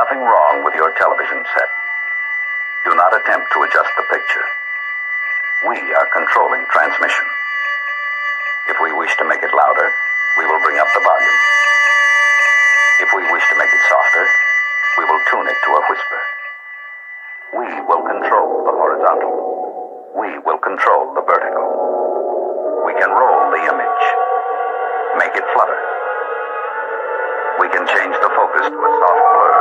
nothing wrong with your television set. Do not attempt to adjust the picture. We are controlling transmission. If we wish to make it louder, we will bring up the volume. If we wish to make it softer, we will tune it to a whisper. We will control the horizontal. We will control the vertical. We can roll the image, make it flutter. We can change the focus to a soft blur,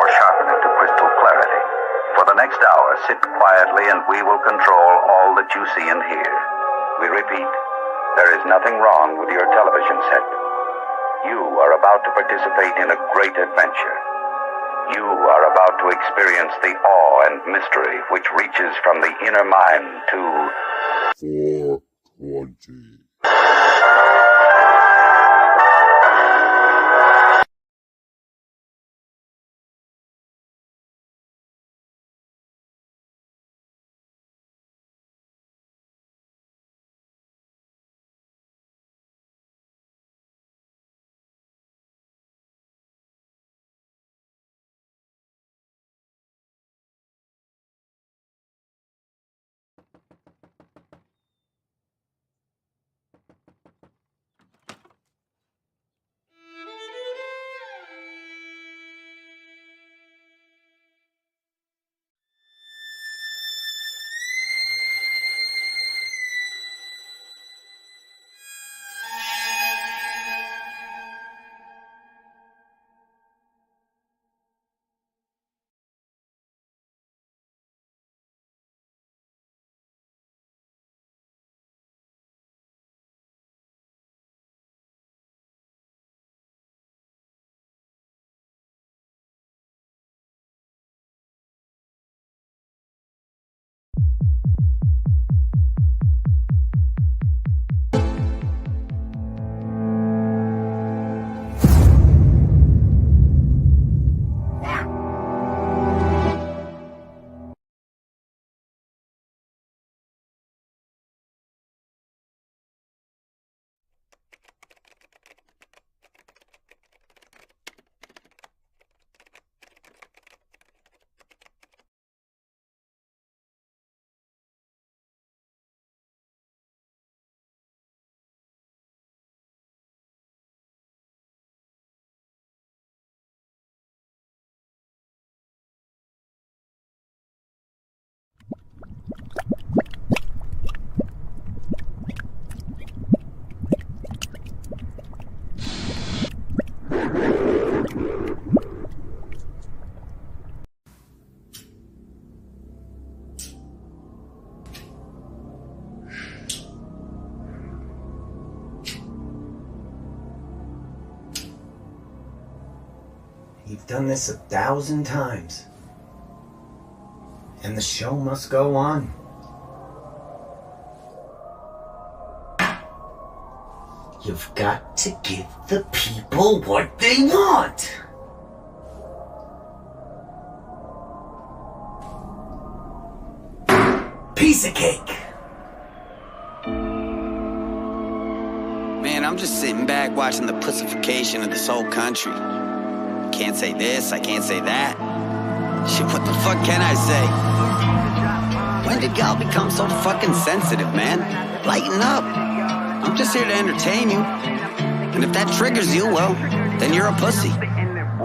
or sharpen it to crystal clarity. For the next hour, sit quietly and we will control all that you see and hear. We repeat, there is nothing wrong with your television set. You are about to participate in a great adventure. You are about to experience the awe and mystery which reaches from the inner mind to 420. You've done this 1,000 times. And the show must go on. You've got to give the people what they want. Piece of cake. Man, I'm just sitting back watching the pussification of this whole country. Can't say this, I can't say that. Shit, what the fuck can I say? When did y'all become so fucking sensitive, man? Lighten up. I'm just here to entertain you. And if that triggers you, well, then you're a pussy.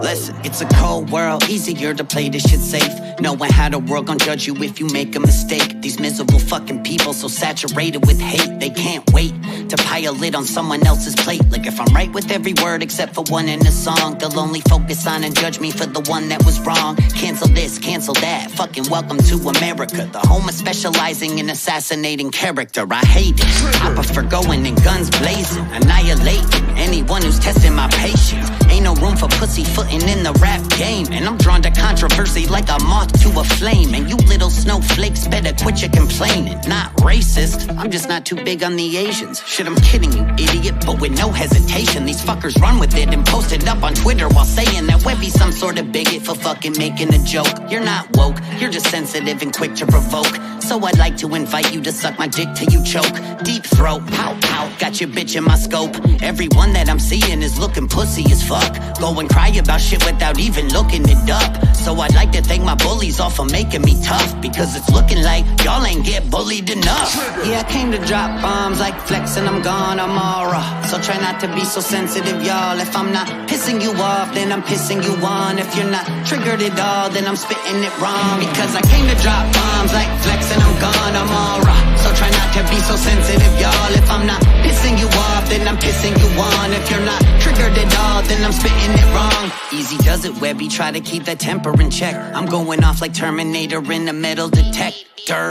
Listen, it's a cold world, easier to play this shit safe. Knowing how the world gon' judge you if you make a mistake. These miserable fucking people so saturated with hate, they can't wait to pile it on someone else's plate. Like if I'm right with every word except for one in the song, they'll only focus on and judge me for the one that was wrong. Cancel this, cancel that, fucking welcome to America, the home of specializing in assassinating character. I hate it, I prefer going in guns blazing, annihilating anyone who's testing my patience. Ain't no room for pussyfooting in the rap game, and I'm drawn to controversy like a moth to a flame. And you little snowflakes better quit your complaining. Not racist, I'm just not too big on the Asians. Shit, I'm kidding you, idiot, but with no hesitation. These fuckers run with it and post it up on Twitter while saying that Webby's some sort of bigot for fucking making a joke. You're not woke, you're just sensitive and quick to provoke. So I'd like to invite you to suck my dick till you choke. Deep throat, pow pow, got your bitch in my scope. Everyone that I'm seeing is looking pussy as fuck. Go and cry about shit without even looking it up. So I'd like to thank my bullies all for making me tough, because it's looking like y'all ain't get bullied enough. Yeah, I came to drop bombs like Flex and I'm gone, I'm all raw. So try not to be so sensitive, y'all. If I'm not pissing you off, then I'm pissing you on. If you're not triggered at all, then I'm spitting it wrong. Because I came to drop bombs like Flex and I'm gone, I'm all raw. So try not to be so sensitive, y'all. If I'm not pissing you off, then I'm pissing you on. If you're not triggered at all, then I'm spitting it wrong. Easy does it, Webby, try to keep that temper in check. I'm going off like Terminator in the metal detector.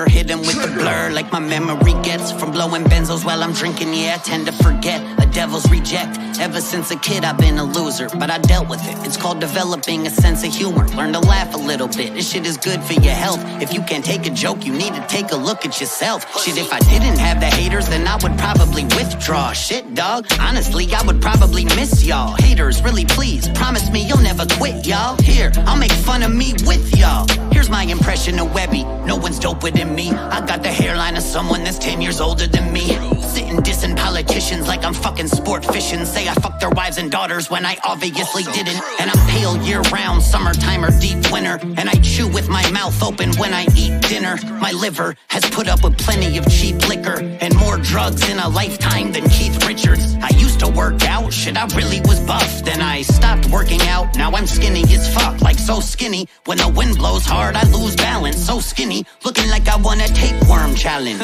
Hit him with the blur like my memory gets from blowing benzos while I'm drinking. Yeah, I tend to forget, a devil's reject. Ever since a kid I've been a loser, but I dealt with it. It's called developing a sense of humor. Learn to laugh a little bit, this shit is good for your health. If you can't take a joke, you need to take a look at yourself. Shit, if I didn't have the haters, then I would probably withdraw. Shit, dog, honestly, I would probably miss y'all. Haters, really please, promise me you'll never quit, y'all. Here, I'll make fun of me with y'all. Here's my impression of Webby, no one's doper than me. I got the hairline of someone that's 10 years older than me. Sitting dissing politicians like I'm fucking sport fishing. Say I fucked their wives and daughters when I obviously didn't. And I'm pale year round, summertime or deep winter. And I chew with my mouth open when I eat dinner. My liver has put up with plenty of cheap liquor and more drugs in a lifetime than Keith Richards. I used to work out, shit, I really was buff. Then I stopped working out, now I'm skinny as fuck. Like so skinny, when the wind blows hard I lose balance. So skinny, looking like I won a tapeworm challenge.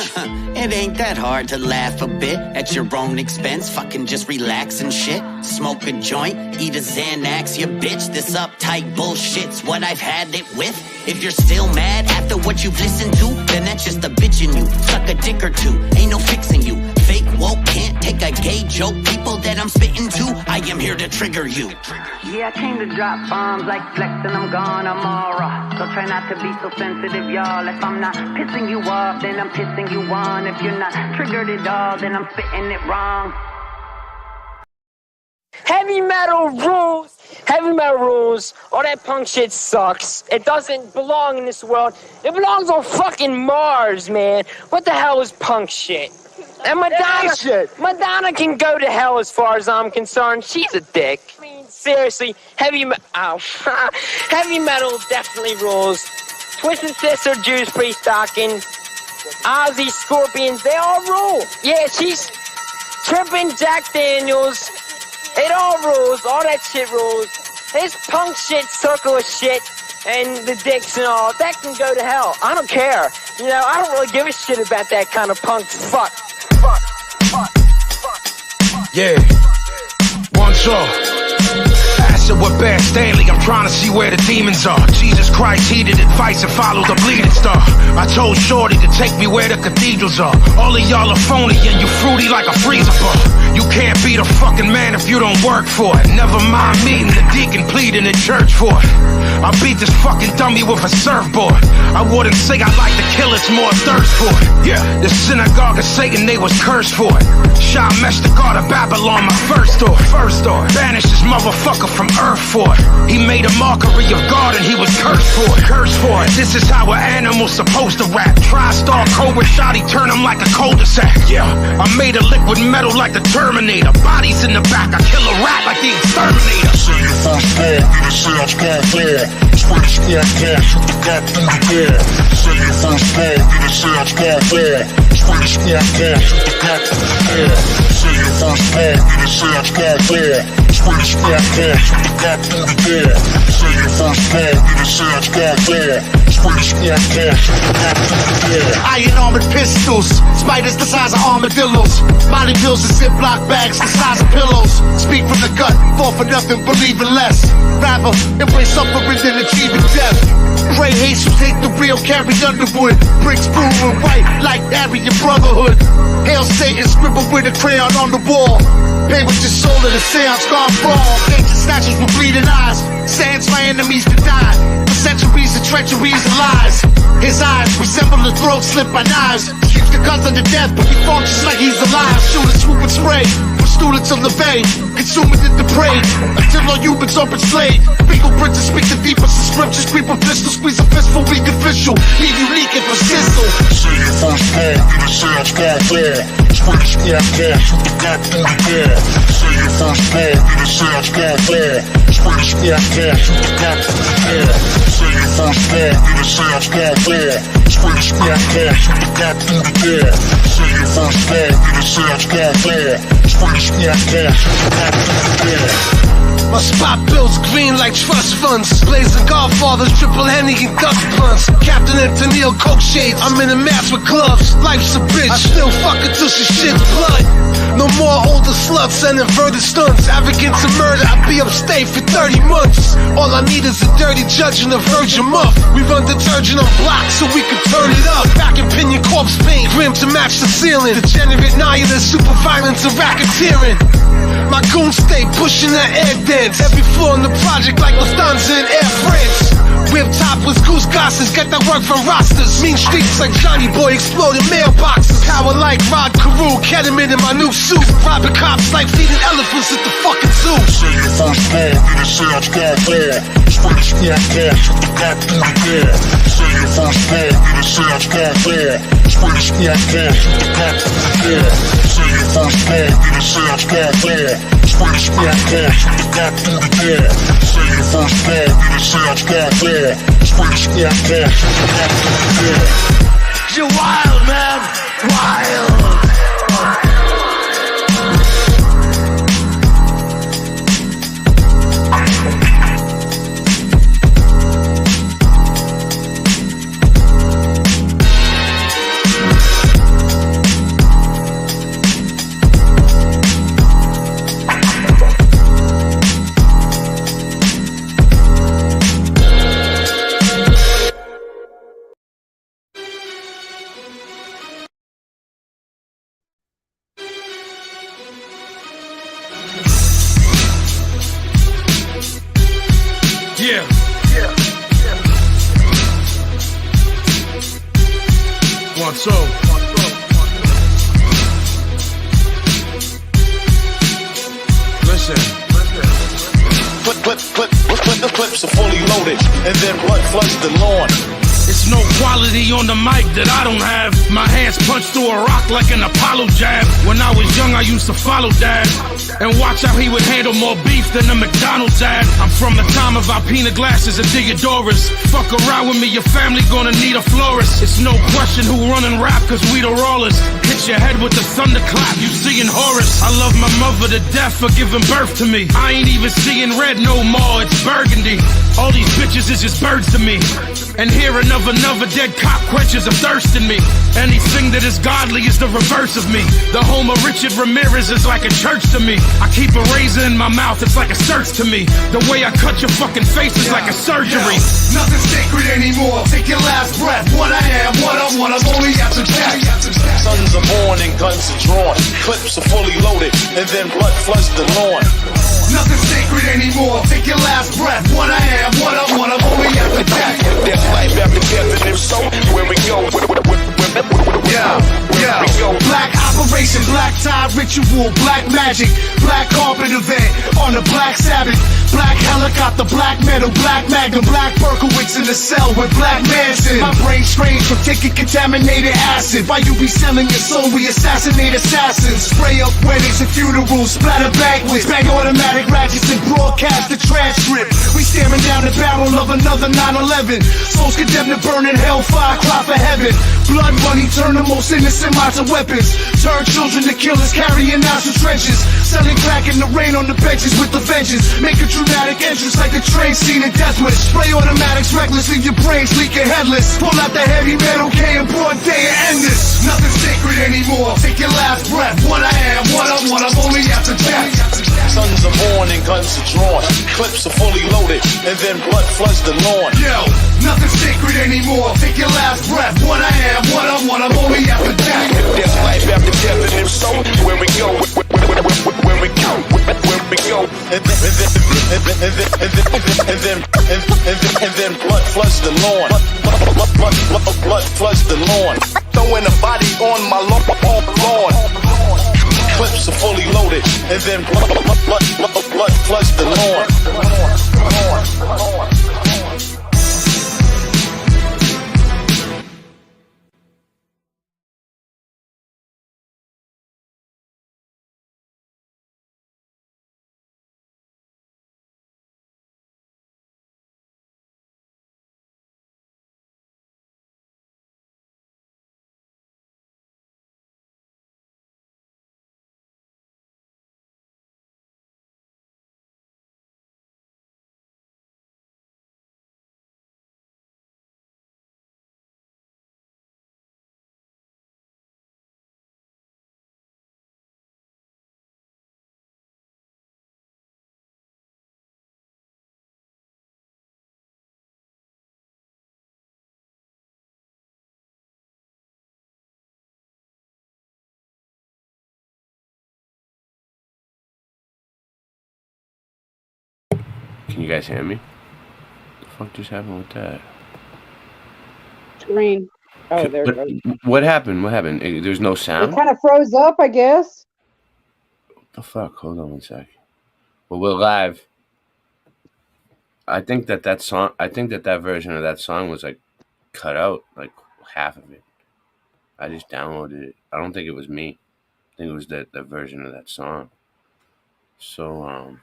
It ain't that hard to laugh a bit at your own expense. Fucking just relax and shit. Smoke a joint, eat a Xanax, you bitch. This uptight bullshit's what I've had it with. If you're still mad after what you've listened to, then that's just a bitch in you. Suck a dick or two, ain't no fixing you. Fake woke can't take a gay joke. People that I'm spitting to, I am here to trigger you. Yeah, I came to drop bombs like Flex and I'm gone, I'm all raw. So try not to be so sensitive, y'all. If I'm not pissing you off, then I'm pissing you on. If you're not triggered at all, then I'm spitting it wrong. Heavy metal rules! Heavy metal rules. All that punk shit sucks. It doesn't belong in this world. It belongs on fucking Mars, man. What the hell is punk shit? And Madonna can go to hell as far as I'm concerned. She's a dick. I mean, seriously, heavy metal definitely rules. Twisted Sister, Judas Priest, Dawkins, Ozzy, Scorpions, they all rule. Yeah, she's tripping, Jack Daniels. It all rules. All that shit rules. This punk shit, circular shit, and the dicks and all, that can go to hell. I don't care. You know, I don't really give a shit about that kind of punk fuck. Yeah. Once all. Acid with Bear Stanley, I'm trying to see where the demons are. Jesus Christ heeded advice and followed the bleeding star. I told Shorty to take me where the cathedrals are. All of y'all are phony and you fruity like a freezer bar. You can't be the fucking man if you don't work for it. Never mind meeting the deacon pleading in church for it. I beat this fucking dummy with a surfboard. I wouldn't say I like to kill, it's more thirst for it. Yeah, the synagogue of Satan, they was cursed for it. Shah Mesh, the god of Babylon, my first door. Banished this motherfucker from earth for it. He made a mockery of God and he was cursed for it. This is how an animal's supposed to rap. Tri-star Cobra shot, he turned him like a cul-de-sac. Yeah, I made a liquid metal like the Terminator. Bodies in the back, I kill a rat like the exterminator. Say your first ball, get a sounds gone fall. Spray the squad car, shoot the cop through the door. Say your first ball, get a sounds gone fall. Spray the squad car, shoot the cop through the door. Say your first ball, get a sounds gone fall. Spray the squad car, shoot the cop through the door. Say your first ball, get a sounds gone fall. Spray the squad car, shoot the cop through the door. Iron armored pistols, spiders the size of armadillos. Molly pills and Ziploc bags the size of pillows. Speak from the gut, fall for nothing, believe in less. Rather embrace suffering than achieving death. Pray haste, you take the real, carry Underwood. Bricks blue and white like Aryan Brotherhood. Hail Satan, scribble with a crayon on the wall. Pay with your soul and the seance gone wrong. Ancient statues with bleeding eyes. Sands my enemies to die. For centuries of treacheries and lies. His eyes resemble a throat slit by knives. Keeps the guns under death, but he functions like he's alive. Shoot a swoop and spray. students of the vein, consuming the depraved, until all humans are enslaved. Legal princes speak the deepest of scriptures, creep a pistol, squeeze a fist for weak official, leave you leaking for sizzle. Say your first ball, get a sound squad ball. Spray the squad ball, shoot the cop through the ball. Say your first ball, get a sound squad ball. Spray the squad ball, shoot the cop through the ball. Say your first ball, get a sound squad ball. Spray the squad ball, shoot the cop through the ball. Say your first ball, get a sound squad ball. Spray the squad ball, shoot the cop through the ball. My spot bills green like trust funds. Blazing Godfathers, triple Henny and dust blunts. Captain and Tennille coke shades. I'm in a mask with gloves. Life's a bitch. I still fuck her till she shits blood. No more older sluts and inverted stunts. Advocates of murder, I'll be upstate for 30 months. All I need is a dirty judge and a virgin muff. We run detergent on blocks so we can turn it up. Back in pinion corpse paint, grim to match the ceiling. Degenerate nihilist, super violence and racketeering. My goons stay pushing the air dance. Every floor in the project like Lufthansa and Air France. Whip top with goose gosses, get that work from rosters. Mean streets like Johnny Boy, exploding mailboxes. Power like Rod Carew, ketamine in my new suit. Robbing cops like feeding elephants at the fucking zoo. Say your first ball, get a sound squad ball. Spray the squad ball, shoot the cop through the ball. Say your first ball, get a sound squad ball. Spray the squad ball, shoot the cop through the ball. Say your first ball, get a sound squad ball. Spray the squad ball, shoot the cop through the ball. Say your first ball, get a sound squad ball. Spray the squad ball, shoot the cop through the ball. You're wild, man. Wild. Yeah. One, two. Listen. The clips are fully loaded, and then blood floods the lawn. It's no quality on the mic that I don't have. My hands punch through a rock like an Apollo jab. When I was young, I used to follow Dad and watch how he would handle more beef than a McDonald's ad. I'm from the time of Alpina glasses and Theodoras. Fuck around with me, your family gonna need a florist. It's no question who running rap, cause we the rollers. Hit your head with the thunderclap, you seeing Horus. I love my mother to death for giving birth to me. I ain't even seeing red no more, it's burgundy. All these bitches is just birds to me. And hearing of another dead cop quenches a thirst in me. Anything that is godly is the reverse of me. The home of Richard Ramirez is like a church to me. I keep a razor in my mouth, it's like a search to me. The way I cut your fucking face is like a surgery. Nothing's sacred anymore. Take your last breath. What I am, what I'm only after death. Sons are born and guns are drawn. Clips are fully loaded, and then blood floods the lawn. Nothing's sacred anymore. Take your last breath. What I am, what I'm only after death. There's life after death, and if so, where we go? Black operation, black tie ritual, black magic, black carpet event on the Black Sabbath, black helicopter, black metal, black magnum, black Berkowitz in the cell with Black Manson. My brain strange from taking contaminated acid. Why you be selling your soul? We assassinate assassins. Spray up weddings and funerals, splatter banquets, bang automatic ratchets and broadcast the transcript. We staring down the barrel of another 9/11. Souls condemned to burn in hellfire, cry for heaven. Blood money turn the most innocent minds to weapons. Turn children to killers, carrying out some trenches. Selling crack in the rain on the benches with the vengeance. Make a dramatic entrance like a train scene in Death Wish. Spray automatics reckless, leave your brains leaking headless. Pull out the heavy metal K and broad day and end this. Nothing's sacred anymore. Take your last breath. What I am, what I'm only after death. Sons are born and guns are drawn. Clips are fully loaded, and then blood floods the lawn. Yo, nothing's sacred anymore. Take your last breath. What I am, what I'm only after death. There's life after death, and if so, where we go? Where we go? Where we go? And then blood floods the lawn. Blood floods the lawn. Throwing a body on my lawn. clips are fully loaded, and then blood floods the lawn. Can you guys hear me? What the fuck just happened with that? Screen. Oh, there it goes. What happened? What happened? There's no sound? It kind of froze up, I guess. What the fuck? Hold on one sec. Well, we're live. I think that version of that song was like cut out, like half of it. I just downloaded it. I don't think it was me. I think it was that version of that song. So,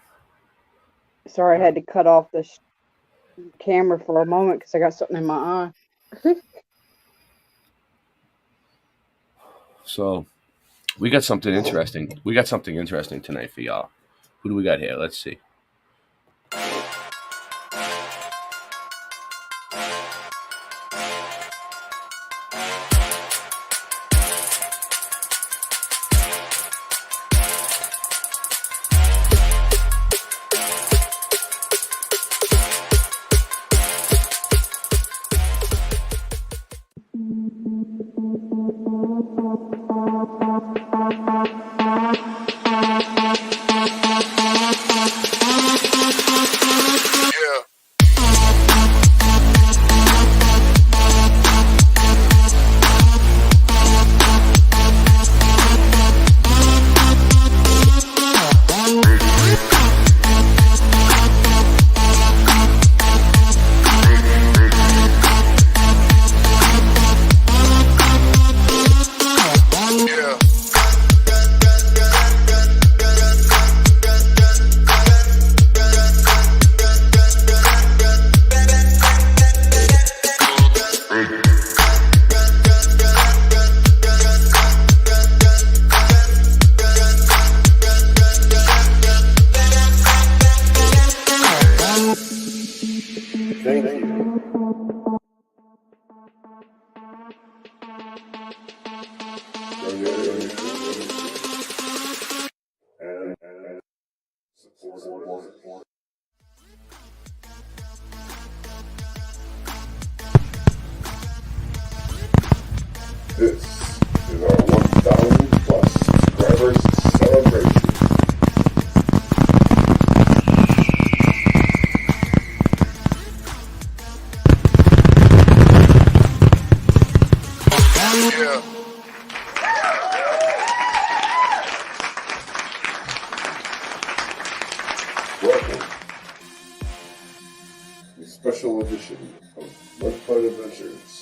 Sorry, I had to cut off the camera for a moment because I got something in my eye. So we got something interesting. We got something interesting tonight for y'all. Who do we got here? Let's see. This is our 1,000 plus subscribers celebration. Welcome to a special edition of Mudfight Adventures.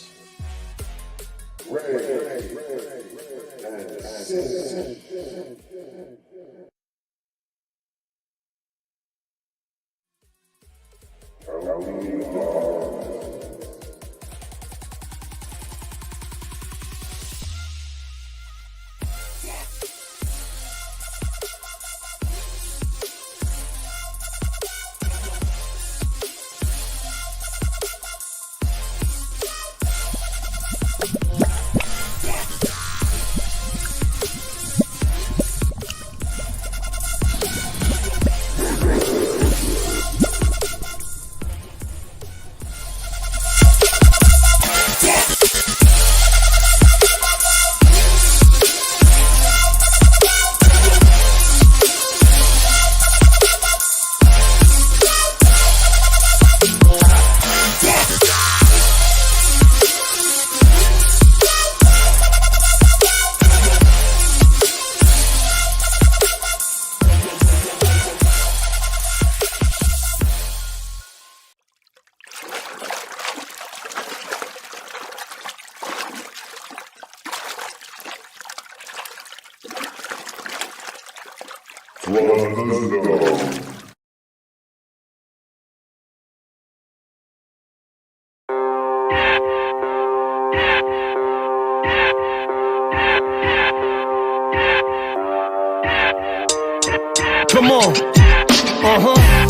Come on.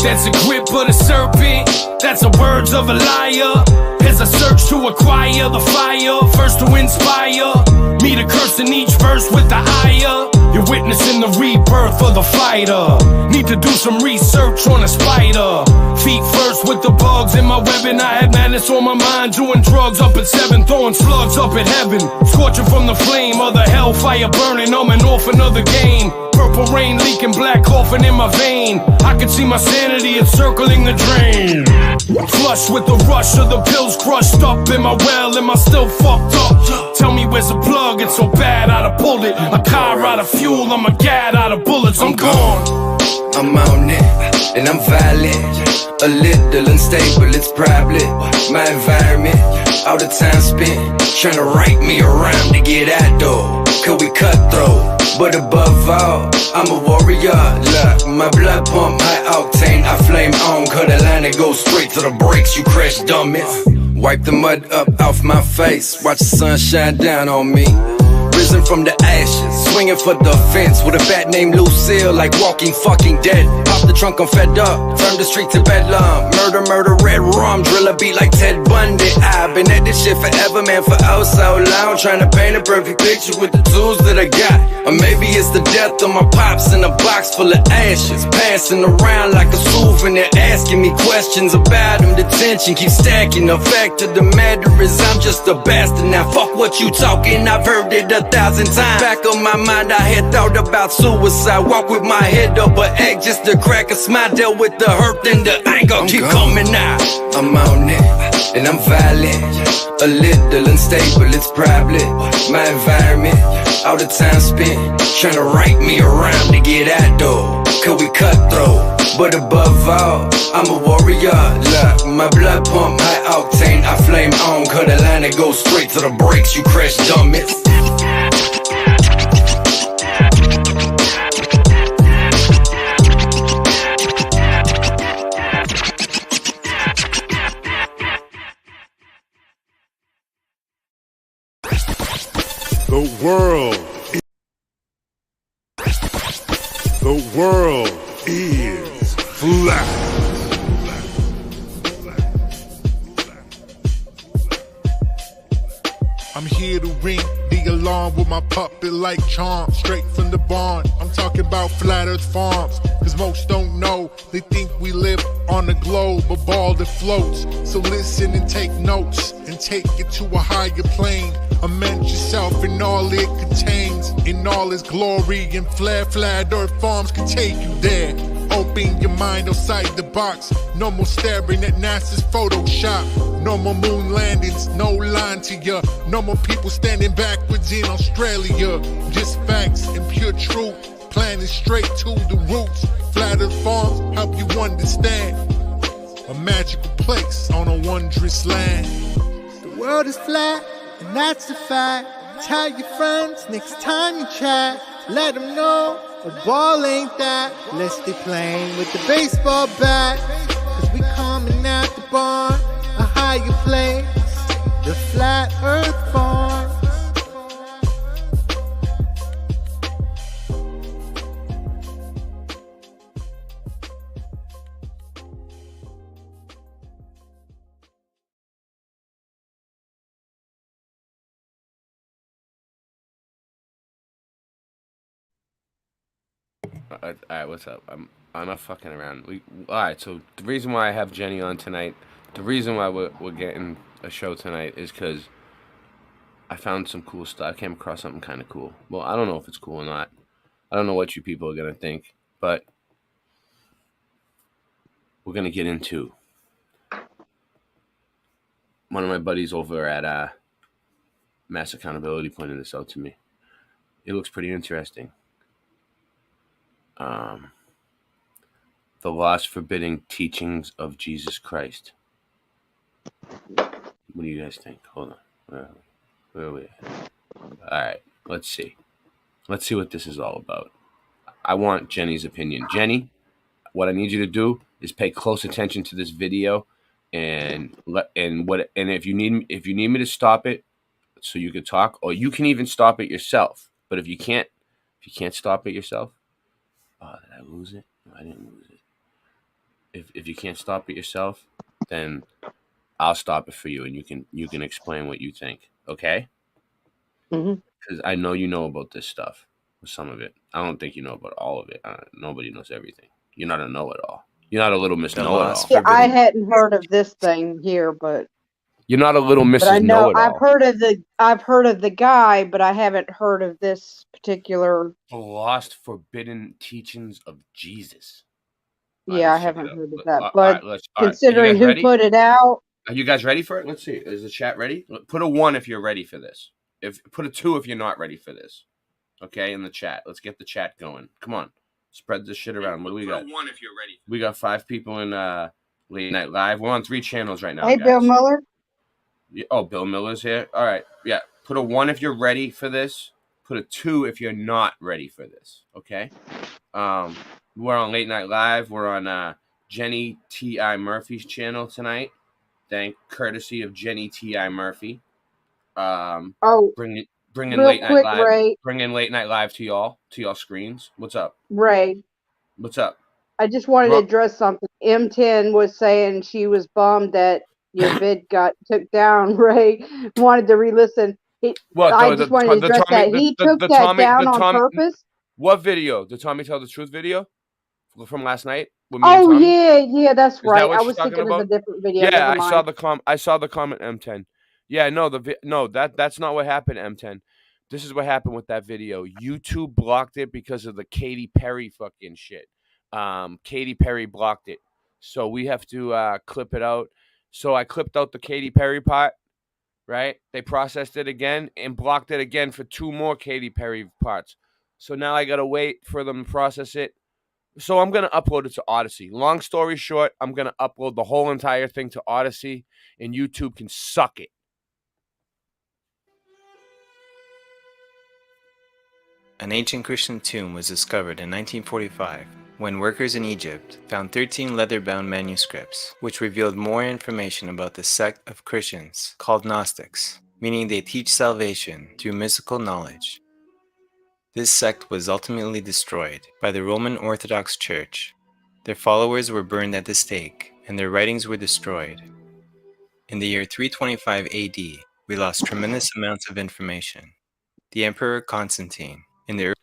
That's a grip of the serpent. That's the words of a liar. As I search to acquire the fire, first to inspire me to curse in each verse with the ire. You're witnessing the rebirth of the fighter. Need to do some research on a spider. Feet first with the bugs in my webbing. I had madness on my mind, doing drugs up at 7, throwing slugs up at heaven. Scorching from the flame of the hellfire burning. I'm an orphan of the game. Purple rain leaking, black coffin in my vein. I can see my sanity encircling the drain. Flush with the rush of the pills crushed up in my well. Am I still fucked up? Tell me where's the plug? It's so bad I'd have pulled it. A car out of fuel, I'm a gad out of bullets. I'm gone. I'm on it, and I'm violent. A little unstable, it's probably my environment. All the time spent trying to write me around to get out though. Could we cutthroat? But above all, I'm a warrior. Look, my blood pump high octane. I flame on, cut a line and go straight to the brakes. You crash dummies. Wipe the mud up off my face. Watch the sun shine down on me. Risen from the ashes, swinging for the fence with a bat named Lucille, like Walking Fucking Dead. Pop the trunk, I'm fed up. Turn the street to bedlam. Murder, murder, red rum. Drill a beat like Ted Bundy. I've been at this shit forever, man, for oh so long. Trying to paint a perfect picture with the tools that I got. Or maybe it's the death of my pops in a box full of ashes, passing around like a souvenir, asking me questions about him. The tension keeps stacking. The fact of the matter is I'm just a bastard. Now fuck what you talking, I've heard it 1,000 times. Back of my mind, I had thought about suicide. Walk with my head up, but act just to crack a smile. Dealt with the hurt and the anger keep coming out. I'm on it, and I'm violent. A little unstable, it's probably my environment. All the time spent trying to write me around to get out though. Could we cutthroat? But above all, I'm a warrior. Look, my blood pump high octane. I flame on, cut a line and go straight to the brakes. You crash dummies. The world is flat. I'm here to ring the alarm with my puppet like charm, straight from the barn. I'm talking about Flat Earth Farms, cause most don't know. They think we live on a globe, a ball that floats. So listen and take notes, and take it to a higher plane. Imagine yourself in all it contains, in all its glory, and Flat Earth Farms can take you there. Open your mind outside the box. No more staring at NASA's Photoshop. No more moon landings, no line to ya. No more people standing backwards in Australia. Just facts and pure truth, planning straight to the roots. Flat Earth Farms help you understand. A magical place on a wondrous land. The world is flat, and that's a fact. Tell your friends next time you chat. Let them know a ball ain't that. Let's stay playing with the baseball bat. Cause we coming out the barn, a higher place, the Flat Earth Farm. All right, what's up? I'm not fucking around. All right. So the reason why I have Jenny on tonight, the reason why we're getting a show tonight is because I found some cool stuff. I came across something kind of cool. Well, I don't know if it's cool or not. I don't know what you people are gonna think, but we're gonna get into one of my buddies over at Mass Accountability pointed this out to me. It looks pretty interesting. The lost forbidding teachings of Jesus Christ. What do you guys think? Hold on. Where are we at? All right, let's see. Let's see what this is all about. I want Jenny's opinion. Jenny, what I need you to do is pay close attention to this video, and if you need me to stop it so you can talk, or you can even stop it yourself. But if you can't stop it yourself, did I lose it? No, I didn't lose it. If you can't stop it yourself, then I'll stop it for you, and you can explain what you think. Okay? Mhm. Because I know you know about this stuff, some of it. I don't think you know about all of it. Nobody knows everything. You're not a know-it-all. You're not a little Miss The Know-it-all. lost Yeah, I forbidden. hadn't heard of this thing here, but You're not a little I Mrs. know I've Know-it-all. heard of the guy, but I haven't heard of this particular. The lost forbidden teachings of Jesus. All right, Yeah, I let's check it haven't out. heard of that. All But right, all right. Are you considering guys who ready? put it out, Are you guys ready for it? Let's see. Is the chat ready? Put a 1 if you're ready for this. Put a 2 if you're not ready for this. Okay, in the chat. Let's get the chat going. Come on. Spread this shit around. What do we got? Put a 1 if you're ready. We got 5 people in Late Night Live. We're on 3 channels right now, hey, guys. Bill Miller. Oh, Bill Miller's here. All right. Yeah. Put a 1 if you're ready for this. Put a 2 if you're not ready for this. Okay. We're on Late Night Live. We're on Jenny T.I. Murphy's channel tonight. Courtesy of Jenny T.I. Murphy. Oh, bringing real Late Night quick, Live. Ray. Bringing Late Night Live to y'all screens. What's up? Ray, What's up? I just wanted to address something. M10 was saying she was bummed that your vid got took down. Ray wanted to re-listen. I just wanted to address that. He took that down on purpose. What video? The Tommy Tell the Truth video from last night with me Oh, and Tommy? yeah, that's Is right. that what I you're was talking thinking of a about? different video. Yeah, Never I mind. saw the comment, M10. Yeah, no, that's not what happened, M10. This is what happened with that video. YouTube blocked it because of the Katy Perry fucking shit. Katy Perry blocked it, so we have to clip it out. So I clipped out the Katy Perry part. Right? They processed it again and blocked it again for 2 more Katy Perry parts. So now I gotta wait for them to process it. So I'm gonna upload it to Odyssey. Long story short, I'm gonna upload the whole entire thing to Odyssey, and YouTube can suck it. An ancient Christian tomb was discovered in 1945 when workers in Egypt found 13 leather-bound manuscripts which revealed more information about the sect of Christians called Gnostics, meaning they teach salvation through mystical knowledge. This sect was ultimately destroyed by the Roman Orthodox Church. Their followers were burned at the stake and their writings were destroyed. In the year 325 AD, we lost tremendous amounts of information. The Emperor Constantine, in the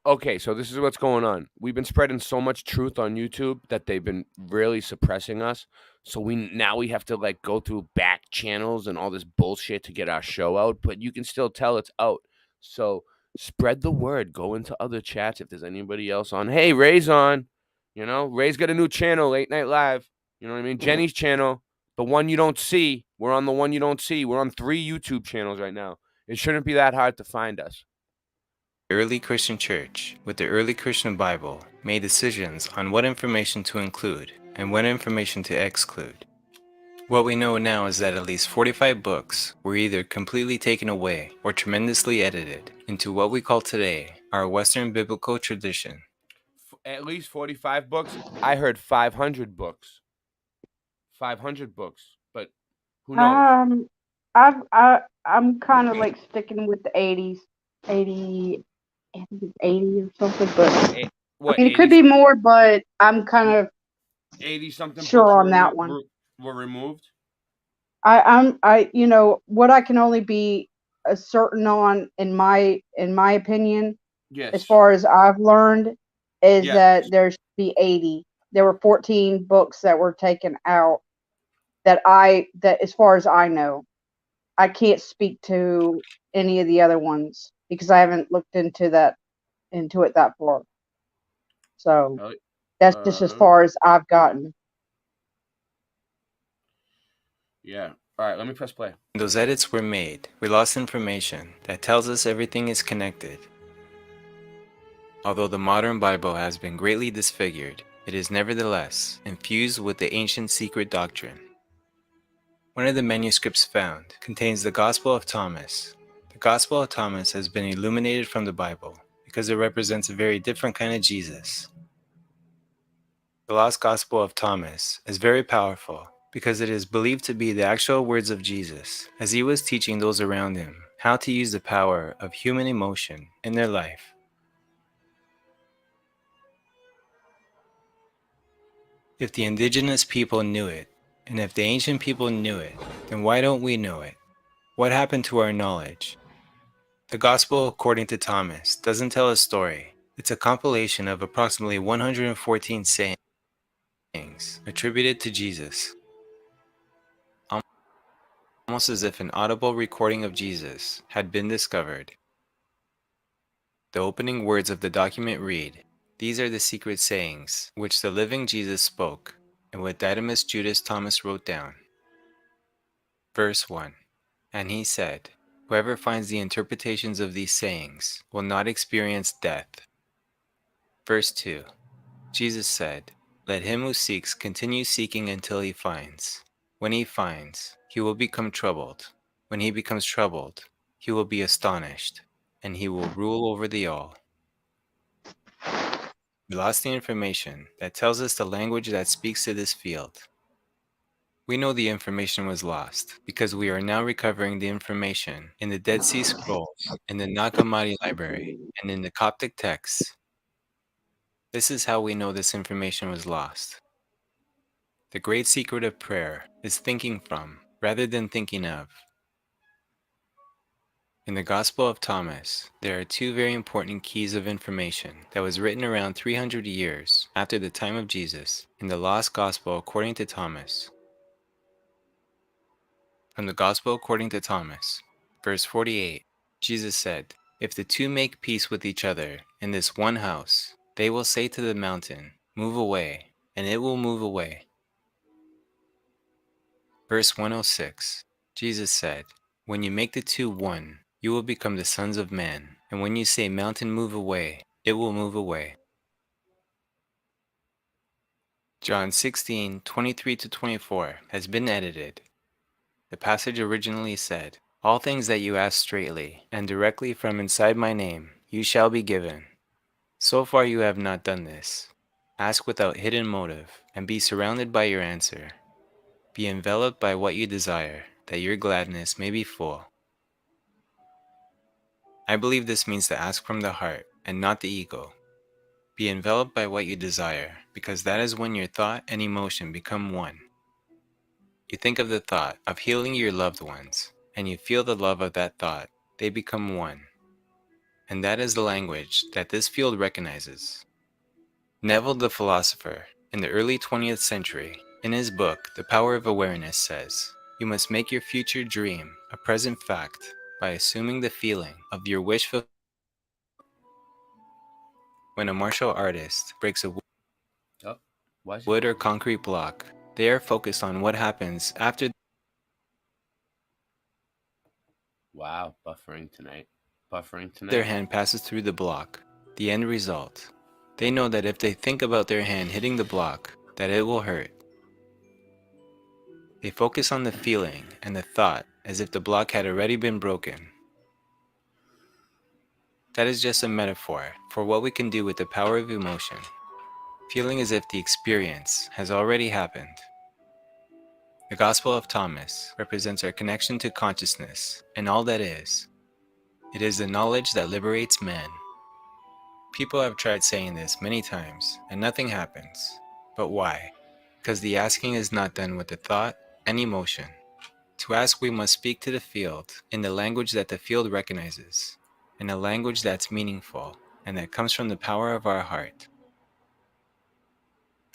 Okay, so this is what's going on. We've been spreading so much truth on YouTube that they've been really suppressing us. So we have to like go through back channels and all this bullshit to get our show out, but you can still tell it's out. So spread the word. Go into other chats if there's anybody else on. Hey, Ray's on. You know, Ray's got a new channel, Late Night Live. You know what I mean? Jenny's channel, the one you don't see. We're on the one you don't see. We're on 3 YouTube channels right now. It shouldn't be that hard to find us. early Christian church, with the early Christian Bible, made decisions on what information to include and what information to exclude. What we know now is that at least 45 books were either completely taken away or tremendously edited into what we call today our Western biblical tradition. At least 45 books. I heard 500 books. 500 books, but who knows? I'm kind of like sticking with the 80s, 80. I think it's 80 or something, but I mean, it could be more, but I'm kind of 80 something sure books on that one. were removed. You know, what I can only be certain on in my opinion, Yes. as far as I've learned, is Yes. that there should be 80. There were 14 books that were taken out that as far as I know. I can't speak to any of the other ones because I haven't looked into it that far. So that's just as far as I've gotten. Yeah. All right, let me press play. When those edits were made, we lost information that tells us everything is connected. Although the modern Bible has been greatly disfigured, it is nevertheless infused with the ancient secret doctrine. One of the manuscripts found contains the Gospel of Thomas. The Gospel of Thomas has been illuminated from the Bible because it represents a very different kind of Jesus. The Lost Gospel of Thomas is very powerful because it is believed to be the actual words of Jesus as he was teaching those around him how to use the power of human emotion in their life. If the indigenous people knew it, and if the ancient people knew it, then why don't we know it? What happened to our knowledge? The Gospel according to Thomas doesn't tell a story. It's a compilation of approximately 114 sayings attributed to Jesus, almost as if an audible recording of Jesus had been discovered. The opening words of the document read, "These are the secret sayings which the living Jesus spoke, and what Didymus Judas Thomas wrote down." Verse 1. And he said, "Whoever finds the interpretations of these sayings will not experience death." Verse 2. Jesus said, "Let him who seeks continue seeking until he finds. When he finds, he will become troubled. When he becomes troubled, he will be astonished, and he will rule over the all." We lost the information that tells us the language that speaks to this field. We know the information was lost because we are now recovering the information in the Dead Sea Scrolls, in the Nag Hammadi library, and in the Coptic texts. This is how we know this information was lost. The great secret of prayer is thinking from rather than thinking of. In the Gospel of Thomas, there are two very important keys of information that was written around 300 years after the time of Jesus in the Lost Gospel according to Thomas. From the Gospel according to Thomas, verse 48, Jesus said, "If the two make peace with each other in this one house, they will say to the mountain, 'Move away,' and it will move away." Verse 106, Jesus said, "When you make the two one, you will become the sons of man, and when you say mountain move away, it will move away." John 16:23-24 has been edited. The passage originally said, "All things that you ask straightly and directly from inside my name, you shall be given." So far you have not done this. Ask without hidden motive, and be surrounded by your answer. Be enveloped by what you desire, that your gladness may be full. I believe this means to ask from the heart and not the ego. Be enveloped by what you desire, because that is when your thought and emotion become one. You think of the thought of healing your loved ones, and you feel the love of that thought. They become one. And that is the language that this field recognizes. Neville the philosopher, in the early 20th century, in his book, The Power of Awareness, says, "You must make your future dream a present fact by assuming the feeling of your wish fulfillment." When a martial artist breaks a wood or concrete block, they are focused on what happens after. Wow, buffering tonight. Their hand passes through the block, the end result. They know that if they think about their hand hitting the block, that it will hurt. They focus on the feeling and the thought as if the block had already been broken. That is just a metaphor for what we can do with the power of emotion, feeling as if the experience has already happened. The Gospel of Thomas represents our connection to consciousness and all that is. It is the knowledge that liberates man. People have tried saying this many times, and nothing happens. But why? Because the asking is not done with the thought and emotion. To ask, we must speak to the field in the language that the field recognizes, in a language that's meaningful and that comes from the power of our heart.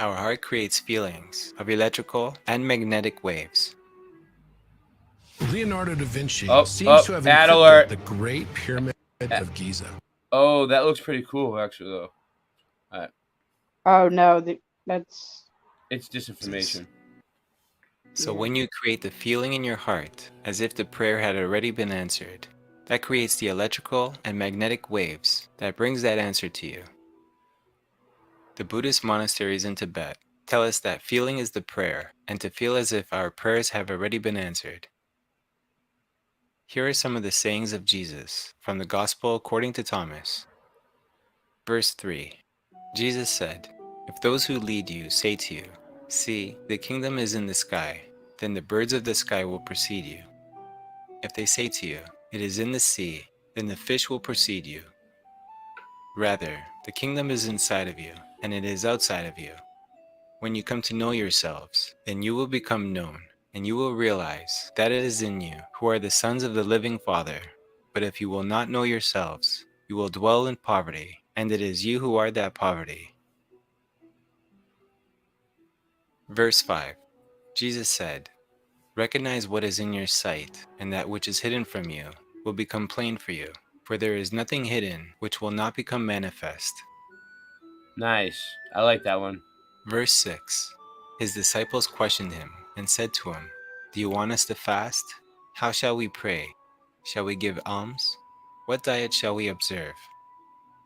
Our heart creates feelings of electrical and magnetic waves. Leonardo da Vinci seems to have ad encrypted alert. the Great Pyramid of Giza. Oh, that looks pretty cool, actually, though. Oh no, that's It's disinformation. So Yeah. when you create the feeling in your heart as if the prayer had already been answered, that creates the electrical and magnetic waves that brings that answer to you. The Buddhist monasteries in Tibet tell us that feeling is the prayer and to feel as if our prayers have already been answered. Here are some of the sayings of Jesus from the Gospel according to Thomas. Verse 3. Jesus said, "If those who lead you say to you, 'See, the kingdom is in the sky,' then the birds of the sky will precede you. If they say to you, 'It is in the sea,' then the fish will precede you. Rather, the kingdom is inside of you, and it is outside of you. When you come to know yourselves, then you will become known, and you will realize that it is in you who are the sons of the living Father. But if you will not know yourselves, you will dwell in poverty, and it is you who are that poverty." Verse 5. Jesus said, "Recognize what is in your sight, and that which is hidden from you will become plain for you. For there is nothing hidden which will not become manifest." Nice. I like that one. Verse 6. His disciples questioned him and said to him, "Do you want us to fast? How shall we pray? Shall we give alms? What diet shall we observe?"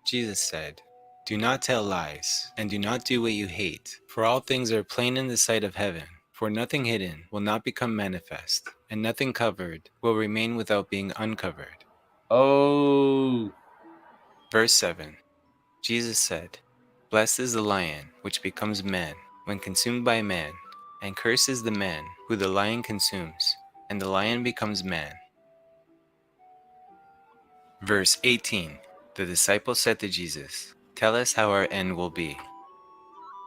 Jesus said, "Do not tell lies, and do not do what you hate, for all things are plain in the sight of heaven. For nothing hidden will not become manifest, and nothing covered will remain without being uncovered." Oh. Verse 7. Jesus said, "Blessed is the lion which becomes man when consumed by man, and cursed is the man who the lion consumes, and the lion becomes man." Verse 18. The disciples said to Jesus, "Tell us how our end will be."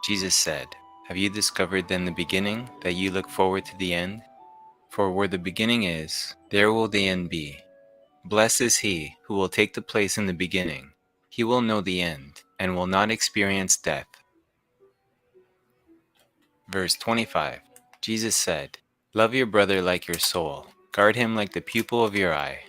Jesus said, "Have you discovered then the beginning, that you look forward to the end? For where the beginning is, there will the end be. Blessed is he who will take the place in the beginning. He will know the end, and will not experience death." Verse 25. Jesus said, "Love your brother like your soul. Guard him like the pupil of your eye."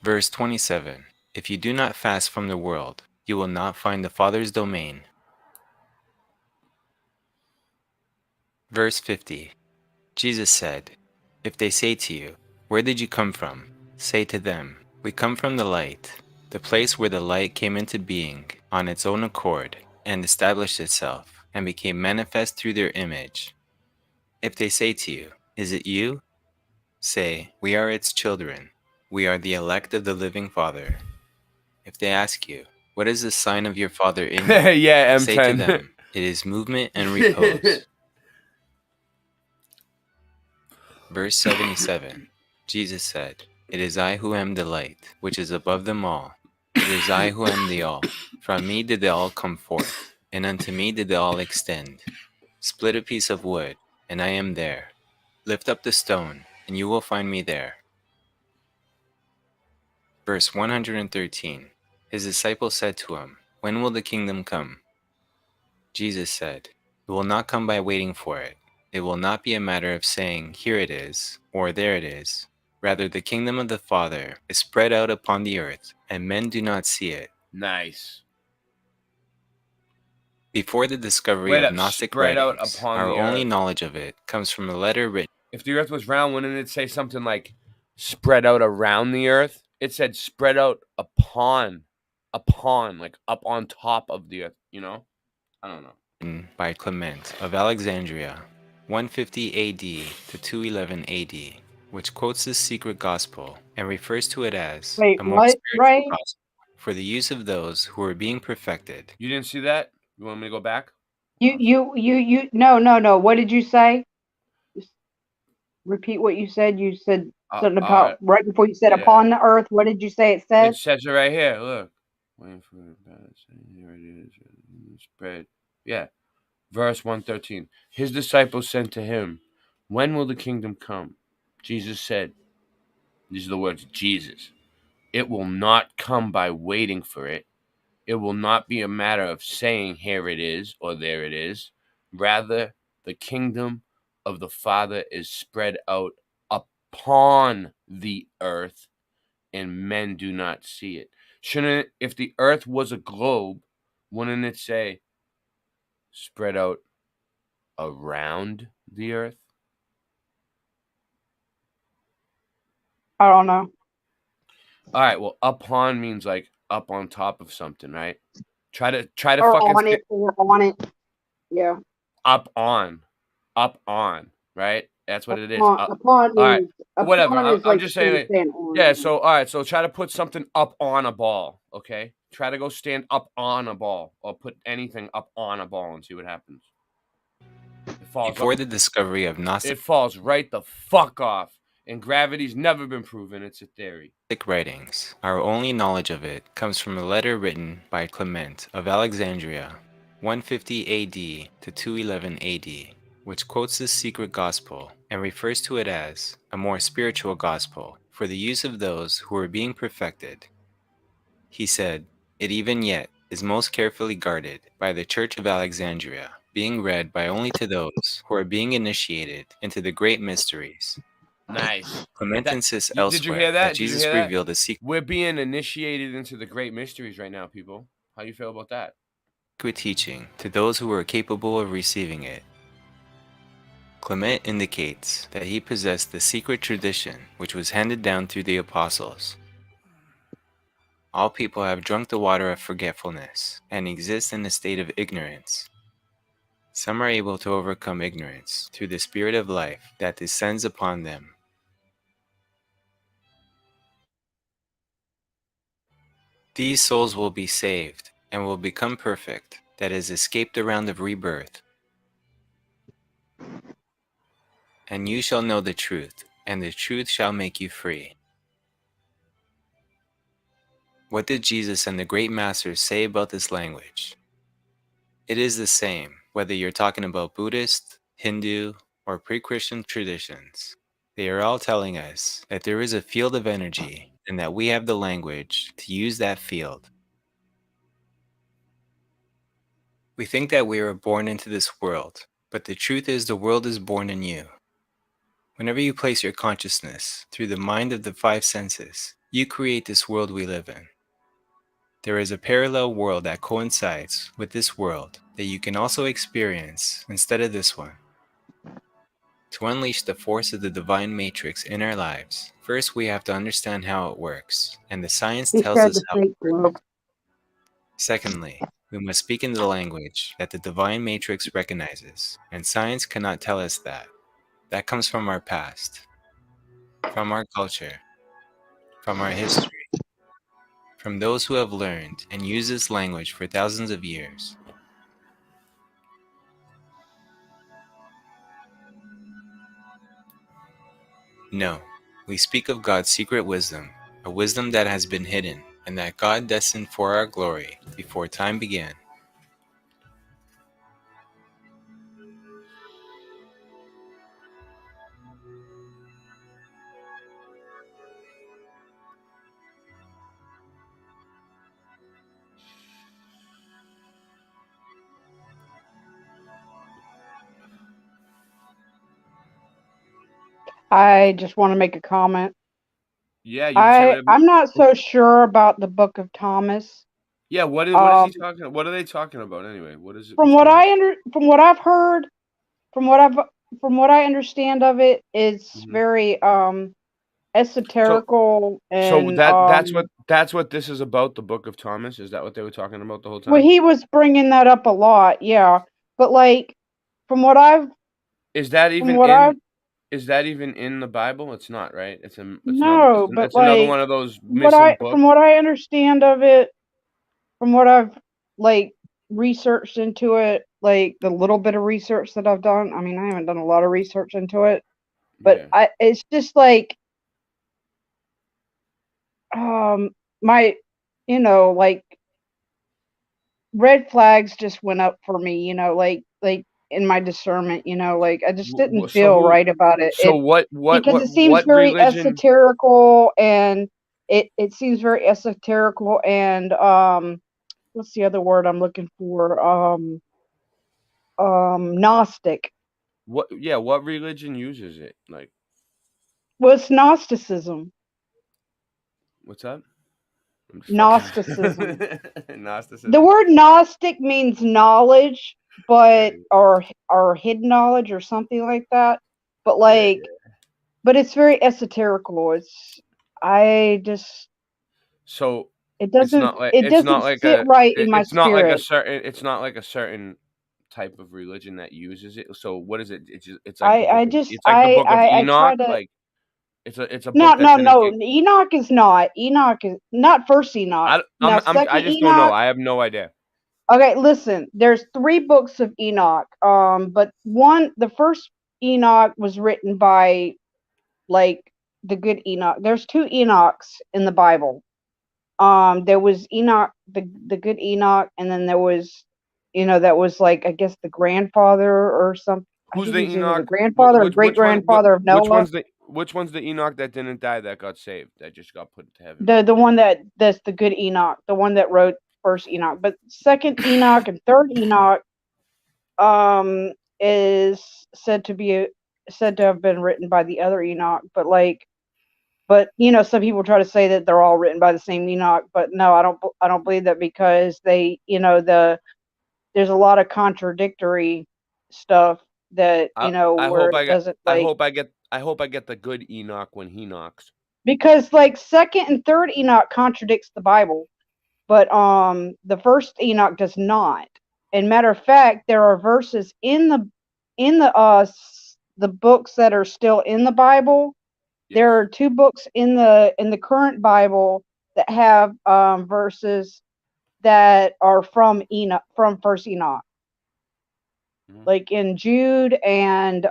Verse 27. If you do not fast from the world, you will not find the Father's domain. Verse 50. Jesus said, "If they say to you, 'Where did you come from?' say to them, 'We come from the light,' the place where the light came into being on its own accord and established itself and became manifest through their image. If they say to you, 'Is it you?' say, 'We are its children. We are the elect of the living Father.' If they ask you, 'What is the sign of your Father in you?' Yeah, say to M10. them, 'It is movement and repose.'" Verse 77. Jesus said, "It is I who am the light, which is above them all. It is I who am the all. From me did the all come forth, and unto me did the all extend. Split a piece of wood, and I am there. Lift up the stone, and you will find me there." Verse 113. His disciples said to him, "When will the kingdom come?" Jesus said, "It will not come by waiting for it. It will not be a matter of saying, 'Here it is,' or 'There it is.' Rather, the kingdom of the Father is spread out upon the earth, and men do not see it." Nice. Before the discovery Wait of up. Gnostic Spread out writings, upon our the only earth. knowledge of it comes from a letter written. If the earth was round, wouldn't it say something like spread out around the earth? It said spread out upon, like up on top of the earth, you know? I don't know. By Clement of Alexandria, 150 AD to 211 AD, which quotes this secret gospel and refers to it as Wait, a more what, spiritual Ray? gospel for the use of those who are being perfected. You didn't see that? You want me to go back? No. What did you say? Just repeat what you said. You said something about right before you said yeah. upon the earth. What did you say it said? It says it right here. Look. Waiting for it. Here it is. Spread. Yeah. Verse 113. His disciples said to him, "When will the kingdom come?" Jesus said, these are the words of Jesus, "It will not come by waiting for it. It will not be a matter of saying, 'Here it is,' or 'There it is.' Rather, the kingdom of the Father is spread out upon the earth, and men do not see it." Shouldn't it, if the earth was a globe, wouldn't it say spread out around the earth? I don't know. All right, well, upon means like up on top of something, right? Try to Or fucking on it, or on it. Yeah. up on, right? That's what it is. Upon All right, means whatever. Upon is I'm like just saying. stand on. Yeah. So all right. So try to put something up on a ball. Okay. Try to go stand up on a ball, or put anything up on a ball and see what happens. It falls. Before the discovery of Gnostic It falls right the fuck off. And gravity's never been proven. It's a theory. writings, our only knowledge of it comes from a letter written by Clement of Alexandria, 150 AD to 211 AD, which quotes this secret gospel and refers to it as a more spiritual gospel for the use of those who are being perfected. He said, "It even yet is most carefully guarded by the Church of Alexandria, being read by only to those who are being initiated into the great mysteries." Nice. Clement insists Did you elsewhere hear that? Jesus Did you hear that? revealed the secret We're being initiated into the great mysteries right now, people. How you feel about that? teaching to those who are capable of receiving it. Clement indicates that he possessed the secret tradition which was handed down through the apostles. All people have drunk the water of forgetfulness and exist in a state of ignorance. Some are able to overcome ignorance through the spirit of life that descends upon them. These souls will be saved and will become perfect, that is, escape the round of rebirth. And you shall know the truth, and the truth shall make you free. What did Jesus and the great masters say about this language? It is the same, whether you're talking about Buddhist, Hindu, or pre-Christian traditions. They are all telling us that there is a field of energy and that we have the language to use that field. We think that we are born into this world, but the truth is the world is born in you. Whenever you place your consciousness through the mind of the five senses, you create this world we live in. There is a parallel world that coincides with this world that you can also experience instead of this one. To unleash the force of the divine matrix in our lives, first we have to understand how it works, and the science He tells said us the how it fake globe. works. Secondly, we must speak in the language that the divine matrix recognizes, and science cannot tell us that. That comes from our past, from our culture, from our history, from those who have learned and used this language for thousands of years. No, we speak of God's secret wisdom, a wisdom that has been hidden, and that God destined for our glory before time began. I just want to make a comment. Yeah, you can say whatever. I'm not so sure about the Book of Thomas. Yeah, what is he talking? What are they talking about anyway? What is it? From what I've heard, from what I understand of it, it's very esoterical and that's what this is about. The Book of Thomas, is that what they were talking about the whole time? Well, he was bringing that up a lot, yeah. But like, from what I've is that even in the Bible? It's not, right? It's no, but it's like another one of those missing books. From what I understand of it, from what I've like researched into it, like the little bit of research that I've done. I mean, I haven't done a lot of research into it, but it's just like my, like red flags just went up for me, like in my discernment, like I just didn't feel right about it. So because it seems very esoterical, and it seems very esoterical, and what's the other word I'm looking for? Gnostic. What religion uses it? Like, what's Gnosticism? What's that? Gnosticism. Gnosticism. The word Gnostic means knowledge, but or hidden knowledge or something like that. But like, but it's very esoterical. It doesn't sit right in my spirit. It's not like a certain type of religion that uses it. So what is it? It's like the book of Enoch. It's a No, book that's in no. a few. Enoch is not. Enoch is not first Enoch. Now, second I just Enoch. don't know. I have no idea. Okay, listen. There's 3 books of Enoch. But the first Enoch was written by, like, the good Enoch. There's 2 Enochs in the Bible. There was Enoch, the good Enoch, and then there was, that was, like, I guess the grandfather or something. I Who's think the he was either the Enoch? grandfather or great grandfather of Noah. Which one's the Enoch that didn't die that got saved, that just got put to heaven? The one that's the good Enoch, the one that wrote first Enoch. But second Enoch and third Enoch is said to have been written by the other Enoch, but some people try to say that they're all written by the same Enoch, but no, I don't believe that, because they there's a lot of contradictory stuff that where it doesn't, like, I hope I get the good Enoch when he knocks. because, like, second and third Enoch contradicts the Bible, but the first Enoch does not. And matter of fact, there are verses in the books that are still in the Bible. Yes. There are 2 books in the current Bible that have verses that are from Enoch, from first Enoch. Mm-hmm. Like in Jude and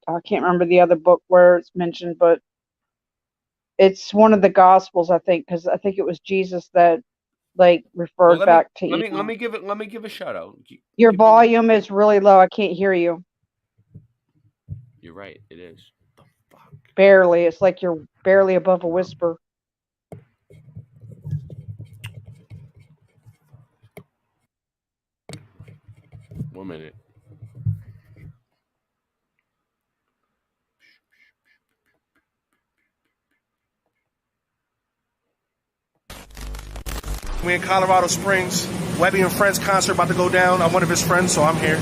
I can't remember the other book where it's mentioned, but it's one of the Gospels, I think, because I think it was Jesus that, like, referred back to Enoch. Let me give a shout out. Your volume is really low. I can't hear you. You're right. It is. The fuck? Barely. It's like you're barely above a whisper. One minute. We in Colorado Springs. Webby and Friends concert about to go down. I'm one of his friends, so I'm here.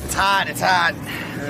It's hot. It's hot.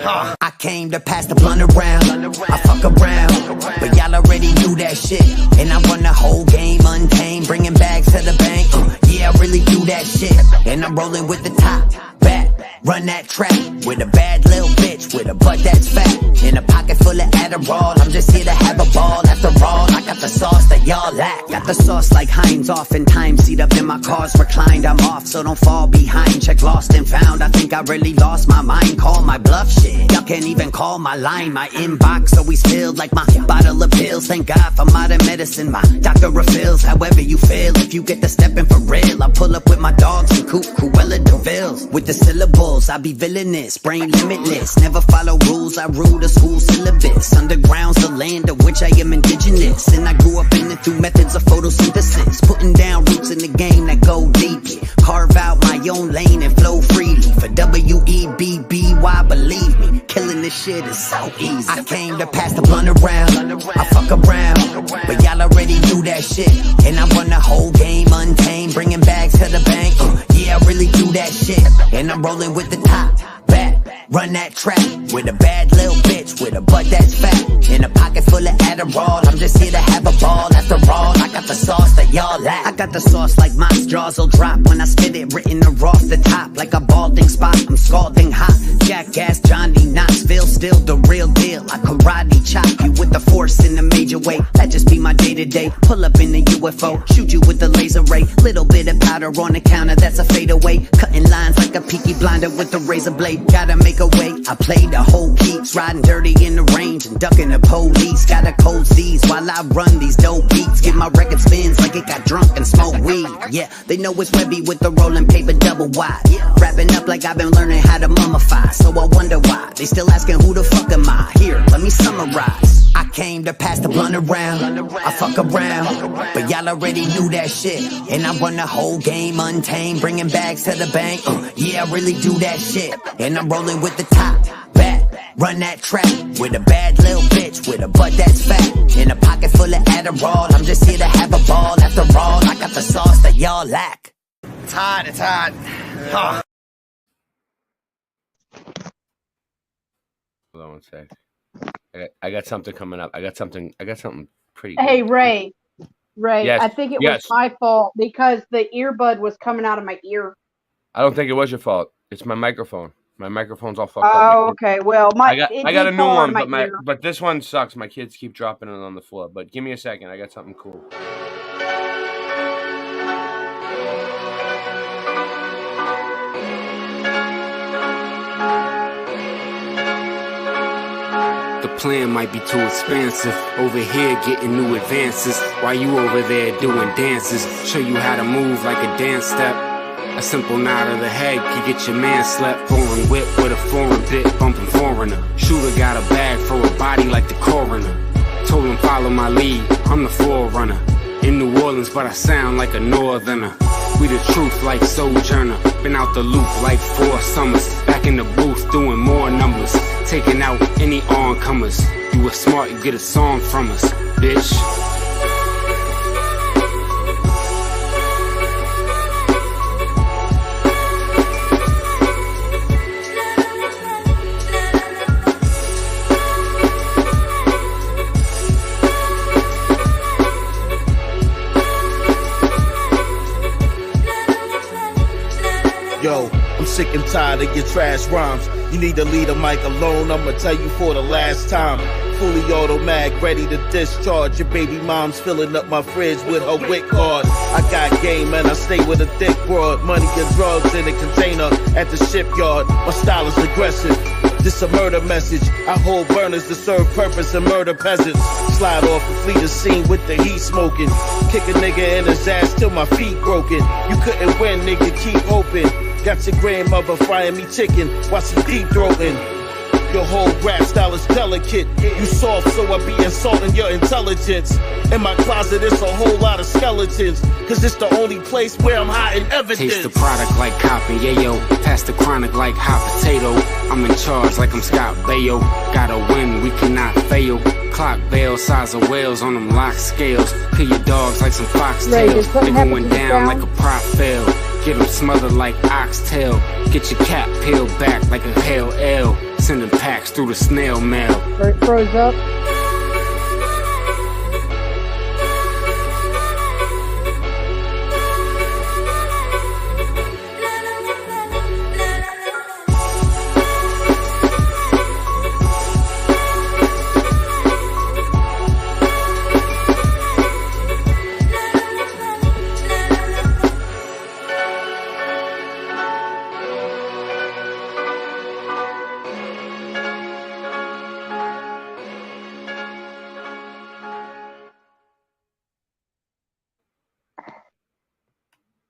Huh. I came to pass the blunt around. I fuck around, but y'all already knew that shit. And I run the whole game untamed, bringing bags to the bank. Yeah, I really do that shit. And I'm rolling with the top back. Run that track with a bad little bitch with a butt that's fat. In a pocket full of Adderall, I'm just here to have a ball. After all, I got the sauce that y'all lack. Got the sauce like Heinz, oftentimes seat up in my car's reclined. I'm off, so don't fall behind. Check lost and found, I think I really lost my mind. Call my bluff shit, y'all can't even call my line. My inbox always filled like my bottle of pills. Thank God for modern medicine, my doctor refills. However you feel, if you get the stepping for real, I pull up with my dogs and coop Cruella DeVille's. With the syllables, I be villainous, brain limitless. Never follow rules, I rule the school syllabus. Underground's the land of which I am indigenous, and I grew up in it through methods of photosynthesis. Putting down roots in the game that go deeply. Carve out my own lane and flow freely. For WEBBY, believe me, killing this shit is so easy. I came to pass the blunt around. I fuck around, but y'all already knew that shit. And I run the whole game untamed, bringing bags to the bank. Yeah, I really do that shit. And I'm rolling with the top back. Run that track with a bad little bitch with a butt that's fat. In a pocket full of Adderall, I'm just here to have a ball. After all, I got the sauce that y'all lack. I got the sauce like my jaws will drop when I spit it, written off the top like a balding spot. I'm scalding hot, jackass Johnny Knoxville, still the real deal. I karate chop you with the force in a major way. That just be my day to day. Pull up in the UFO, shoot you with the laser ray. Little bit of powder on the counter, that's a fadeaway. Cutting lines like a peaky blinder with the razor blade. Gotta make a way. I play the whole keeps, riding dirty in the range and ducking the police. Got a cold seize while I run these dope beats. Get my record spins like it got drunk and smoke weed. Yeah, they know it's Webby with the rolling paper double wide. Wrapping up like I've been learning how to mummify. So I wonder why they still asking who the fuck am I? Here, let me summarize. I came to pass the blunt around. I fuck around, but y'all already knew that shit. And I run the whole game untamed, bringing bags to the bank. Yeah, I really do that shit. And I'm rolling with the top back. Run that track with a bad little bitch with a butt that's fat. In a pocket full of Adderall, I'm just here to have a ball. After all, I got the sauce that y'all lack. It's hot. It's hot. Huh. Hold on one sec. I got something coming up. I got something pretty good. Hey, Ray. Yes. I think it was my fault because the earbud was coming out of my ear. I don't think it was your fault. It's my microphone. My microphone's all fucked up. Oh, okay. Well, I got a new one, ear. but this one sucks. My kids keep dropping it on the floor. But give me a second. I got something cool. The plan might be too expensive. Over here getting new advances, while you over there doing dances. Show you how to move like a dance step. A simple nod of the head could get your man slept. Foreign whip with a foreign bit, bumping foreigner. Shooter got a bag for a body like the coroner. Told him follow my lead, I'm the forerunner. In New Orleans, but I sound like a northerner. We the truth like Sojourner. Been out the loop like 4 summers. Back in the booth doing more numbers. Taking out any oncomers. You were smart, you get a song from us, bitch. Yo, I'm sick and tired of your trash rhymes. You need to leave the mic alone, I'ma tell you for the last time. Fully automatic, ready to discharge. Your baby mom's filling up my fridge with her WIC card. I got game and I stay with a thick broad. Money and drugs in a container at the shipyard. My style is aggressive. This a murder message. I hold burners to serve purpose and murder peasants. Slide off and flee the scene with the heat smoking. Kick a nigga in his ass till my feet broken. You couldn't win, nigga, keep hoping. Got your grandmother frying me chicken while she deep throating. Your whole rap style is delicate. You soft, so I be insulting your intelligence. In my closet, it's a whole lot of skeletons. Cause it's the only place where I'm hiding evidence. Taste the product like cop and yayo. Pass the chronic like hot potato. I'm in charge like I'm Scott Baio. Gotta win, we cannot fail. Clock bell, size of whales on them lock scales. Kill your dogs like some foxtails. They going down like a prop fail. Get them smothered like oxtail. Get your cap peeled back like a hell L. Sending packs through the snail mail. It froze up.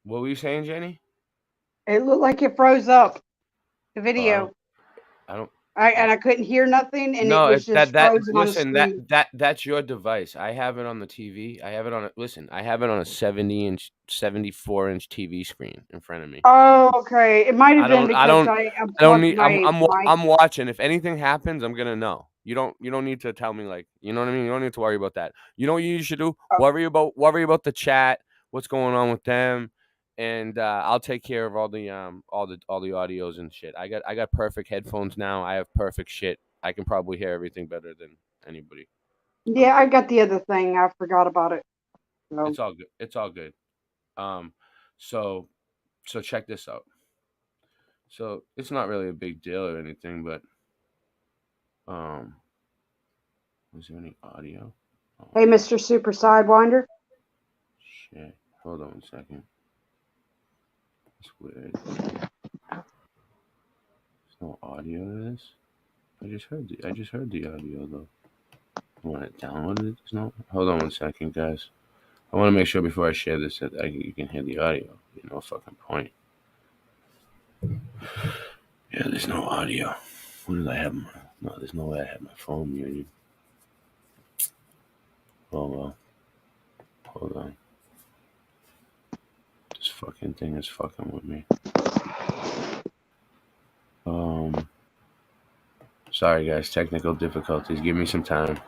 What were you saying, Jenny? It looked like it froze up. The video. I couldn't hear nothing, and no, it was just frozen listen, on the screen. that's your device. I have it on the TV. I have it on a 70-inch, 74-inch TV screen in front of me. Oh, okay. It might have been because I don't need. I'm watching. If anything happens, I'm gonna know. You don't need to tell me, like, you know what I mean. You don't need to worry about that. You know what you should do? Worry about the chat. What's going on with them? And I'll take care of all the audios and shit. I got perfect headphones now. I have perfect shit. I can probably hear everything better than anybody. Yeah, I got the other thing. I forgot about it. So. It's all good. It's all good. So check this out. So it's not really a big deal or anything, but was there any audio? Oh. Hey, Mr. Super Sidewinder. Shit. Hold on a second. It's weird. There's no audio to this. I just heard the audio though. I want it downloaded. There's no. Hold on 1 second, guys. I want to make sure before I share this that you can hear the audio. There's no fucking point. Yeah, there's no audio. What did I have? No, there's no way I had my phone muted. Oh well. Hold on. This fucking thing is fucking with me. Sorry guys, technical difficulties. Give me some time.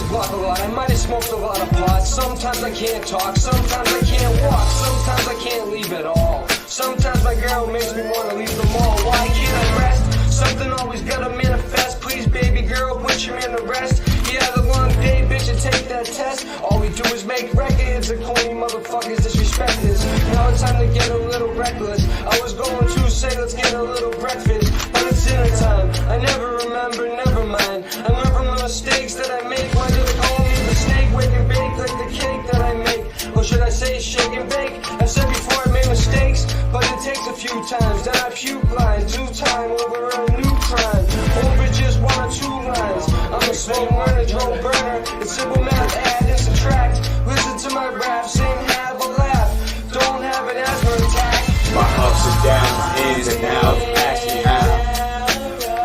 Block a lot. I might have smoked a lot of pot. Sometimes I can't talk. Sometimes I can't walk. Sometimes I can't leave at all. Sometimes my girl makes me want to leave the mall. Why can't I rest? Something always gotta manifest. please, baby girl, put you in the rest. He had a long day, bitch, and take that test. All we do is make records, and corny motherfuckers disrespect us. Now it's time to get a little reckless. I was going to say let's get a little breakfast, but it's dinner time. I never remember, never mind. I learn from the mistakes that I make. Why do they call me the snake? Wake and bake like the cake that I make. Or should I say shake and bake? I said before I made mistakes, but it takes a few times. Then I puke lines, do time over a new crime. Over just 1 or 2 lines. I'm a slow learner, Joe Burner. It's simple math, add and subtract. Listen to my rap, sing, have a laugh. Don't have an asthma attack. My ups and downs, my ins and outs, ask me how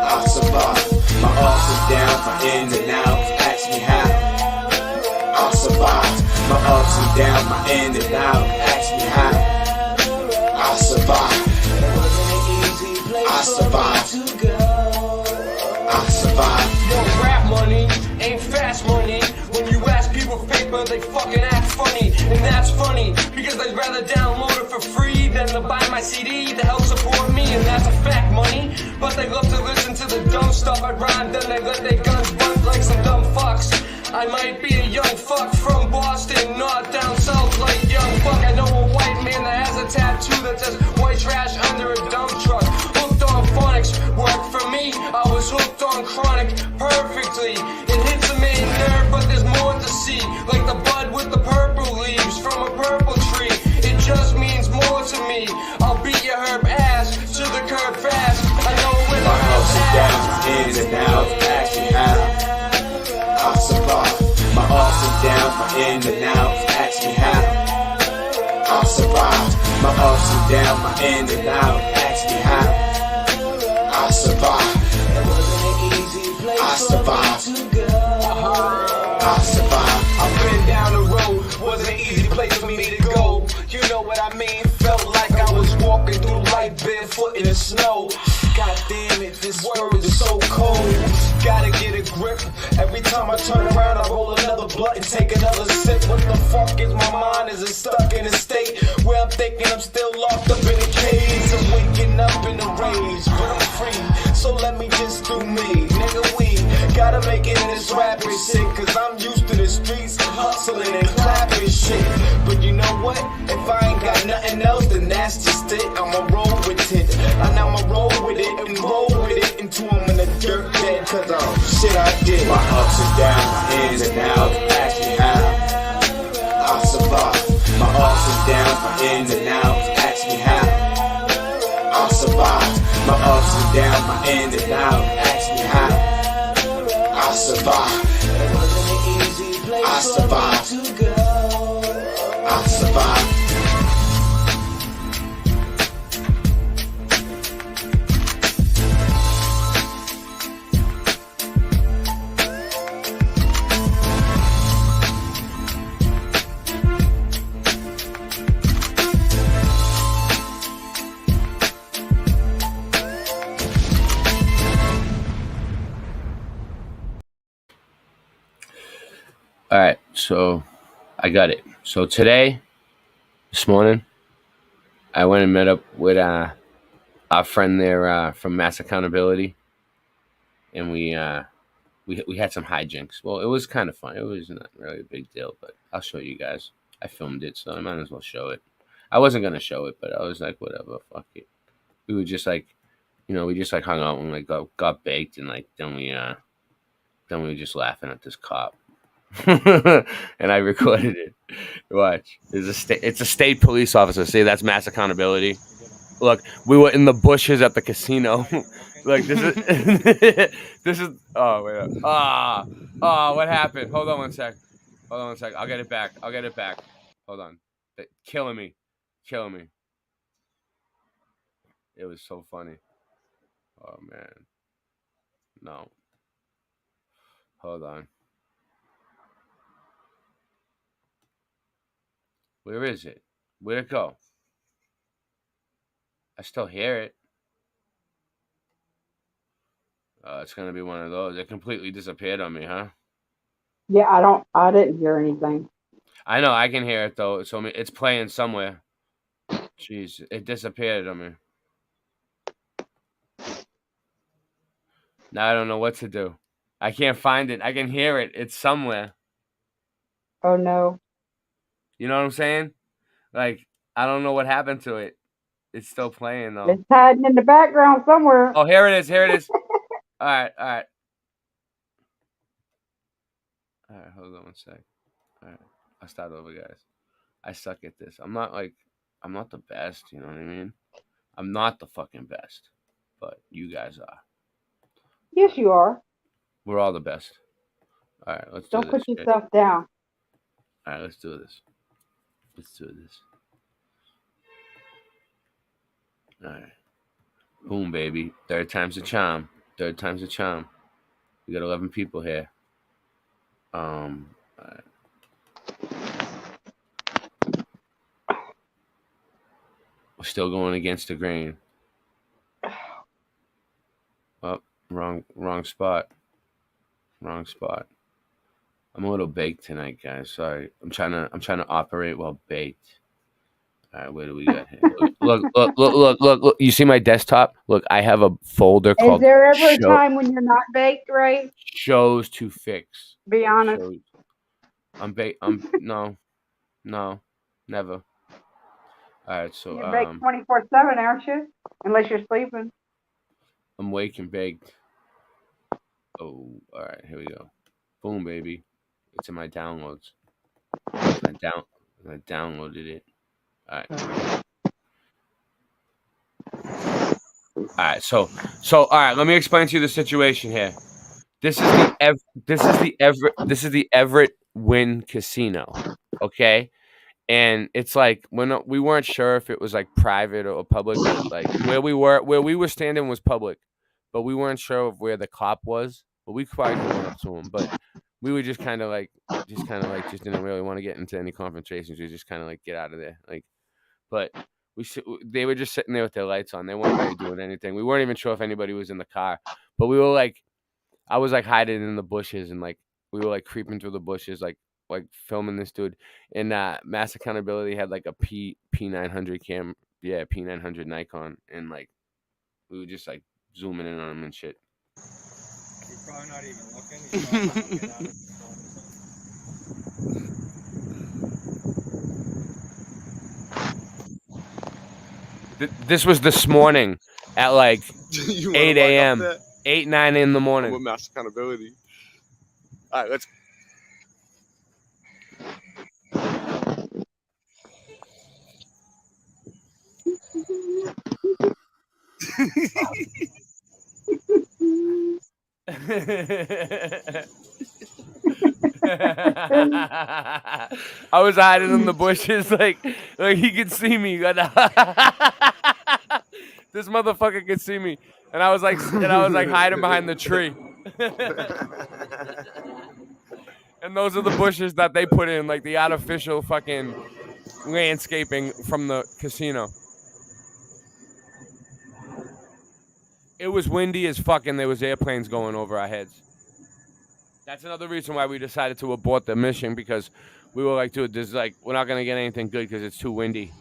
I survive. My ups and downs, my ins and outs, ask me how I survive. My ups and downs, my ins and outs, ask me how I survive. I survive. I survive. Yo, rap money ain't fast money. When you ask people for paper, they fucking act funny. And that's funny, because they'd rather download it for free than to buy my CD to help support me. And that's a fact, money. But they love to listen to the dumb stuff I rhyme, then they let their guns bunt like some dumb fucks. I might be a young fuck from Boston, not down south like young fuck. I know a white man that has a tattoo that says white trash under a dump truck. Hooked on phonics, worked for me. I was hooked on chronic perfectly. It hits a main nerve, but there's more to see. Like the bud with the purple leaves from a purple tree. It just means more to me. I'll beat your herb ass to the curb fast. I know when my the ups and downs, my ins and outs, ask me how I survive. My ups and downs, my ins and outs, ask me how I survive. My ups and downs, my ins and outs, ask me how I survive. I survive. I survive. I've been down the road, wasn't an easy place for me to go. You know what I mean? Felt like I was walking through life barefoot in the snow. God damn it, this world is so cold. Gotta get a grip. Every time I turn around, I roll another blunt and take another sip. What the fuck is my mind? Is it stuck in a state where I'm thinking I'm still locked up in a cage? I'm waking up in a rage, but I'm free. So let me just do me, nigga. We gotta make it in this rapping shit, cause I'm used to the streets hustling and clapping shit. But you know what? If I ain't got nothing else, then that's just it. I'ma roll with it, and I'ma roll with it and roll with it until I'm in the dirt bed, cause shit I did. My ups and downs, my ins and outs, ask me how I survive. My ups and downs, my ins and outs, ask me how I survive. My ups and downs, my ins and outs, ask me how I survive. I survive. I survive. All right, so I got it. So this morning, I went and met up with our friend there from Mass Accountability, and we had some hijinks. Well, it was kind of fun. It was not really a big deal, but I'll show you guys. I filmed it, so I might as well show it. I wasn't gonna show it, but I was like, whatever, fuck it. We were just like, we just like hung out and like got baked, and like then we were just laughing at this cop. And I recorded it. Watch. It's a state police officer. See, that's Mass Accountability. Look, we were in the bushes at the casino. Like this is this is oh wait. What happened? Hold on one sec. I'll get it back. Hold on. Killing me. It was so funny. Oh man. No. Hold on. Where is it? Where'd it go? I still hear it. It's gonna be one of those. It completely disappeared on me, huh? Yeah, I didn't hear anything. I know, I can hear it though. So it's playing somewhere. Jeez, it disappeared on me. Now I don't know what to do. I can't find it. I can hear it. It's somewhere. Oh no. You know what I'm saying? Like, I don't know what happened to it. It's still playing though. It's hiding in the background somewhere. Oh, here it is. Here it is. All right. All right. All right. Hold on one sec. All right. I'll start over, guys. I suck at this. I'm not the best. You know what I mean? I'm not the fucking best, but you guys are. Yes, you are. We're all the best. All right. Let's do Don't put this shit. yourself down. All right. Let's do this. Let's do this. All right. Boom, baby. Third time's a charm. Third time's a charm. We got 11 people here. All right. We're still going against the grain. Oh, wrong spot. Wrong spot. I'm a little baked tonight, guys. Sorry. I'm trying to operate while baked. All right, what do we got here? Look. You see my desktop? Look, I have a folder Is called there ever a time when you're not baked, Ray? Shows to fix. Be honest. Shows. No, never. All right, so You're baked 24/7, aren't you? Unless you're sleeping. I'm wake and baked. Oh, all right, here we go. Boom, baby. It's in my downloads. I downloaded it. All right. All right. So all right. Let me explain to you the situation here. This is the Everett Wynn Casino. Okay. And it's like we weren't sure if it was like private or public, but like where we were standing was public, but we weren't sure of where the cop was. But we probably could have went up to him, but we were just kind of like didn't really want to get into any confrontations. We just kind of like get out of there, like. But they were just sitting there with their lights on. They weren't really doing anything. We weren't even sure if anybody was in the car, but we were like, I was like hiding in the bushes and like we were like creeping through the bushes, like filming this dude. And Mass Accountability had like a P900 P900 Nikon, and like we were just like zooming in on him and shit. You're probably not even looking. You're probably not looking at it. This was this morning at like 8 a.m. 8, 9 in the morning. With Mass Accountability. All right, let's. I was hiding in the bushes, like he could see me. This motherfucker could see me, and I was like hiding behind the tree. And those are the bushes that they put in, like the artificial fucking landscaping from the casino. It was windy as fuck, and there was airplanes going over our heads. That's another reason why we decided to abort the mission, because we were like, dude, this is like, we're not going to get anything good because it's too windy.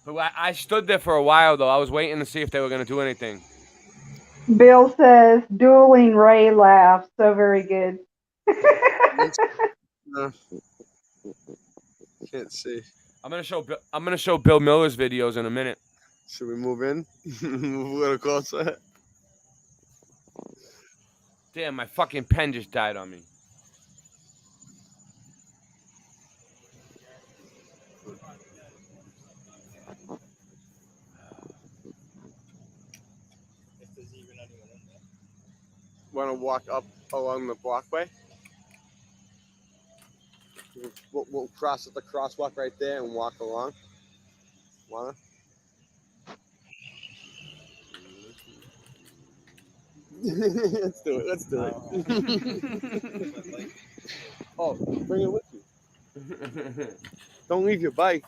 But I stood there for a while, though. I was waiting to see if they were going to do anything. Bill says, dueling Ray laughs. So very good. Can't see. I'm gonna show Bill Miller's videos in a minute. Should we move in? Move a little closer. Damn, my fucking pen just died on me. Want to walk up along the walkway? We'll cross at the crosswalk right there and walk along. Wanna? Let's do it. Let's do it. Oh, bring it with you. Don't leave your bike.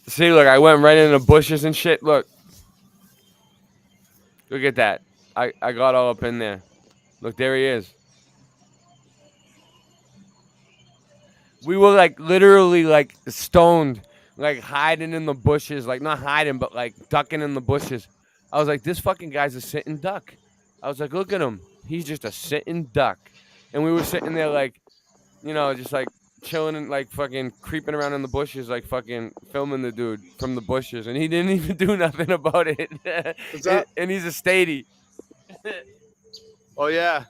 See, look, I went right in the bushes and shit. Look at that. I got all up in there. Look, there he is. We were like literally like stoned, like hiding in the bushes, like not hiding, but like ducking in the bushes. I was like, this fucking guy's a sitting duck. I was like, look at him. He's just a sitting duck. And we were sitting there like, just like chilling and like fucking creeping around in the bushes, like fucking filming the dude from the bushes. And he didn't even do nothing about it. What's up? And he's a statey. Oh, yeah.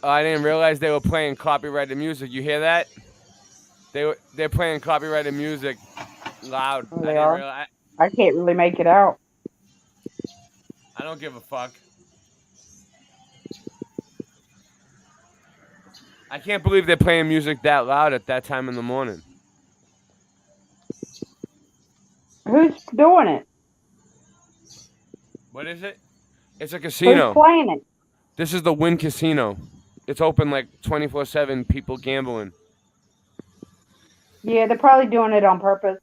I didn't realize they were playing copyrighted music. You hear that? They're playing copyrighted music loud. Oh, they are? I can't really make it out. I don't give a fuck. I can't believe they're playing music that loud at that time in the morning. Who's doing it? What is it? It's a casino. Who's playing it? This is the Wynn Casino. It's open like 24/7. People gambling. Yeah, they're probably doing it on purpose.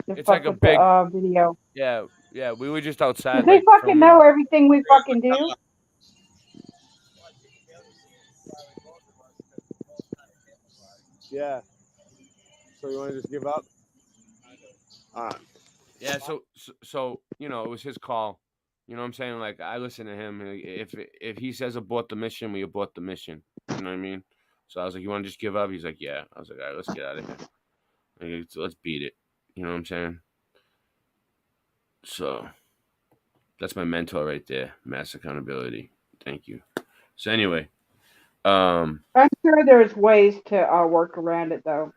It's like a big video. Yeah. We were just outside. They like, fucking know everything we fucking do. Yeah. So you want to just give up? All right. Yeah. So it was his call. You know what I'm saying? Like I listen to him. If he says abort the mission, we abort the mission. You know what I mean? So I was like, you want to just give up? He's like, yeah. I was like, all right, let's get out of here. Like, let's beat it. You know what I'm saying? So that's my mentor right there. Mass accountability. Thank you. So anyway, I'm sure there's ways to work around it though.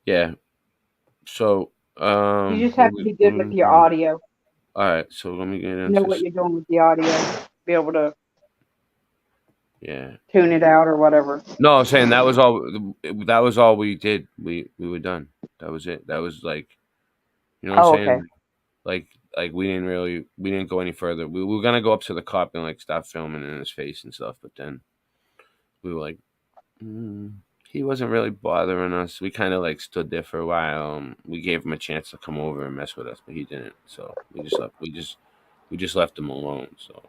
Yeah. So you just have to be good with your audio. All right. So let me get into know what you're doing with the audio. Be able to tune it out or whatever. No, I'm saying that was all. That was all we did. We were done. That was it. That was like, you know what I'm saying? Okay. Like we didn't go any further. We were gonna go up to the cop and like stop filming in his face and stuff, but then we were like, he wasn't really bothering us. We kind of like stood there for a while. We gave him a chance to come over and mess with us, but he didn't. So we just left. We just left him alone. So.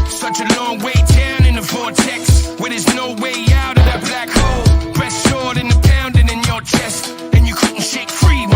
Such a long way down in the vortex, where there's no way out of that black hole. Breast short and the pounding in your chest, and you couldn't shake free.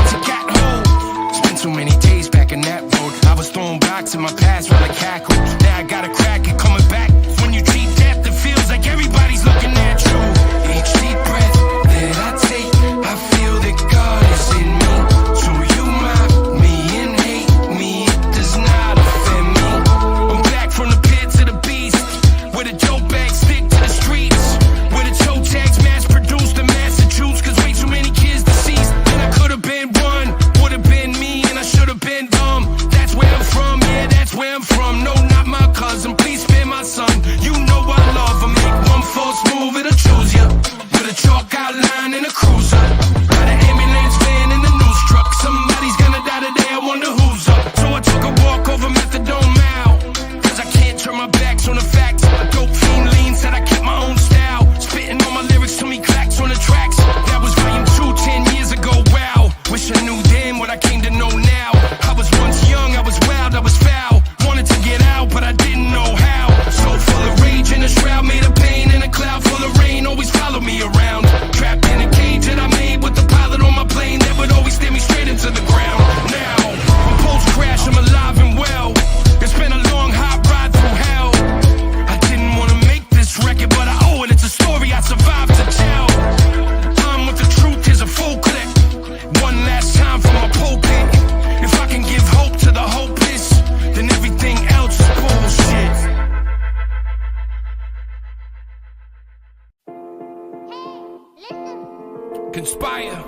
conspire,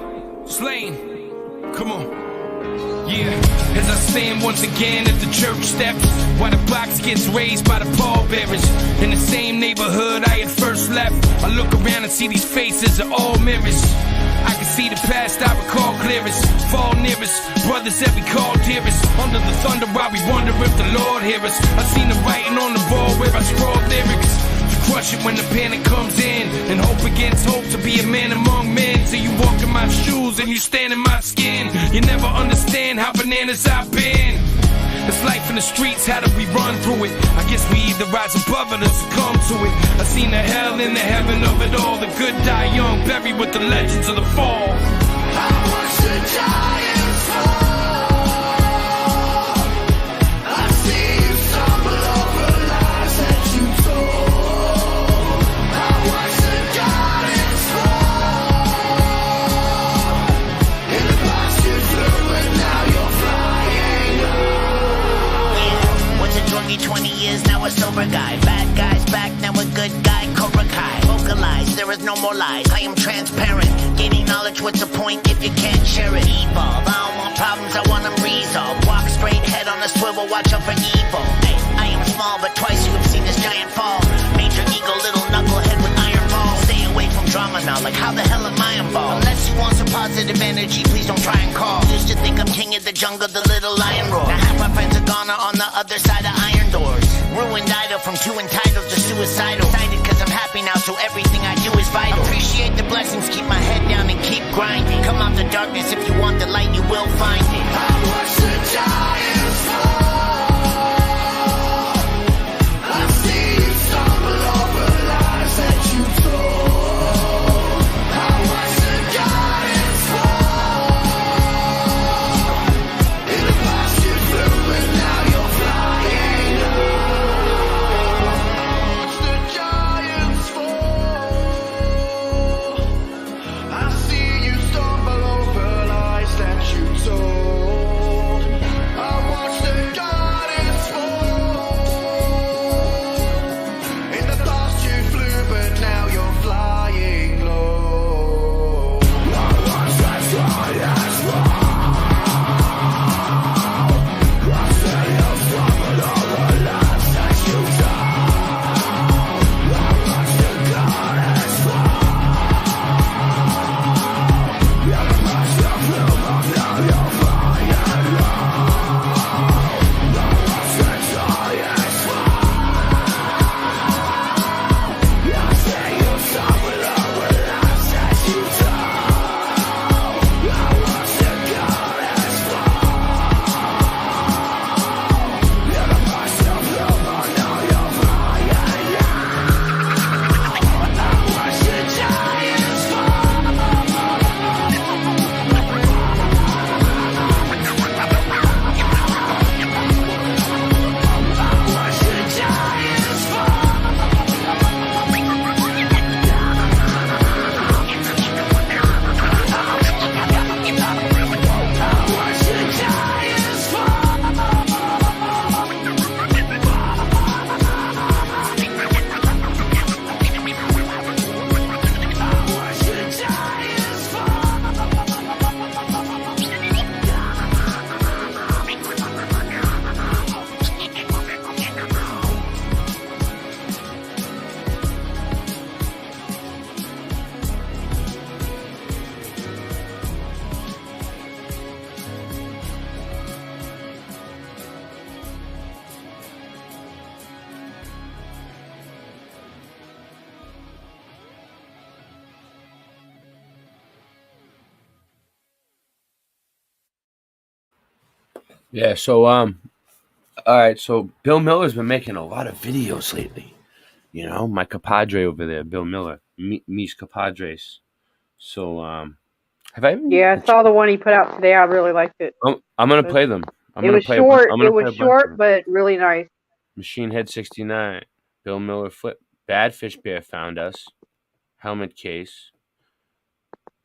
slain. Come on. Yeah, as I stand once again at the church steps, while the box gets raised by the pallbearers. In the same neighborhood I had first left, I look around and see these faces are all mirrors. I can see the past I recall clearest, fall nearest, brothers that we call dearest. Under the thunder while we wonder if the Lord hear us. I seen the writing on the wall where I scrawled lyrics. Crush it when the panic comes in, and hope against hope to be a man among men. Till you walk in my shoes and you stand in my skin. You never understand how bananas I've been. It's life in the streets, how do we run through it? I guess we either rise above it or succumb to it. I seen the hell and the heaven of it all. The good die young, buried with the legends of the fall. I watch the giants fall. I see you stumble over lies that you told. I watch the giants fall. In the past you flew and now you're flying low. Was a druggie 20 years, now a sober guy. Bad guys back, now a good guy. Cobra Kai, vocalize, there is no more lies. I am transparent, gaining knowledge, what's the point if you can't share it? Evolve, I don't want problems, I want them resolved. Walk straight, head on a swivel, watch out for evil. Hey, I am small, but twice you have seen this giant fall. Major ego, little knucklehead with iron balls. Stay away from drama now, like how the hell am I involved? Unless you want some positive energy, please don't try and call. Used to think I'm king of the jungle, the little lion roar. Now half my friends are gone, are on the other side of iron doors. Ruined idol from too entitled to suicidal. Excited cause I'm happy now, so everything I do is vital. Appreciate the blessings, keep my head down and keep grinding. Come out the darkness, if you want the light, you will find it. I watch the giants fall. I see you stumble over lies that you told. I watch the giants fall. In the past you flew and now you're flying low. Watch the giants fall. I see you stumble over lies that you told. I watch the giants fall. In the past you flew, but now you're flying low. I watch the giants fall. I see you stumble over lies that you told. I watch the giants fall. Yeah, so all right, so Bill Miller's been making a lot of videos lately. You know, my compadre over there, Bill Miller, mis compadres. So have I even? Yeah, I saw the one he put out today. I really liked it. I'm gonna play them. It was short. It was short, but really nice. Machine Head 69, Bill Miller flip. Bad Fish Bear found us. Helmet Case.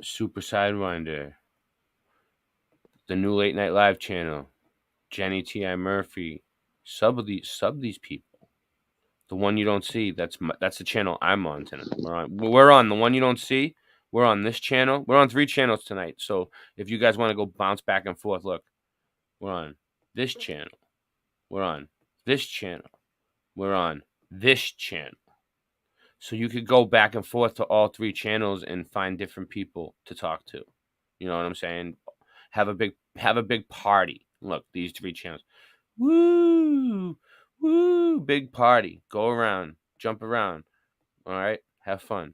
Super Sidewinder. The new Late Night Live channel. Jenny T.I. Murphy. Sub these people. The one you don't see. That's the channel I'm on tonight. We're on the one you don't see. We're on this channel. We're on 3 channels tonight. So if you guys want to go bounce back and forth, look, we're on this channel. We're on this channel. We're on this channel. So you could go back and forth to all 3 channels and find different people to talk to. You know what I'm saying? Have a big party. Look, these 3 channels. Woo! Woo! Big party. Go around. Jump around. All right? Have fun.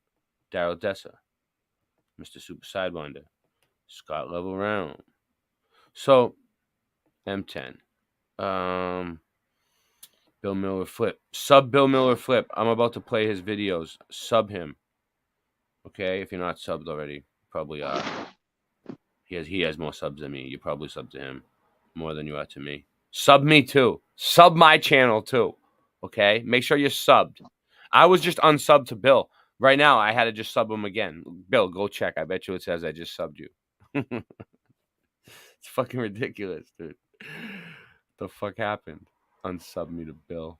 Daryl Dessa. Mr. Super Sidewinder. Scott Level Round. So, M10. Bill Miller Flip. Sub Bill Miller Flip. I'm about to play his videos. Sub him. Okay? If you're not subbed already, probably are. He has more subs than me. You probably sub to him more than you are to me. Sub me too. Sub my channel too. Okay? Make sure you're subbed. I was just unsubbed to Bill. Right now, I had to just sub him again. Bill, go check. I bet you it says I just subbed you. It's fucking ridiculous, dude. The fuck happened? Unsub me to Bill.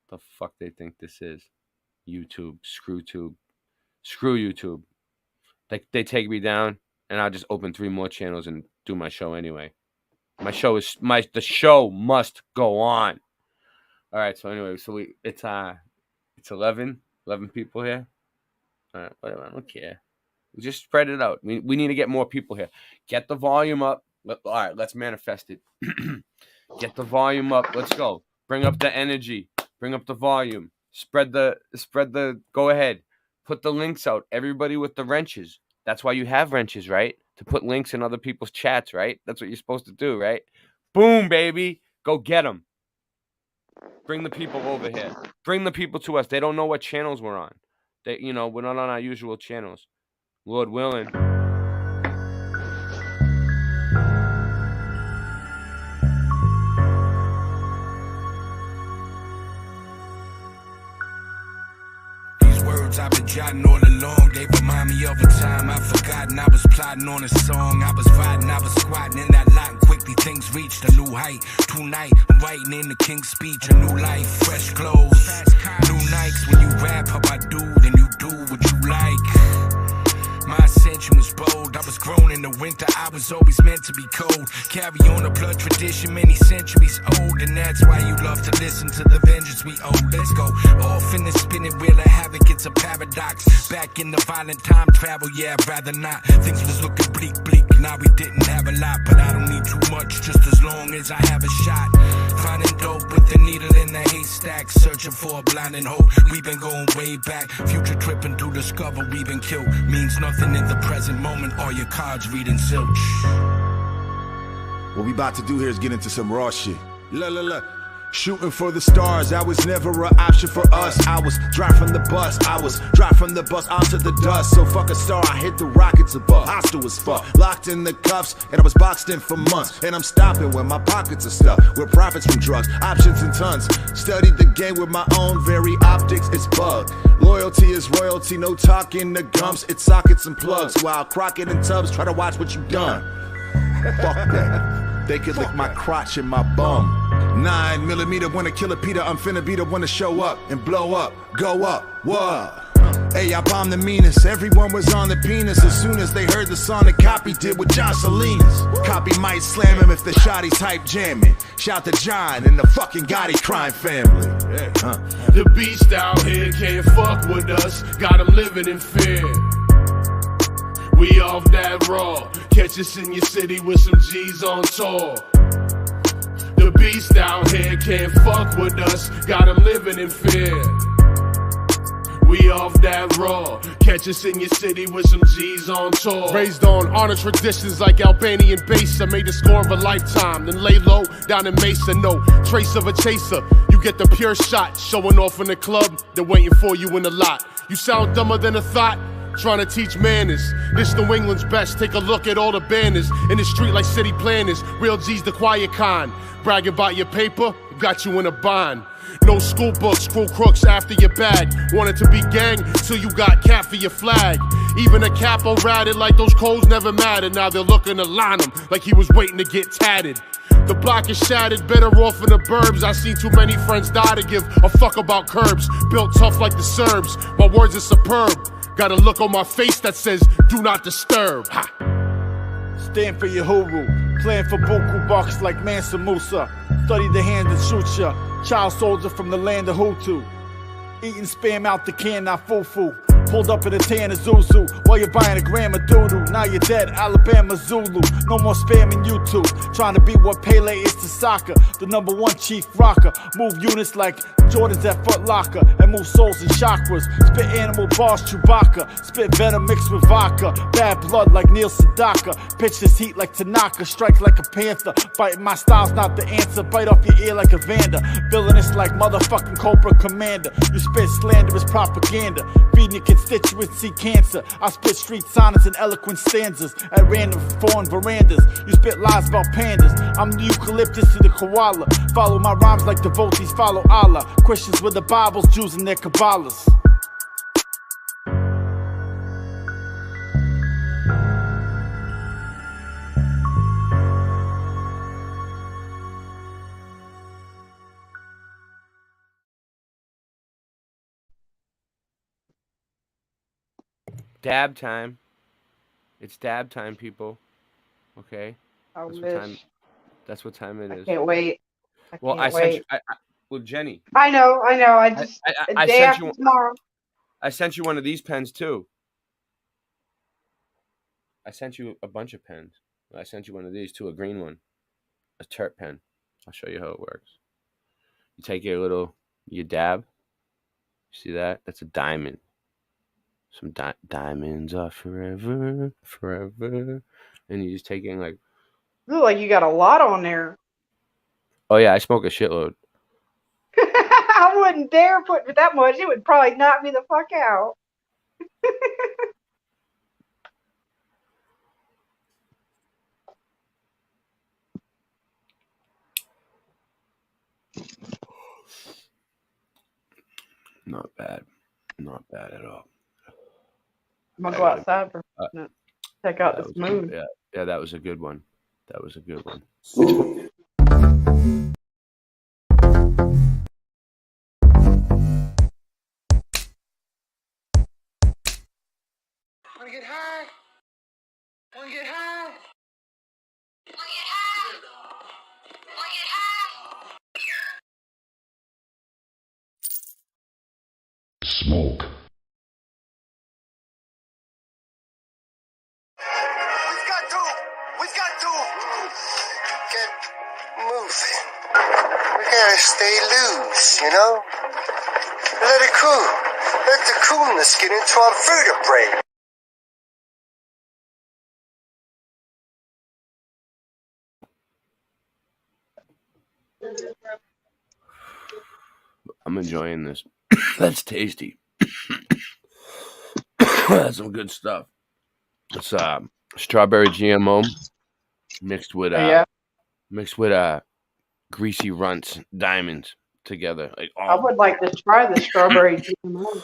The fuck they think this is? YouTube. Screw YouTube. They take me down, and I'll just open 3 more channels and do my show anyway. The show must go on. All right, so anyway, it's 11 people here. All right, whatever, I don't care. Just spread it out. We need to get more people here. Get the volume up. All right, let's manifest it. Get the volume up. Let's go. Bring up the energy. Bring up the volume. Spread the go ahead. Put the links out. Everybody with the wrenches. That's why you have wrenches, right? To put links in other people's chats, right? That's what you're supposed to do, right? Boom, baby. Go get them. Bring the people over here. Bring the people to us. They don't know what channels we're on. We're not on our usual channels. Lord willing. I've been jotting all along. They remind me of a time I've forgotten. I was plotting on a song. I was fighting, I was squatting in that lot. And quickly things reached a new height. Tonight, I'm writing in the King's Speech. A new life, fresh clothes, new Nikes. When you rap how I do, then you do what you like. My ascension was bold. I was grown in the winter. I was always meant to be cold. Carry on a blood tradition many centuries old. And that's why you love to listen to the vengeance we owe. Let's go off in the spinning wheel of havoc. It's a paradox. Back in the violent time travel. Yeah, I'd rather not. Things was looking bleak. Now we didn't have a lot, but I don't need too much. Just as long as I have a shot. Finding dope with the needle in the haystack. Searching for a blinding hope. We've been going way back. Future tripping to discover we've been killed. Means nothing in the present moment. All your cards reading zilch. What we about to do here is get into some raw shit. Look. Shooting for the stars, that was never an option for us. I was dropped from the bus, onto the dust. So fuck a star, I hit the rockets above. Hostile as fuck, locked in the cuffs, and I was boxed in for months. And I'm stopping when my pockets are stuffed with profits from drugs, options and tons. Studied the game with my own very optics, it's bugged. Loyalty is royalty, no talking the gums, it's sockets and plugs. While Crockett and Tubbs try to watch what you done. Fuck that, they could lick my crotch and my bum. 9mm wanna kill a Peter, I'm finna be the one to show up and blow up, go up, what? Hey, I bombed the meanest, everyone was on the penis as soon as they heard the song that Copy did with John Salinas. Copy might slam him if the shotty's hype jamming. Shout to John and the fucking Gotti crime family. The beast out here can't fuck with us, got him living in fear. We off that raw, catch us in your city with some G's on tour. The beast out here can't fuck with us, got him living in fear. We off that raw, catch us in your city with some G's on tour. Raised on honor traditions like Albanian bass, I made the score of a lifetime, then lay low down in Mesa, no trace of a chaser. You get the pure shot, showing off in the club, they're waiting for you in the lot. You sound dumber than a thought, trying to teach manners. This New England's best, take a look at all the banners in the street like city planners. Real G's the quiet kind, bragging about your paper, got you in a bind. No school books, screw crooks after your bag. Wanted to be gang, so you got cap for your flag. Even a capo ratted like those codes never mattered. Now they're looking to line him like he was waiting to get tatted. The block is shattered, better off in the burbs. I seen too many friends die to give a fuck about curbs. Built tough like the Serbs, my words are superb. Got a look on my face that says, do not disturb. Ha. Stand for your Huru, plan for buku bucks like Mansa Musa. Study the hand that shoots ya, child soldier from the land of Hutu. Eating spam out the can, not fufu. Pulled up in a tan of Zuzu while you're buying a gram of doodoo. Now you're dead, Alabama Zulu. No more spamming YouTube. Trying to be what Pele is to soccer. The #1 chief rocker. Move units like Jordans at Foot Locker. And move souls and chakras. Spit animal bars, Chewbacca. Spit venom mixed with vodka. Bad blood like Neil Sedaka. Pitch this heat like Tanaka. Strike like a panther. Biting my style's not the answer. Bite off your ear like a Vander. Villainous like motherfucking Cobra Commander. You spit slanderous propaganda. Feeding your constituency cancer. I spit street sonnets and eloquent stanzas at random foreign verandas. You spit lies about pandas. I'm the eucalyptus to the koala. Follow my rhymes like devotees follow Allah. Christians with the Bibles, Jews and their Kabbalahs. Dab time. It's dab time, people. Okay? I That's wish. what time. That's what time it is. Can't wait. Well, I sent you. Well, Jenny. I know. I just I day sent after you. tomorrow. I sent you one of these pens too. I sent you a bunch of pens. I sent you one of these too, a green one, a Suppprt pen. I'll show you how it works. You take your dab. See that? That's a diamond. Some diamonds are forever, forever. And you just take in like. You look like you got a lot on there. Oh yeah, I smoke a shitload. I wouldn't dare put that much. It would probably knock me the fuck out. Not bad. Not bad at all. I'm gonna go outside for a minute. Check out this moon. Yeah, that was a good one. That was a good one. Wanna get high? Wanna get high? Smoke. We've got to get moving. We gotta stay loose, you know? Let it cool. Let the coolness get into our vertebrae. I'm enjoying this. That's tasty. That's some good stuff. It's strawberry GMO mixed with greasy runts diamonds together. Like I would like to try the strawberry GMO.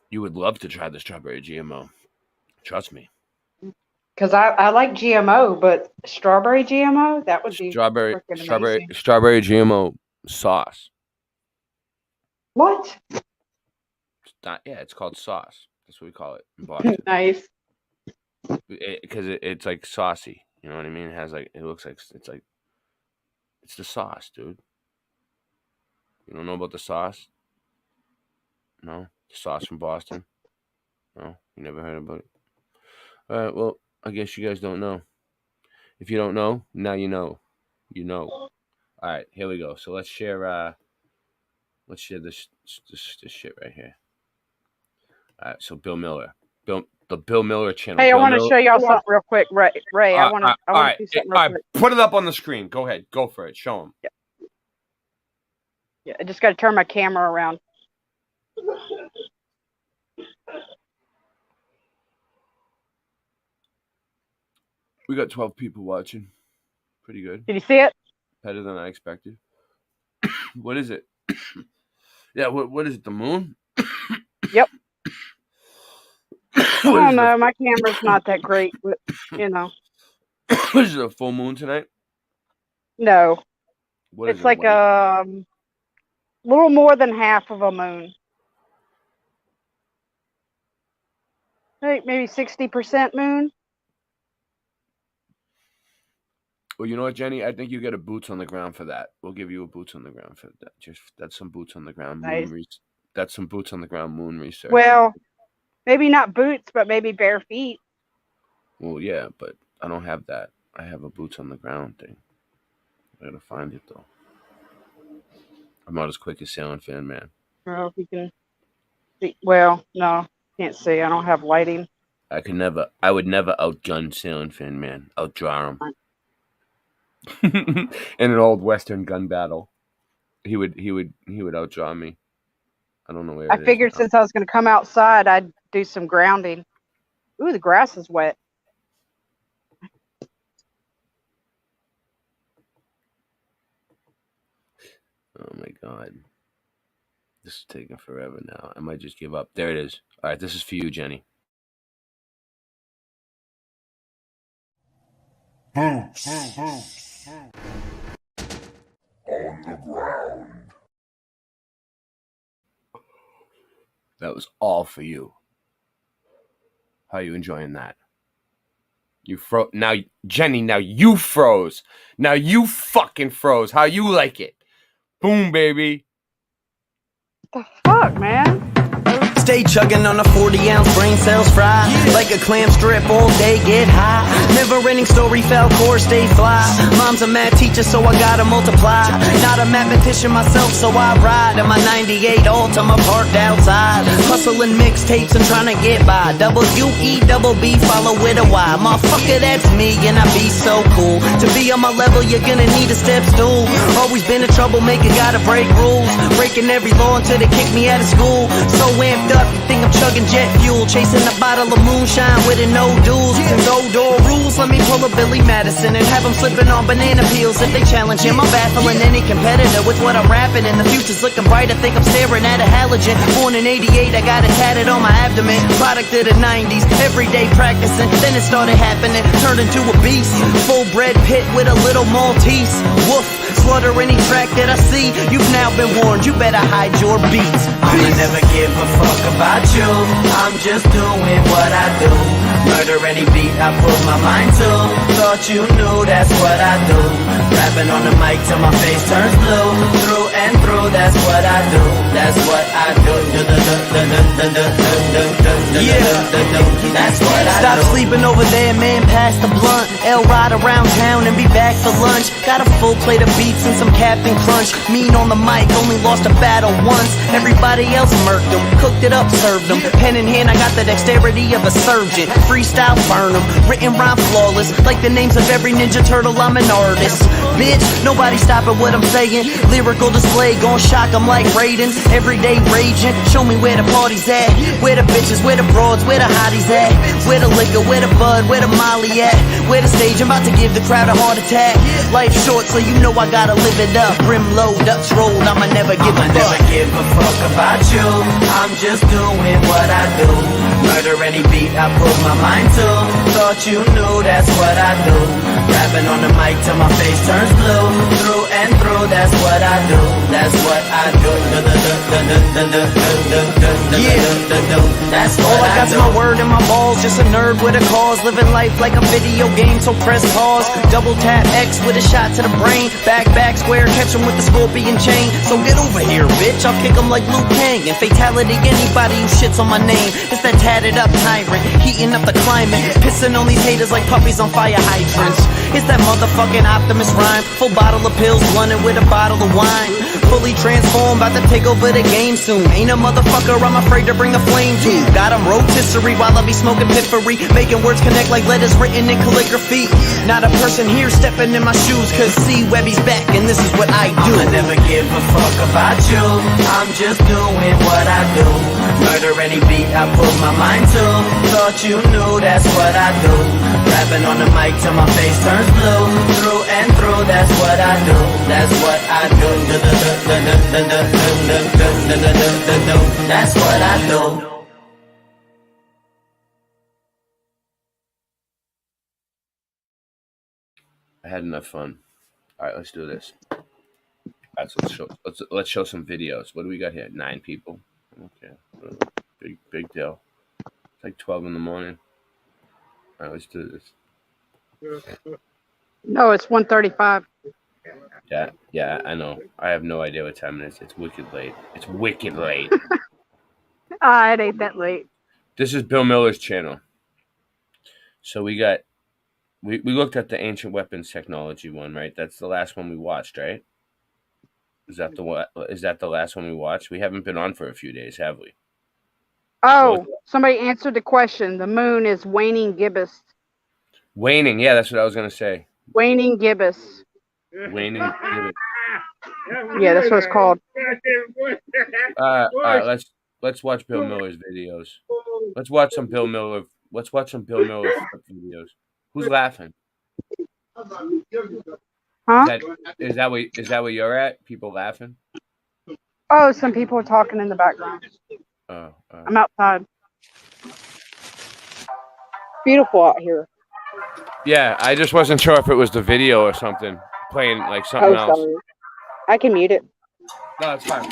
You would love to try the strawberry GMO. Trust me. Because I like GMO, but strawberry GMO, that would be strawberry amazing. GMO sauce. What? It's called sauce. That's what we call it in Boston. Nice. Because it's like saucy. You know what I mean? It looks like it's the sauce, dude. You don't know about the sauce? No? The sauce from Boston? No? You never heard about it? All right, well, I guess you guys don't know. If you don't know, now you know. You know. All right, here we go. So let's share this shit right here. All right, so Bill Miller. The Bill Miller channel. Hey, I want to Miller. show y'all something real quick, Ray. I want to do something real quick. Put it up on the screen. Go ahead. Go for it. Show them. Yeah, I just got to turn my camera around. We got 12 people watching. Pretty good. Did you see it? Better than I expected. What is it? Yeah, what is it? The moon? Yep. I don't know. My camera's not that great, but you know. Is it a full moon tonight? No. What it's like a little more than half of a moon. Maybe 60% moon. Well, you know what, Jenny? I think you get a boots on the ground for that. We'll give you a boots on the ground for that. That's some boots on the ground Nice. That's some boots on the ground moon research. Well, maybe not boots, but maybe bare feet. Well, yeah, but I don't have that. I have a boots on the ground thing. I gotta find it though. I'm not as quick as Sailing Fan Man. Well, if you can see. Well, no, can't see. I don't have lighting. I would never outgun Sailing Fan Man. Outdraw him. In an old Western gun battle, he would outdraw me. I don't know where. I figured since I was going to come outside, I'd do some grounding. Ooh, the grass is wet. Oh my god, this is taking forever now. I might just give up. There it is. All right, this is for you, Jenny. Boots. On the ground. That was all for you. How are you enjoying that? You froze. Now, Jenny, now you froze. Now you fucking froze. How you like it? Boom, baby. What the fuck, man? Stay chugging on a 40-ounce brain cells fry. Like a clam strip all day, get high. Never-ending story, fell course, stay fly. Mom's a math teacher, so I gotta multiply. Not a mathematician myself, so I ride in my 98 Altima parked outside. Hustling mixtapes and trying to get by. W-E-double-B, follow with a Y. Motherfucker, that's me, and I be so cool. To be on my level, you're gonna need a step stool. Always been a troublemaker, gotta break rules. Breaking every law until they kick me out of school. So amped up, you think I'm chugging jet fuel. Chasing a bottle of moonshine with it, no duels. And no door rules, let me pull a Billy Madison and have them slipping on banana peels. If they challenge him, I'm baffling any competitor with what I'm rapping. And the future's looking bright, I think I'm staring at a halogen. Born in 88, I got it tatted on my abdomen. Product of the 90s, everyday practicing. Then it started happening, turned into a beast. Full bred pit with a little Maltese. Woof, slaughter any track that I see. You've now been warned, you better hide your beats. I'ma never give a fuck about you. I'm just doing what I do. Murder any beat I put my mind to. Thought you knew that's what I do. Rapping on the mic till my face turns blue. Through and through, that's what I do. That's what I do. Yeah, that's what I do. Stop sleeping over there, man, pass the blunt. L ride around town and be back for lunch. Got a full plate of beats and some Captain Crunch. Mean on the mic, only lost a battle once. Everybody else murked them, cooked it up, served them. Pen in hand, I got the dexterity of a surgeon. Freestyle, burn them, written rhyme flawless. Like the names of every Ninja Turtle, I'm an artist. Bitch, nobody stopping what I'm saying. Lyrical display, gon' shock them like Raiden. Everyday raging, show me where the party's at. Where the bitches, where the broads, where the hotties at. Where the liquor, where the bud, where the molly at. Where the stage, I'm about to give the crowd a heart attack. Life short, so you know I gotta live it up. Brim low, ducks rolled, I'ma never give a fuck. Never give a fuck about you. I'm just doing what I do. Murder any beat I put my mind to. Thought you knew that's what I do. Rapping on the mic till my face turns blue. Through and through, that's what I do. That's what I do. Yeah, that's all I got. My word and my balls, just a nerd with a cause. Living life like a video game, so press pause. Double tap X with a shot to the brain. Back square, catch him with the scorpion chain. So get over here, bitch, I'll kick him like Liu Kang. And fatality anybody who shits on my name. It's that tatted up tyrant, heating up the climate. Pissing on these haters like puppies on fire hydrants. It's that motherfucking Optimus rhyme. Full bottle of pills, blunted with a bottle of wine. Fully transformed, about to take over the game soon. Ain't a motherfucker I'm afraid to bring the flame to. Got him rotisserie while I be smoking piffery. Making words connect like letters written in calligraphy. Not a person here stepping in my shoes, cause see Webby's back and this is what I do. I'ma never give a fuck about you. I'm just doing what I do. Murder any beat I put my mind to. Thought you knew that's what I do. Rapping on the mic till my face turns blue. Through and through, that's what I do. That's what I do. That's what I do. I had enough fun. All right, let's do this. All right, so let's show some videos. What do we got here? 9 people. Okay, big deal. It's like 12 in the morning. All right, let's do this. No, it's 1:35. Yeah, I know. I have no idea what time it is. It's wicked late. It's wicked late. It ain't that late. This is Bill Miller's channel. So we looked at the ancient weapons technology one, right? That's the last one we watched, right? Is that the last one we watched? We haven't been on for a few days, have we? Oh, somebody answered the question. The moon is waning gibbous. Waning, yeah, that's what I was gonna say. Waning gibbous. Waning gibbous. Yeah, that's what it's called. All right, let's watch Bill Miller's videos. Let's watch some Bill Miller videos. Who's laughing? Huh? Is that where you're at? People laughing? Oh, some people are talking in the background. Oh, I'm outside. Beautiful out here. yeah, I just wasn't sure if it was the video or something playing like something else. Sorry. I can mute it. No, it's fine.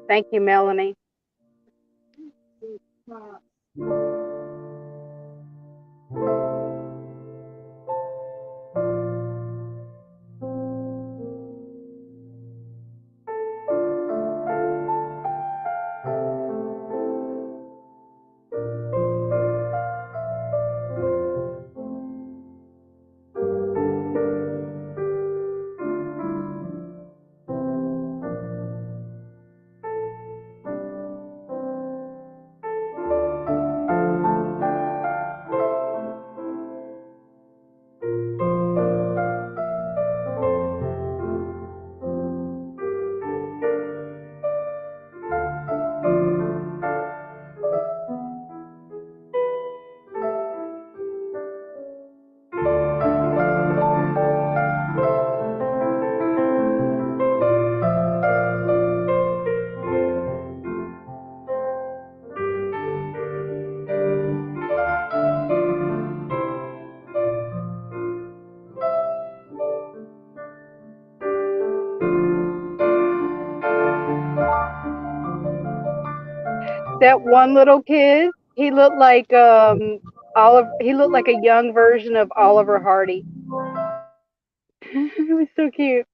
Thank you, Melanie. That one little kid, he looked like he looked like a young version of Oliver Hardy. It was so cute.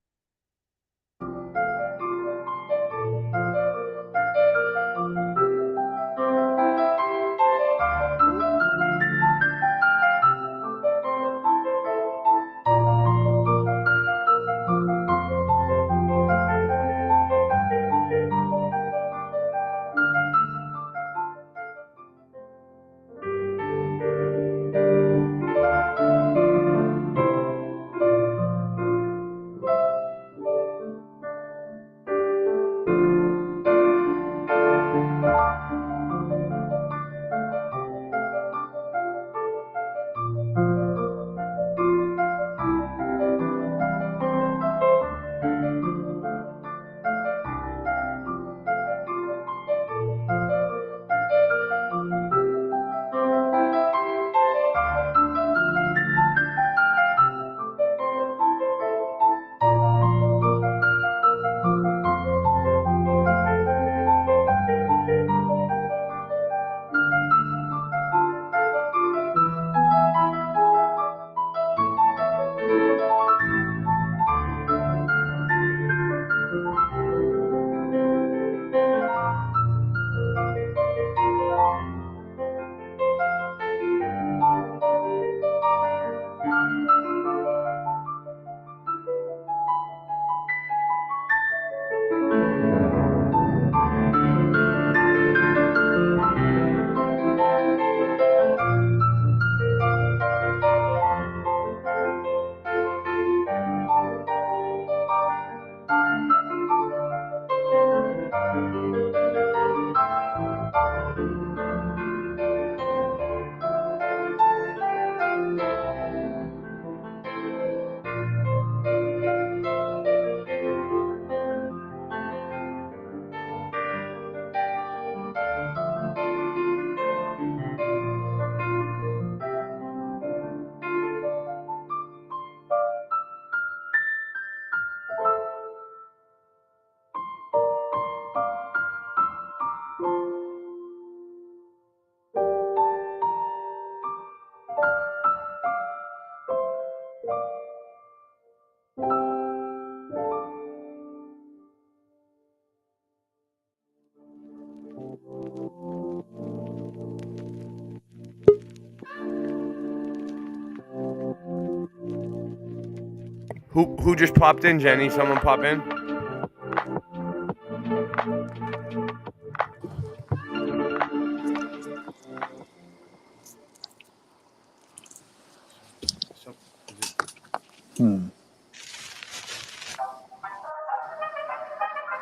Who just popped in, Jenny? Someone pop in?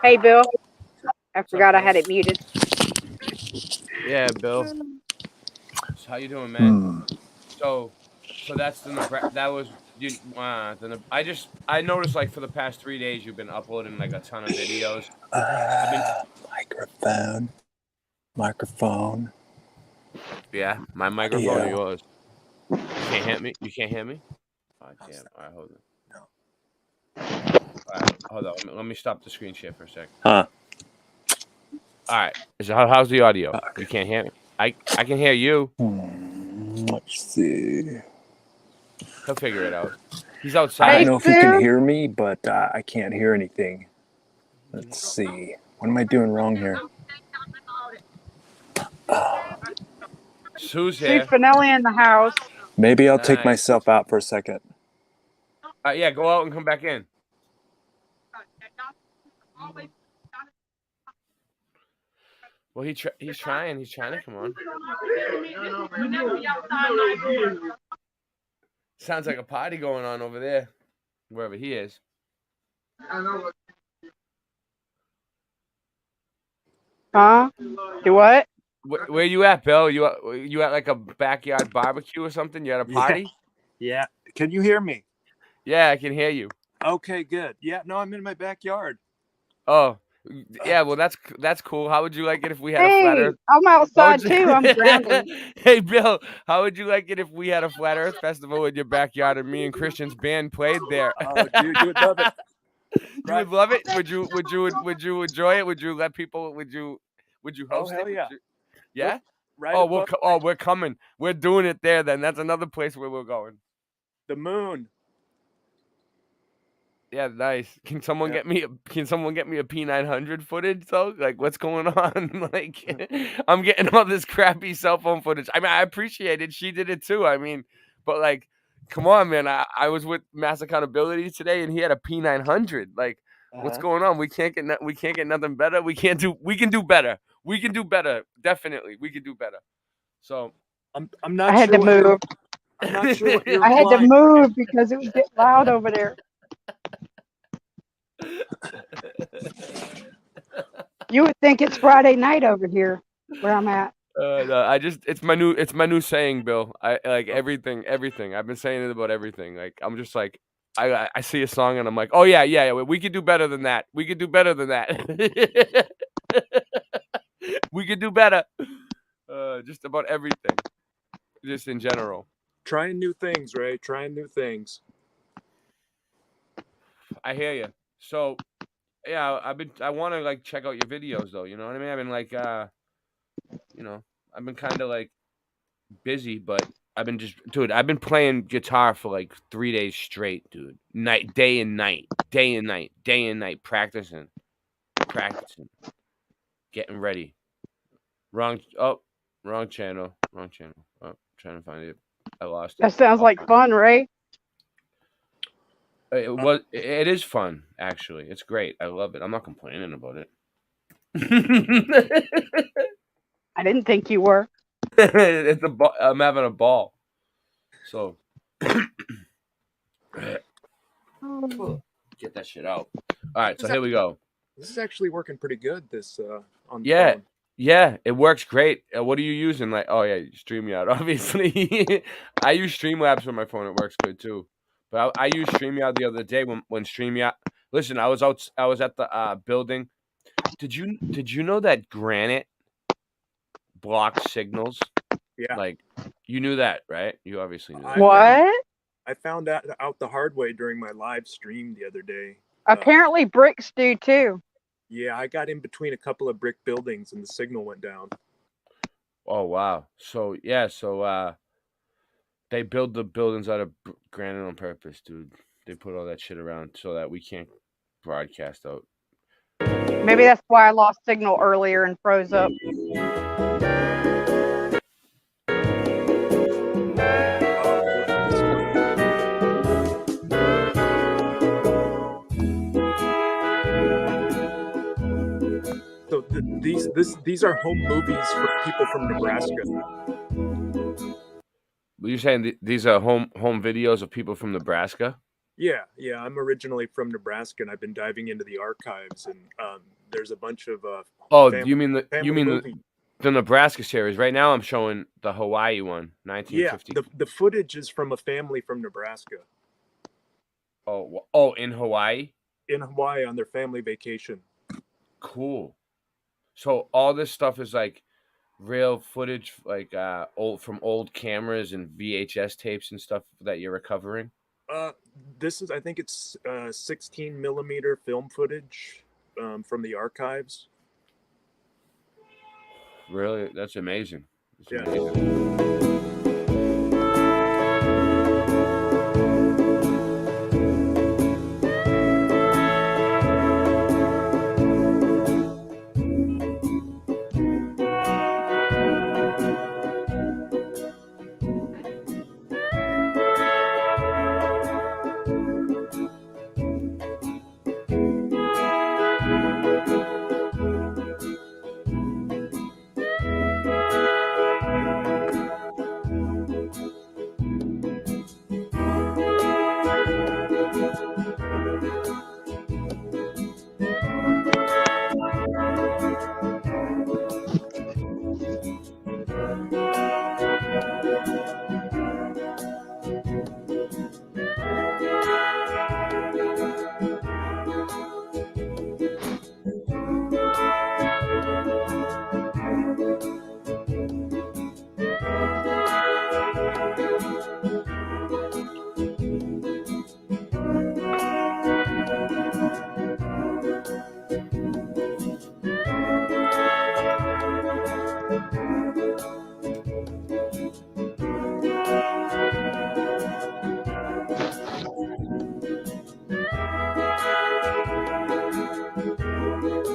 Hey, Bill. I forgot I Bill? had it muted. Yeah, Bill. So how you doing, man? So that's that was I noticed like for the past 3 days you've been uploading like a ton of videos. Microphone. Yeah, my microphone or yours? You can't hear me. You can't hear me. Oh, damn. All right, hold on. All right, hold on. Let me stop the screen share for a sec. Huh. All right. So how's the audio? You can't hear me. I can hear you. Let's see. He'll figure it out. He's I outside. don't know if you can hear me, but I can't hear anything. Let's see. What am I doing wrong here? Sue's Sue here. Finelli in the house. Maybe I'll take Nice. myself out for a second. Yeah, go out and come back in. Well, he's trying. He's trying to come on. Sounds like a party going on over there, wherever he is. Huh? Do what? Where you at, Bill? You at like a backyard barbecue or something? You at a party? Yeah. Can you hear me? Yeah, I can hear you. Okay, good. Yeah, no, I'm in my backyard. Oh, yeah. Well, that's cool. How would you like it if we had a flat Hey, Earth? I'm outside too. I'm grounding. Hey, Bill, how would you like it if we had a flat Earth festival in your backyard and me and Christian's band played there? Oh, dude, you would love it. You would love it? Would you enjoy it? Would you let people? Would you host hell it? yeah. Yeah. Look, right Oh, above we're coming. We're doing it there. Then that's another place where we're going. the moon. Yeah, nice. Can someone get me a P900 footage though? Like, what's going on? Like, I'm getting all this crappy cell phone footage. I mean, I appreciate it. She did it too. I mean, but like, come on, man. I was with Mass Accountability today, and he had a P900. Like, what's going on? We can't get nothing better. We can do better. We can do better. Definitely, we can do better. So I'm not I had sure to move. I'm not sure what you're I had to implying. move because it was getting loud over there. You would think it's Friday night over here where I'm at. No, it's my new saying, Bill. I like everything. I've been saying it about everything. Like, I'm just like, I see a song and I'm like, oh yeah, we could do better than that. We could do better than that. We could do better. Just about everything, just in general. Trying new things, Ray. Trying new things. I hear you. So, yeah, I want to like check out your videos though. You know what I mean? I've been like, I've been kind of like busy, but I've been playing guitar for like 3 days straight, dude. Day and night, practicing, getting ready. Wrong channel. Oh, trying to find it. I lost it. That sounds like fun, Ray. It is fun, actually. It's great. I love it. I'm not complaining about it. I didn't think you were. I'm having a ball. So get that shit out. All right, so here we go. This is actually working pretty good. This on the Yeah. phone. Yeah, it works great. What are you using? Like, oh yeah, StreamYard, obviously. I use Streamlabs on my phone. It works good too. But I used StreamYard the other day when StreamYard. Listen, I was at the building. Did you know that granite blocks signals? Yeah. Like, you knew that, right? You obviously knew that. What? I found that out the hard way during my live stream the other day. Apparently bricks do too. Yeah, I got in between a couple of brick buildings and the signal went down. Oh wow. So yeah, they build the buildings out of granite on purpose, dude. They put all that shit around so that we can't broadcast out. Maybe that's why I lost signal earlier and froze up. So these are home movies for people from Nebraska. Were you saying these are home videos of people from Nebraska? Yeah. I'm originally from Nebraska, and I've been diving into the archives, and there's a bunch of. You mean the Nebraska series? Right now, I'm showing the Hawaii one, 1950. Yeah, the footage is from a family from Nebraska. Oh, in Hawaii. In Hawaii on their family vacation. Cool. So all this stuff is like real footage, like old cameras and VHS tapes and stuff that you're recovering. I think it's 16 millimeter film footage from the archives. really, that's amazing. It's Yeah. amazing.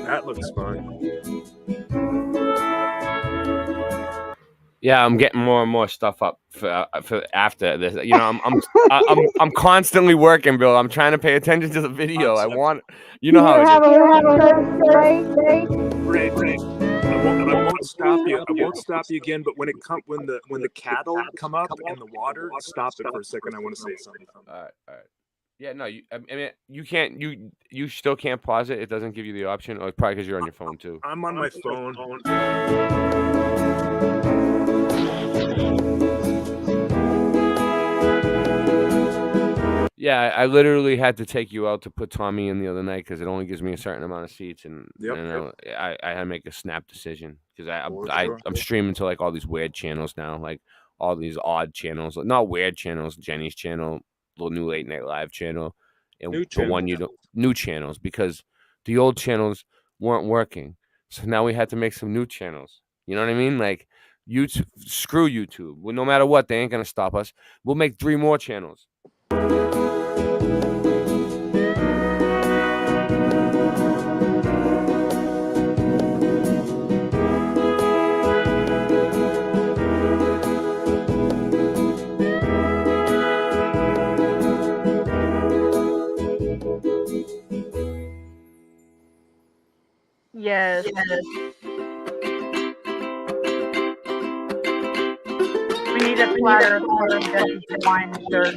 That looks fun. Yeah, I'm getting more and more stuff up for after this. You know, I'm constantly working, Bill. I'm trying to pay attention to the video. I want, you know how it is. Great. I won't stop you. I won't stop you again. But when the cattle come up in the water, stop it for a second. I want to say something. All right. Yeah, no, I mean, you can't. You still can't pause it. It doesn't give you the option, or it's probably because you're on your phone too. I'm on my phone. Yeah, I literally had to take you out to put Tommy in the other night because it only gives me a certain amount of seats, and I had to make a snap decision because I'm streaming to like all these weird channels now, like all these odd channels, not weird channels, Jenny's channel, the new late night live channel, and new channels because the old channels weren't working, so now we had to make some new channels. You know what I mean? Like YouTube, screw YouTube. Well, no matter what, they ain't gonna stop us. We'll make 3 more channels. Yes. We need a platter of wine shirt.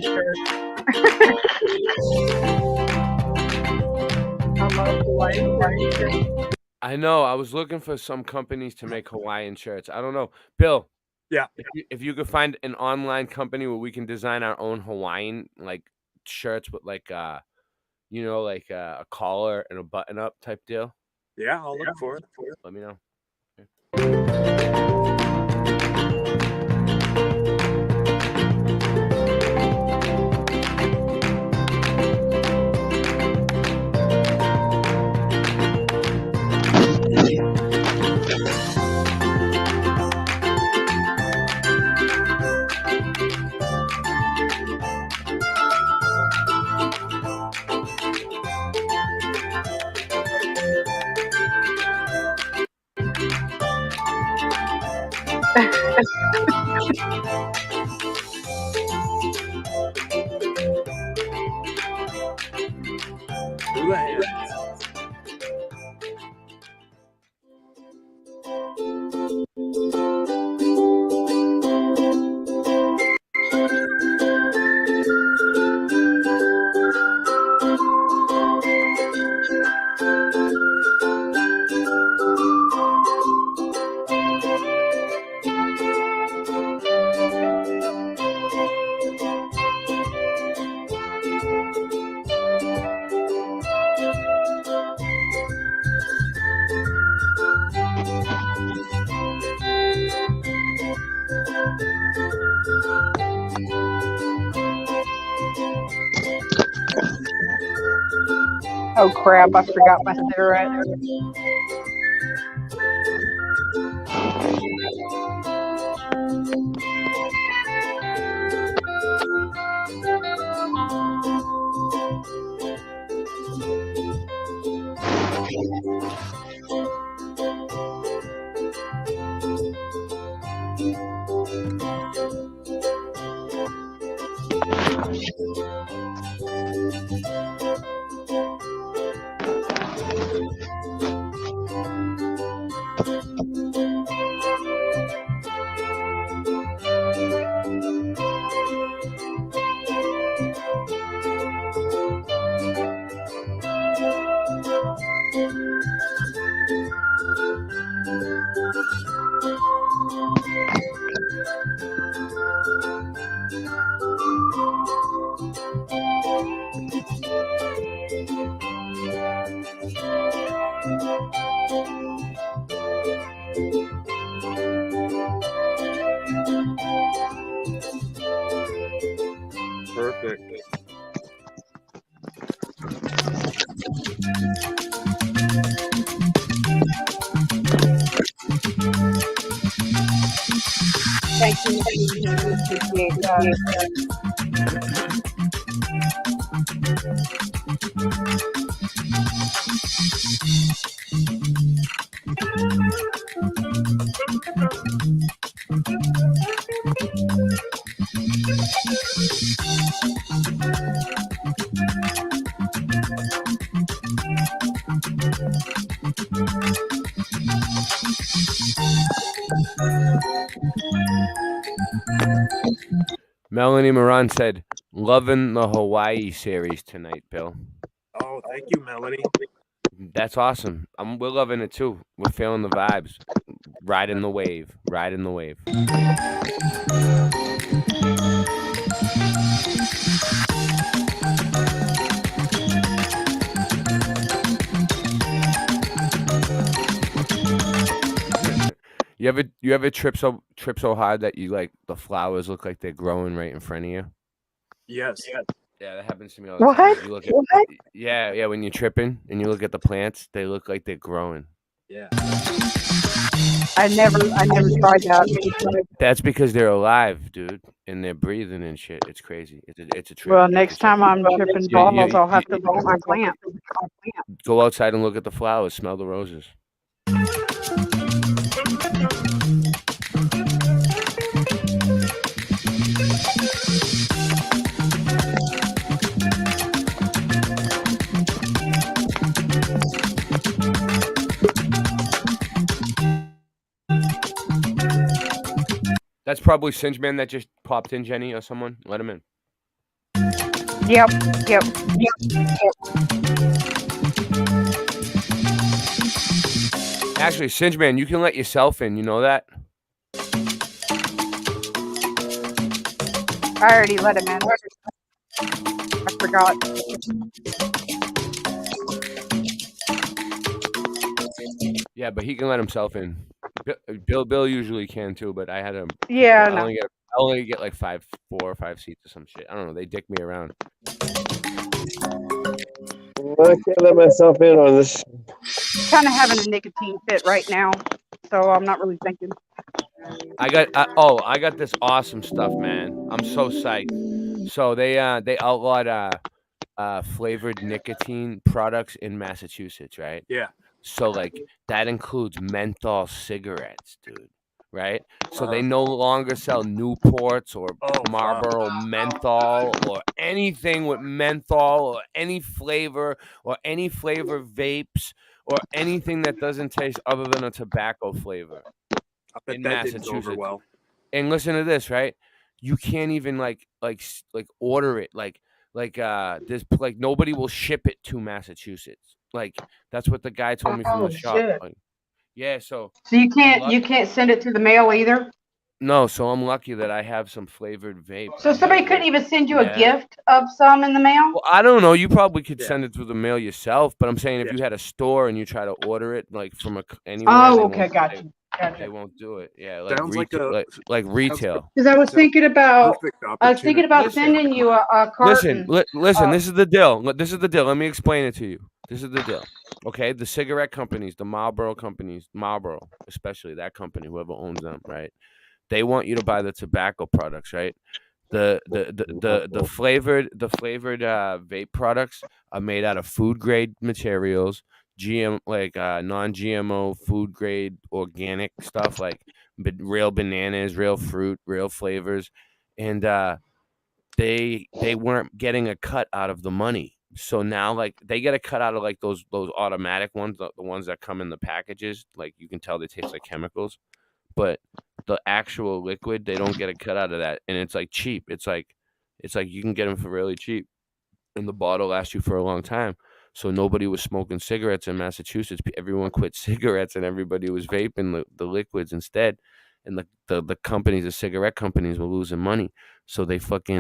I love Hawaiian. I know. I was looking for some companies to make Hawaiian shirts. I don't know, Bill. Yeah. If you could find an online company where we can design our own Hawaiian like shirts with like you know, like a collar and a button up type deal. Yeah, I'll look for it. Let me know. Oh crap, I forgot my cigarette. Perfect. Thank you. Appreciate that. Melanie Moran said, "Loving the Hawaii series tonight, Bill." Oh, thank you, Melanie. That's awesome. We're loving it too. We're feeling the vibes. Riding the wave. Riding the wave. You ever trip so hard that you like the flowers look like they're growing right in front of you? Yes. Yeah, that happens to me all the time. What? You look at yeah, when you're tripping and you look at the plants, they look like they're growing. Yeah. I never tried that. That's because they're alive, dude, and they're breathing and shit. It's crazy. It's a trip. Well, You have to next check time it. I'm tripping balls, I'll have to look at my plant. Go outside and look at the flowers. Smell the roses. That's probably Singeman that just popped in, Jenny, or someone. Let him in. Yep. Actually, Singeman, you can let yourself in. You know that? I already let him in. I forgot. Yeah, but he can let himself in. Bill usually can too, but I had him. Yeah, I no. only get like 4 or 5 seats or some shit. I don't know. They dick me around. I can't let myself in on this. Kind of having a nicotine fit right now, so I'm not really thinking. I got this awesome stuff, man. I'm so psyched. So they outlawed flavored nicotine products in Massachusetts, right? Yeah. So like that includes menthol cigarettes, dude. Right? So they no longer sell Newports or Marlboro menthol or anything with menthol or any flavor vapes or anything that doesn't taste other than a tobacco flavor I bet in that didn't go over Massachusetts. well. And listen to this, right? You can't even like order it there's like nobody will ship it to Massachusetts. Like that's what the guy told me from Oh the shop. shit! Like, yeah, so So you can't send it to the mail either. no, so I'm lucky that I have some flavored vape. So somebody couldn't even send you Yeah. a gift of some in the mail. Well, I don't know. You probably could send it through the mail yourself, but I'm saying if you had a store and you try to order it like from anywhere, Oh, okay, gotcha. They won't do it. Yeah, like Sounds like retail, like retail. Because I was thinking about, Perfect sending you a carton. Listen. This is the deal. This is the deal. Let me explain it to you. This is the deal. Okay, the cigarette companies, the Marlboro companies, Marlboro, especially that company, whoever owns them, right? They want you to buy the tobacco products, right? The flavored vape products are made out of food grade materials, non-GMO food grade organic stuff like real bananas, real fruit, real flavors, and they weren't getting a cut out of the money. So now, like, they get a cut out of like those automatic ones, the ones that come in the packages. Like, you can tell they taste like chemicals, but the actual liquid, they don't get a cut out of that, and it's like cheap. It's like you can get them for really cheap, and the bottle lasts you for a long time. So nobody was smoking cigarettes in Massachusetts. Everyone quit cigarettes, and everybody was vaping the liquids instead. And the companies, the cigarette companies, were losing money. So they fucking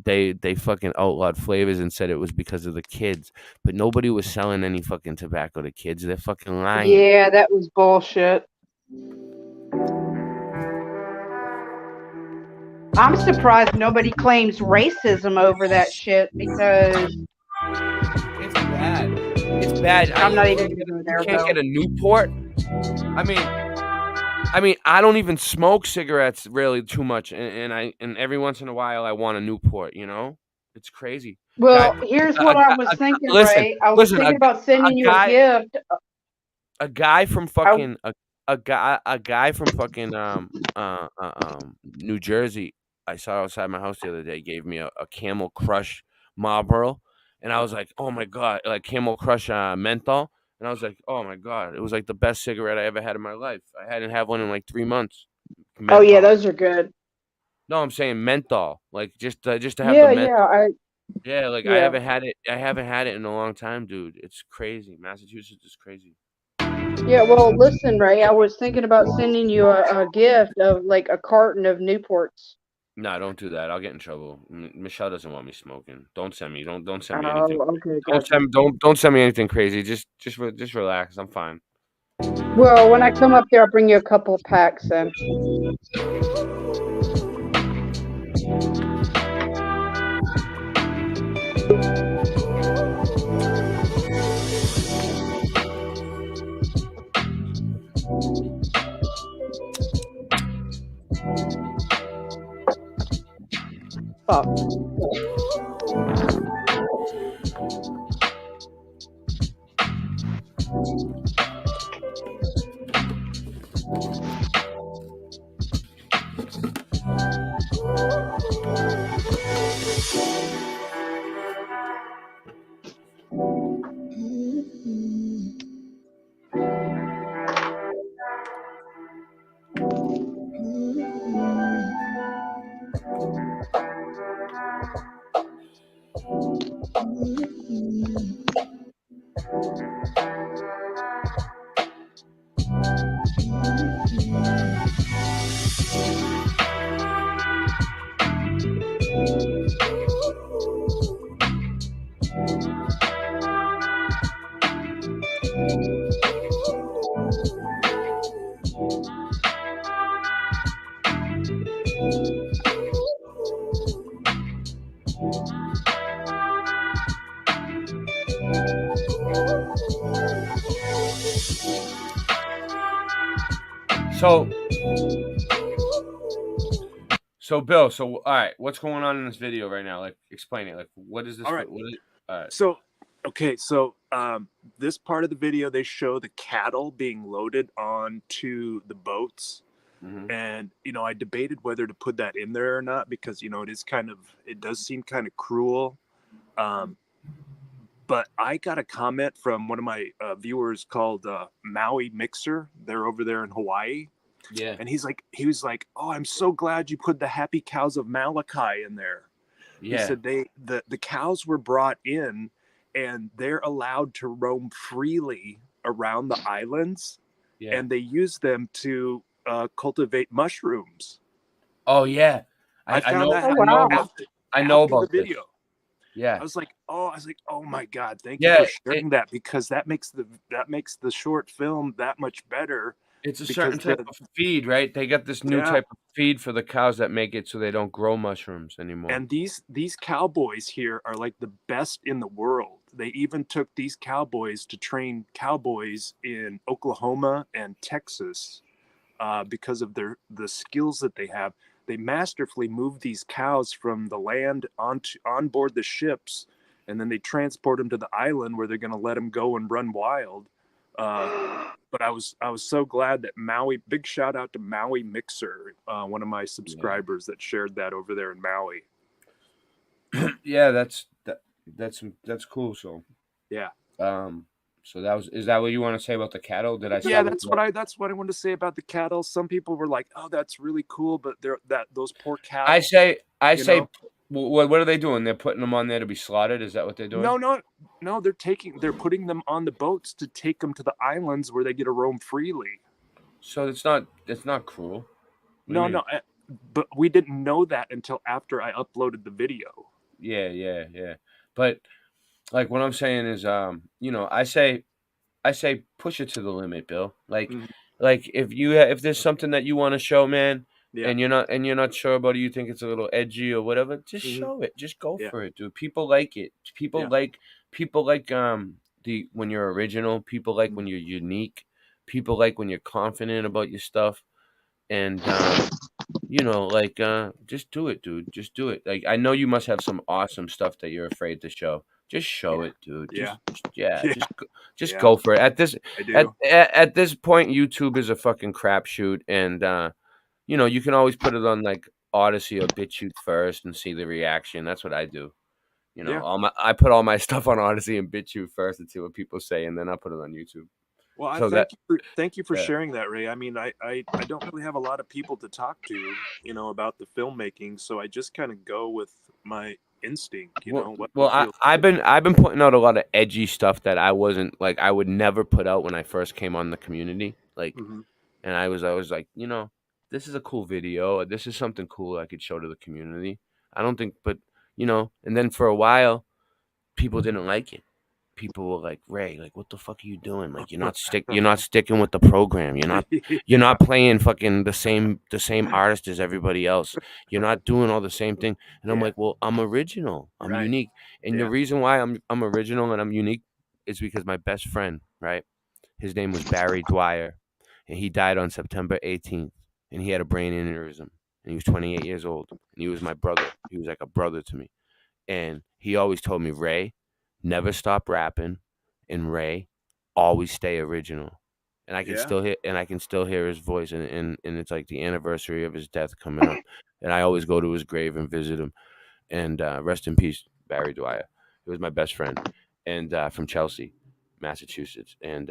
they fucking outlawed flavors and said it was because of the kids. But nobody was selling any fucking tobacco to kids. They're fucking lying. Yeah, that was bullshit. I'm surprised nobody claims racism over that shit because it's bad. It's bad. I'm not even gonna go You there. can't get a Newport. I mean, I don't even smoke cigarettes really too much, and every once in a while I want a Newport. You know, it's crazy. Well, here's what I was thinking, Ray. I was thinking about sending you a gift. A guy from fucking a guy from fucking New Jersey. I saw outside my house the other day. Gave me a Camel Crush Marlboro, and I was like, oh my god, like Camel Crush menthol. And I was like, oh my god, it was like the best cigarette I ever had in my life. I hadn't had one in like 3 months. Menthol. Oh yeah, those are good. No, I'm saying menthol, like just to have the menthol. I haven't had it. I haven't had it in a long time, dude. It's crazy. Massachusetts is crazy. Yeah, well, listen, Ray. I was thinking about sending you a gift of like a carton of Newports. No, don't do that. I'll get in trouble. Michelle doesn't want me smoking. Don't send me. Don't send me anything. Okay, don't send me anything crazy. Just relax. I'm fine. Well, when I come up there, I'll bring you a couple of packs then. Fuck. So Bill, all right, what's going on in this video right now? Like, explain it. Like, what is this? All right. All right. So this part of the video, they show the cattle being loaded onto the boats. Mm-hmm. And, I debated whether to put that in there or not, because, it does seem kind of cruel. But I got a comment from one of my viewers called Maui Mixer. They're over there in Hawaii. Yeah. And he was like, oh, I'm so glad you put the happy cows of Malachi in there. Yeah. He said the cows were brought in and they're allowed to roam freely around the islands. Yeah. And they use them to cultivate mushrooms. Oh yeah. I know about the video. This. Yeah. I was like, oh my God, thank you for sharing that, because that makes the short film that much better. It's a certain type of feed, right? They got this new type of feed for the cows that make it so they don't grow mushrooms anymore. And these cowboys here are like the best in the world. They even took these cowboys to train cowboys in Oklahoma and Texas because of the skills that they have. They masterfully moved these cows from the land on board the ships, and then they transport them to the island where they're going to let them go and run wild. But I was so glad that Maui, big shout out to Maui Mixer, one of my subscribers that shared that over there in Maui. Yeah, that's cool. So Yeah. So is that what you want to say about the cattle? Did I? Yeah, that's what I wanted to say about the cattle. Some people were like, "Oh, that's really cool," but those poor cattle. I say, what are they doing? They're putting them on there to be slaughtered. Is that what they're doing? No. They're putting them on the boats to take them to the islands where they get to roam freely. So it's not cruel. No, but we didn't know that until after I uploaded the video. Yeah. But like what I'm saying is, I say push it to the limit, Bill. Like if there's something that you want to show, man, and you're not sure about it, you think it's a little edgy or whatever, just show it. Just go for it, dude. People like it. People like the when you're original. People like when you're unique. People like when you're confident about your stuff. And just do it, dude. Just do it. Like, I know you must have some awesome stuff that you're afraid to show. Just show it, dude. Just go for it. At this point, YouTube is a fucking crapshoot, and you can always put it on like Odyssey or BitChute first and see the reaction. That's what I do. I put all my stuff on Odyssey and BitChute first and see what people say, and then I put it on YouTube. Well, thank you for sharing that, Ray. I mean, I don't really have a lot of people to talk to, about the filmmaking, so I just kind of go with my instinct. I've been putting out a lot of edgy stuff that I would never put out when I first came on the community. And I was like, this is a cool video, or this is something cool I could show to the community. I don't think, but and then for a while, people didn't like it. People were like, Ray, like, what the fuck are you doing? Like, you're not sticking with the program. You're not playing fucking the same artist as everybody else. You're not doing all the same thing. And I'm like, well, I'm original. I'm unique. And the reason why I'm original and I'm unique is because my best friend, right? His name was Barry Dwyer, and he died on September 18th, and he had a brain aneurysm, and he was 28 years old, and he was my brother. He was like a brother to me. And he always told me, Ray, never stop rapping, and Ray, always stay original. And I can still hear his voice, and it's like the anniversary of his death coming up, and I always go to his grave and visit him. And rest in peace, Barry Dwyer. He was my best friend, and from Chelsea, Massachusetts. And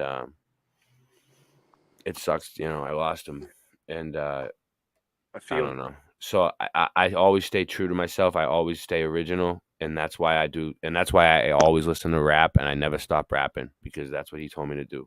it sucks, I lost him, and I don't know. So I always stay true to myself. I always stay original. And that's why I always listen to rap, and I never stop rapping, because that's what he told me to do.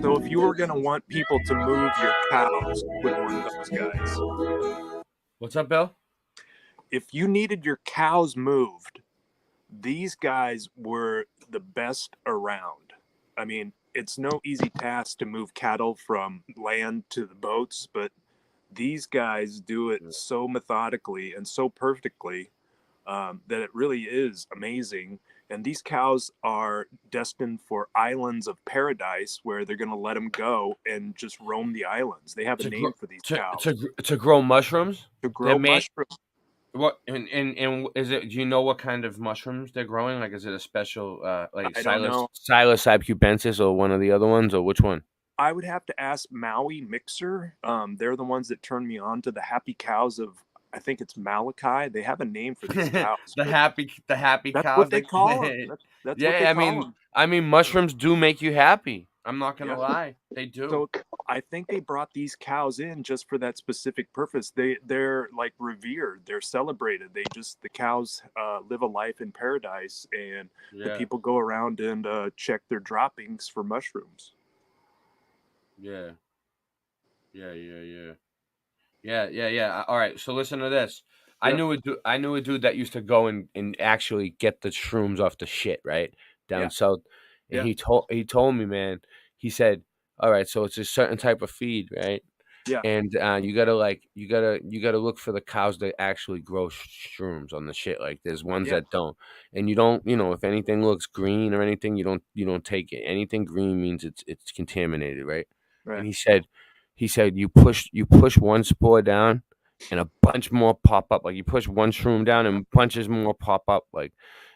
So if you were going to want people to move your cows, you would want those guys. What's up, Bill? If you needed your cows moved, these guys were the best around. I mean, it's no easy task to move cattle from land to the boats, but these guys do it so methodically and so perfectly that it really is amazing. And these cows are destined for islands of paradise where they're going to let them go and just roam the islands. They have a name for these cows. To grow mushrooms? To grow mushrooms. What and is it? Do you know what kind of mushrooms they're growing? Like, is it a special like I don't know. Psilocybe cubensis or one of the other ones, or which one? I would have to ask Maui Mixer. They're the ones that turned me on to the happy cows of, I think it's Malachi. They have a name for these cows. the happy that's cows. That's what they call them. That's yeah, what they call them. I mean, mushrooms do make you happy. I'm not gonna lie, they do. So I think they brought these cows in just for that specific purpose. They're like revered. They're celebrated. The cows live a life in paradise, and the people go around and check their droppings for mushrooms. Yeah. All right, so listen to this. I knew a dude that used to go and actually get the shrooms off the shit, right? Down south. And he told me, man, he said, all right, so it's a certain type of feed, right? Yeah. And you gotta look for the cows that actually grow shrooms on the shit. Like there's ones that don't. And you don't, if anything looks green or anything, you don't take it. Anything green means it's contaminated, right? Right. And he said you push one spore down and a bunch more pop up. Like you push one shroom down and bunches more pop up, like,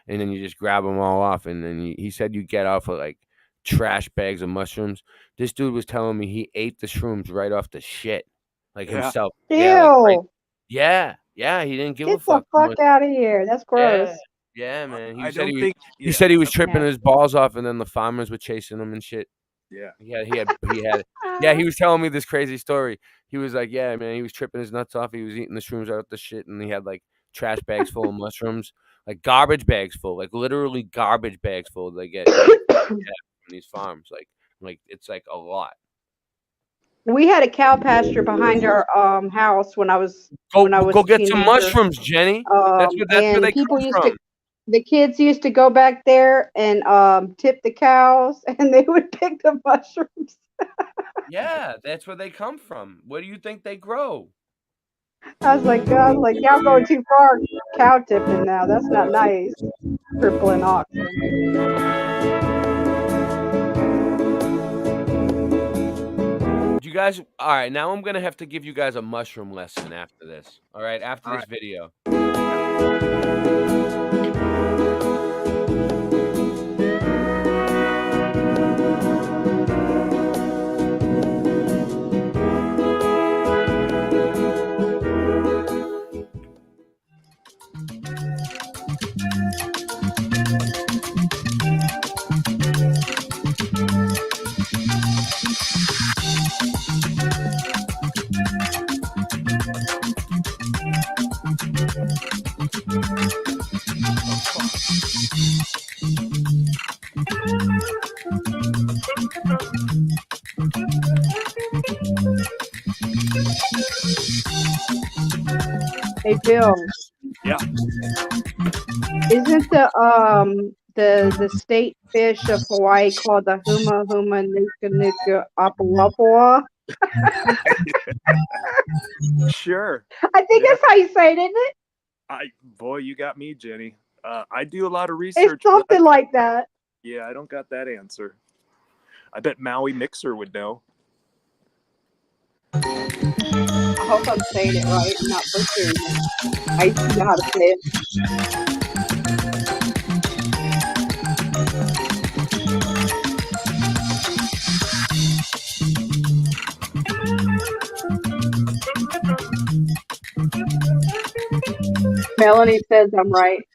and then you just grab them all off. And then he said you get off of like trash bags of mushrooms. This dude was telling me he ate the shrooms right off the shit, like himself. Ew. He didn't give a fuck. Get the fuck out of here. That's gross. Yeah, man. I don't think he said he was tripping his balls off, and then the farmers were chasing him and shit. Yeah. He had. Yeah, he was telling me this crazy story. He was like, yeah, man, he was tripping his nuts off. He was eating the shrooms out of the shit, and he had like trash bags full of mushrooms, like garbage bags full, like literally garbage bags full. They get from these farms, like it's like a lot. We had a cow pasture behind our house when I was go get some mushrooms, Jenny. That's where they come from. The kids used to go back there and tip the cows, and they would pick the mushrooms. Yeah, that's where they come from. Where do you think they grow? I was like, y'all going too far cow tipping now. That's not nice. Crippling oxen. You guys, all right, now I'm going to have to give you guys a mushroom lesson after this. All right, after this video. Hey, Bill. Yeah. Isn't the state fish of Hawaii called the huma huma nuka nuka apawapua? Sure. I think that's how you say it, isn't it? Boy, you got me, Jenny. I do a lot of research. It's something like that. Yeah, I don't got that answer. I bet Maui Mixer would know. I hope I'm saying it right. I'm not butchering it. I used to know how to say it. Melanie says I'm right.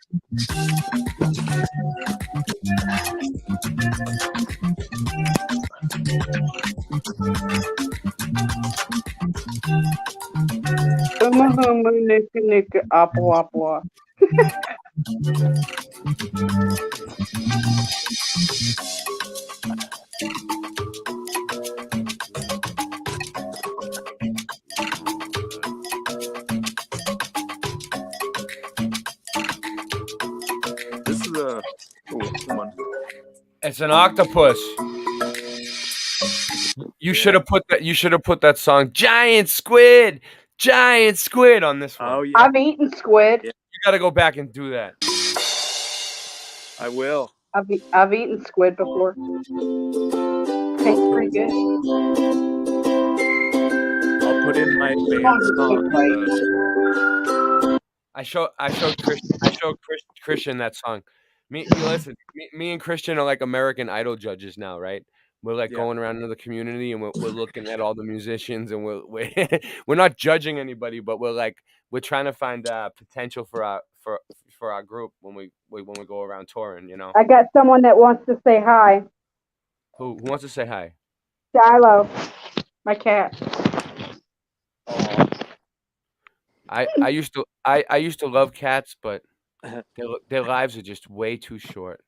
Huma huma nuka nuka apwa apwa. It's an octopus. You should have put that. You should have put that song "Giant Squid," on this one. Oh yeah. I've eaten squid. You got to go back and do that. I will. I've eaten squid before. Tastes pretty good. I'll put in my band song. I showed Christian that song. Listen, me and Christian are like American Idol judges now, right? We're like going around into the community and we're looking at all the musicians and we're we're not judging anybody, but we're trying to find potential for our group when we go around touring, you know. I got someone that wants to say hi. Who wants to say hi? Shiloh, my cat. I used to love cats, but their lives are just way too short.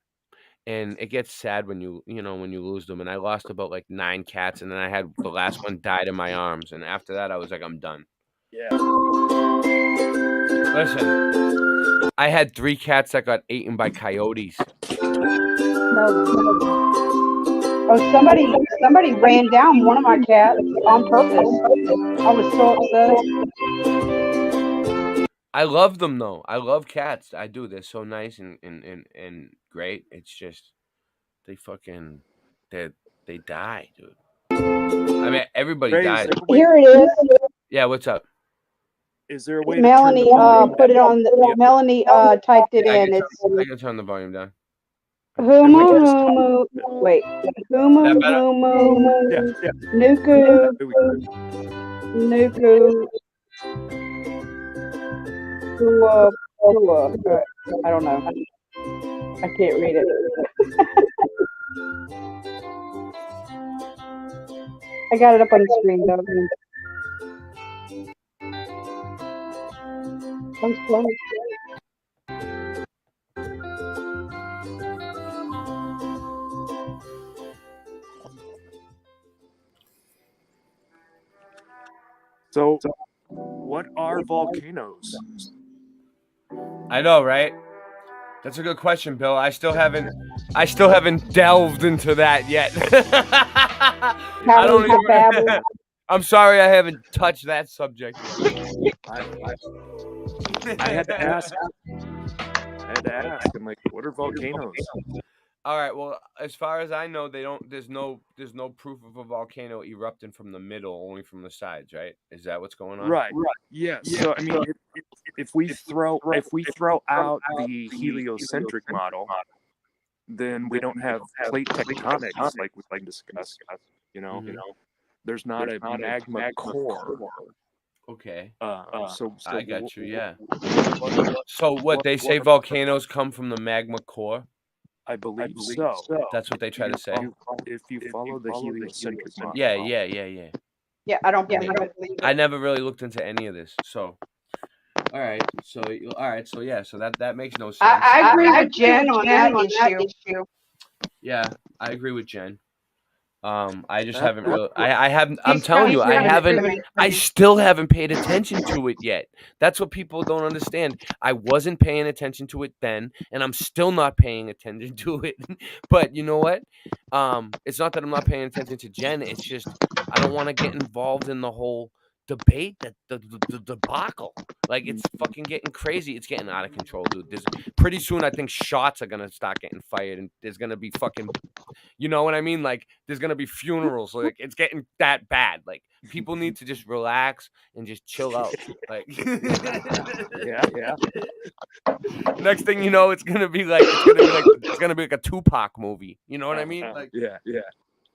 And it gets sad when you lose them. And I lost about like 9 cats, and then I had the last one died in my arms. And after that, I was like, I'm done. Yeah. Listen, I had 3 cats that got eaten by coyotes. Oh, somebody ran down one of my cats on purpose. I was so upset. I love them though. I love cats. I do. They're so nice and great. It's just they die, dude. I mean, everybody dies. Here it is. Yeah, what's up? Is there a way Melanie to turn the volume put it down? on the Melanie typed it in. I can turn the volume down. Humu. Wait. Humu. Yeah. Nuku. I don't know. I can't read it. I got it up on the screen though. I'm slow. So, what are volcanoes? I know, right? That's a good question, Bill. I still haven't delved into that yet. I don't even, I'm sorry I haven't touched that subject yet. I had to ask. I'm like, what are volcanoes? All right. Well, as far as I know, there's no proof of a volcano erupting from the middle, only from the sides, right? Is that what's going on? Right. Yes. So I mean, if we throw out the heliocentric model, then we don't have plate tectonics like we discussed. You know, there's not a magma core. Okay. So I got you. Yeah. So what they say volcanoes come from the magma core? I believe so. That's what they try to say. If you follow the heliocentric model. Yeah. Yeah, I don't believe it. I never really looked into any of this. So, all right. So yeah. So that makes no sense. I agree with Jen on that issue. Yeah, I agree with Jen. I just haven't really. I'm telling you, I still haven't paid attention to it yet. That's what people don't understand. I wasn't paying attention to it then, and I'm still not paying attention to it. But you know what? It's not that I'm not paying attention to Jen. It's just I don't want to get involved in the whole debate, that the debacle. Like, it's fucking getting crazy. It's getting out of control, dude. Pretty soon, I think shots are gonna start getting fired, and there's gonna be fucking. You know what I mean? Like, there's gonna be funerals. Like, it's getting that bad. Like, people need to just relax and just chill out. Like, yeah. Next thing you know, it's gonna be like a Tupac movie. You know what I mean? Like, yeah.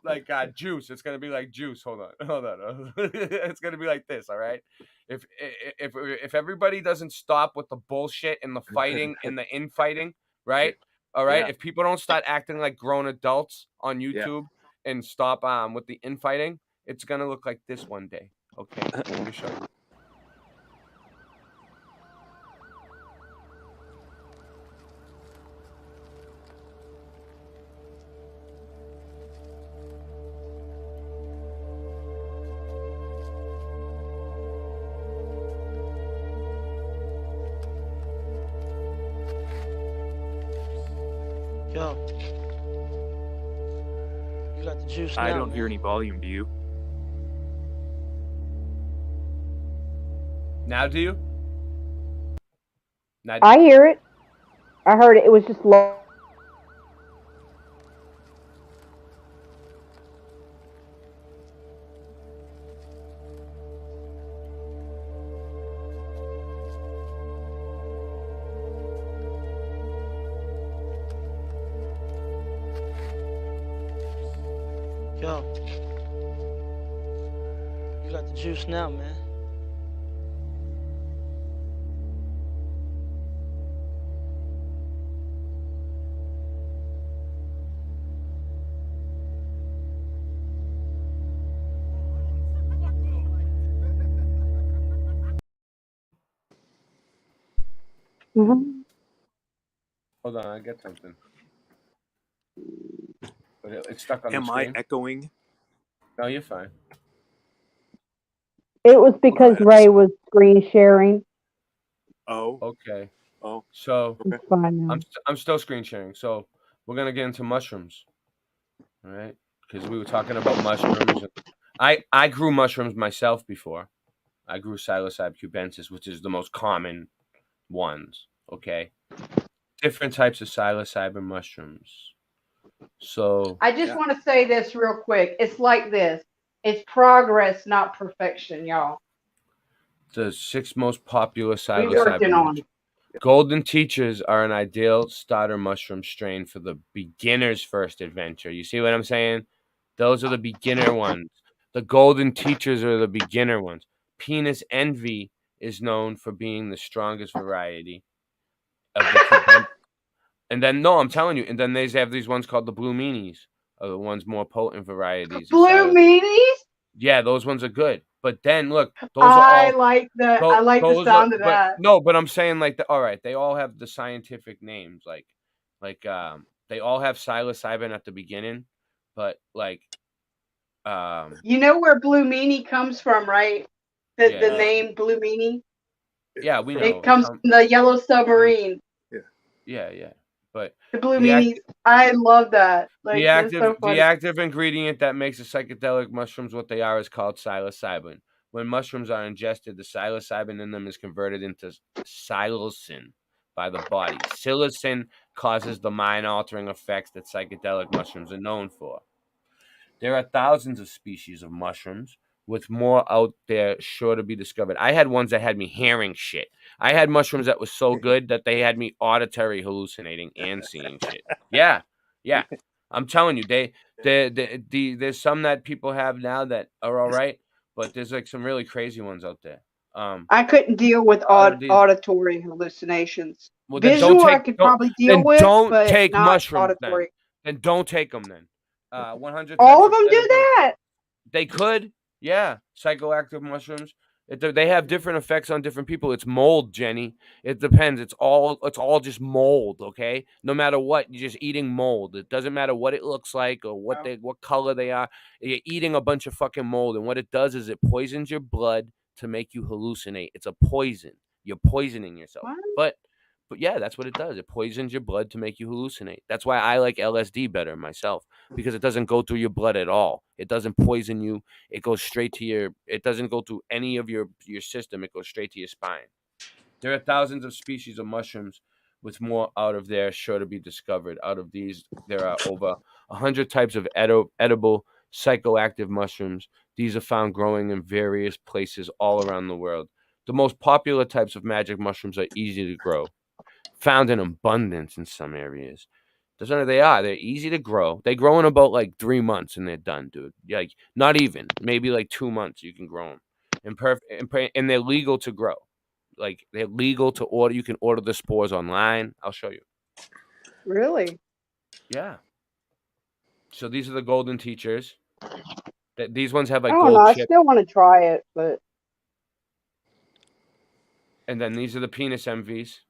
Like Juice. It's gonna be like Juice. Hold on. It's gonna be like this. All right. If everybody doesn't stop with the bullshit and the fighting and the infighting, right? All right. Yeah. If people don't start acting like grown adults on YouTube and stop with the infighting, it's gonna look like this one day. Okay. Let me show you. Yo. got the juice I now, don't hear man. any volume. Do you? Now do you? Now, I hear it. I heard it. It was just low. Yo. You got the juice now, man. Mm-hmm. hold on, I get something. But it's stuck on the Am I screen. echoing? No, you're fine. It was because Alright, Ray was screen sharing. Oh. Okay. Oh. So It's fine now. I'm still screen sharing. So we're gonna get into mushrooms, all right? Because we were talking about mushrooms. I grew mushrooms myself before. I grew psilocybe cubensis, which is the most common ones. Okay, different types of psilocybin mushrooms. So I just want to say this real quick. It's like this. It's progress, not perfection, y'all. the 6 most popular We working psilocybin on mushrooms. it. Golden Teachers are an ideal starter mushroom strain for the beginner's first adventure. You see what I'm saying? Those are the beginner ones. The Golden Teachers are the beginner ones. Penis Envy is known for being the strongest variety of the Cuban. And then, no, I'm telling you. And then they have these ones called the Blue Meanies, are the ones more potent varieties of Blue meanies? Yeah, those ones are good. But then look, those are I all like the those are, sound of but that. no, but I'm saying like all right, they all have the scientific names, like they all have psilocybin at the beginning, but like You know where Blue Meanie comes from, right? The yeah, name Blue Meanie? yeah, we know It comes from the Yellow Submarine. yeah, but The Blue the act Meanies. I love that. the Like that's active so the funny. active ingredient that makes the psychedelic mushrooms what they are is called psilocybin. When mushrooms are ingested, the psilocybin in them is converted into psilocin by the body. Psilocin causes the mind-altering effects that psychedelic mushrooms are known for. There are thousands of species of mushrooms, with more out there sure to be discovered. I had ones that had me hearing shit. I had mushrooms that was so good that they had me auditory hallucinating and seeing shit. Yeah, yeah. I'm telling you, there's some that people have now that are all right, but there's like some really crazy ones out there. I couldn't deal with Out of these, auditory hallucinations. well, then don't Visual I take could don't probably deal then with, don't but take not mushrooms then. auditory. Then don't take them then. 100 types All of of them do edible. that. They could, yeah. Psychoactive mushrooms. They have different effects on different people. It's mold, Jenny. It depends. It's all just mold. Okay, no matter what, you're just eating mold. It doesn't matter what it looks like or what color they are. You're eating a bunch of fucking mold, and what it does is it poisons your blood to make you hallucinate. It's a poison. You're poisoning yourself. But yeah, that's what it does. It poisons your blood to make you hallucinate. That's why I like LSD better myself, because it doesn't go through your blood at all. It doesn't poison you. It goes straight to it doesn't go through any of your system. It goes straight to your spine. There are thousands of species of mushrooms, with more out of there sure to be discovered. Out of these, there are over 100 types of edible psychoactive mushrooms. These are found growing in various places all around the world. The most popular types of magic mushrooms are easy to grow, found in abundance in some areas. That's what they are. They're easy to grow. They grow in about like 3 months and they're done, dude. Like not even, maybe like 2 months you can grow them. And they're legal to grow. Like they're legal to order. You can order the spores online. I'll show you. Really? Yeah. So these are the golden teachers. These ones have I like don't know. gold I chip. still want to try it, but And then these are the penis envies.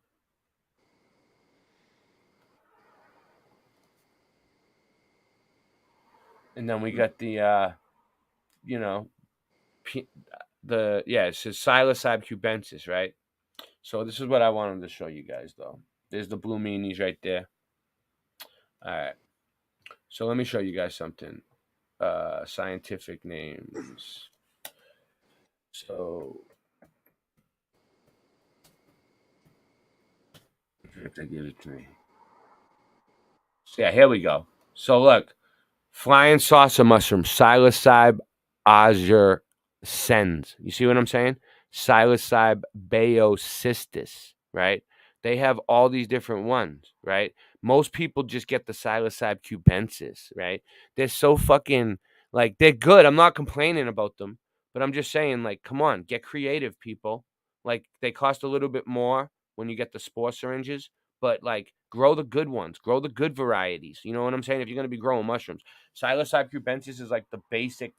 And then we got the you know, it says psilocybe cubensis, right? So this is what I wanted to show you guys, though. There's the blue meanies right there. All right. So let me show you guys something. scientific names. So if they give it to me. So yeah, here we go. So look, flying saucer mushroom, psilocybe azurescens. You see what I'm saying? Psilocybe baeocystis, right? They have all these different ones, right? Most people just get the psilocybe cubensis, right? They're so fucking, like, they're good. I'm not complaining about them, but I'm just saying, like, come on, get creative, people. Like, they cost a little bit more when you get the spore syringes, but like, grow the good ones, grow the good varieties. You know what I'm saying? If you're gonna be growing mushrooms, psilocybe cubensis is like the basic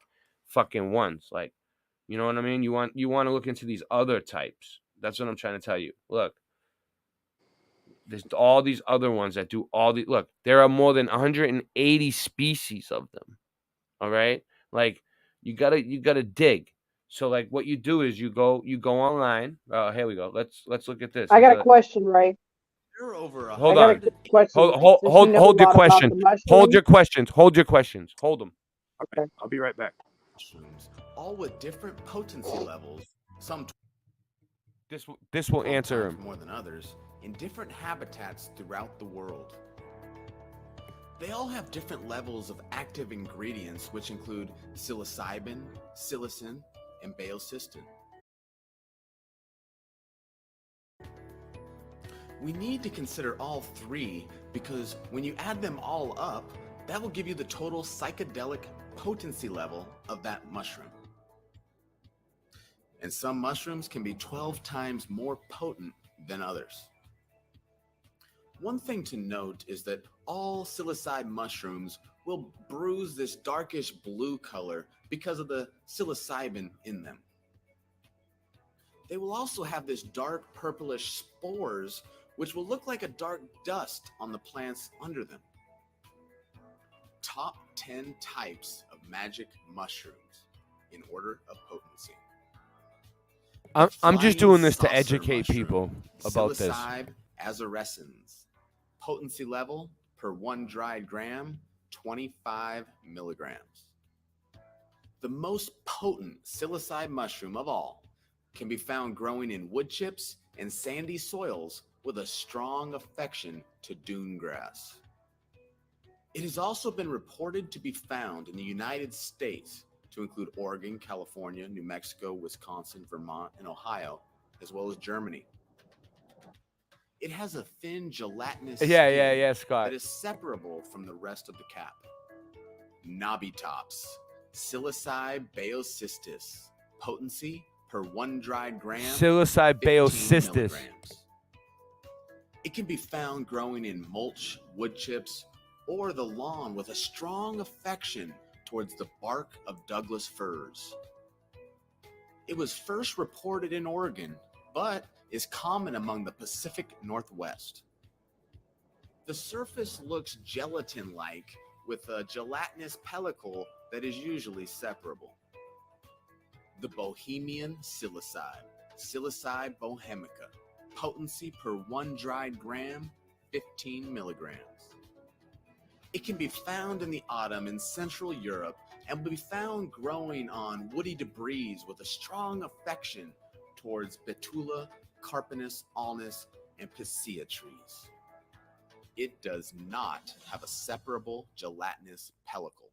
fucking ones. Like, you know what I mean? You want to look into these other types. That's what I'm trying to tell you. Look, there's all these other ones that do all the look. There are more than 180 species of them. All right, like you gotta dig. So like, what you do is you go online. Here we go. Let's look at this. I There's got a question, Ray. There are over I Hold got a on. quick question. Since you know a Hold your lot about question. the mushrooms. Hold your questions. Hold your questions. Hold them. Okay, I'll be right back. Mushrooms, all with different potency levels. Some This will 12 answer times him. more than others in different habitats throughout the world. They all have different levels of active ingredients, which include psilocybin, psilocin, and baeocystin. We need to consider all three because when you add them all up, that will give you the total psychedelic potency level of that mushroom. And some mushrooms can be 12 times more potent than others. One thing to note is that all psilocybe mushrooms will bruise this darkish blue color because of the psilocybin in them. They will also have this dark purplish spores, which will look like a dark dust on the plants under them. Top 10 types of magic mushrooms in order of potency. I'm just doing this to Flying saucer educate mushroom, people about this. Psilocybe azurescens. Potency level per 1 dried gram, 25 milligrams. The most potent psilocybe mushroom of all can be found growing in wood chips and sandy soils with a strong affection to dune grass. It has also been reported to be found in the United States, to include Oregon, California, New Mexico, Wisconsin, Vermont, and Ohio, as well as Germany. It has a thin gelatinous skin Scott. that is separable from the rest of the cap. Knobby tops, psilocybe baeocystis, potency per 1 dried gram, Psilocybe 15 baeocystis. milligrams. It can be found growing in mulch, wood chips, or the lawn with a strong affection towards the bark of Douglas firs. It was first reported in Oregon, but is common among the Pacific Northwest. The surface looks gelatin-like with a gelatinous pellicle that is usually separable. The Bohemian psilocybe, Psilocybe bohemica, potency per 1 dried gram, 15 milligrams. It can be found in the autumn in Central Europe and will be found growing on woody debris with a strong affection towards Betula, Carpinus, Alnus, and Picea trees. It does not have a separable gelatinous pellicle.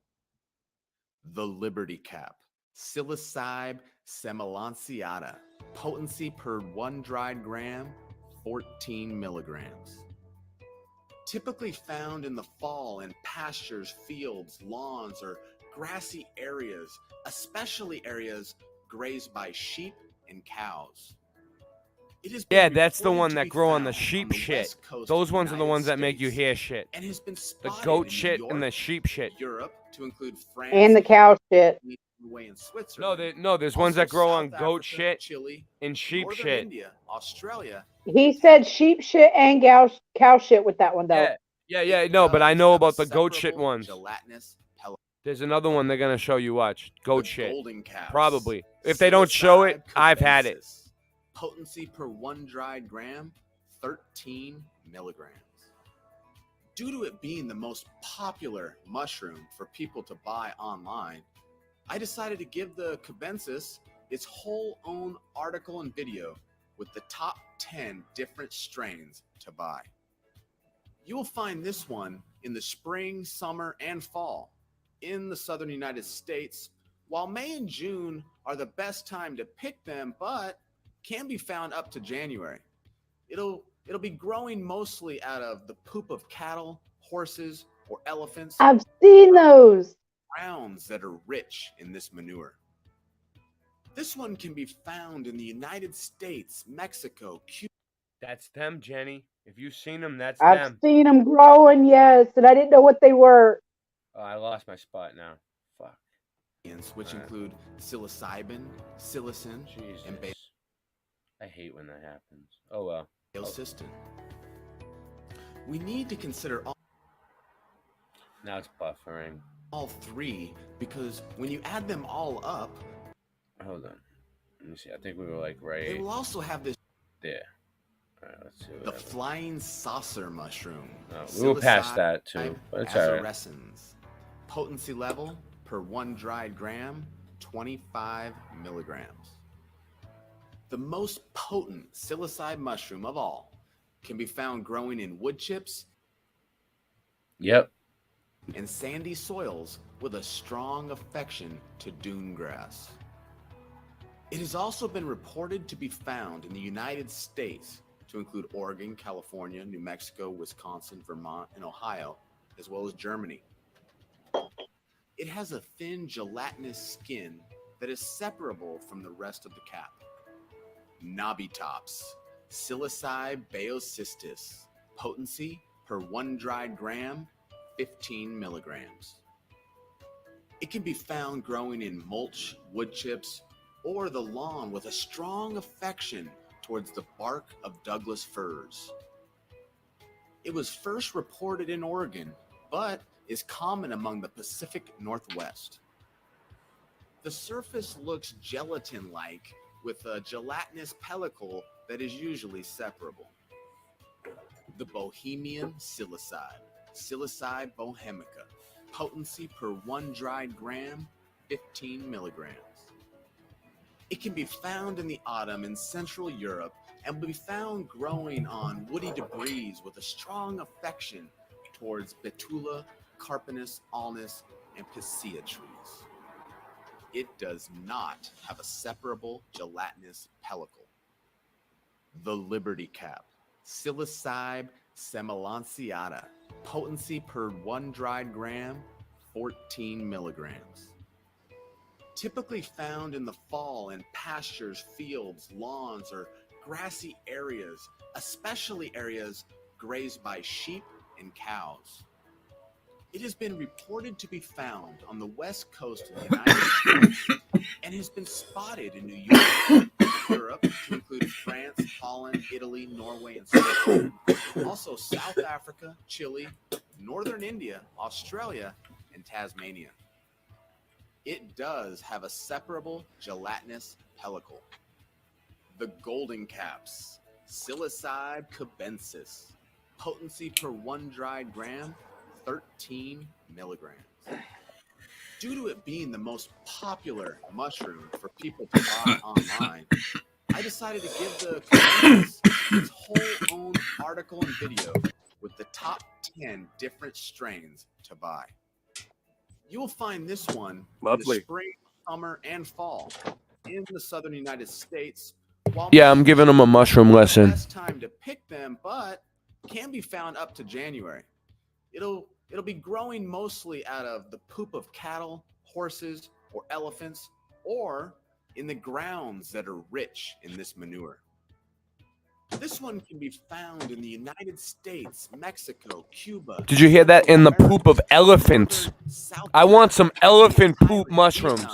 The Liberty Cap, Psilocybe semelanciata, potency per 1 dried gram, 14 milligrams. Typically found in the fall in pastures, fields, lawns, or grassy areas, especially areas grazed by sheep and cows. Yeah, that's the one that grow on the sheep shit. Those ones are the ones that make you hear shit. And has been The spotted goat in shit New and the York, sheep shit. Europe, to include France, And the cow shit. Norway, and Switzerland. No, there's ones that grow on South goat Africa, shit Chile, and sheep Northern shit. India, Australia. He said sheep shit and cow shit with that one though. Yeah, no, but I know have a about the goat shit separable ones. Gelatinous pellicle. There's another one they're gonna show you. Watch, goat The shit. golden cows. Probably. If they don't show it, Psilocybe I've had it. cubensis. Potency per 1 dried gram, 13 milligrams. Due to it being the most popular mushroom for people to buy online, I decided to give the cubensis its whole own article and video with the top 10 different strains to buy. You will find this one in the spring, summer, and fall in the southern United States, while May and June are the best time to pick them, but can be found up to January. It'll be growing mostly out of the poop of cattle, horses, or elephants. I've seen those. Grounds that are rich in this manure. This one can be found in the United States, Mexico, Cuba. That's them, Jenny. If you've seen them, that's I've them. seen them growing, yes, and I didn't know what they were. Oh, I lost my spot now. Fuck. Which include psilocybin, psilocin, and I hate when that happens. Oh well. Baeocystin. We need to consider Now it's buffering. all three because when you add them all up, Hold on. Let me see. I think we were like right they will also have this there. All right, let's see. the flying saucer mushroom. We will pass that too, but it's all right. Azarescens. Potency level per 1 dried gram, 25 milligrams. The most potent psilocybe mushroom of all can be found growing in wood chips. Yep. And sandy soils with a strong affection to dune grass. It has also been reported to be found in the United States, to include Oregon, California, New Mexico, Wisconsin, Vermont, and Ohio, as well as Germany. It has a thin gelatinous skin that is separable from the rest of the cap. Knobby-tops, Psilocybe baeocystis, potency per 1 dried gram, 15 milligrams. It can be found growing in mulch, wood chips, or the lawn with a strong affection towards the bark of Douglas firs. It was first reported in Oregon, but is common among the Pacific Northwest. The surface looks gelatin-like with a gelatinous pellicle that is usually separable. The Bohemian psilocybe, Psilocybe bohemica, potency per 1 dried gram, 15 milligrams. It can be found in the autumn in Central Europe and will be found growing on woody debris with a strong affection towards Betula, Carpinus, Alnus, and Picea trees. It does not have a separable gelatinous pellicle. The Liberty cap, Psilocybe semelanciata, potency per 1 dried gram, 14 milligrams. Typically found in the fall in pastures, fields, lawns, or grassy areas, especially areas grazed by sheep and cows. It has been reported to be found on the west coast of the United States and has been spotted in New York, Europe, to include France, Holland, Italy, Norway, and Switzerland. Also South Africa, Chile, northern India, Australia, and Tasmania. It does have a separable gelatinous pellicle. The golden caps, Psilocybe cubensis, potency per 1 dried gram, 13 milligrams. Due to it being the most popular mushroom for people to buy online, I decided to give the cubensis its whole own article and video with the top 10 different strains to buy. You will find this one in the spring, summer, and fall in the southern United States. Yeah, I'm giving them a mushroom lesson. Best time to pick them, but can be found up to January. It'll be growing mostly out of the poop of cattle, horses, or elephants, or in the grounds that are rich in this manure. This one can be found in the United States, Mexico, Cuba. Did you hear that? In the poop of elephants. I want some elephant poop mushrooms.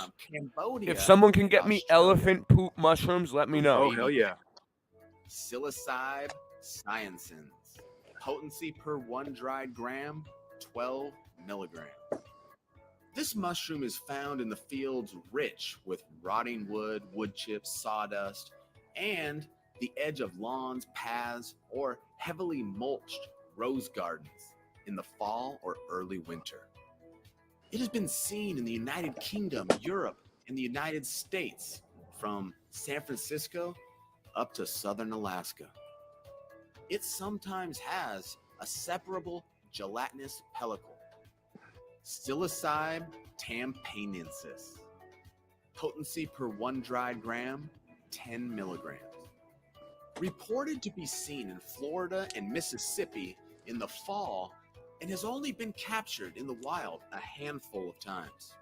If someone can get me elephant poop mushrooms, let me know. Oh, hell yeah. Psilocybe sciensins. Potency per 1 dried gram, 12 milligrams. This mushroom is found in the fields rich with rotting wood, wood chips, sawdust, and the edge of lawns, paths, or heavily mulched rose gardens. in the fall or early winter. It has been seen in the United Kingdom, Europe, and the United States, from San Francisco up to southern Alaska. It sometimes has a separable gelatinous pellicle. Psilocybe tampanensis. Potency per 1 dried gram, 10 milligrams. Reported to be seen in Florida and Mississippi in the fall, and has only been captured in the wild a handful of times.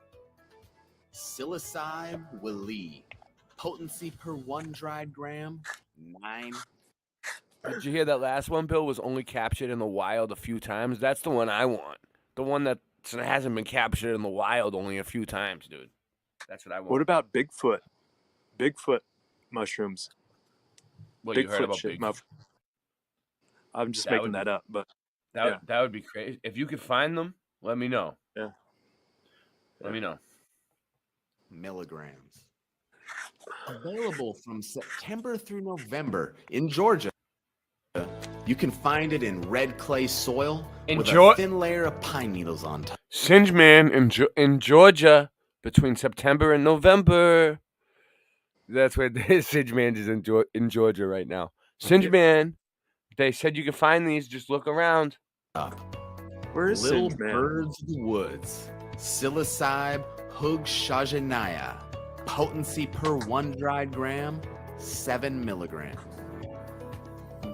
Psilocybe willi. Potency per 1 dried gram, 9. Did you hear that last one, Bill? Was only captured in the wild a few times. That's the one I want. The one that hasn't been captured in the wild only a few times, dude. That's what I want. What about Bigfoot? Bigfoot mushrooms. What, you heard about Bigfoot? I'm just making that up, but that would be crazy. If you could find them, let me know. Yeah. Let me know. Milligrams. Available from September through November in Georgia. You can find it in red clay soil with a thin layer of pine needles on top. Singe Man in Georgia between September and November. That's where Singe Man is in Georgia right now. Singe Man, they said you can find these. Just look around. Where is Little Singe Man? Birds of the Woods. Psilocybe hugshajania. Potency per 1 dried gram, 7 milligrams.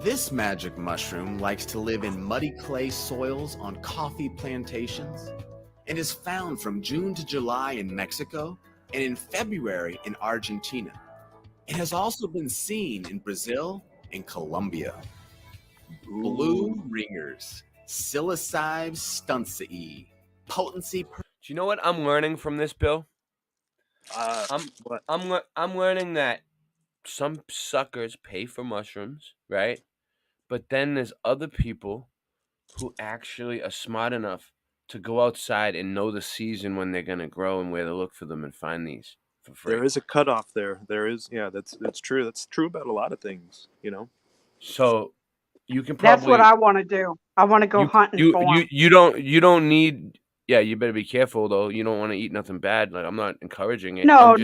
This magic mushroom likes to live in muddy clay soils on coffee plantations and is found from June to July in Mexico and in February in Argentina. It has also been seen in Brazil and Colombia. Blue ringers, Psilocybe stuntsii. Potency per... Do you know what I'm learning from this, Bill? I'm learning that some suckers pay for mushrooms, right? But then there's other people who actually are smart enough to go outside and know the season when they're gonna grow and where to look for them and find these for free. There is a cutoff there. There is, yeah, that's true. That's true about a lot of things, you know. So you can probably. That's what I want to do. I want to go hunting for them. You don't need. Yeah, you better be careful though. You don't want to eat nothing bad. Like, I'm not encouraging it. No,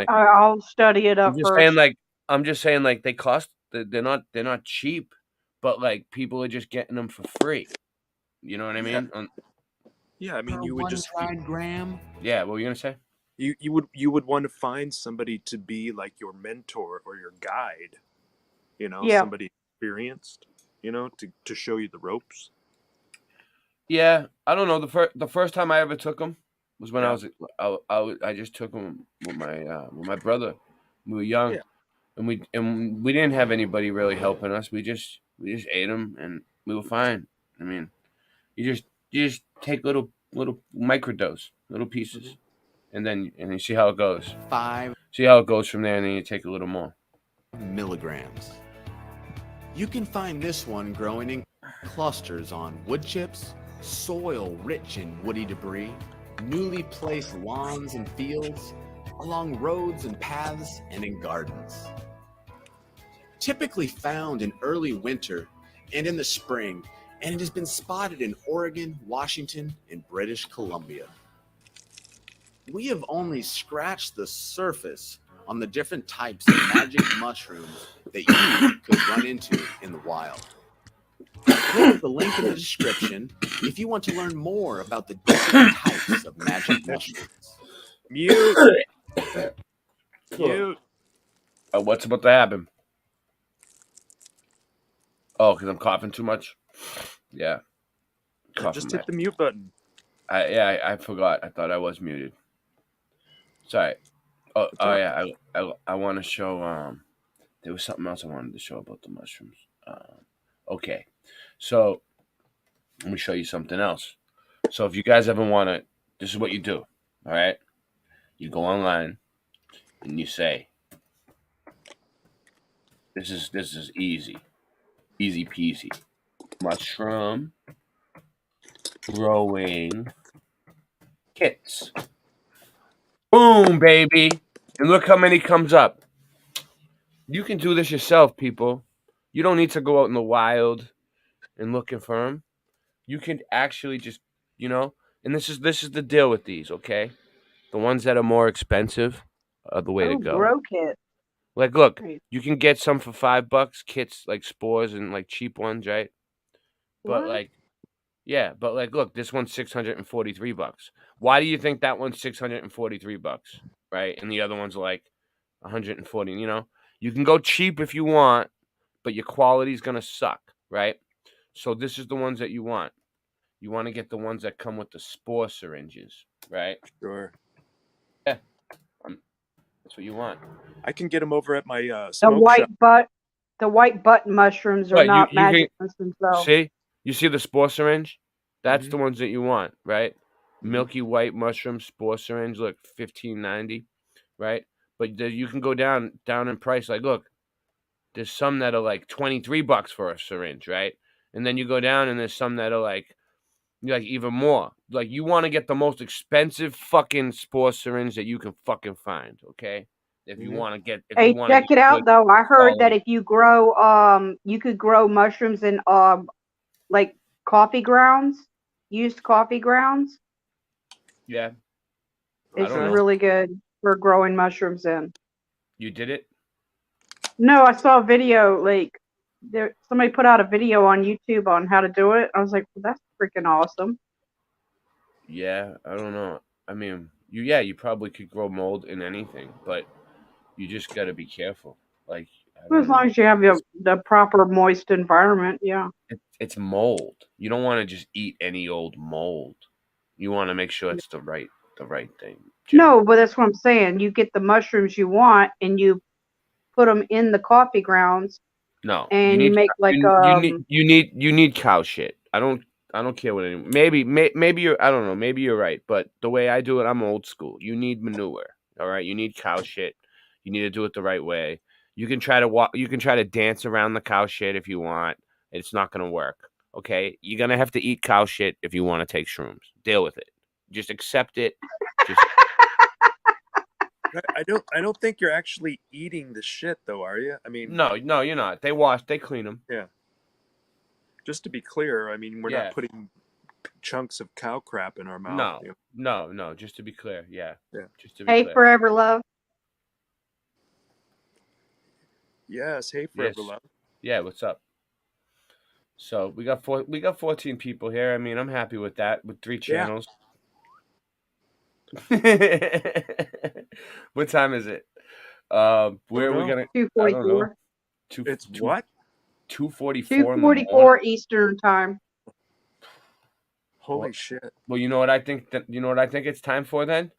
I'll study it up first. I'm just saying like they cost. They're not cheap, but like people are just getting them for free. You know what I mean? Yeah, I mean you would just gram. Yeah, what were you gonna say? You would want to find somebody to be like your mentor or your guide. You know, somebody experienced. You know, to show you the ropes. Yeah, I don't know. The first time I ever took them was when I just took them with my brother. We were young, and we didn't have anybody really helping us. We just ate them and we were fine. I mean, you just take little microdose, little pieces, and then you see how it goes. 5. See how it goes from there, and then you take a little more. Milligrams. You can find this one growing in clusters on wood chips, soil rich in woody debris, newly placed lawns and fields, along roads and paths, and in gardens. Typically found in early winter and in the spring, and it has been spotted in Oregon, Washington, and British Columbia. We have only scratched the surface on the different types of magic mushrooms that you could run into in the wild. Click the link in the description if you want to learn more about the different types of magic mushrooms. Mute. Mute. What's about to happen? Oh, because I'm coughing too much? Yeah. Just hit the mute button. I forgot. I thought I was muted. Sorry. Oh yeah. I want to show. There was something else I wanted to show about the mushrooms. Okay. So let me show you something else. So if you guys ever want to, this is what you do. All right. You go online and you say, this is easy peasy. Mushroom growing kits. Boom, baby. And look how many comes up. You can do this yourself, people. You don't need to go out in the wild and looking for them. you can actually just, and this is the deal with these, okay? The ones that are more expensive are the way to Oh, go. grow kit. Like, look, Right. you can get some for $5 kits, like spores and like cheap ones, right? But What? look, this one's $643. Why do you think that one's $643, right? And the other one's like 140. You can go cheap if you want, but your quality's gonna suck, right? So this is the ones that you want. You want to get the ones that come with the spore syringes, right? Sure. Yeah, that's what you want. I can get them over at my The smoke shop. the white button mushrooms are Right, not you magic can mushrooms though. see. You see the spore syringe? That's Mhm. the ones that you want, right? Mhm. Milky white mushroom spore syringe, look, $15.90, right? But you can go down in price. Like, look, there's some that are like $23 for a syringe, right? And then you go down and there's some that are like even more. Like, you want to get the most expensive fucking spore syringe that you can fucking find, okay? If you Mhm. want to get, Hey, check it out good though. I heard that quality. if you grow you could grow mushrooms in like coffee grounds, used coffee grounds. Yeah, I It's don't know. really good for growing mushrooms in. You did it? No, I saw a video like somebody put out a video on YouTube on how to do it. I was like, well, that's freaking awesome. Yeah, I don't know. I mean, you probably could grow mold in anything, but you just got to be careful. Like, I Well, as don't long know. as you have the proper moist environment, yeah. It's mold. You don't want to just eat any old mold. You want to make sure it's the right thing. No, but that's what I'm saying. You get the mushrooms you want and you put them in the coffee grounds. No, And you make like you need cow shit. I don't care what anyone. Maybe you're, I don't know. Maybe you're right, but the way I do it, I'm old school. You need manure. All right, you need cow shit. You need to do it the right way. You can try to walk. You can try to dance around the cow shit if you want. It's not gonna work. Okay, you're gonna have to eat cow shit if you want to take shrooms. Deal with it. Just accept it. Just I don't think you're actually eating the shit though, are you? I mean, no, you're not. They clean them. Yeah. Just to be clear, I mean, we're Yeah. not putting chunks of cow crap in our mouth. No. Just to be clear, yeah. Just to be Hey, clear. Forever Love. Yes. Hey, Forever Love. Yeah. What's up? So we got 14 people here. I mean, I'm happy with that. With 3 channels. What time is it? Where are we gonna? 2:44. It's what? 2:44 in the 2:44 morning. Eastern time. Holy shit! Well, you know what I think it's time for then?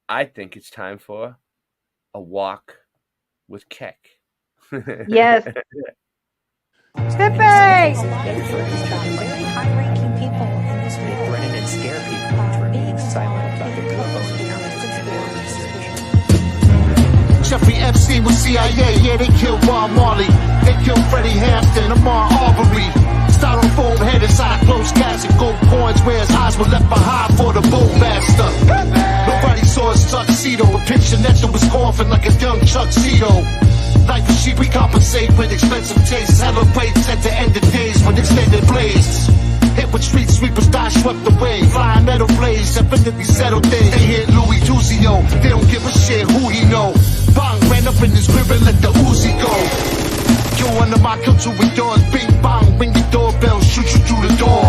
I think it's time for a walk with Keck. Yes. Hippie! Very high-ranking people in this world. They threaten and scare people into remaining silent about the UFO Jeffrey Epstein was CIA, yeah, they killed Bob Marley. They killed Freddie Hampton, Amar Arbery. Styrofoam head inside a closed casket, gold coins where his eyes were left behind for the bowmaster. Nobody saw his tuxedo, a picture next to his coffin like a young tuxedo. Life is cheap, we compensate with expensive tastes. Celebrates at the end of days with extended blades. Hit with street sweepers, die swept away. Flying metal blades, definitely settled things. They hit Louis Tuzio, they don't give a shit who he know. Bang, ran up in his crib and let the Uzi go. Yo, under my culture with yours, bing bang, ring the doorbell, shoot you through the door.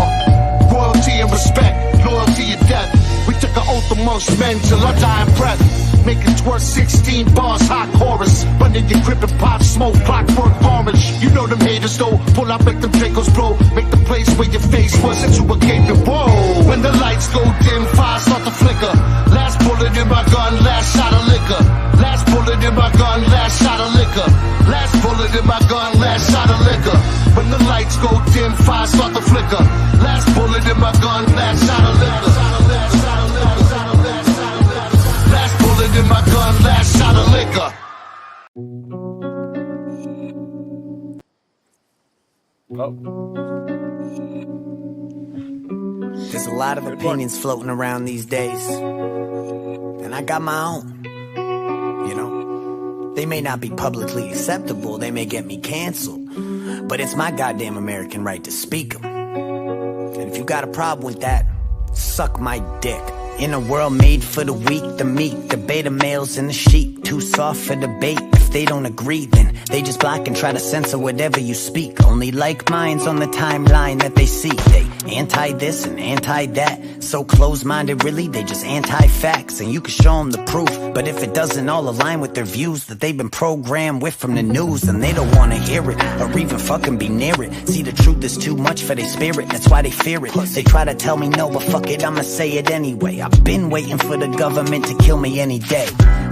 Royalty and respect, loyalty and death. We took an oath amongst men till our dying breath. Making twerk 16 bars, hot chorus. Run in your crib and pop smoke, clockwork orange. You know them haters though, pull out, make them Dracos blow. Make the place where your face was into a gaping whoa. When the lights go dim, fire start to flicker. Last bullet in my gun, last shot of liquor. Last bullet in my gun, last shot of liquor. Last bullet in my gun, last shot of liquor. When the lights go dim, fire start to flicker. Last bullet in my gun, last shot of liquor. Last bullet in my gun, last shot of liquor. There's a lot of opinions floating around these days, and I got my own. You know, they may not be publicly acceptable, they may get me canceled, but it's my goddamn American right to speak them. And if you got a problem with that, suck my dick. In a world made for the weak, the meek, the beta males and the sheep, too soft for debate. If they don't agree, then they just block and try to censor whatever you speak. Only like minds on the timeline that they see. They anti this and anti that, so close-minded really, they just anti-facts. And you can show them the proof, but if it doesn't all align with their views that they've been programmed with from the news, then they don't want to hear it, or even fucking be near it. See, the truth is too much for their spirit, that's why they fear it. They try to tell me no, but fuck it, I'ma say it anyway. I've been waiting for the government to kill me any day.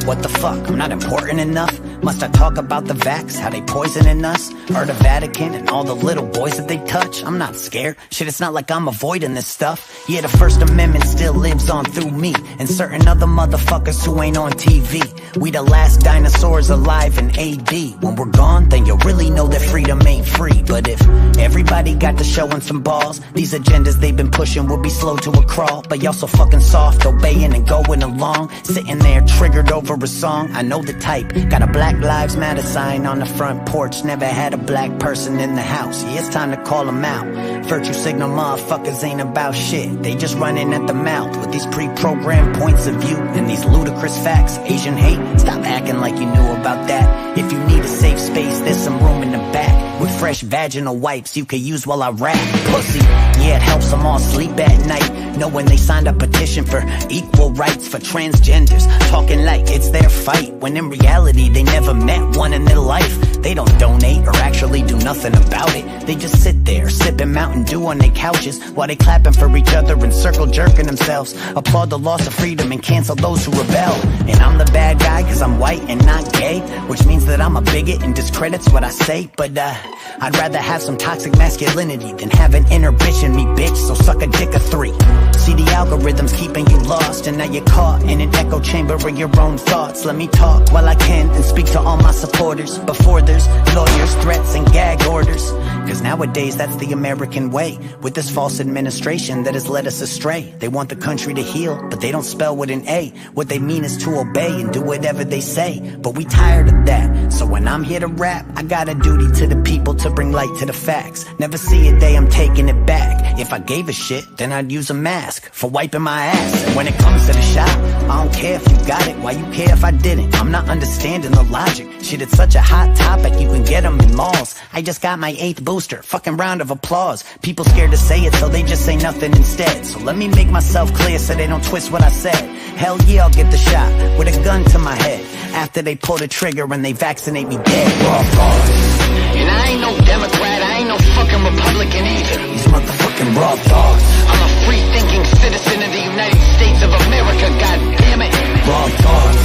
What the fuck, I'm not important enough? Must I talk about the vax, how they poisoning us? Or the Vatican and all the little boys that they touch? I'm not scared, shit, it's not like I'm avoiding this stuff. Yeah, the First Amendment still lives on through me and certain other motherfuckers who ain't on TV. We the last dinosaurs alive in AD. When we're gone, then you'll really know that freedom ain't free. But if everybody got to showing some balls, these agendas they've been pushing will be slow to a crawl. But y'all so fucking soft, obeying and going along, sitting there triggered over a song. I know the type, got a Black Lives Matter sign on the front porch, never had a black person in the house. Yeah, it's time to call them out. Virtue signal motherfuckers ain't about shit, they just running at the mouth with these pre-programmed points of view and these ludicrous facts. Asian hate, stop acting like you knew about that. If you need a safe space, there's some room in the back with fresh vaginal wipes you can use while I rap. Pussy, yeah, it helps them all sleep at night, knowing they signed a petition for equal rights for transgenders, talking like it's their fight, when in reality they never met one in their life. They don't donate or actually do nothing about it, they just sit there sipping Mountain Dew on their couches while they clapping for each other and circle jerking themselves, applaud the loss of freedom and cancel those who rebel. And I'm the bad guy cause I'm white and not gay, which means that I'm a bigot and discredits what I say. But I'd rather have some toxic masculinity than have an inner bitch in me, bitch, so suck a dick of 3. See, the algorithm's keeping you lost, and now you're caught in an echo chamber of your own thoughts. Let me talk while I can and speak to all my supporters before there's lawyers, threats, and gag orders. Cause nowadays that's the American way, with this false administration that has led us astray. They want the country to heal, but they don't spell with an A. What they mean is to obey and do whatever they say, but we tired of that. So when I'm here to rap, I got a duty to the people to bring light to the facts. Never see a day I'm taking it back. If I gave a shit, then I'd use a mask for wiping my ass. And when it comes to the shot, I don't care if you got it, why you care if I didn't? I'm not understanding the logic. Shit, it's such a hot topic, you can get them in malls. I just got my 8th booster, fucking round of applause. People scared to say it, so they just say nothing instead. So let me make myself clear so they don't twist what I said. Hell yeah, I'll get the shot with a gun to my head after they pull the trigger and they vaccinate me dead. Raw thoughts. And I ain't no Democrat, I ain't no fucking Republican either. These motherfucking raw thoughts. I'm a free-thinking citizen of the United States of America, goddammit. Raw thoughts.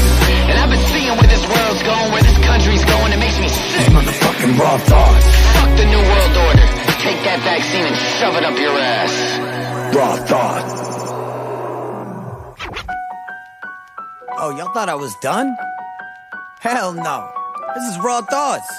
And I've been seeing where this world's going, where this country's going, it makes me sick. These motherfucking raw thoughts. Fuck the New World Order. Take that vaccine and shove it up your ass. Raw thoughts. Oh, y'all thought I was done? Hell no. This is Raw Thoughts.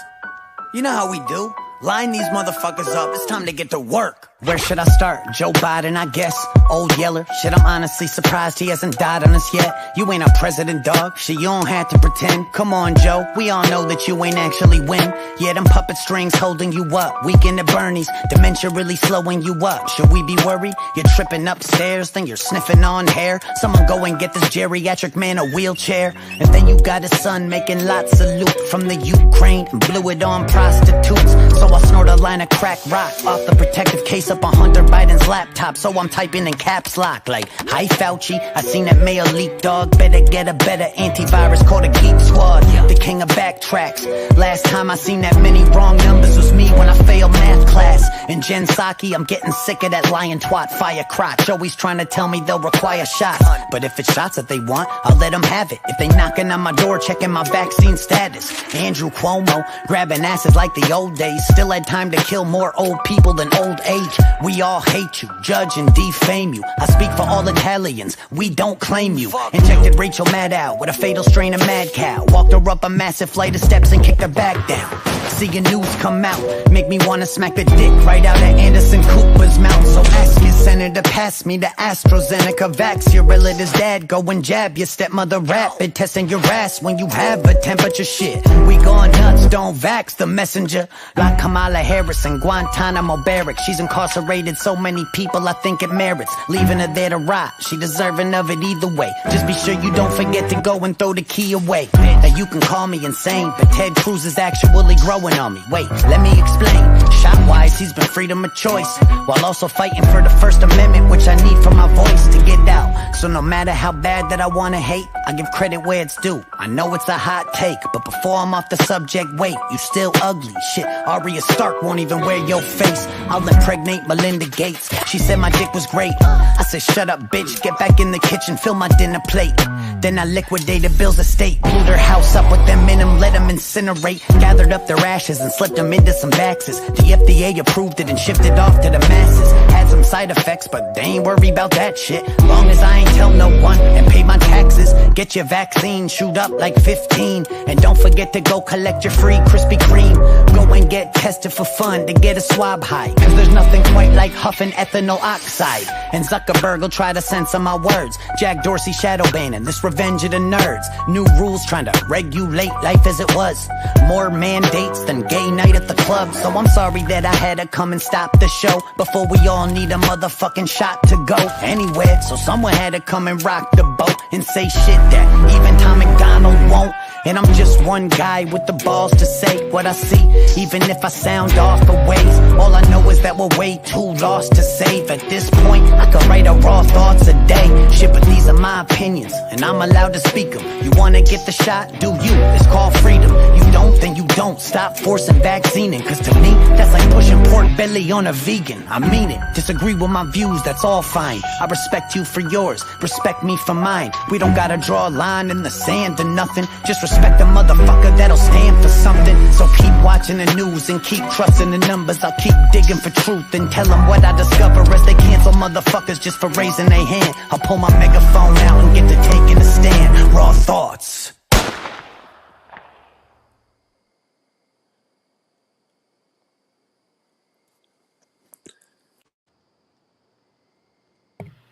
You know how we do. Line these motherfuckers up. It's time to get to work. Where should I start? Joe Biden, I guess. Old Yeller. Shit, I'm honestly surprised he hasn't died on us yet. You ain't our president, dog. Shit, you don't have to pretend. Come on, Joe. We all know that you ain't actually win. Yeah, them puppet strings holding you up. Weekend at Bernie's. Dementia really slowing you up. Should we be worried? You're tripping upstairs, then you're sniffing on hair. Someone go and get this geriatric man a wheelchair. And then you got his son making lots of loot from the Ukraine and blew it on prostitutes. So I snort a line of crack rock off the protective case up on Hunter Biden's laptop. So I'm typing in caps lock like, hi Fauci, I seen that mail leak, dog. Better get a better antivirus called a Geek Squad. The king of backtracks. Last time I seen that many wrong numbers was me when I failed math class. And Jen Psaki, I'm getting sick of that lying twat fire crotch. Always trying to tell me they'll require shots. But if it's shots that they want, I'll let them have it. If they knocking on my door checking my vaccine status. Andrew Cuomo grabbing asses like the old days. Still had time to kill more old people than old age. We all hate you, judge and defame you. I speak for all Italians, we don't claim you. Injected Rachel Maddow with a fatal strain of mad cow. Walked her up a massive flight of steps and kicked her back down. seeing news come out. Make me wanna smack the dick right out of Anderson Cooper's mouth. So ask your senator, pass me the AstraZeneca vax. Your relative's dad, go and jab your stepmother rapid. Testing your ass when you have a temperature. Shit, we going nuts, don't vax the messenger. Like Kamala Harris in Guantanamo barrack. She's incarcerated so many people, I think it merits leaving her there to rot. She deserving of it either way. Just be sure you don't forget to go and throw the key away. Now you can call me insane, but Ted Cruz is actually growing on me. Wait, let me explain. Shot-wise, he's been freedom of choice, while also fighting for the First Amendment, which I need for my voice to get out. So no matter how bad that I wanna hate, I give credit where it's due. I know it's a hot take, but before I'm off the subject, wait, you still ugly. Shit, Arya Stark won't even wear your face. I'll impregnate Melinda Gates. She said my dick was great. I said shut up bitch, get back in the kitchen, fill my dinner plate. Then I liquidated Bill's estate, blew their house up with them in them, let them incinerate. Gathered up their ashes and slipped them into some vaxes. The FDA approved it and shipped it off to the masses. Had some side effects, but they ain't worried about that shit. Long as I ain't tell no one and pay my taxes. Get your vaccine, shoot up like 15. And don't forget to go collect your free Krispy Kreme. Go and get tested for fun to get a swab high. Cause there's nothing quite like huffing ethanol oxide. And Zuckerberg will try to censor my words. Jack Dorsey shadow banning, this revenge of the nerds. New rules trying to regulate life as it was. More mandates than gay night at the club. So I'm sorry that I had to come and stop the show before we all need a motherfucking shot to go anywhere. So someone had to come and rock the boat and say shit that even Tom McDonald won't. And I'm just one guy with the balls to say what I see, even if I sound off a ways. All I know is that we're way too lost to save. At this point, I could write a raw thoughts a day. Shit, but these are my opinions, and I'm allowed to speak them. You wanna get the shot? Do you? It's called freedom. You don't, then you don't. Stop forcing vaccining, cause to me, that's like pushing pork belly on a vegan. I mean it. Disagree with my views, that's all fine. I respect you for yours, respect me for mine. We don't gotta draw a line in the sand or nothing. Just respect the motherfucker that'll stand for something. So keep watching the news and keep trusting the numbers. I'll keep digging for truth and tell them what I discover as they cancel motherfuckers just for raising their hand. I'll pull my megaphone out and get to taking a stand. Raw thoughts.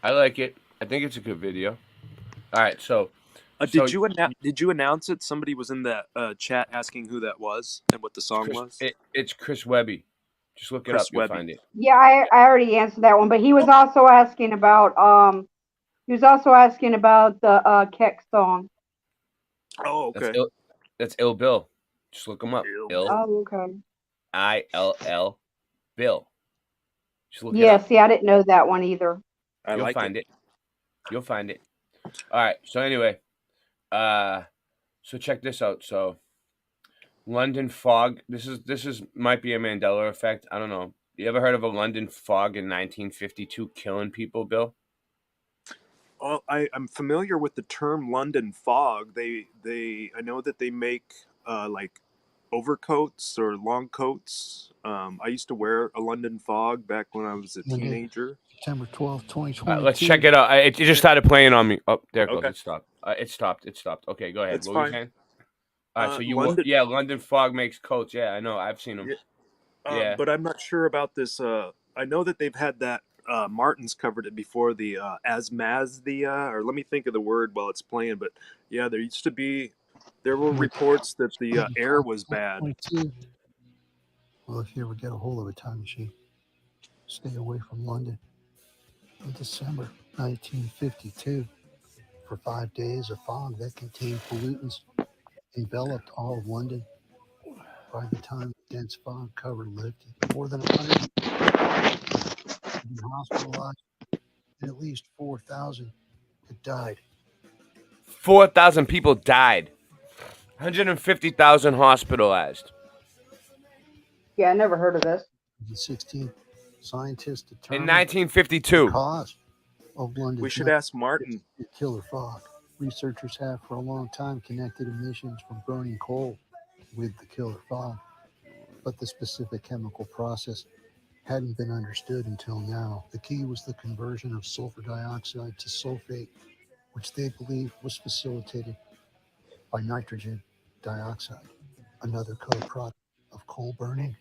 I like it. I think it's a good video. All right, so did you announce it? Somebody was in the chat asking who that was and what the song was. It's Chris Webby. Just look it up. You'll find it. Yeah, I already answered that one, but he was also asking about the Keck song. Oh, okay. That's Ill Bill. Just look him up. Ill. Oh, okay. ILL Bill. Just look it Yeah, up. see, I didn't know that one either. You'll find it. You'll find it. All right. So anyway, so check this out. So London fog. This is might be a Mandela effect. I don't know. You ever heard of a London fog in 1952 killing people, Bill? Oh, I'm familiar with the term London fog. I know that they make like overcoats or long coats. I used to wear a London fog back when I was a teenager. September 12th, 2020. Let's check it out. It just started playing on me. Oh, there it goes. Okay. It stopped. It stopped. Okay, go ahead. That's what were you fine. saying? All right, so London fog makes coats. Yeah, I know. I've seen them. Yeah. But I'm not sure about this. I know that they've had that. Martin's covered it before, the asthmasia, or let me think of the word while it's playing. But yeah, there were reports that the air was bad. Well, if you ever get a hold of a time machine, stay away from London. In December 1952, for 5 days, a fog that contained pollutants enveloped all of London. By the time the dense fog cover lifted, more than 100 had been hospitalized, and at least 4,000 had died. 4,000 people died. 150,000 hospitalized. Yeah, I never heard of this. In 16, scientists determined in 1952 the cause of London. We should ask Martin. Killer fog. Researchers have for a long time connected emissions from burning coal with the killer fog, but the specific chemical process hadn't been understood until now. The key was the conversion of sulfur dioxide to sulfate, which they believed was facilitated by nitrogen dioxide, another co-product of coal burning.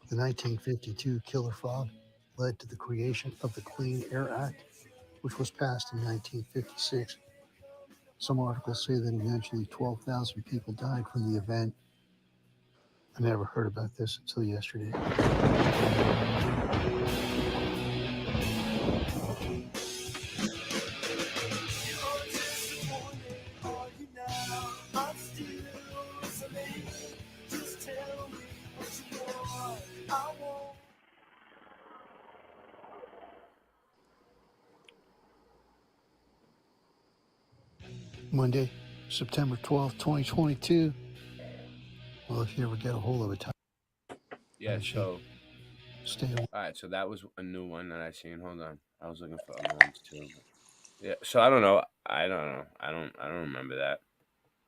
The 1952 killer fog led to the creation of the Clean Air Act, which was passed in 1956. Some articles say that eventually 12,000 people died from the event. I never heard about this until yesterday. Monday, September 12th, 2022. Well, if you ever get a hold of it, Yeah, so stay away. All right, so that was a new one that I seen. Hold on. I was looking for other ones too. Yeah, so I don't know. I don't remember that.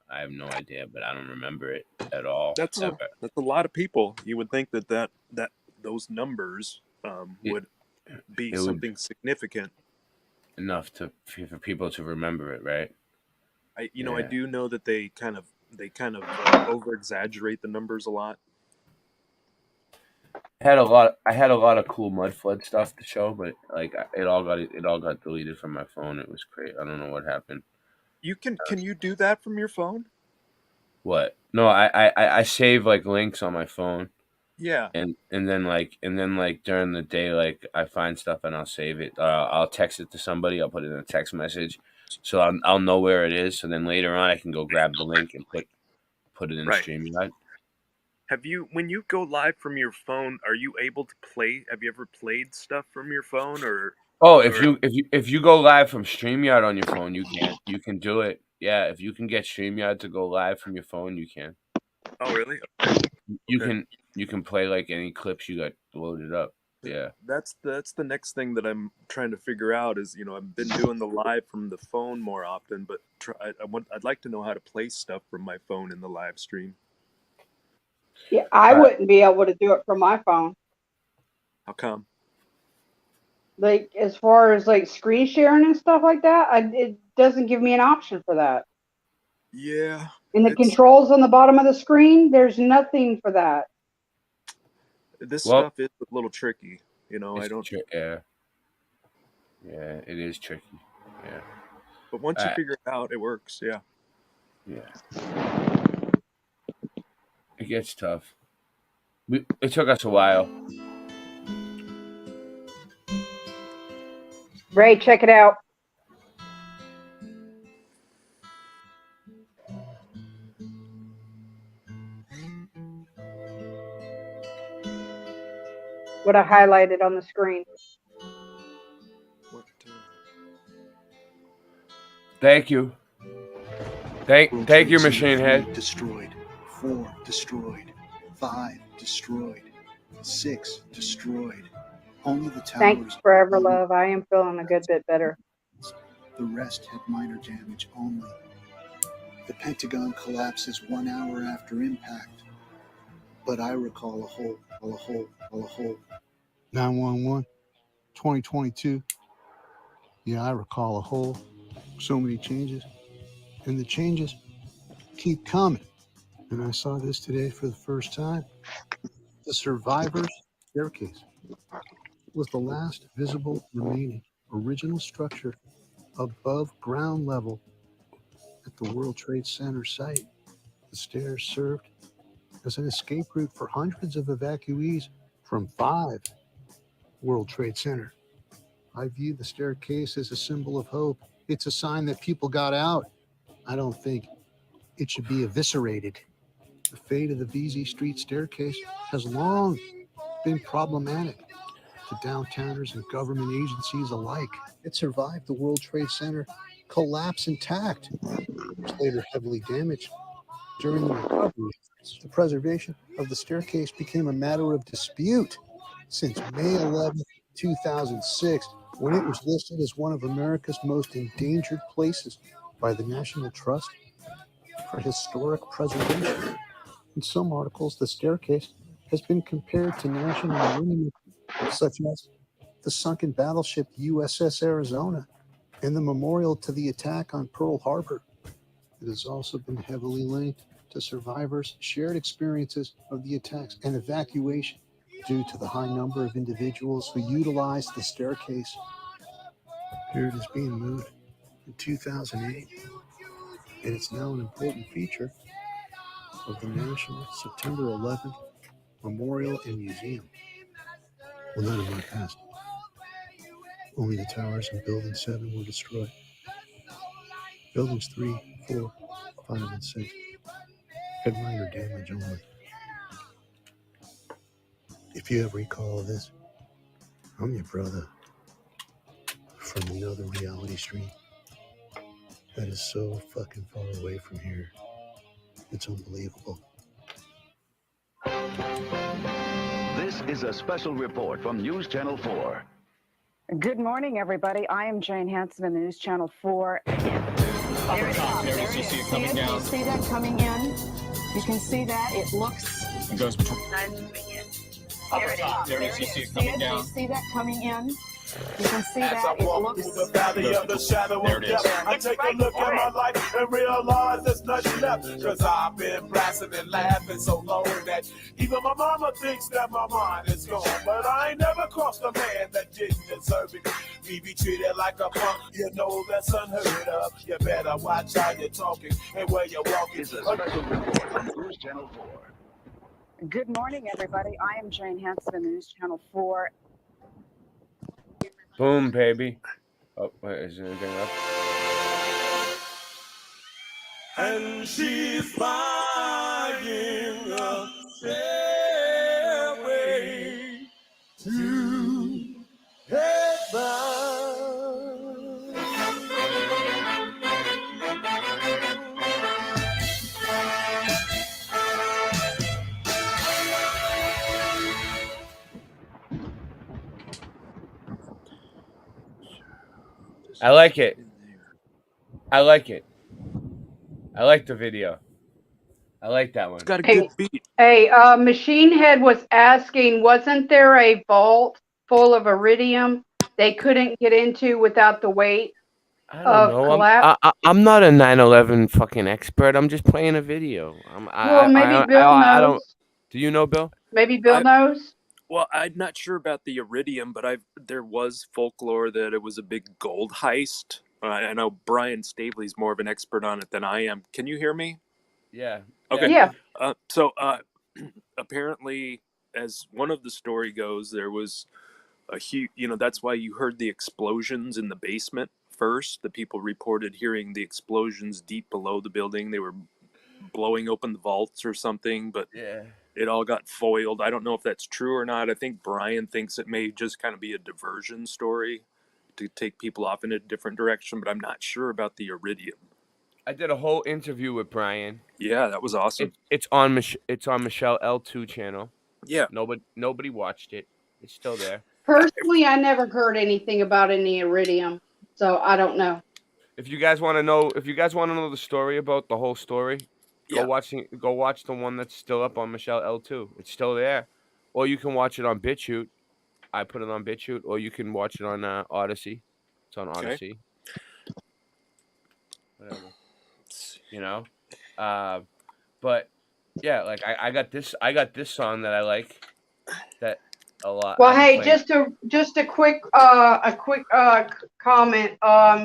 I have no idea, but I don't remember it at all. That's ever. a lot of people. You would think that those numbers would be it would- something significant. enough for people to remember it, right? I Yeah. do know that they kind of over exaggerate the numbers a lot. I had a lot of cool mud flood stuff to show, but like it all got deleted from my phone. It was great. I don't know what happened. Can you do that from your phone? What? No, I save like links on my phone. Yeah. And then during the day, like I find stuff and I'll save it. I'll text it to somebody. I'll put it in a text message, so I'll know where it is. So then later on, I can go grab the link and put it in Right. StreamYard. When you go live from your phone, are you able to play? Have you ever played stuff from your phone or? Oh, if you go live from StreamYard on your phone, you can do it. Yeah, if you can get StreamYard to go live from your phone, you can. Oh, really? You can play like any clips you got loaded up. Yeah. That's the next thing that I'm trying to figure out is I've been doing the live from the phone more often, but I'd like to know how to play stuff from my phone in the live stream. Yeah, I wouldn't be able to do it from my phone. How come? Like as far as like screen sharing and stuff like that, it doesn't give me an option for that. Yeah. In the controls on the bottom of the screen, there's nothing for that. This stuff is a little tricky, I don't. Yeah, it is tricky. Yeah. But once you figure it out, it works. Yeah. Yeah. It gets tough. It took us a while. Ray, check it out. What I highlighted on the screen. Thank you. Thank you, Machine Head. Destroyed. 4 destroyed. 5 destroyed. 6 destroyed. Only the towers. Thanks, Forever Love. I am feeling a good bit better. The rest had minor damage only. The Pentagon collapses 1 hour after impact. But I recall a hole. 911, 2022. Yeah, I recall a hole. So many changes. And the changes keep coming. And I saw this today for the first time. The survivor's staircase was the last visible remaining original structure above ground level at the World Trade Center site. The stairs served as an escape route for hundreds of evacuees from 5 World Trade Center. I view the staircase as a symbol of hope. It's a sign that people got out. I don't think it should be eviscerated. The fate of the VZ Street staircase has long been problematic to downtowners and government agencies alike. It survived the World Trade Center collapse intact. It was later heavily damaged. During the recovery, the preservation of the staircase became a matter of dispute since May 11, 2006, when it was listed as one of America's most endangered places by the National Trust for Historic Preservation. In some articles, the staircase has been compared to national monuments such as the sunken battleship USS Arizona and the memorial to the attack on Pearl Harbor. It has also been heavily linked to survivors shared experiences of the attacks and evacuation due to the high number of individuals who utilized the staircase. Here it is being moved in 2008, and it's now an important feature of the National September 11th Memorial and Museum. Well, not in my past. Only the towers in Building 7 were destroyed. Buildings 3, 4, 5, and 6 had minor damage only. If you ever recall this, I'm your brother from another reality stream that is so fucking far away from here. It's unbelievable. This is a special report from News Channel 4. Good morning, everybody. I am Jane Hansen in the News Channel 4. There it is. There it is. You see it coming down. You see that coming in? You can see that. It looks... It goes between... There it is. There it is. You see it coming down. You see that coming in? You can see As that. I It walk looks... through the valley of the shadow There of it is. death, I take a look at my life and realize there's nothing left. Cause I've been blasting and laughing so long that even my mama thinks that my mind is gone. But I ain't never crossed a man that didn't deserve it. Me be treated like a punk, you know that's unheard of. You better watch how you're talking and where you're walking. It's a special report from News Channel 4. Good morning, everybody. I am Jane Hansen in the News Channel 4. Boom, baby. Oh, wait, is there anything left? And she's buying a stairway to heaven. I like it. I like it. I like the video. I like that one. It's got a Hey, good beat. Hey, Machine Head was asking, wasn't there a vault full of iridium they couldn't get into without the weight I of don't know. collapse? I'm not a 9/11 fucking expert. I'm just playing a video. Well, maybe Bill I don't. knows. Do you know, Bill? Maybe Bill knows. Well, I'm not sure about the iridium, but there was folklore that it was a big gold heist. I know Brian Staveley's more of an expert on it than I am. Can you hear me? Yeah. Okay. Yeah. So apparently, as one of the story goes, there was a huge, that's why you heard the explosions in the basement first. The people reported hearing the explosions deep below the building. They were blowing open the vaults or something, but Yeah. it all got foiled. I don't know if that's true or not. I think Brian thinks it may just kind of be a diversion story to take people off in a different direction, but I'm not sure about the iridium. I did a whole interview with Brian. Yeah, that was awesome. It's on Michelle L2 channel. Yeah. Nobody watched it. It's still there. Personally, I never heard anything about any iridium, so I don't know. If you guys want to know the story about the whole story, go watch the one that's still up on Michelle L2. It's still there, or you can watch it on BitChute. I put it on BitChute, or you can watch it on Odyssey. It's on Odyssey. Whatever. But yeah, like I got this song that I like that a lot. Well, hey, just a quick comment.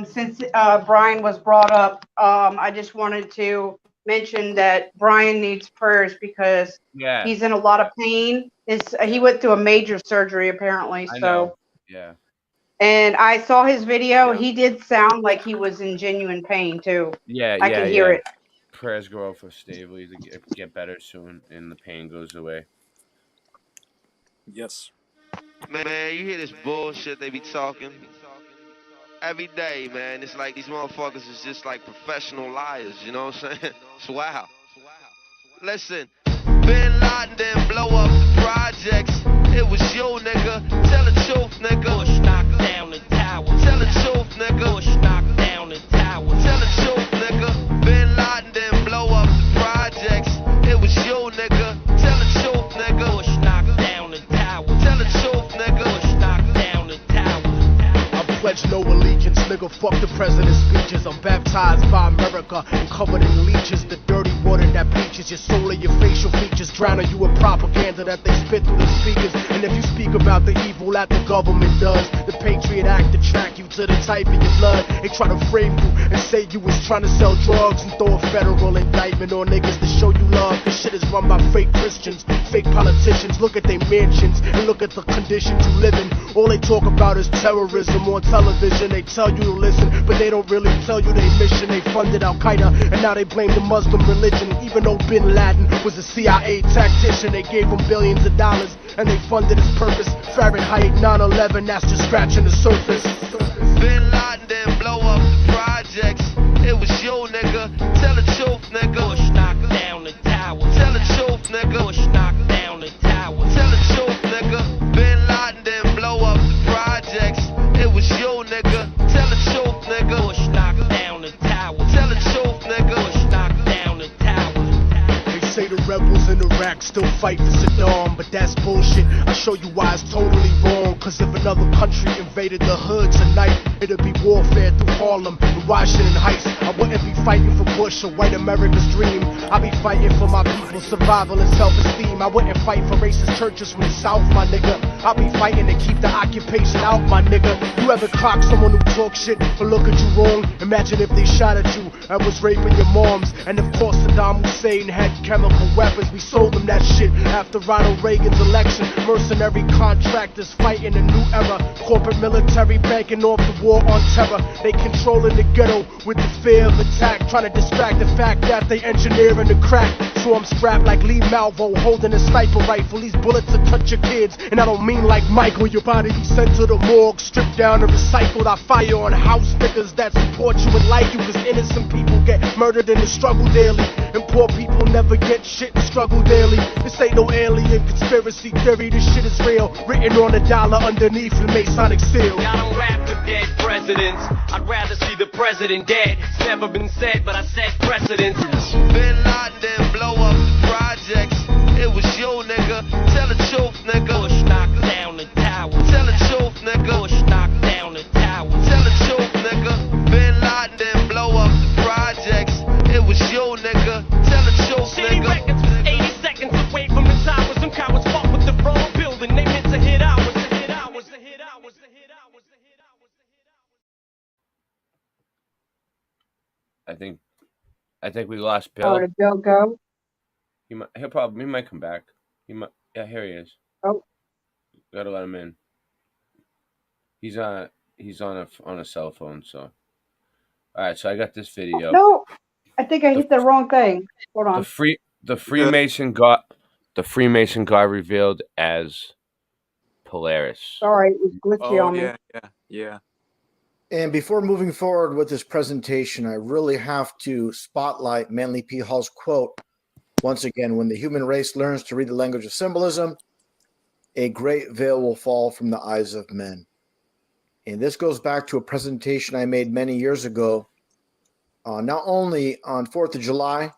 Since Brian was brought up, I just wanted to mention that Brian needs prayers because he's in a lot of pain. He went through a major surgery apparently. I know. Yeah. And I saw his video. He did sound like he was in genuine pain too. Yeah, I can hear it. Prayers go out for Staveley to get better soon, and the pain goes away. Yes. Man, you hear this bullshit they be talking every day, man. It's like these motherfuckers is just like professional liars, you know what I'm saying? It's wow. Listen, Bin Laden didn't blow up the projects. It was you, nigga. Tell the truth, nigga. Bush knocked down the tower. Tell the truth, nigga. Bush knocked down the tower. Tell the truth, nigga. Bin Laden didn't blow up the projects. It was you, nigga. Tell the truth, nigga. Bush knocked down the tower. Tell the truth, nigga. Bush knocked down the tower. pledge no allegiance. Nigga, fuck the president's speeches. I'm baptized by America and covered in leeches. The dirty water that bleaches your soul and your facial features, drowning you in propaganda that they spit through the speakers. And if you speak about the evil that the government does, the Patriot Act attract you to the type of your blood. They try to frame you and say you was trying to sell drugs and throw a federal indictment on niggas to show you love. This shit is run by fake Christians, fake politicians. Look at their mansions and look at the conditions you live in. All they talk about is terrorism on television. They tell you to listen, but they don't really tell you their mission. They funded Al-Qaeda and now they blame the Muslim religion. Even though Bin Laden was a CIA tactician, they gave him billions of dollars and they funded his purpose. Fahrenheit 9/11, that's just scratching the surface. Bin Laden didn't blow up the projects. It was you, nigga. Tell the truth, nigga. Bush knocked down the tower. Tell the truth, nigga. Bush knocked down the tower. Tell the truth, nigga. Bin Laden didn't blow up the projects. It was you, nigga. Tell the truth, nigga. Bush knocked down the tower. Tell the truth, nigga. Bush knocked down the tower. They say the rebels in Iraq still fight for Saddam, but that's bullshit. I'll show you why it's totally wrong. Cause if another country invaded the hood tonight, it'd be warfare through Harlem and Washington Heights. I wouldn't be fighting for Bush or white America's dream. I'd be fighting for my people's survival and self-esteem. I wouldn't fight for racist churches from the South, my nigga. I'd be fighting to keep the occupation out, my nigga. You ever clock someone who talk shit or look at you wrong? Imagine if they shot at you and was raping your moms. And of course Saddam Hussein had chemical weapons. We sold them that shit after Ronald Reagan's election. Mercenary contractors fighting a new era. Corporate military banking off the war on terror. They controlling the ghetto with the fear of attack, trying to distract the fact that they engineering the crack. So I'm strapped like Lee Malvo, holding a sniper rifle. These bullets will touch your kids, and I don't mean like Michael. Your body be sent to the morgue, stripped down and recycled. I fire on house niggas that support you and like you, cause innocent people get murdered in the struggle daily, and poor people never get shit and struggle daily. This ain't no alien conspiracy theory, this shit is real, written on a dollar underneath the Masonic seal. I don't rap for dead presidents, I'd rather see the president dead. It's never been said, but I set precedents. Bin Laden didn't blow up the projects. It was you, nigga. Tell the truth, nigga. Bush knocked down the tower. Tell the truth, nigga. Bush knocked down the tower. Tell the truth, nigga. Bin Laden didn't blow up the projects. It was you, nigga. Tell the truth, City nigga. Records was 80 seconds away from the towers. Some cowards fought with the wrong building. They meant to hit ours. To hit ours. To hit ours. To hit ours. To hit ours. I think we lost Bill. Oh, did Bill go? He might come back. Yeah, here he is. Oh, Gotta let him in. He's on a cell phone. So, all right. So I got this video. no, I think I hit the wrong thing. Hold on. The Freemason got revealed as Polaris. Sorry, it was glitchy on me. Yeah. And before moving forward with this presentation, I really have to spotlight Manly P. Hall's quote once again: when the human race learns to read the language of symbolism, a great veil will fall from the eyes of men. And this goes back to a presentation I made many years ago, not only on 4th of July,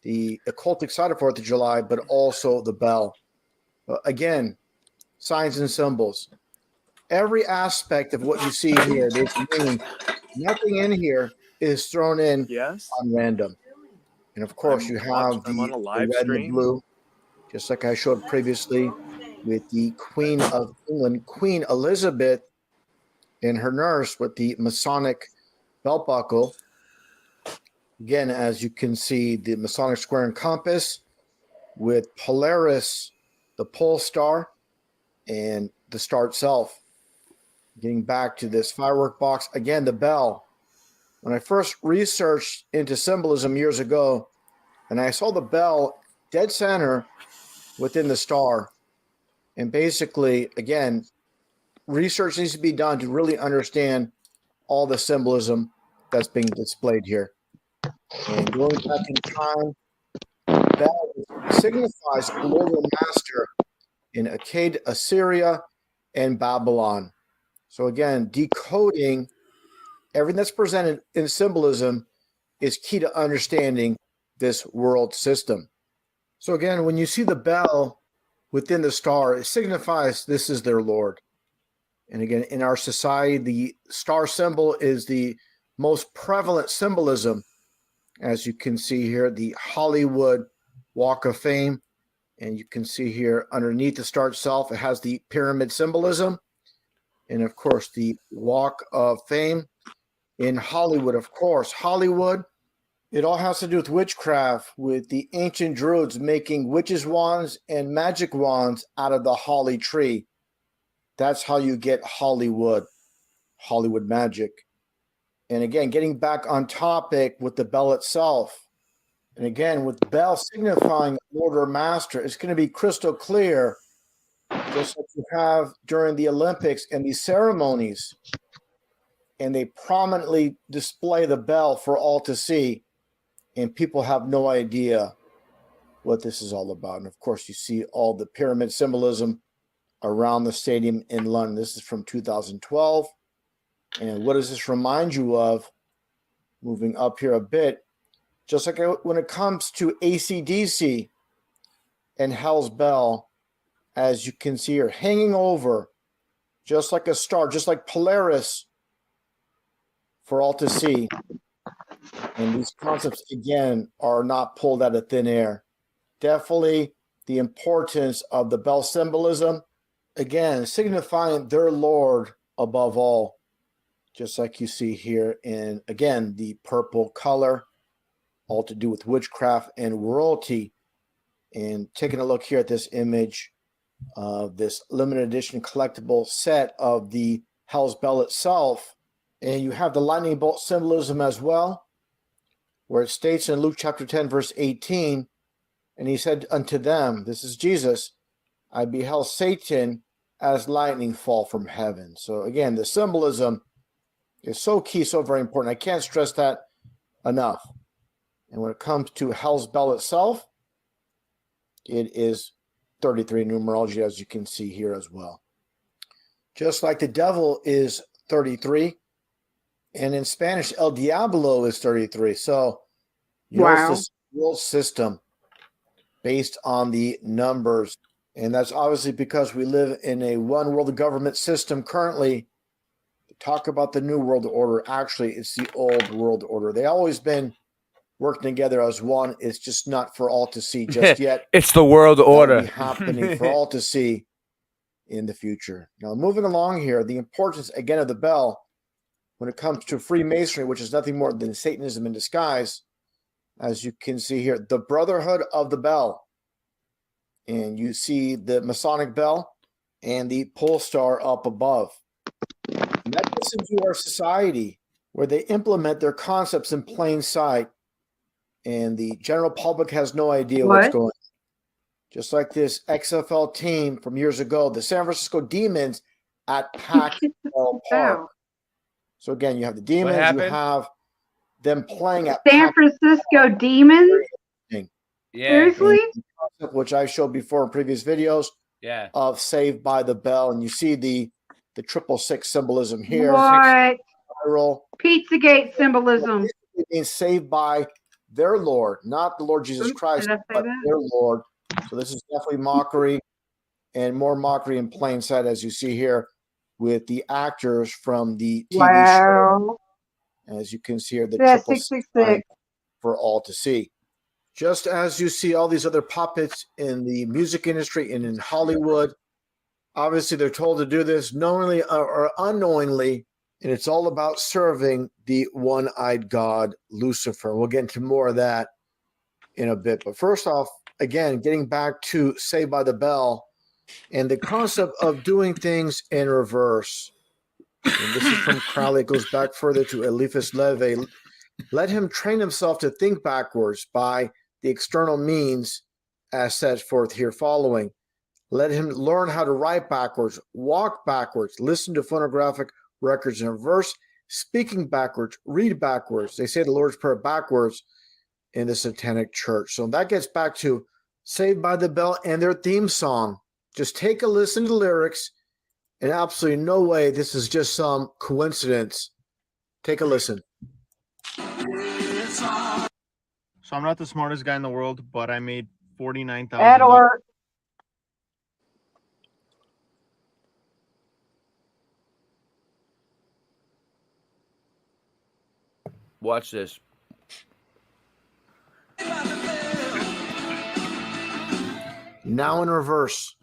the occultic side of 4th of July, but also the bell. Again, signs and symbols. Every aspect of what you see here, there's meaning. Nothing in here is thrown in on random. And of course, you have the red and the blue, just like I showed previously with the Queen of England, Queen Elizabeth, and her nurse with the Masonic belt buckle. Again, as you can see, the Masonic square and compass with Polaris, the pole star, and the star itself. Getting back to this firework box, again, the bell. When I first researched into symbolism years ago, and I saw the bell dead center within the star, and basically, again, research needs to be done to really understand all the symbolism that's being displayed here. And going back in time, bell signifies global master in Akkad, Assyria, and Babylon. So again, decoding everything that's presented in symbolism is key to understanding this world system. So again, when you see the bell within the star, it signifies this is their Lord. And again, in our society, the star symbol is the most prevalent symbolism. As you can see here, the Hollywood Walk of Fame. And you can see here underneath the star itself, it has the pyramid symbolism. And of course, the Walk of Fame in Hollywood, of course. Hollywood, it all has to do with witchcraft, with the ancient druids making witches' wands and magic wands out of the holly tree. That's how you get Hollywood magic. And again, getting back on topic with the bell itself. And again, with bell signifying Lord or Master, it's going to be crystal clear, just like you have during the Olympics and these ceremonies. And they prominently display the bell for all to see. And people have no idea what this is all about. And of course, you see all the pyramid symbolism around the stadium in London. This is from 2012. And what does this remind you of? Moving up here a bit, just like when it comes to AC/DC and Hell's Bell, as you can see here, hanging over, just like a star, just like Polaris, for all to see. And these concepts, again, are not pulled out of thin air. Definitely the importance of the bell symbolism, again, signifying their Lord above all, just like you see here in, again, the purple color, all to do with witchcraft and royalty. And taking a look here at this image of this limited edition collectible set of the Hell's Bell itself, and you have the lightning bolt symbolism as well, where it states in Luke chapter 10, verse 18, and he said unto them, this is Jesus, I beheld Satan as lightning fall from heaven. So again, the symbolism is so key, so very important. I can't stress that enough. And when it comes to Hell's Bell itself, it is 33 numerology, as you can see here as well. Just like the devil is 33, and in Spanish, El Diablo is 33. So, you know, it's this world system based on the numbers. And that's obviously because we live in a one world government system currently. To talk about the New World Order, actually, it's the old world order. They always been working together as one. It's just not for all to see just yet. It's the world order. That'll be happening for all to see in the future. Now, moving along here, the importance, again, of the bell when it comes to Freemasonry, which is nothing more than Satanism in disguise, as you can see here, the Brotherhood of the Bell. And you see the Masonic bell and the pole star up above. And that gets into our society where they implement their concepts in plain sight. And the general public has no idea what's going on. Just like this XFL team from years ago, the San Francisco Demons at Pac-Bell Park. So again, you have the Demons, you have them playing at San Francisco Demons? Yeah. Seriously? Which I showed before in previous videos. Yeah. Of Saved by the Bell. And you see the 666 symbolism here. What? Pizzagate symbolism. It means saved by their Lord, not the Lord Jesus Christ, but their Lord. So this is definitely mockery, and more mockery in plain sight, as you see here with the actors from the TV show. As you can see here, the 666 for all to see. Just as you see all these other puppets in the music industry and in Hollywood, obviously they're told to do this knowingly or unknowingly, and it's all about serving the one-eyed god, Lucifer. We'll get into more of that in a bit. But first off, again, getting back to Saved by the Bell and the concept of doing things in reverse. And this is from Crowley. It goes back further to Eliphas Levi. Let him train himself to think backwards by the external means as set forth here following. Let him learn how to write backwards, walk backwards, listen to phonographic records in reverse, speaking backwards, read backwards. They say the Lord's Prayer backwards in the Satanic Church. So that gets back to Saved by the Bell and their theme song. Just take a listen to the lyrics, and absolutely no way this is just some coincidence. Take a listen. So I'm not the smartest guy in the world, but I made $49,000. Ad alert. Watch this. Now in reverse.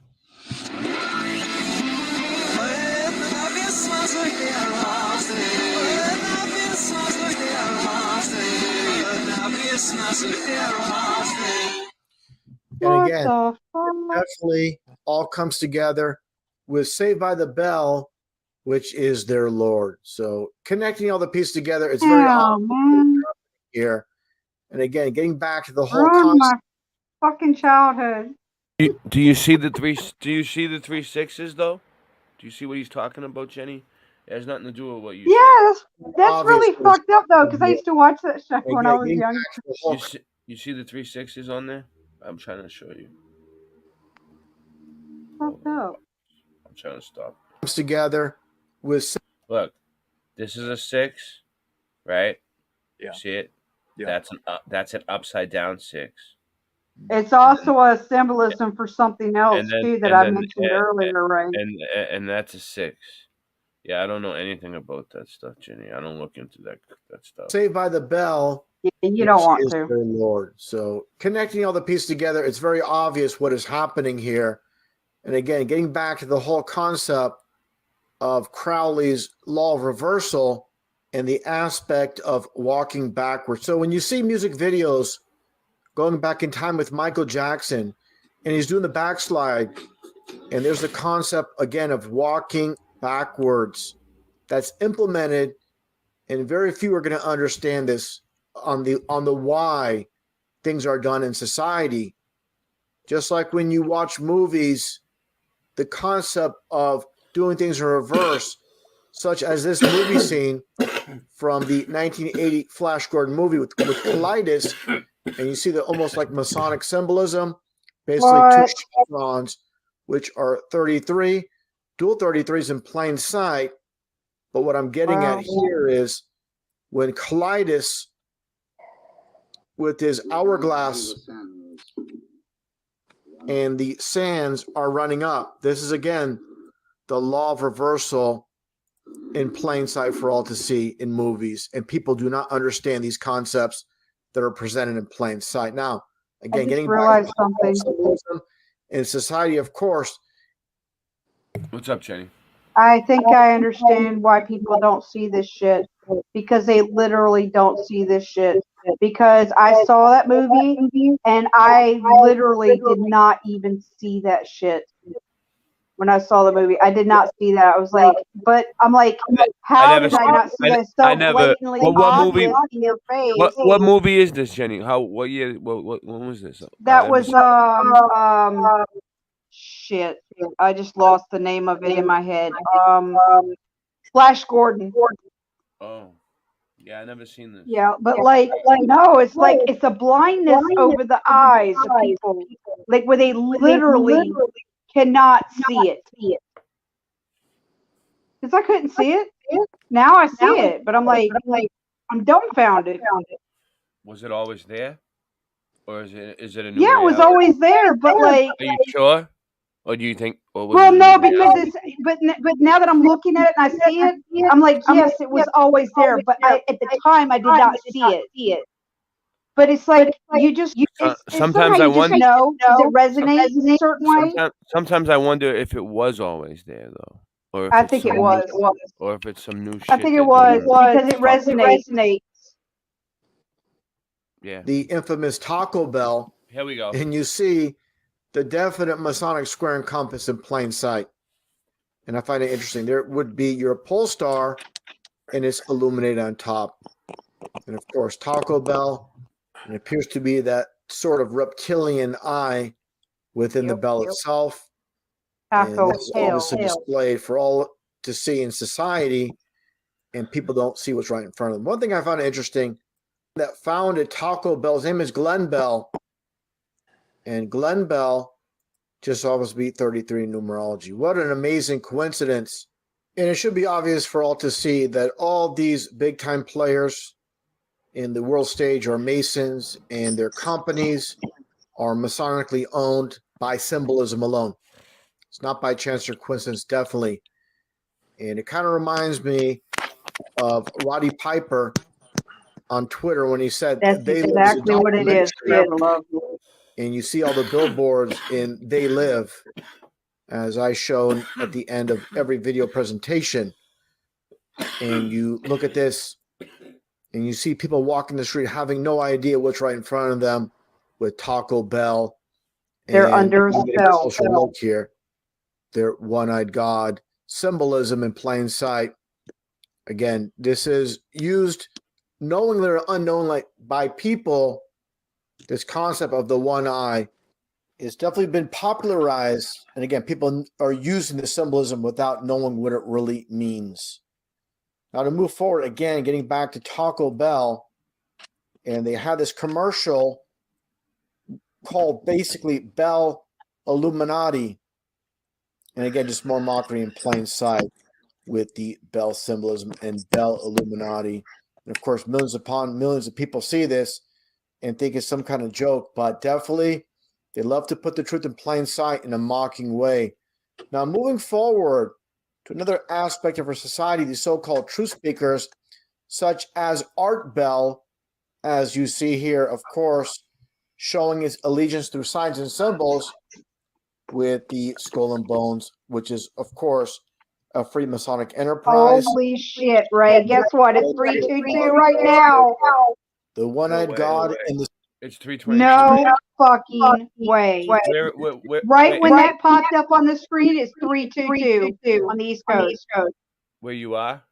And again, it definitely all comes together with Saved by the Bell, which is their Lord. So connecting all the pieces together, it's very awesome here. And again, getting back to the whole Ruined my concept. fucking childhood. Do you see the three? Do you see the 3 6s though? Do you see what he's talking about, Jenny? It has nothing to do with what you Yeah, that's Obviously, really fucked up though, because I used to watch that show when I was getting young. back to the whole You see the 3 6s on there? I'm trying to show you. Fucked up. I'm trying to stop. comes together with. Look, this is a 6, right? Yeah. See it? Yeah. That's an upside down 6. It's also a symbolism for something else too that I mentioned earlier, right? And that's a 6. Yeah, I don't know anything about that stuff, Jenny. I don't look into that stuff. Saved by the Bell. Yeah, you don't want is to. their Lord. So connecting all the pieces together, it's very obvious what is happening here. And again, getting back to the whole concept of Crowley's law of reversal and the aspect of walking backwards. So when you see music videos going back in time with Michael Jackson, and he's doing the backslide, and there's the concept again of walking backwards that's implemented, and very few are going to understand this on the why things are done in society. Just like when you watch movies, the concept of doing things in reverse, such as this movie scene from the 1980 Flash Gordon movie with Colitis, and you see the almost like Masonic symbolism, basically two chevrons, which are 33, dual 33s in plain sight. But what I'm getting at here is when Colitis, with his hourglass and the sands are running up, this is again the law of reversal in plain sight for all to see in movies, and people do not understand these concepts that are presented in plain sight. Now, again, getting back to something in society, of course. What's up, Jenny? I think I understand why people don't see this shit, because they literally don't see this shit. Because I saw that movie and I literally did not even see that shit. When I saw the movie, I did not see that. I was like, but I'm like, how did I not see that so blatantly obvious in your face? What movie is this, Jenny? What year? When was this? That was shit. I just lost the name of it in my head. Flash Gordon. Oh, yeah, I never seen this. Yeah, but like no, it's like it's a blindness over the eyes of people, like where they literally cannot see it. Because I couldn't see it. Now I see it, but I'm I'm dumbfounded. Was it always there, or is it a new? Yeah, it was always there, but like. Are you sure? Or do you think? Or was Well, it no, because it's but now that I'm looking at it and I see it, I'm like, yes, it was always there, but at the time I did not see it. But it's like sometimes I wonder. Know, does it resonate in a certain way? Sometimes I wonder if it was always there though, or if I think it was, or if it's some new shit. I think it was because it resonates. Yeah. The infamous Taco Bell. Here we go. And you see the definite Masonic square and compass in plain sight. And I find it interesting. There would be your pole star, and it's illuminated on top. And of course, Taco Bell. And it appears to be that sort of reptilian eye within the bell itself. And it's obviously displayed for all to see in society, and people don't see what's right in front of them. One thing I found interesting, that founded Taco Bell, his name is Glenn Bell. And Glenn Bell just always beat 33 in numerology. What an amazing coincidence. And it should be obvious for all to see that all these big-time players in the world stage are Masons, and their companies are Masonically owned by symbolism alone. It's not by chance or coincidence, definitely. And it kind of reminds me of Roddy Piper on Twitter when he said That's "They Live" exactly what it is. Forever love. and you see all the billboards in "They Live," as I shown at the end of every video presentation, and you look at this, and you see people walking the street having no idea what's right in front of them, with Taco Bell. They're under a you get spell. closer look here. Their one-eyed God symbolism in plain sight. Again, this is used knowingly or unknowingly by people. This concept of the one eye has definitely been popularized. And again, people are using the symbolism without knowing what it really means. Now to move forward, again, getting back to Taco Bell, and they had this commercial called basically Bell Illuminati. And again, just more mockery in plain sight with the Bell symbolism and Bell Illuminati. And of course, millions upon millions of people see this and think it's some kind of joke, but definitely they love to put the truth in plain sight in a mocking way. Now, moving forward to another aspect of our society, the so-called truth speakers, such as Art Bell, as you see here, of course, showing his allegiance through signs and symbols with the skull and bones, which is, of course, a Freemasonic enterprise. Holy shit, Ray. Guess what? It's 322 right now. The one-eyed God and the It's 322. No fucking way. Right when that popped up on the screen, it's 322 on the East Coast. Where you are?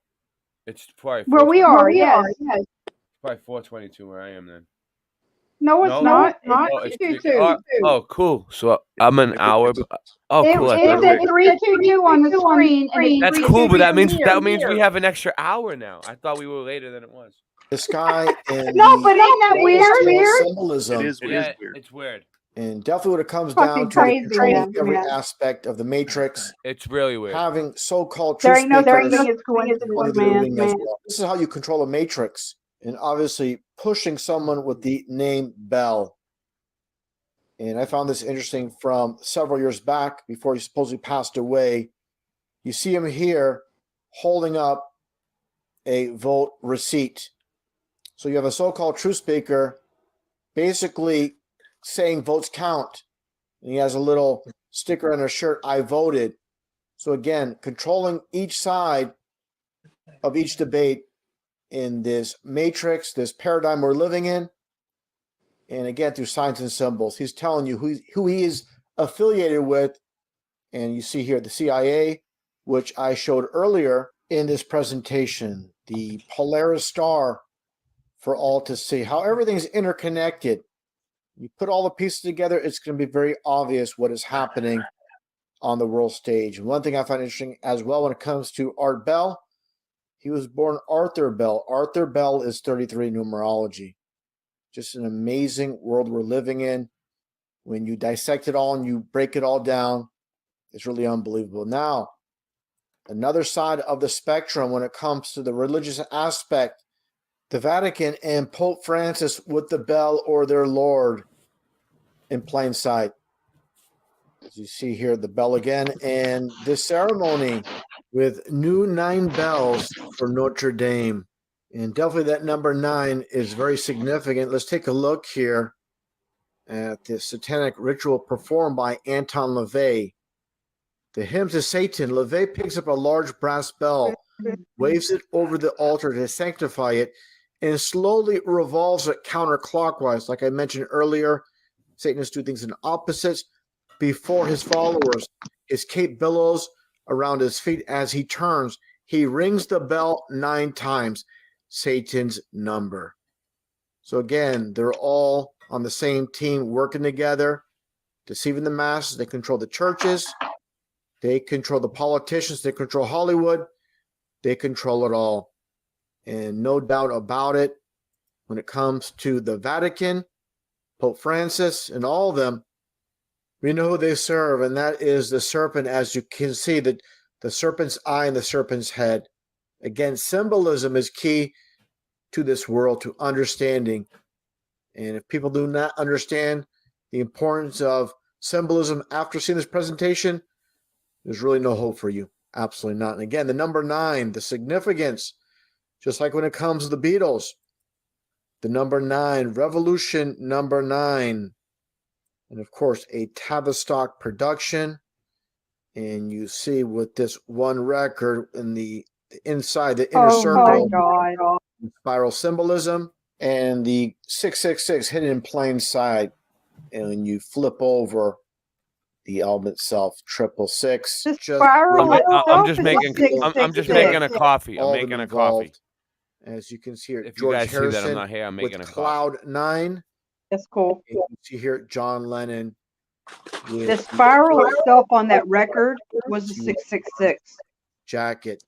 It's probably Where we are, yes. It's probably 422 where I am then. No, it's not. Oh, It's it's 322. oh, cool. So I'm an hour. Oh, cool. It's at 322 on the screen. And it's That's cool, but that means here. we have an extra hour now. I thought we were later than it was. The sky and No, but ain't that weird? symbolism. It is weird. It's weird. And definitely when it comes Fucking down to crazy, controlling man. every aspect of the Matrix, It's really weird. having so-called There truth ain't no speakers thing is coincidence, what they're doing as man. well. This is how you control a Matrix, and obviously pushing someone with the name Bell. And I found this interesting from several years back before he supposedly passed away. You see him here holding up a vote receipt. So you have a so-called truth speaker basically saying votes count. And he has a little sticker on his shirt, I voted. So again, controlling each side of each debate in this matrix, this paradigm we're living in. And again, through signs and symbols, he's telling you who he is affiliated with. And you see here the CIA, which I showed earlier in this presentation, the Polaris star for all to see, how everything's interconnected. You put all the pieces together, it's going to be very obvious what is happening on the world stage. And one thing I find interesting as well when it comes to Art Bell, he was born Arthur Bell. Arthur Bell is 33 numerology. Just an amazing world we're living in. When you dissect it all and you break it all down, it's really unbelievable. Now, another side of the spectrum when it comes to the religious aspect, the Vatican and Pope Francis with the bell or their Lord in plain sight. As you see here, the bell again, and this ceremony with new 9 bells for Notre Dame. And definitely that number 9 is very significant. Let's take a look here at the satanic ritual performed by Anton LaVey. The hymn to Satan, LaVey picks up a large brass bell, waves it over the altar to sanctify it, and slowly revolves it counterclockwise. Like I mentioned earlier, Satanists do things in opposites. Before his followers, his cape billows around his feet as he turns. He rings the bell 9 times, Satan's number. So again, they're all on the same team working together, deceiving the masses. They control the churches. They control the politicians. They control Hollywood. They control it all. And no doubt about it, when it comes to the Vatican, Pope Francis, and all of them, we know who they serve, and that is the serpent, as you can see, the serpent's eye and the serpent's head. Again, symbolism is key to this world, to understanding. And if people do not understand the importance of symbolism after seeing this presentation, there's really no hope for you. Absolutely not. And again, the number 9, the significance, just like when it comes to the Beatles, the number 9, Revolution number 9. And of course, a Tavistock production. And you see with this one record in the inside, the inner circle, my God. spiral symbolism, and the 666 hidden in plain sight. And when you flip over the album itself, 666. The Just spiral bring it itself I'm just is making. I'm just 666. making a coffee. I'm all making them a coffee. involved. As you can see here, If you George guys see that I'm Harrison not here, I'm with making a coffee. Cloud 9. That's cool. And you can see here John Lennon with The spiral itself on that record was a 666. jacket,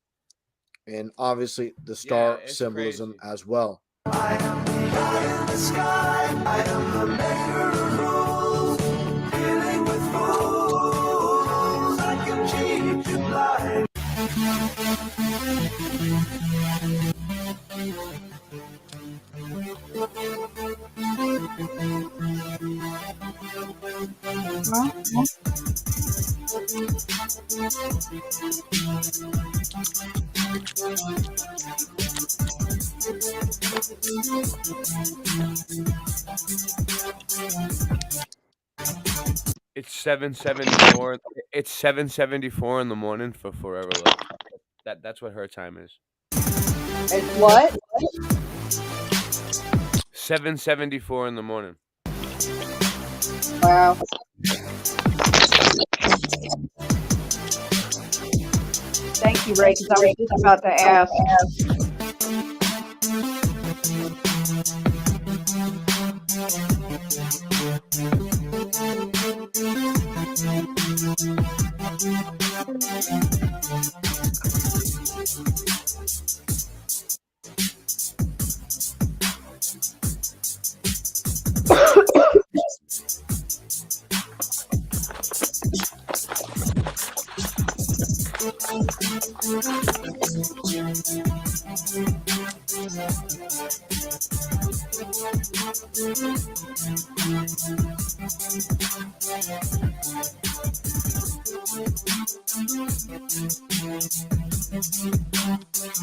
and obviously the star it's symbolism crazy. as well. It's 7:74. It's 7:74 in the morning for Forever Love. That's what her time is. It's what? 7:74 in the morning. Wow. Thank you, Ray, because I was just about to ask.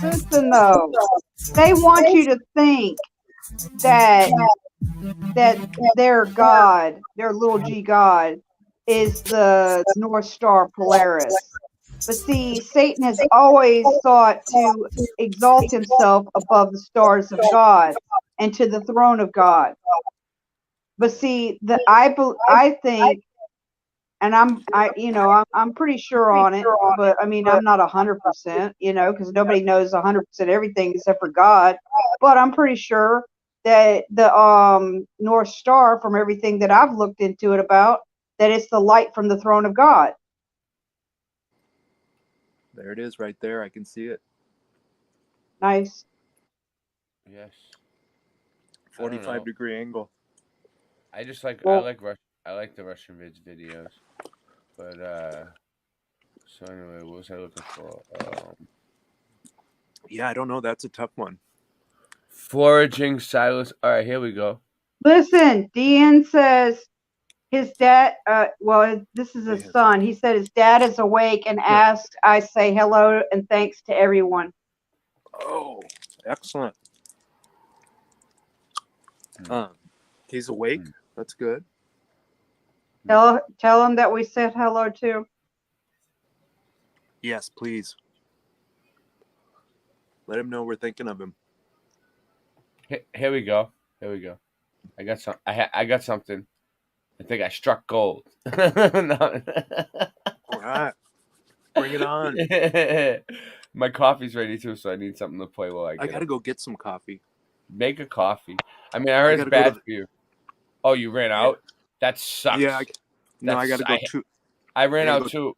Listen though, they want you to think that their God, their little g God, is the North Star Polaris. But see, Satan has always sought to exalt himself above the stars of God and to the throne of God. But see, I think, and I'm pretty sure on it, but I mean, I'm not 100%, because nobody knows 100% everything except for God. But I'm pretty sure that the North Star, from everything that I've looked into it about, that it's the light from the throne of God. There it is right there. I can see it. Nice. Yes. 45-degree angle. I just like Well- I like the Russian videos. But so anyway, what was I looking for? Yeah, I don't know. That's a tough one. Foraging Silas. All right, here we go. Listen, Dean says his dad, this is his son. He said his dad is awake and asked I say hello and thanks to everyone. Oh, excellent. He's awake. That's good. Tell him that we said hello too. Yes, please. Let him know we're thinking of him. Here we go. Here we go. I got some. I got something. I think I struck gold. No. All right. Bring it on. My coffee's ready too, so I need something to play while I get I gotta it. go get some coffee. Make a coffee. I mean, I heard it's bad for you. Oh, you ran out? That sucks. Yeah. I gotta go too. I ran out too.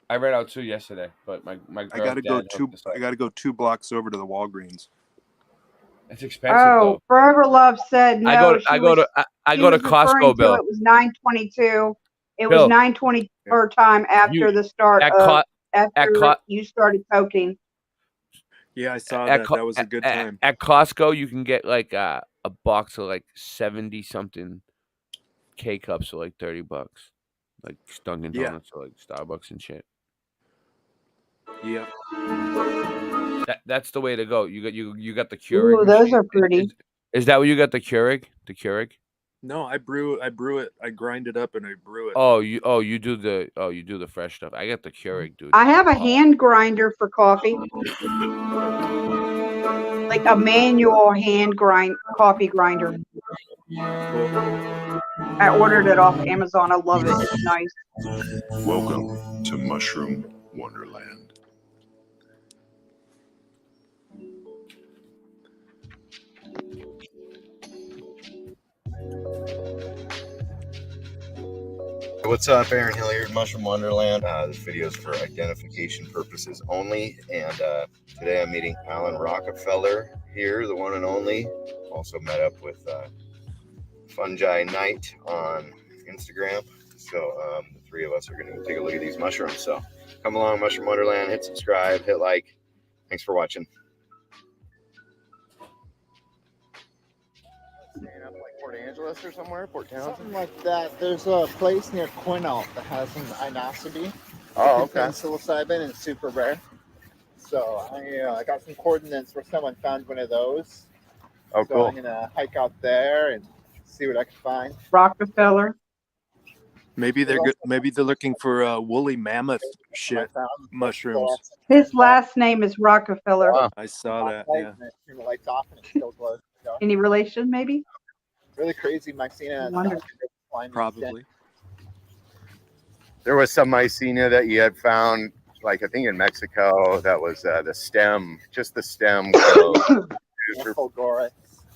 I ran out too yesterday, but my girl. I gotta go 2 blocks over to the Walgreens. It's expensive Oh, though. Forever Love said no. I go to Costco, Bill. It was 9:22. It Bill. was 9:20 her time after the start of you started toking. Yeah, I saw that. That was a good time. At Costco, you can get like a box of like 70 something K cups for like $30, like Dunkin' Donuts or like Starbucks and shit. Yeah. That's the way to go. You got the Keurig. Ooh, those machine. are pretty. Is that what you got? The Keurig? The Keurig? No, I brew it. I grind it up and I brew it. You do the fresh stuff. I got the Keurig, dude. I have a hand grinder for coffee, like a manual coffee grinder. I ordered it off Amazon. I love it. It's nice. Welcome to Mushroom Wonderland. What's up, Aaron Hill here at Mushroom Wonderland. This video is for identification purposes only, and today I'm meeting Alan Rockefeller here, the one and only. Also met up with Fungi Knight on Instagram. So the three of us are going to take a look at these mushrooms. So come along, Mushroom Wonderland, hit subscribe, hit like. Thanks for watching. Staying up like Port Angeles or somewhere, Port Townsend? Something like that. There's a place near Quinault that has some inosity. Oh, okay. Psilocybin, and super rare. So I got some coordinates where someone found one of those. Oh, so cool. I'm gonna hike out there and see what I can find. Rockefeller. Maybe they're looking for woolly mammoth shit mushrooms. His last name is Rockefeller. I saw that. Yeah. Turn the lights off and it still glows. Any relation, maybe? Really crazy mycena. Probably. There was some mycena that you had found, like I think in Mexico, that was the stem, just the stem. Yeah,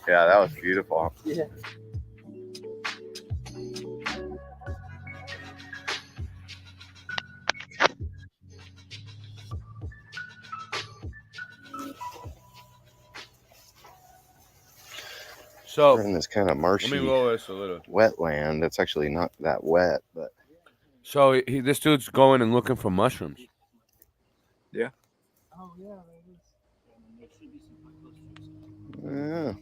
that was beautiful. Yeah. So we're in this kind of marshy, let me roll this a little. Wetland. That's actually not that wet, but. So this dude's going and looking for mushrooms. Yeah. Oh yeah. Yeah.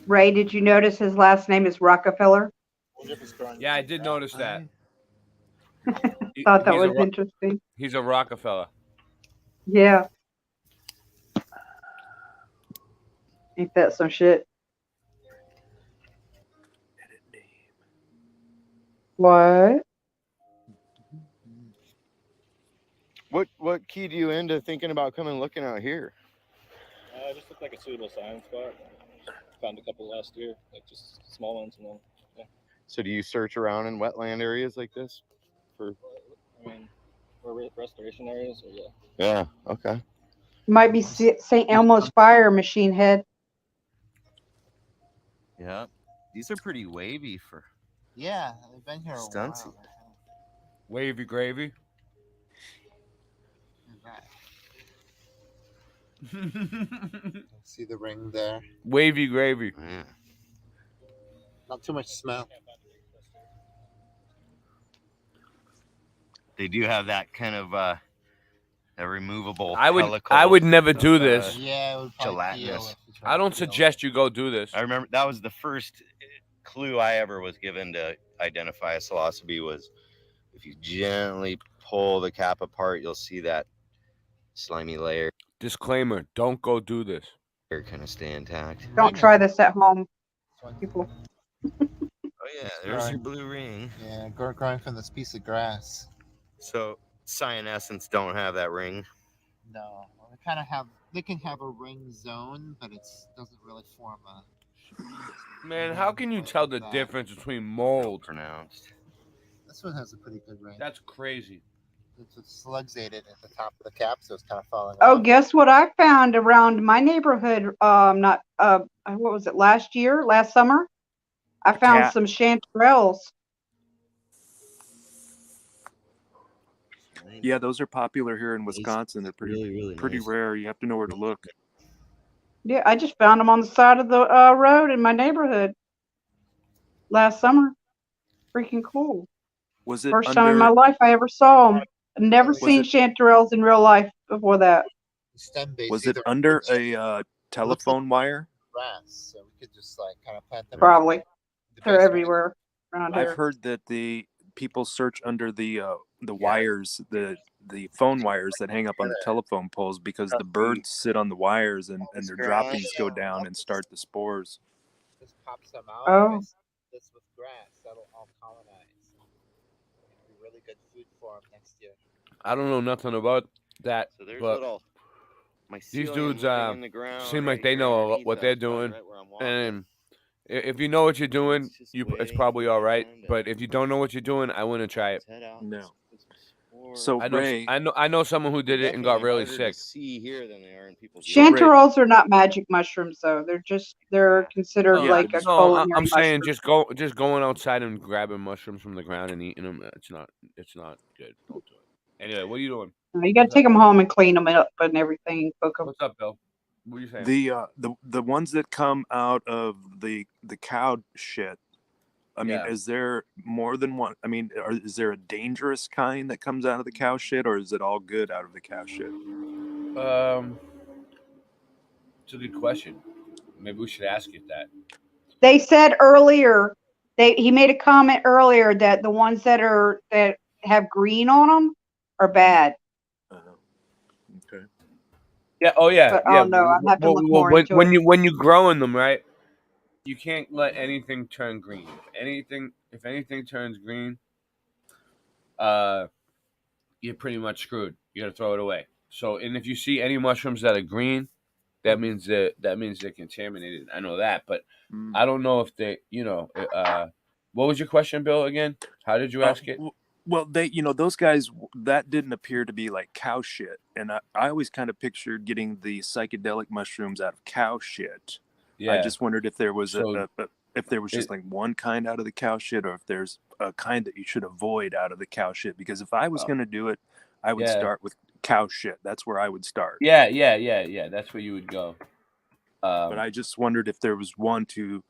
Ray, did you notice his last name is Rockefeller? Yeah, I did notice that. Thought that was interesting. He's a Rockefeller. Yeah. Ain't that some shit? What? What keyed you into thinking about coming looking out here? It just looked like a suitable science spot. Found a couple last year, like just small ones, and then yeah. So do you search around in wetland areas like this? I mean, for restoration areas, or yeah. Yeah. Okay. Might be St. Elmo's fire machine head. Yeah. These are pretty wavy for. Yeah, they've been here a Stuntsy. while. Wavy gravy. See the ring there? Wavy gravy. Yeah. Not too much smell. They do have that kind of a removable. I pellicle would never of, do this. Yeah, it would probably gelatinous. I don't suggest you go do this. I remember that was the first clue I ever was given to identify a psilocybe was if you gently pull the cap apart, you'll see that slimy layer. Disclaimer, don't go do this. Kind of stay intact. Don't try this at home, people. Oh yeah, there's your blue ring. Yeah, growing from this piece of grass. So cyanescents don't have that ring. No, they kind of have. They can have a ring zone, but it doesn't really form a. Man, how can you tell the difference between mold? Pronounced. This one has a pretty good ring. That's crazy. It's slugs ate it at the top of the cap, so it's kind of falling. Oh, off. guess what I found around my neighborhood? What was it? Last summer, I found some chanterelles. Yeah, those are popular here in Wisconsin. They're pretty nice. Rare. You have to know where to look. Yeah, I just found them on the side of the road in my neighborhood last summer. Freaking cool. Was it first time in my life I ever saw them? I've never seen chanterelles in real life before that. Was it under a telephone wire? Grass, so we could just like kind of plant them. Probably. They're everywhere around here. I've heard that the people search under the wires, the phone wires that hang up on the telephone poles because the birds sit on the wires and their droppings go down and start the spores. Just pop some out, Oh. mix this with grass. That'll all colonize. It'll be really good food for them next year. I don't know nothing about that, So there's but little these mycelium dudes living in the ground seem right like they here know underneath what that they're spot doing, right where I'm walking. and if you know what you're doing, just it's waiting probably for all my right. time to But if you don't know what you're doing, I wouldn't try it. head out. No. Put some spores. So Ray, I know someone who They're did it and got definitely really harder sick. to see here than they are in people's So Ray, Chanterelles are not magic mushrooms, though. They're considered Yeah, like a No, culinary I'm saying mushroom. just going outside and grabbing mushrooms from the ground and eating them. It's not good. Don't do it. Anyway, what are you doing? You got to take them home and clean them up and everything, cook them. What's up, Bill? What are you saying? the ones that come out of the cow shit. I mean, Yeah. is there more than one? I mean, is there a dangerous kind that comes out of the cow shit, or is it all good out of the cow shit? It's a good question. Maybe we should ask you that. They said earlier, he made a comment earlier that the ones that have green on them are bad. Okay. Yeah. Oh yeah. But Yeah. I don't know. I have to look more into when it. you growing them, right? You can't let anything turn green. If anything turns green, you're pretty much screwed. You got to throw it away. So, and if you see any mushrooms that are green, that means they're contaminated. I know that, but I don't know if they. What was your question, Bill? Again, how did you ask it? Well, those guys, that didn't appear to be like cow shit, and I always kind of pictured getting the psychedelic mushrooms out of cow shit. I Yeah. just wondered if there was if there was just it- like one kind out of the cow shit, or if there's a kind that you should avoid out of the cow shit. Because if I was going to do it, I would Yeah. start with cow shit. That's where I would start. Yeah. That's where you would go. But I just wondered if there was one to.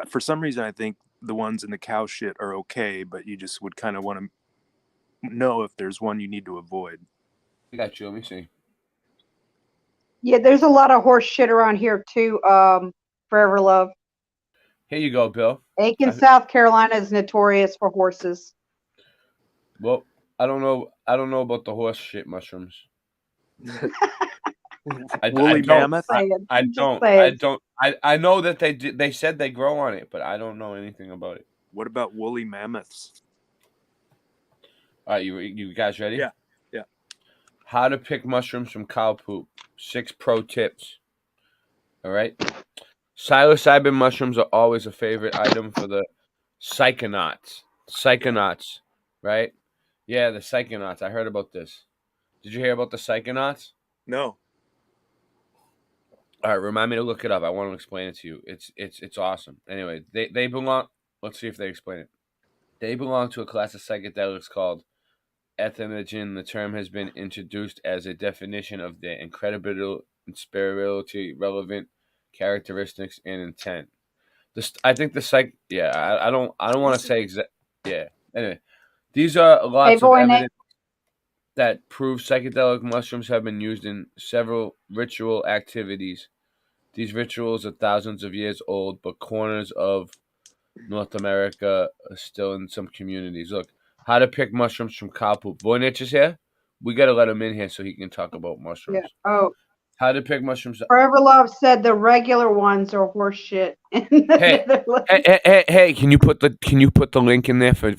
For some reason, I think the ones in the cow shit are okay, but you just would kind of want to know if there's one you need to avoid. I got you. Let me see. Yeah, there's a lot of horse shit around here too. Forever Love. Here you go, Bill. Aiken, South Carolina is notorious for horses. Well, I don't know about the horse shit mushrooms. Woolly mammoth? I know that they said they grow on it, but I don't know anything about it. What about woolly mammoths? All right, you guys ready? Yeah. How to pick mushrooms from cow poop. 6 pro tips. All right. Psilocybin mushrooms are always a favorite item for the psychonauts. Psychonauts, right? Yeah, the psychonauts. I heard about this. Did you hear about the psychonauts? No. All right, remind me to look it up. I want to explain it to you. It's awesome. Anyway, they belong. Let's see if they explain it. They belong to a class of psychedelics called entheogen. The term has been introduced as a definition of their inspirability, relevant characteristics, and intent. I think the psych. Yeah, I don't want to say exact. Yeah. Anyway, these are lots of evidence that prove psychedelic mushrooms have been used in several ritual activities. These rituals are thousands of years old, but corners of North America are still in some communities. Look, how to pick mushrooms from cow poop. Voynich is here. We got to let him in here so he can talk about mushrooms. Yeah. Oh. How to pick mushrooms. Forever Love said the regular ones are horse shit. Hey! Can you put the link in there for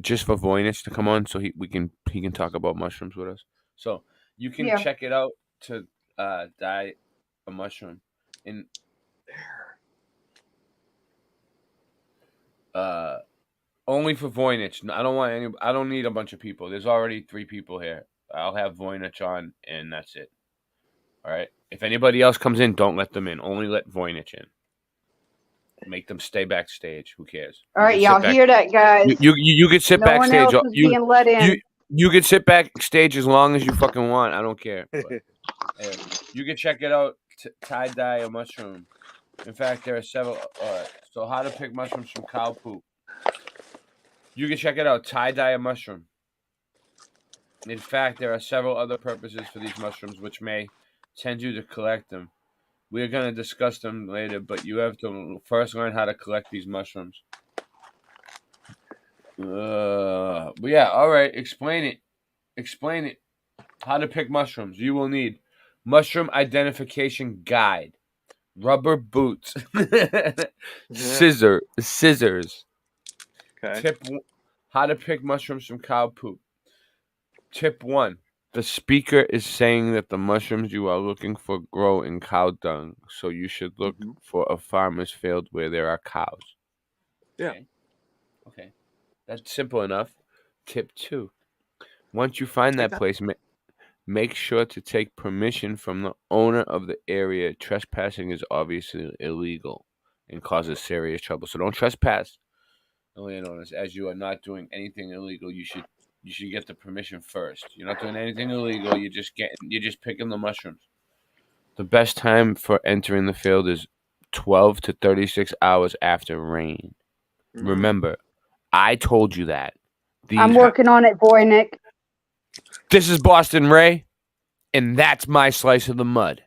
just for Voynich to come on so he can talk about mushrooms with us. So you can check it out to dye a mushroom in only for Voynich. I don't need a bunch of people. There's already 3 people here. I'll have Voynich on and that's it. All right. If anybody else comes in, don't let them in. Only let Voynich in. Make them stay backstage. Who cares? All right, y'all hear that, guys? You could sit backstage. No one else is being let in. You can sit backstage as long as you fucking want. I don't care. But, you can check it out. Tie dye a mushroom. In fact, there are several. So how to pick mushrooms from cow poop. You can check it out. Tie dye a mushroom. In fact, there are several other purposes for these mushrooms which may tempt you to collect them. We are going to discuss them later, but you have to first learn how to collect these mushrooms. But yeah, all right. Explain it. How to pick mushrooms. You will need mushroom identification guide. rubber boots, scissors. Okay. How to pick mushrooms from cow poop. Tip 1. The speaker is saying that the mushrooms you are looking for grow in cow dung, so you should look for a farmer's field where there are cows. Yeah. Okay. That's simple enough. Tip 2. Once you find that place, make sure to take permission from the owner of the area. Trespassing is obviously illegal and causes serious trouble. So don't trespass the landowners. As you are not doing anything illegal, you should get the permission first. You're not doing anything illegal. You're just picking the mushrooms. The best time for entering the field is 12 to 36 hours after rain. Remember, I told you that. I'm working on it, boy, Nick. This is Boston Ray, and that's my slice of the mud.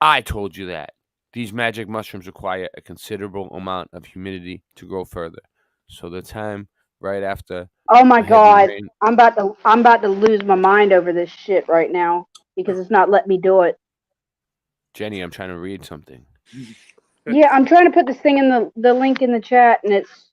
I told you that. These magic mushrooms require a considerable amount of humidity to grow further. So the time right after. Oh my a heavy God, rain- I'm about to lose my mind over this shit right now because it's not letting me do it. Jenny, I'm trying to read something. Yeah, I'm trying to put this thing in the link in the chat, and it's.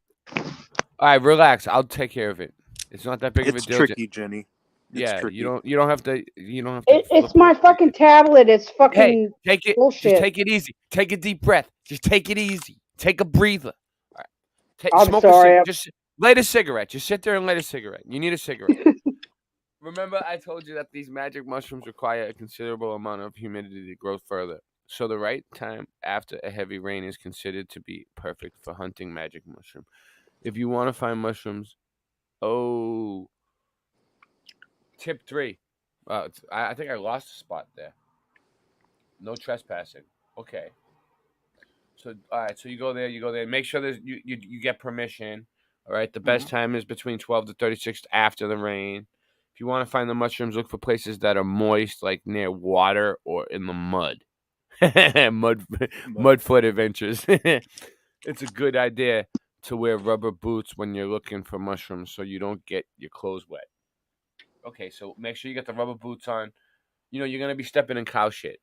All right, relax. I'll take care of it. It's not that big of a It's deal. tricky, Jenny. It's Yeah, tricky. you don't have to. You don't have to. It's my fucking tablet. It's fucking Hey, take it. bullshit. Just take it easy. Take a deep breath. Just take it easy. Take a breather. All right. I'm Smoke sorry. Just light a cigarette. Just sit there and light a cigarette. You need a cigarette. Remember, I told you that these magic mushrooms require a considerable amount of humidity to grow further. So the right time after a heavy rain is considered to be perfect for hunting magic mushroom. If you want to find mushrooms, tip 3. I think I lost a spot there. No trespassing. Okay. So all right. So you go there. Make sure there's you get permission. All right. The best time is between 12 to 36 after the rain. If you want to find the mushrooms, look for places that are moist, like near water or in the mud. Mud foot adventures. It's a good idea to wear rubber boots when you're looking for mushrooms so you don't get your clothes wet. Okay, so make sure you get the rubber boots on. You're going to be stepping in cow shit.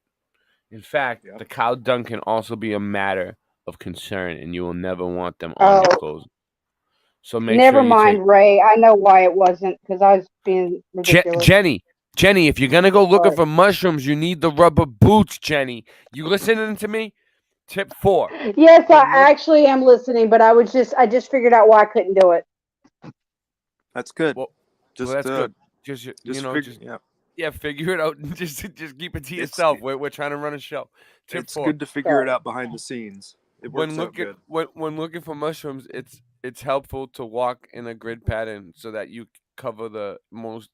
In fact, the cow dung can also be a matter of concern, and you will never want them on your clothes. So make Never sure you mind, take... Ray. I know why it wasn't because I was being ridiculous. Jenny, if you're going to go looking for mushrooms, you need the rubber boots, Jenny. You listening to me? Tip 4. Yes, I actually am listening, but I just figured out why I couldn't do it. That's good. Well, that's good. Just figure it out and just keep it to yourself. We're trying to run a show. Tip 4. Good to figure it out behind the scenes. It works out good. When looking for mushrooms, it's helpful to walk in a grid pattern so that you cover the most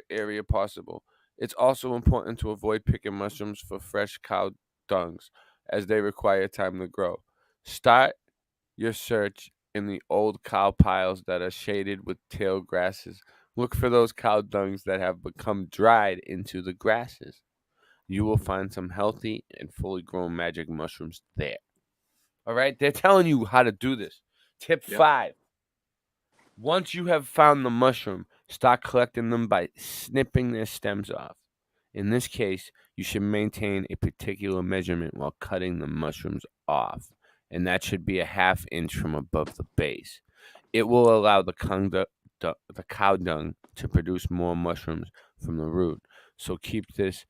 area possible. It's also important to avoid picking mushrooms for fresh cow dungs, as they require time to grow. Start your search in the old cow piles that are shaded with tail grasses. Look for those cow dungs that have become dried into the grasses. You will find some healthy and fully grown magic mushrooms there. All right? They're telling you how to do this. Tip 5. Once you have found the mushroom, start collecting them by snipping their stems off. In this case, you should maintain a particular measurement while cutting the mushrooms off, and that should be a ½ inch from above the base. It will allow the cow dung to produce more mushrooms from the root. So keep this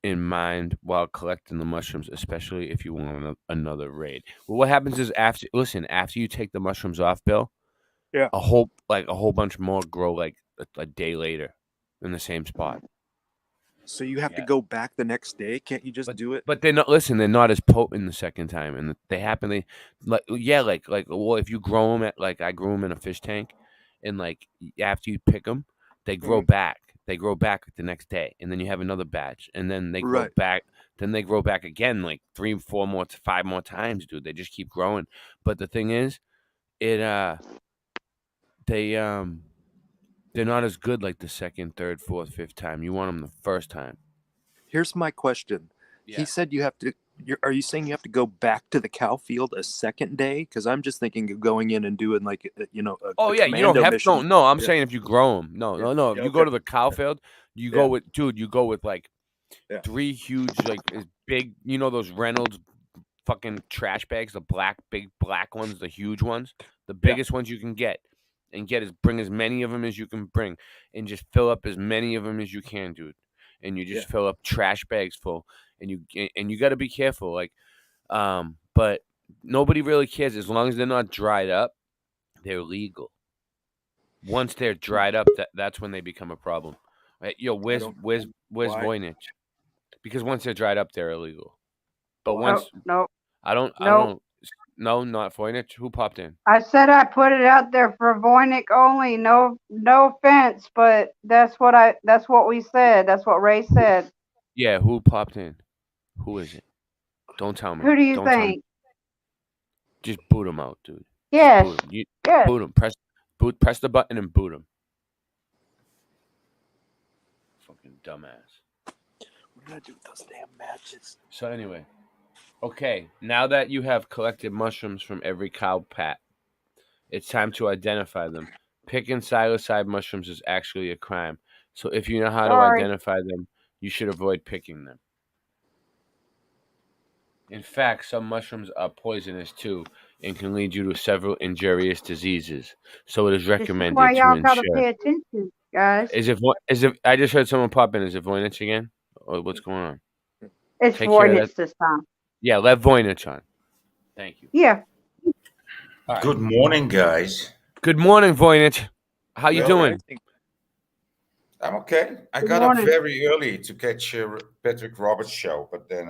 in mind while collecting the mushrooms, especially if you want another raid. Well, what happens is after you take the mushrooms off, Bill, a whole bunch more grow like a day later in the same spot. So you have to go back the next day? Can't you just do it? But they're not. Listen, they're not as potent the second time, and they happen. Well, if you grow them I grew them in a fish tank, and after you pick them, they grow back. They grow back the next day, and then you have another batch, and then they grow back. Then they grow back again, 3, 4 more, 5 more times, dude. They just keep growing. But the thing is, they're not as good like the second, third, fourth, fifth time. You want them the first time. Here's my question. He said you have to. Are you saying you have to go back to the cow field a second day? Because I'm just thinking of going in and doing you don't have to. No, I'm saying if you grow them. No. If you go to the cow field, you go with 3 huge big. Those Reynolds fucking trash bags, the big black ones, the huge ones, the biggest ones you can get, and bring as many of them as you can bring, and just fill up as many of them as you can, dude. And you just fill up trash bags full, and you got to be careful, like, but nobody really cares as long as they're not dried up. They're legal. Once they're dried up, that's when they become a problem. Right? Yo, where's why? Voynich? Because once they're dried up, they're illegal. But once No. I don't Nope. know. No, not Voynich. Who popped in? I said I put it out there for Voynich only. No offense, but that's what we said. That's what Ray said. Yeah, who popped in? Who is it? Don't tell me. Who do you Don't tell me. think? Just boot him out, dude. Yes. Boot him. Yes. Boot him. Press the button and boot him. Fucking dumbass. What did I do with those damn matches? So anyway, okay. Now that you have collected mushrooms from every cow pat, it's time to identify them. Picking psilocybin mushrooms is actually a crime. So if you know how to identify them, you should avoid picking them. In fact, some mushrooms are poisonous too and can lead you to several injurious diseases. So it is recommended Why y'all to gotta ensure. pay attention, guys? Is it? I just heard someone pop in. Is it Voynich again? Or what's going on? It's Take care of Voynich that. this time. Yeah, let Voynich on. Thank you. Yeah. All right. Good morning, guys. Good morning, Voynich. How you doing? I'm okay. I Good got morning. up very early to catch Patrick Roberts' show, but then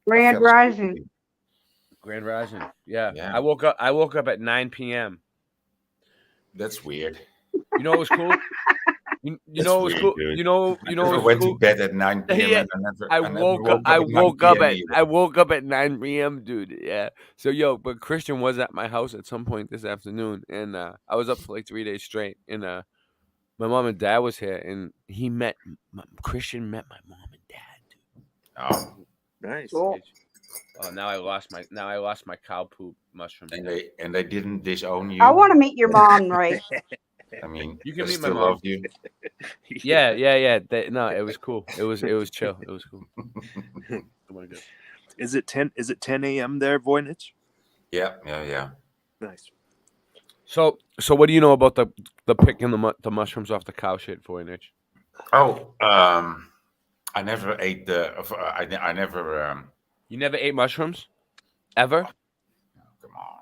Grand Rising. Grand Rising. Yeah. I woke up at 9 p.m. That's weird. You know what was cool? You know what was cool? Dude. You know I what was went cool? to bed at 9 p.m. Yeah. and I woke up at 9 p.m., dude. Yeah. So but Christian was at my house at some point this afternoon, and I was up for like 3 days straight. And my mom and dad was here, and Christian met my mom and dad, dude. Oh, nice. Cool. Oh, now I lost my cow poop mushroom. And they didn't disown you. I want to meet your mom, Ray. I mean, You can they meet my still mom. love you. Yeah. No, it was cool. It was chill. It was cool. Is it 10 a.m. there, Voynich? Yeah. Nice. Oh, So what do you know about the picking the mushrooms off the cow shit, Voynich? I never ate I never. You never ate mushrooms, ever? Come on.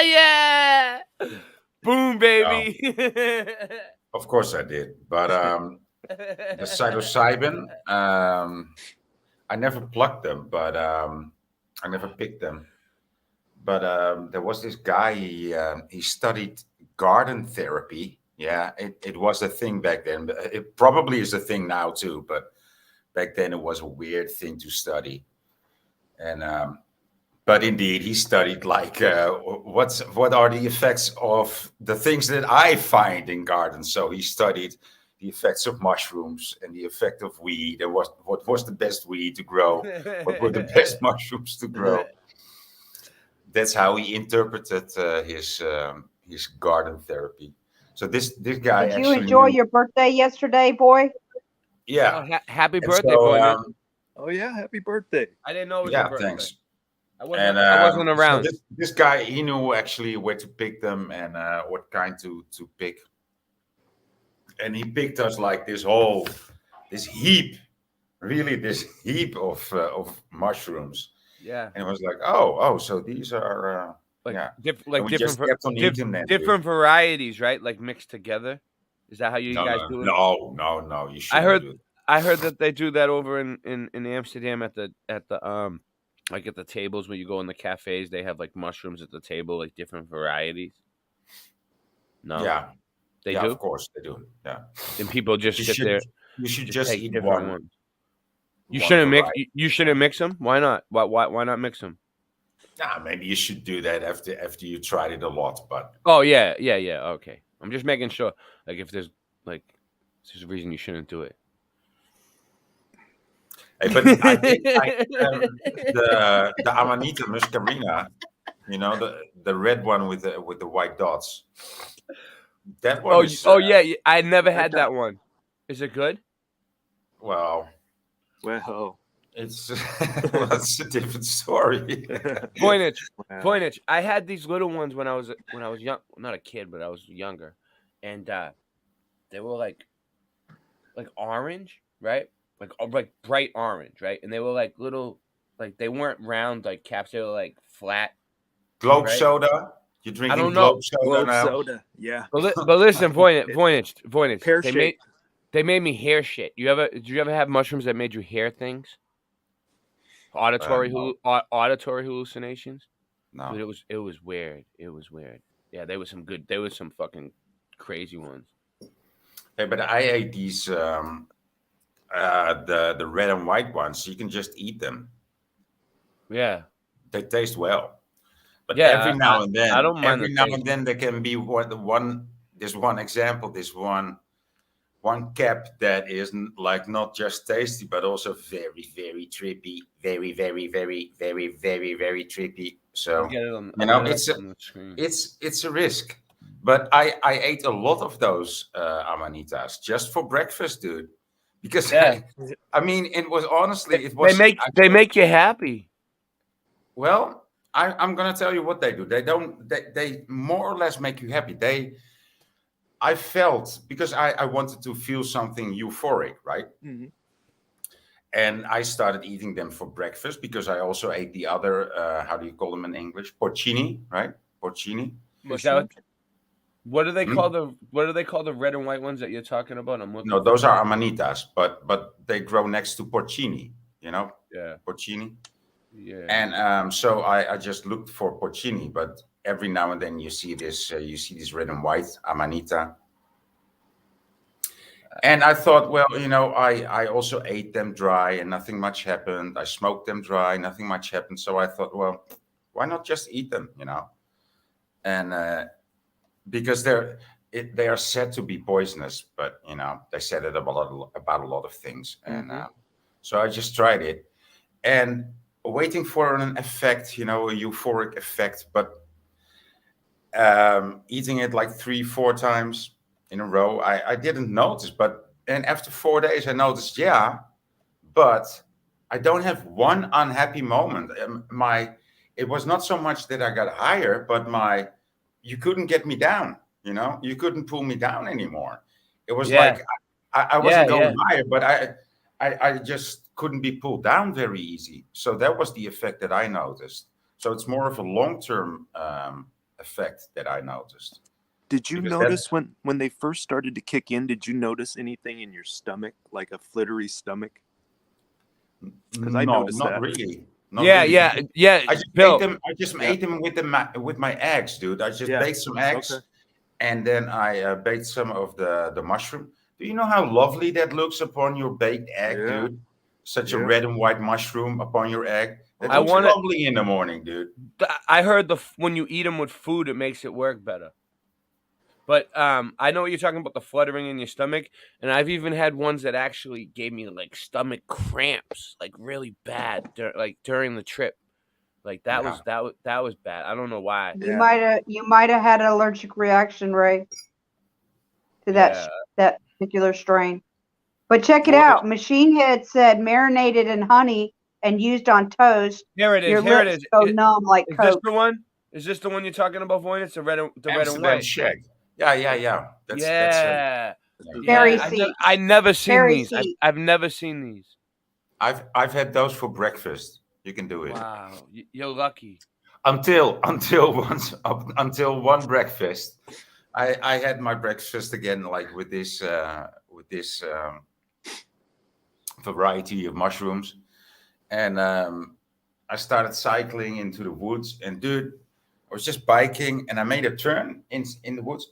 Yeah. Boom, baby. Of course I did, but the psilocybin, I never plucked them, but I never picked them. But there was this guy. He studied garden therapy. Yeah, it was a thing back then. It probably is a thing now too, but back then it was a weird thing to study. And but indeed, he studied like what are the effects of the things that I find in gardens. So he studied the effects of mushrooms and the effect of weed, and what was the best weed to grow, what were the best mushrooms to grow. That's how he interpreted his garden therapy. So this guy. Did you enjoy your birthday yesterday, boy? Yeah. Oh, happy And birthday, so, boy. Oh yeah, happy birthday. I didn't know it was your birthday. Thanks. I wasn't around. So this guy, he knew actually where to pick them and what kind to pick. And he picked us like this heap of mushrooms. Yeah. And it was like, oh, so these are different varieties, right? Like mixed together. Is that how you guys do it? No. You should. I heard that they do that over in Amsterdam at the like at the tables when you go in the cafes. They have like mushrooms at the table, like different varieties. No. Yeah. They do. Of course they do. Yeah. And people just sit there. You should just take eat different one. ones. You shouldn't mix them. Why not? Why not mix them? Nah, maybe you should do that after you tried it a lot. But oh yeah. Okay, I'm just making sure. Like if there's a reason you shouldn't do it. Hey, but I think the Amanita muscarina, the red one with the white dots. That one. Yeah. I never had that one. Is it good? Well, It's well, it's a different story. Voynich. I had these little ones when I was young, not a kid, but I was younger, and they were like orange, right? Like bright orange, right? And they were like little, like they weren't round like caps; they were like flat. Globe Right? soda. You're I drinking don't know. globe soda Globe now. soda, yeah. But listen, Voynich. Pear They made me hear shit. Did you ever have mushrooms that made you hear things? No. Auditory hallucinations. No. Dude, it was weird. It was weird. Yeah, there was some fucking crazy ones. Hey, but I ate these the red and white ones. You can just eat them. Yeah. They taste well. But Yeah, every now and then, I don't mind the taste. there can be this one example, this one cap that is like not just tasty, but also very, very trippy, very, very, very, very, very, very trippy. So it's a risk. But I ate a lot of those amanitas just for breakfast, dude. Because I mean, it was honestly, it was. They make you happy. Well, I'm gonna tell you what they do. They more or less make you happy. I felt, because I wanted to feel something euphoric, right? Mm-hmm. And I started eating them for breakfast because I also ate the other, how do you call them in English? Porcini, right? Porcini. What do they call the red and white ones that you're talking about? No, those are amanitas, but they grow next to porcini, you know? Yeah. Porcini. Yeah. And so I just looked for porcini, but every now and then you see this red and white amanita. And I thought, well, you know, I also ate them dry and nothing much happened. I smoked them dry, nothing much happened. So I thought, well, why not just eat them, you know? And because they are said to be poisonous, but, you know, they said it about a lot of things. And so I just tried it. And waiting for an effect, you know, a euphoric effect, but eating it like 3-4 times in a row, I didn't notice. And after 4 days, I noticed, yeah, but I don't have one unhappy moment. It was not so much that I got higher, but you couldn't get me down, you know, you couldn't pull me down anymore. It was like I wasn't going higher, but I just couldn't be pulled down very easy. So that was the effect that I noticed. So it's more of a long-term effect that I noticed. Did you notice when they first started to kick in, did you notice anything in your stomach, like a flittery stomach? Because I noticed not that. really. Yeah. I just ate them with my eggs, dude. I just baked some eggs, and then I baked some of the mushroom. Do you know how lovely that looks upon your baked egg, dude? Such a red and white mushroom upon your egg. That looks lovely in the morning, dude. I heard when you eat them with food, it makes it work better. But I know what you're talking about, the fluttering in your stomach, and I've even had ones that actually gave me like stomach cramps, like really bad, like during the trip. Like that was bad. I don't know why. You might have had an allergic reaction, Ray, to that particular strain. But check it out. Machine Head said marinated in honey and used on toast. Here it is. Your lips go numb like Is Coke. this the one? Is this the one you're talking about, Voyne? It's the red and white. Shag. Yeah. That's Very I never seen these. I've never seen these. I've had those for breakfast. You can do it. Wow, you're lucky. Until one breakfast, I had my breakfast again, like with this variety of mushrooms, and I started cycling into the woods. And dude, I was just biking, and I made a turn in the woods,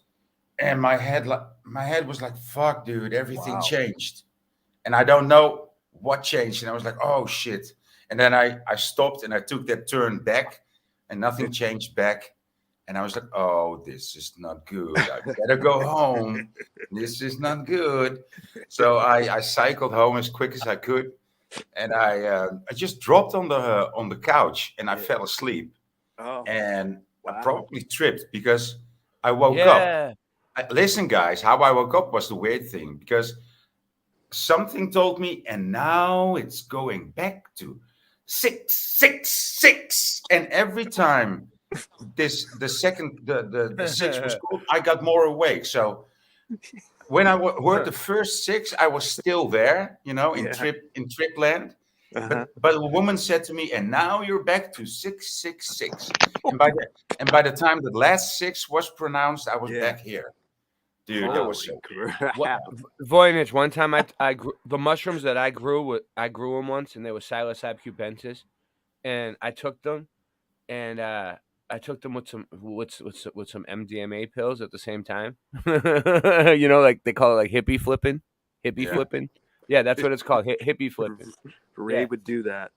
and my head was like, "Fuck, dude, everything changed," and I don't know what changed. And I was like, "Oh shit." And then I stopped and I took that turn back and nothing changed back. And I was like, oh, this is not good. I better go home. This is not good. So I cycled home as quick as I could. And I just dropped on the couch and I fell asleep. Oh. And I probably tripped because I woke up. Listen, guys, how I woke up was the weird thing, because something told me, and now it's going back to 666. And every time the six was called, I got more awake. So when I heard the first six, I was still there, in Tripland. But a woman said to me, and now you're back to 666. And by the time the last six was pronounced, I was back here. Dude, that was so cool. Voynich, one time I grew the mushrooms that I grew them once, and they were Psilocybe cubensis, and I took them, and I took them with some MDMA pills at the same time. Like they call it like hippie flipping. Flipping. Yeah, that's what it's called. Hippie flipping. Ray would do that.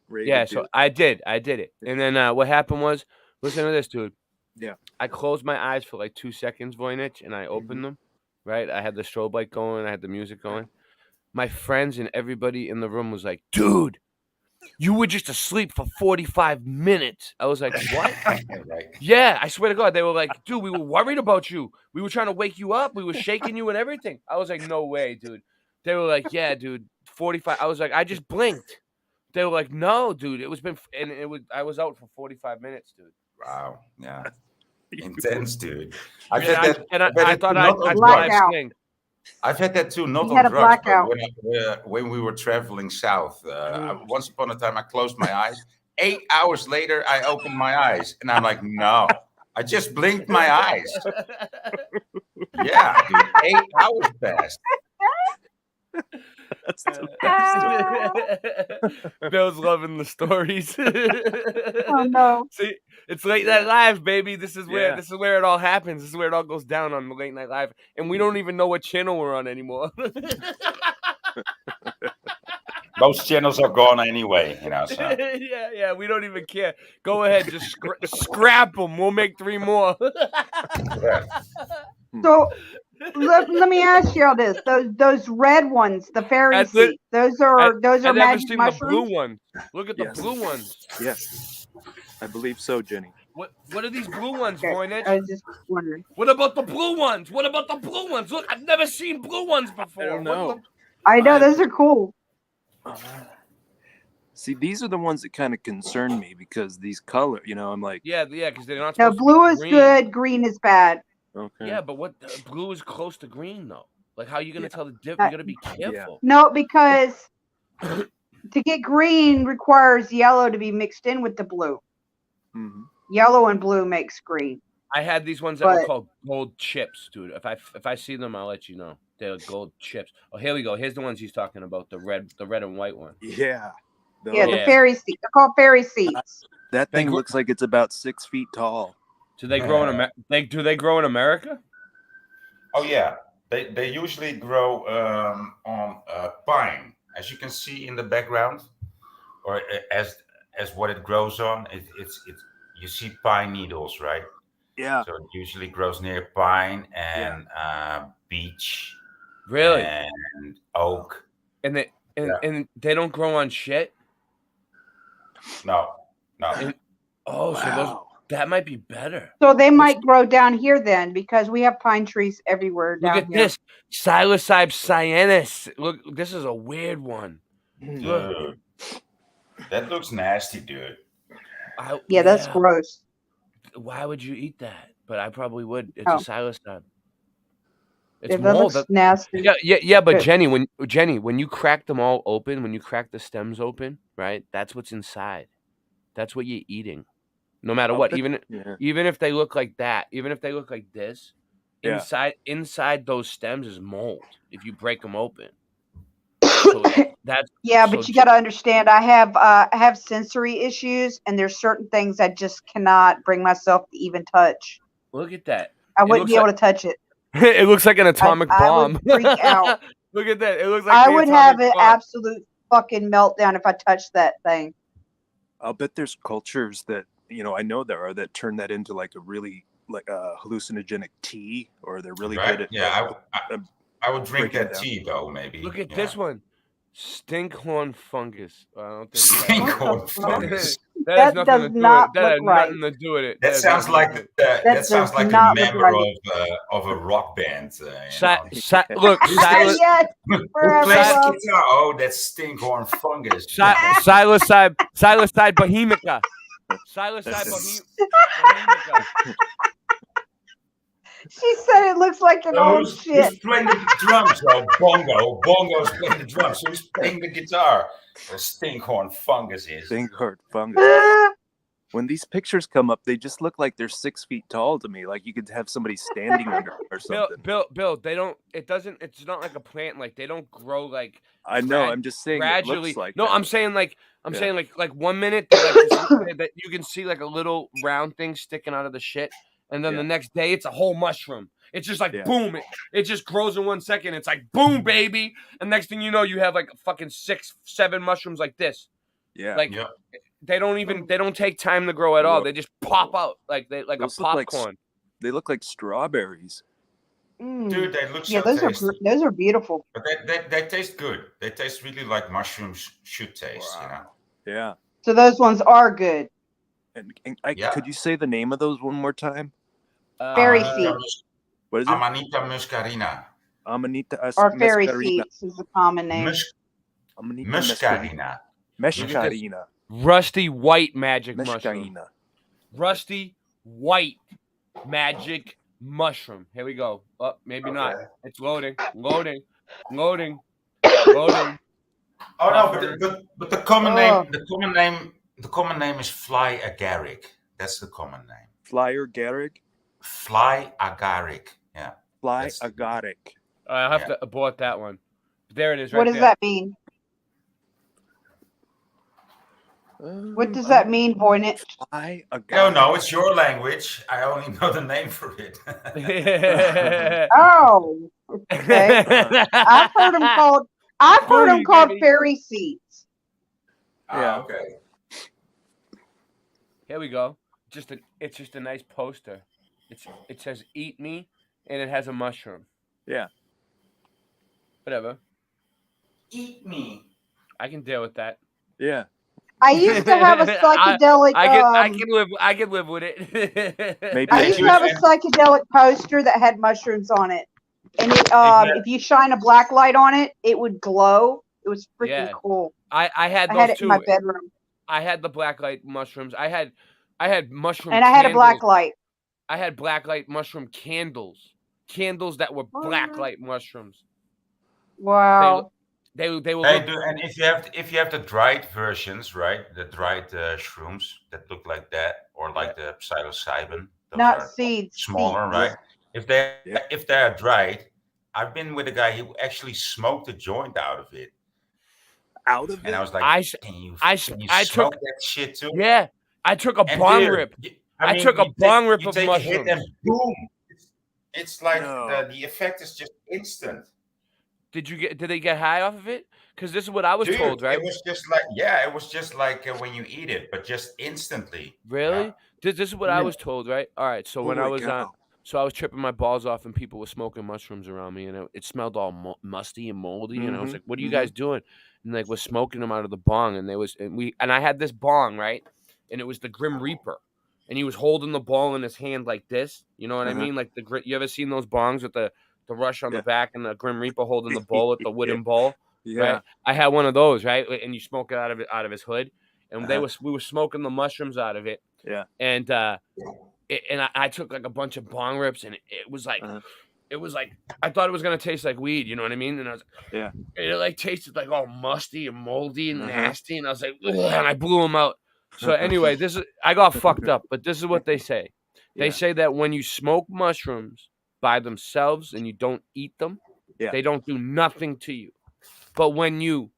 So I did it. And then what happened was, listen to this, dude. Yeah. I closed my eyes for like 2 seconds, Voynich, and I opened them. Right? I had the strobe light going. I had the music going. My friends and everybody in the room was like, dude, you were just asleep for 45 minutes. I was like, what? Yeah, I swear to God. They were like, dude, we were worried about you. We were trying to wake you up. We were shaking you and everything. I was like, no way, dude. They were like, yeah, dude, 45. I was like, I just blinked. They were like, no, dude. I was out for 45 minutes, dude. Wow. Yeah. Intense, dude. I've had that too, not had on a drugs, blackout. but when we were traveling south. Once upon a time, I closed my eyes. 8 hours later, I opened my eyes, and I'm like, no, I just blinked my eyes. Yeah, dude, 8 hours passed. That's the best. Bill's loving the stories. Oh no! See, it's late night live, baby. This is where it all happens. This is where it all goes down on the late night live, and we don't even know what channel we're on anymore. Most channels are gone anyway, So. Yeah, we don't even care. Go ahead, just scrap them. We'll make 3 more. So let me ask y'all this: those red ones, the fairy seed, those are magic mushrooms. The blue ones. Look at the blue ones. Yes, I believe so, Jenny. What are these blue ones, Voynich? I was just wondering. What about the blue ones? Look, I've never seen blue ones before. I don't know. I know those are cool. See, these are the ones that kind of concern me because these color, I'm like, yeah, because they're not. No, blue is good, green is bad. Okay. Yeah, but blue is close to green though. Like, how are you gonna tell the difference? You gotta be careful. No, because to get green requires yellow to be mixed in with the blue. Mm-hmm. Yellow and blue makes green. I had these ones that were called gold chips, dude. If I see them, I'll let you know. They're gold chips. Oh, here we go. Here's the ones he's talking about. The red and white one. Yeah. The fairy seeds. They're called fairy seeds. That thing looks like it's about 6 feet tall. Do they grow in Do they grow in America? Oh yeah, they usually grow on pine, as you can see in the background, or as what it grows on. It's you see pine needles, right? Yeah. So it usually grows near pine and beech. Really? And oak. And they don't grow on shit. No. So that might be better. So they might grow down here then, because we have pine trees everywhere down here. Look at this. Psilocybe cyanus. Look, this is a weird one. Dude. That looks nasty, dude. That's gross. Why would you eat that? But I probably would. It's a psilocybe. It's that looks nasty. Yeah, but Jenny, when you crack them all open, when you crack the stems open, right? That's what's inside. That's what you're eating. No matter what, even if they look like that, even if they look like this, inside those stems is mold. If you break them open, so that's but you got to understand. I have sensory issues, and there's certain things I just cannot bring myself to even touch. Look at that. I wouldn't be able to touch it. It looks like an atomic bomb. I would freak out. Look at that. It looks like I would have an absolute fucking meltdown if I touched that thing. I'll bet there's cultures that I know there are that turn that into like a really hallucinogenic tea, or they're really good at. Yeah, I would drink that tea though. Maybe. Look at this one, stinkhorn fungus. I don't think stinkhorn fungus. That has That nothing does to do with it. not That look has right. nothing to do with it. That has sounds nothing to like do with it. that sounds does like a not look member right. of a rock band. You Look, Silas. Yes, Who forever plays love. guitar? Oh, that's Stinkhorn Fungus. Psilocybin Bohemica. Psilocybin Bohemica. She said it looks like an old Who's shit. playing the drums? Oh, Bongo's playing the drums. Who's playing the guitar? Well, Stinkhorn Fungus is. Stinkhorn Fungus. When these pictures come up, they just look like they're 6 feet tall to me. Like you could have somebody standing under or something. Bill, they don't. It doesn't. It's not like a plant. Like they don't grow like. I know. I'm just saying. Gradually. It looks like No, that. I'm saying like. Yeah. Saying like 1 minute they like just, that you can see like a little round thing sticking out of the shit, and then the next day it's a whole mushroom. It's just like boom. It just grows in 1 second. It's like boom, baby, and next thing you know, you have like fucking 6, 7 mushrooms like this. Yeah. Like. They don't take time to grow at all. They just pop out like a Those look like popcorn. they look like strawberries. Dude, they look Yeah, so those tasty. those are beautiful. But they taste good. They taste really like mushrooms should taste, you know? Yeah. So those ones are good. And could you say the name of those one more time? Fairy Amanita seeds What is it? Amanita muscarina. Amanita or fairy mescarina. seeds is the common name. Amanita Muscarina. Mescarina. Rusty white magic mushroom. Mescarina. Rusty white magic mushroom. Here we go. Oh, maybe not. It's loading. Oh no, but the common name is fly agaric. That's the common name. Flyer Garrick. Fly agaric. Yeah. Fly agaric. I'll have to abort that one. There it is. Right What does there. that mean? What does that mean, Voynich? No, it's your language. I only know the name for it. Oh, okay. I've heard them called fairy seeds. Yeah. Okay. Here we go. It's just a nice poster. It says "Eat me," and it has a mushroom. Yeah. Whatever. Eat me. I can deal with that. Yeah. I used to have a psychedelic. I can live with it. I used to have a psychedelic poster that had mushrooms on it, and it, if you shine a black light on it, it would glow. It was freaking cool. I had those it too. in my bedroom. I had the black light mushrooms. I had mushroom. And I had a black light. I had black light mushroom candles. Candles that were black light mushrooms. Wow. They will. And if you have the dried versions, right? The dried shrooms that look like that, or like the psilocybin. Those Not are seeds. smaller, seeds. right? If they are dried, I've been with a guy who actually smoked a joint out of it. Out of it? And I was like, I smoke took that shit too? Yeah, I took a bong rip. I took a bong rip you of take a hit mushrooms. and boom! It's like the effect is just instant. Did they get high off of it? Because this is what I was Dude, told, right? It was just like when you eat it, but just instantly. Really? This is what I was told, right? All right. So when I was cow. so I was tripping my balls off, and people were smoking mushrooms around me, and it smelled all musty and moldy, and I was like, "What are you guys doing?" And like, we're smoking them out of the bong, and I had this bong, right, and it was the Grim Reaper, and he was holding the ball in his hand like this. You know what I mean? Like you ever seen those bongs with the rush on the back and the Grim Reaper holding the bowl with the wooden bowl? Yeah. Right? I had one of those, right? And you smoke it out of his hood, and we were smoking the mushrooms out of it. Yeah. And I took like a bunch of bong rips, and it was like I thought it was gonna taste like weed, you know what I mean? And I was it like tasted like all musty and moldy and nasty, and I was like, ugh, and I blew them out. So anyway, I got fucked up, but this is what they say. They say that when you smoke mushrooms by themselves and you don't eat them, they don't do nothing to you. But when you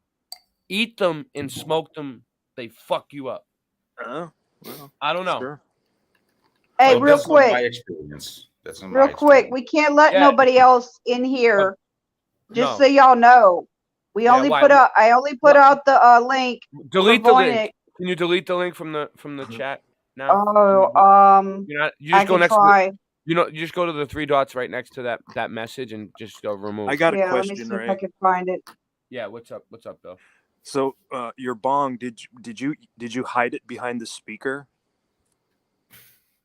eat them and smoke them, they fuck you up. Well, I don't know. Sure. Hey, Well, real that's not my quick. experience. That's not my Real quick. We can't let nobody else in here. Just so y'all know. I only put out the link. Delete for the Voynich. link. Can you delete the link from the chat now? Oh, You I just go can next try. you just go to the 3 dots right next to that message and just go remove. I got a Let me question, see if I right? can find it. Yeah, what's up, Bill? So your bong, did you hide it behind the speaker?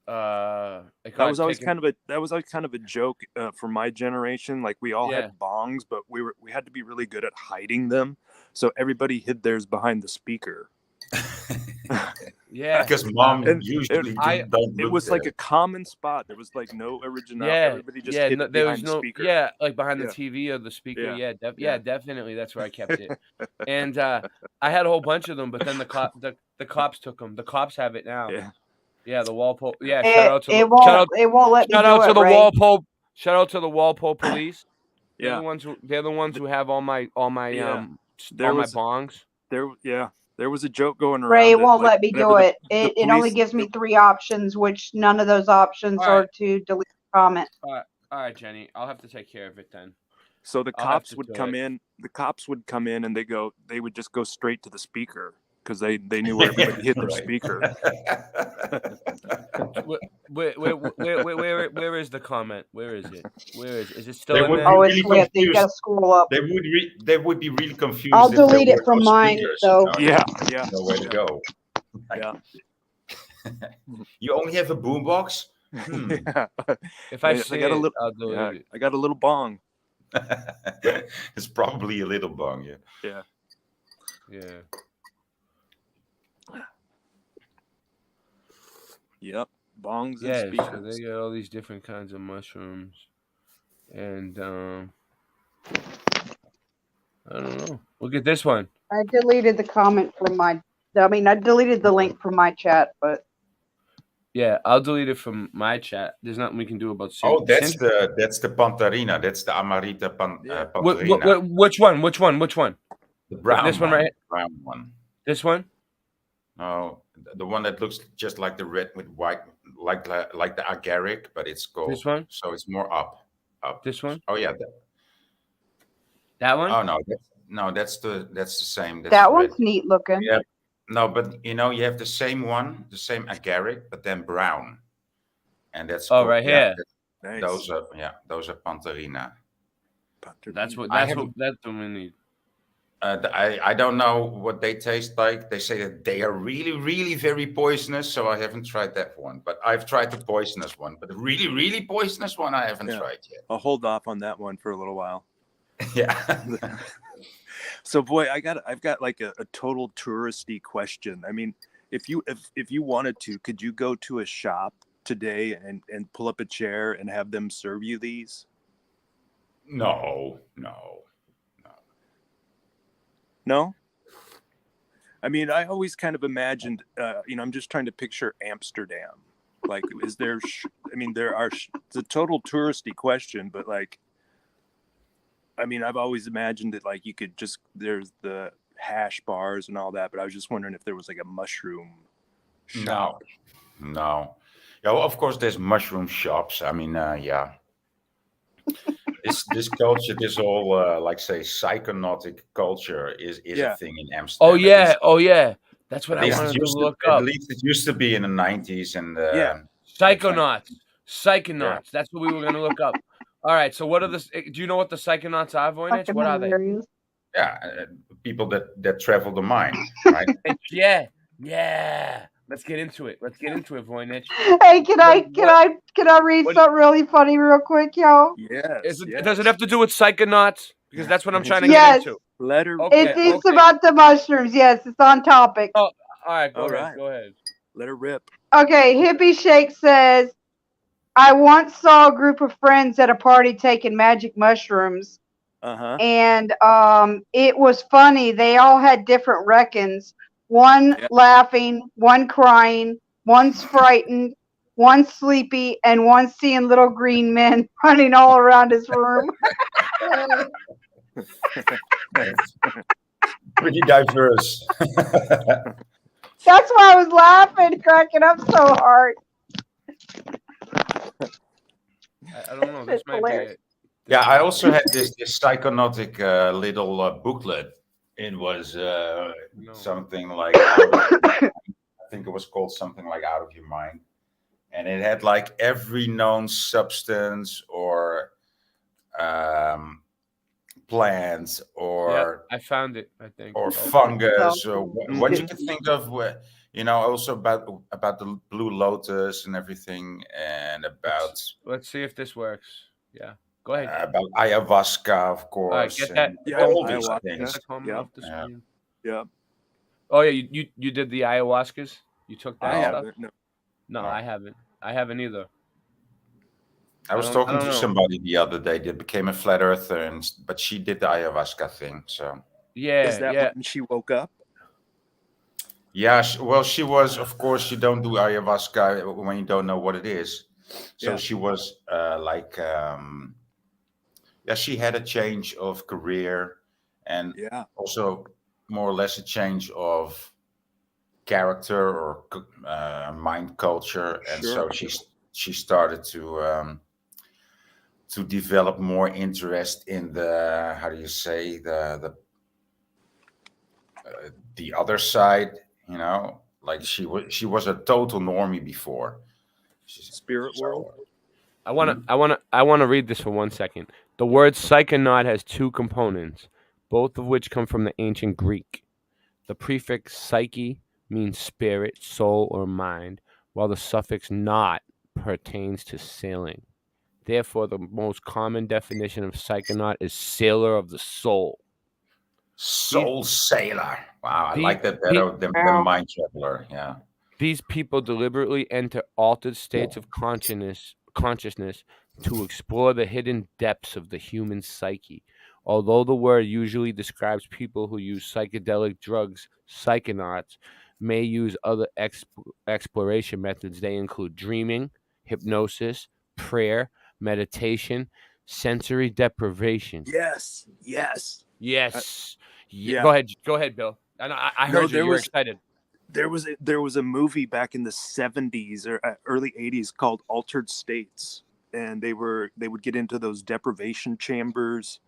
That was always kind of a joke for my generation. Like we all had bongs, but we had to be really good at hiding them. So everybody hid theirs behind the speaker. Yeah, because mom usually don't it look was like there. a common spot. There was like no original. Yeah, Everybody just hid it there behind was the no, speaker. like behind the Yeah. TV or the speaker. Yeah. Yeah, definitely. That's where I kept it. And I had a whole bunch of them, but then the cops took them. The cops have it now. Yeah, the Walpole. Yeah, shout out to It won't let me do it, the Ray. Walpole. Shout out to the Walpole police. They're Yeah. the ones who have all my bongs. There was a joke going around. Ray, it won't like, let me do it. It only gives me 3 options, which none of those options are to delete the comment. All right, Jenny. I'll have to take care of it then. So the I'll have cops to would do come it. in. The cops would come in, and they would just go straight to the speaker because they knew where everybody hit their speaker. Where is the comment? Where is it? Is it still They in would there? be Oh, really it's flipped. You confused. gotta scroll up. They would be really confused. I'll if there delete it were from no mine, speakers, though. Yeah. Nowhere to go. Yeah. You only have a boombox? If I see got a it, little, I'll delete it. I got a little bong. It's probably a little bong, Yeah. Yep. Bongs and speakers. So they got all these different kinds of mushrooms, and I don't know. Look at this one. I deleted the comment from I deleted the link from my chat, but Yeah, I'll delete it from my chat. There's nothing we can do about. Oh, that's the Pantarina. That's the Amarita Pantarina. Which one? The brown This one right here? Brown one. This one? No, the one that looks just like the red with white, like the agaric, but it's gold. This one? So it's more up. This one? Oh yeah. That one? Oh no, that's the same. That's that red. one's neat looking. Yeah. No, but you have the same one, the same agaric, but then brown, and that's right here. Nice. Those are Pantarina. That's what we need. I don't know what they taste like. They say that they are really, really very poisonous, so I haven't tried that one. But I've tried the poisonous one, but the really, really poisonous one I haven't tried yet. I'll hold off on that one for a little while. Yeah. So boy, I've got like a total touristy question. I mean, if you wanted to, could you go to a shop today and pull up a chair and have them serve you these? No. I mean, I always kind of imagined, I'm just trying to picture Amsterdam. Like, is there? It's a total touristy question, but like, I mean, I've always imagined that like you could there's the hash bars and all that, but I was just wondering if there was like a mushroom shop. No. Yeah, well, of course there's mushroom shops. I mean, yeah. This culture, this whole like say psychonautic culture is a thing in Amsterdam. Oh yeah. That's what I wanted to look up. At least it used to be in the 90s, and Psychonauts. Yeah. That's what we were gonna look up. All right. So what are do you know what the psychonauts are, Voynich? What are they? Yeah, people that travel the mind, right? Yeah. Let's get into it, Voynich. Hey, can I read something really funny real quick, y'all? Yes. Does it have to do with psychonauts? Because that's what I'm trying to get into. It's about the mushrooms. Yes, it's on topic. Oh, all right. Go ahead. Let her rip. Okay, Hippie Shake says, I once saw a group of friends at a party taking magic mushrooms. Uh-huh. And it was funny. They all had different reckons. One laughing, one crying, one's frightened, one sleepy, and one seeing little green men running all around his room. Pretty diverse. That's why I was laughing, cracking up so hard. I don't know. This might be it. Yeah, I also had this psychonautic little booklet. It was something like, I think it was called something like Out of Your Mind. And it had like every known substance or plants Yeah, or I found it. I think. or Oh. fungus or Something. what you can think of. Also about the blue lotus and everything, and Let's see if this works. Yeah, go ahead. about ayahuasca, of All right, course, get that. and Yeah, all these ayahuasca. Get things. the comment Yep. off the Yeah. screen. Yep. Oh yeah, you did the ayahuascas. You took that I stuff. haven't. No. No, No. I haven't. I haven't either. I was I talking don't to know. somebody the other day that became a flat earther, but she did the ayahuasca thing. So Yeah, Is that yeah. when she woke up? yeah, she was. Of course, you don't do ayahuasca when you don't know what it is. So Yeah. she was yeah, she had a change of career and Yeah. also more or less a change of character or mind culture, and so Sure. she started to develop more interest in the, how do you say, the other side, like she was a total normie before. Spirit world. I wanna read this for 1 second. The word psychonaut has two components, both of which come from the ancient Greek. The prefix psyche means spirit, soul, or mind, while the suffix "naut" pertains to sailing. Therefore, the most common definition of psychonaut is sailor of the soul. Soul sailor. Wow, I The, like that the, better than mind traveler. Yeah. These people deliberately enter altered states of consciousness to explore the hidden depths of the human psyche. Although the word usually describes people who use psychedelic drugs, psychonauts may use other exploration methods. They include dreaming, hypnosis, prayer, meditation, sensory deprivation. Yes. Yes. Yes. Yeah. Go ahead, Bill. I No, heard you. You're excited. There was a movie back in the 70s or early 80s called Altered States, and they would get into those deprivation chambers,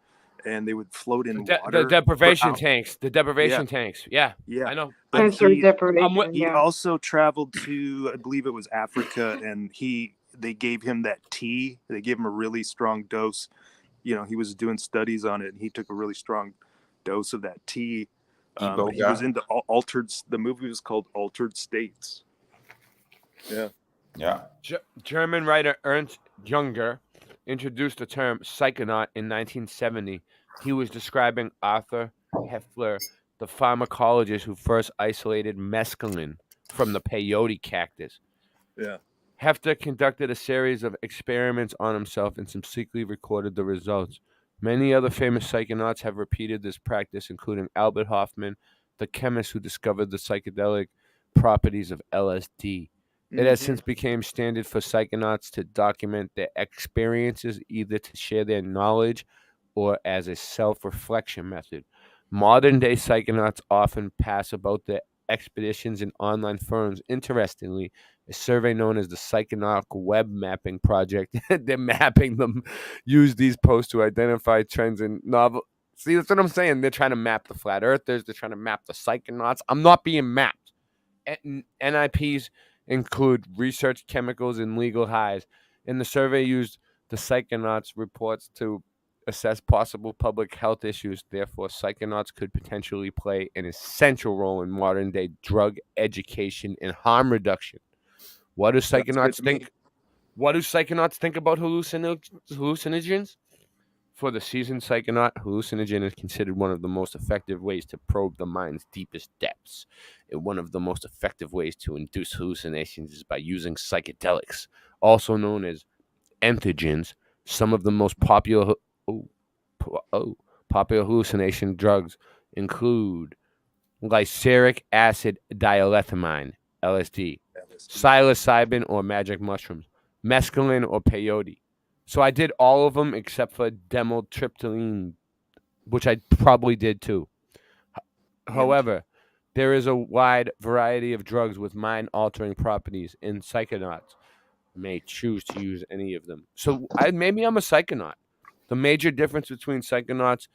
and they would float in The water for deprivation hours. tanks. The Yeah. deprivation tanks. Yeah, Yeah. I know. But Sensory he deprivation. he Yeah. also traveled to, I believe it was Africa, and they gave him that tea. They gave him a really strong dose. He was doing studies on it, and he took a really strong dose of that tea. But he was Iboga. into altered. The movie was called Altered States. Yeah. Yeah. German writer Ernst Junger introduced the term psychonaut in 1970. He was describing Arthur Heffler, the pharmacologist who first isolated mescaline from the peyote cactus. Yeah. Hefter conducted a series of experiments on himself and subsequently recorded the results. Many other famous psychonauts have repeated this practice, including Albert Hoffman, the chemist who discovered the psychedelic properties of LSD. It has since become standard for psychonauts to document their experiences, either to share their knowledge or as a self-reflection method. Modern day psychonauts often pass about their expeditions in online forums. Interestingly, a survey known as the Psychonaut Web Mapping Project, they're mapping them, use these posts to identify trends in novel. See, that's what I'm saying. They're trying to map the flat earthers. They're trying to map the psychonauts. I'm not being mapped. NIPs include research chemicals and legal highs. And the survey used the psychonauts reports to assess possible public health issues. Therefore, psychonauts could potentially play an essential role in modern day drug education and harm reduction. What do psychonauts think? What do psychonauts think about hallucinogens? For the seasoned psychonaut, hallucinogen is considered one of the most effective ways to probe the mind's deepest depths. And one of the most effective ways to induce hallucinations is by using psychedelics, also known as entheogens. Some of the most popular hallucination drugs include glyceric acid dilethamine, LSD, psilocybin or magic mushrooms, mescaline or peyote. So I did all of them except for dimethyltryptamine, which I probably did too. However, there is a wide variety of drugs with mind-altering properties, and psychonauts may choose to use any of them. So maybe I'm a psychonaut. The major difference between psychonauts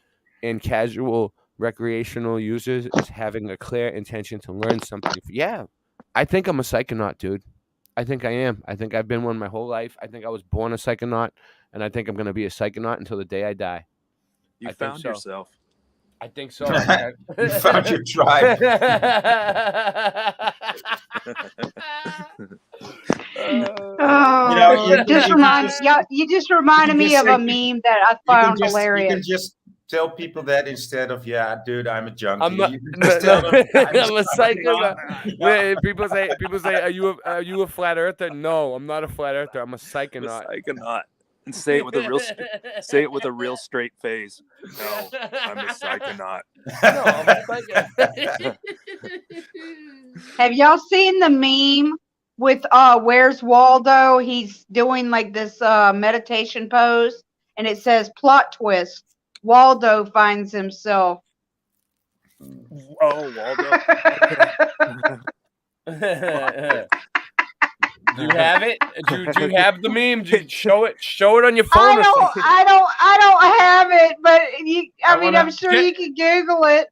and casual recreational users is having a clear intention to learn something. Yeah, I think I'm a psychonaut, dude. I think I am. I think I've been one my whole life. I think I was born a psychonaut, and I think I'm going to be a psychonaut until the day I die. You found yourself. I think so. You found your tribe. You just reminded me of a meme that I found hilarious. You can just tell people that instead of, yeah, dude, I'm a junkie. I'm not, You can just tell them, I'm a psychonaut. People say, are you a flat earther? No, I'm not a flat earther. I'm a psychonaut. Psychonaut. And say it with a real straight face. No, I'm a psychonaut. No, I'm a psychonaut. Have y'all seen the meme with Where's Waldo? He's doing like this meditation pose, and it says plot twist. Waldo finds himself. Oh, Waldo. Do you have it? Do you have the meme? Do you show it on your phone. I don't have it, but I'm sure you can Google it.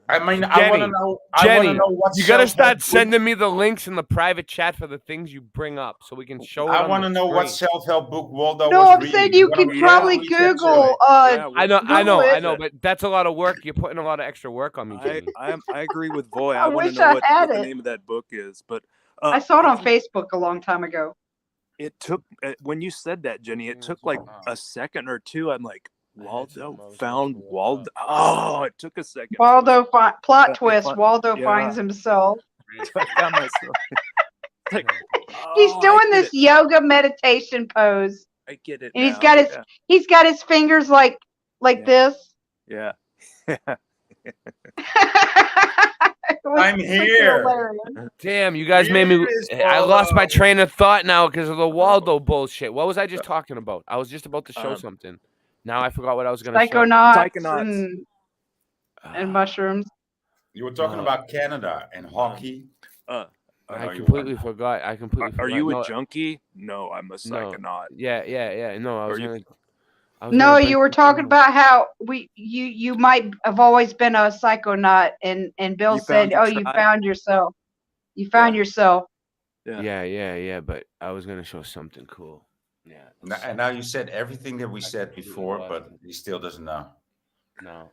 I mean, I want to know. Jenny, what you got to start sending me the links in the private chat for the things you bring up, so we can show it. I want to know what self-help book Waldo No, was I'm reading. saying you can probably Google. I know, but that's a lot of work. You're putting a lot of extra work on me, Jenny. I agree with Voy. I I want wish to know I what had the it. name of that book is, but I saw it on Facebook a long time ago. it took when you said that, Jenny. It took like a second or two. I'm like, Waldo found Waldo. Oh, it took a second. Waldo plot twist. Waldo finds himself. I found myself. Like, He's doing this yoga meditation pose, I get it. and he's now. got his fingers like this. Yeah. I'm here. Damn, you guys made me. I lost my train of thought now because of the Waldo bullshit. What was I just talking about? I was just about to show something. Now I forgot what I was going to say. Psychonauts and mushrooms. You were talking about Canada and hockey. I completely forgot. Are you a junkie? No, I'm a psychonaut. Yeah. No, I was going to. No, you were talking about how you might have always been a psychonaut, and Bill said, "Oh, you found yourself. You found yourself." Yeah. But I was gonna show something cool. Yeah. And now you said everything that we said before, but he still doesn't know.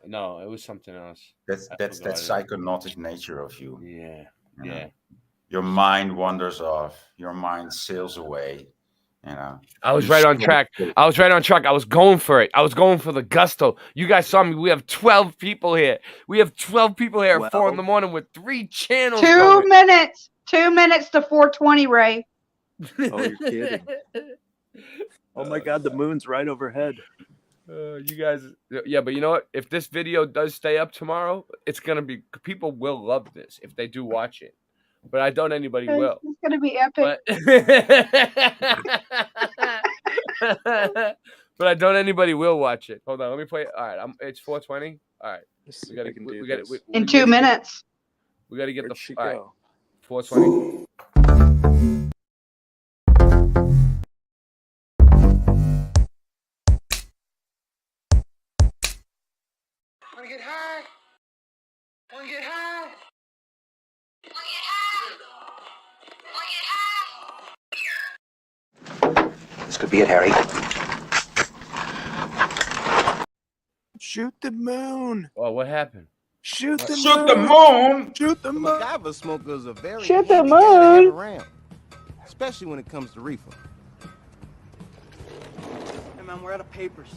No, it was something else. That's that psychonautic nature of you. Yeah. Your mind wanders off. Your mind sails away. I was right on track. I was going for it. I was going for the gusto. You guys saw me. We have 12 people here. At 4 a.m. with 3 channels. 2 minutes. 2 minutes to 4:20, Ray. Oh, you're kidding. Oh my God, the moon's right overhead. You guys, yeah, but you know what? If this video does stay up tomorrow, it's gonna be. People will love this if they do watch it. But I doubt anybody will. It's gonna be epic. But I doubt anybody will watch it. Hold on, let me play it. All right, it's 4:20. All right, we gotta in 2 minutes. We gotta get the all right, 4:20. Wanna get high? Wanna get high? This could be it, Harry. Shoot the moon. Oh, what happened? Shoot the moon. Shoot the moon. MacGyver smokers are very Shoot the handy guy to have moon. around, especially when it comes to reefer. Hey man, we're out of papers.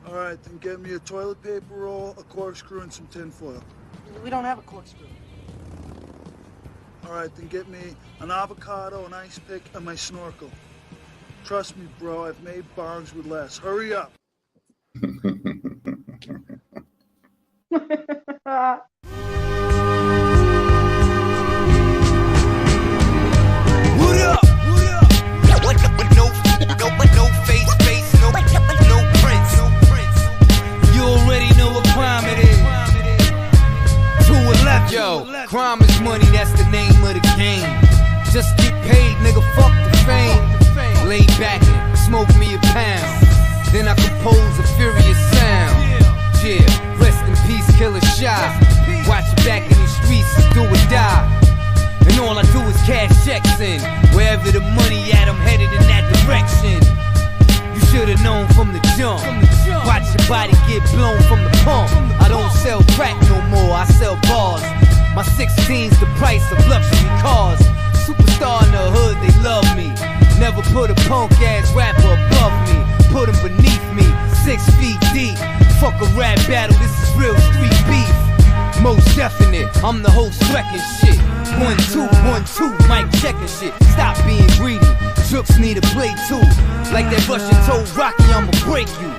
All right, then get me a toilet paper roll, a corkscrew, and some tinfoil. We don't have a corkscrew. All right, then get me an avocado, an ice pick, and my snorkel. Trust me, bro, I've made barns with less. Hurry up. What up? No face, no prints. You already know what crime it is. 211. Yo, crime is money, that's the name of the game. Just get paid, nigga, fuck the fame. Lay back and smoke me a pound. Then I compose a furious sound. Yeah, rest in peace, Killer Shy. Watch your back in these streets, do or die. And all I do is cash checks in. Wherever the money at, I'm headed in that direction. You should've known from the jump. watch your body get blown from the pump. I don't sell crack no more, I sell bars. My 16's the price of luxury cars. Superstar in the hood, they love me. Never put a punk ass rapper above me. Put him beneath me, 6 feet deep. Fuck a rap battle, this is real street beef. Most definite, I'm the host wrecking shit. 1, 2, 1, 2, mic checking shit. Stop being greedy, troops need a play too. Like that Russian told Rocky, I'ma break you.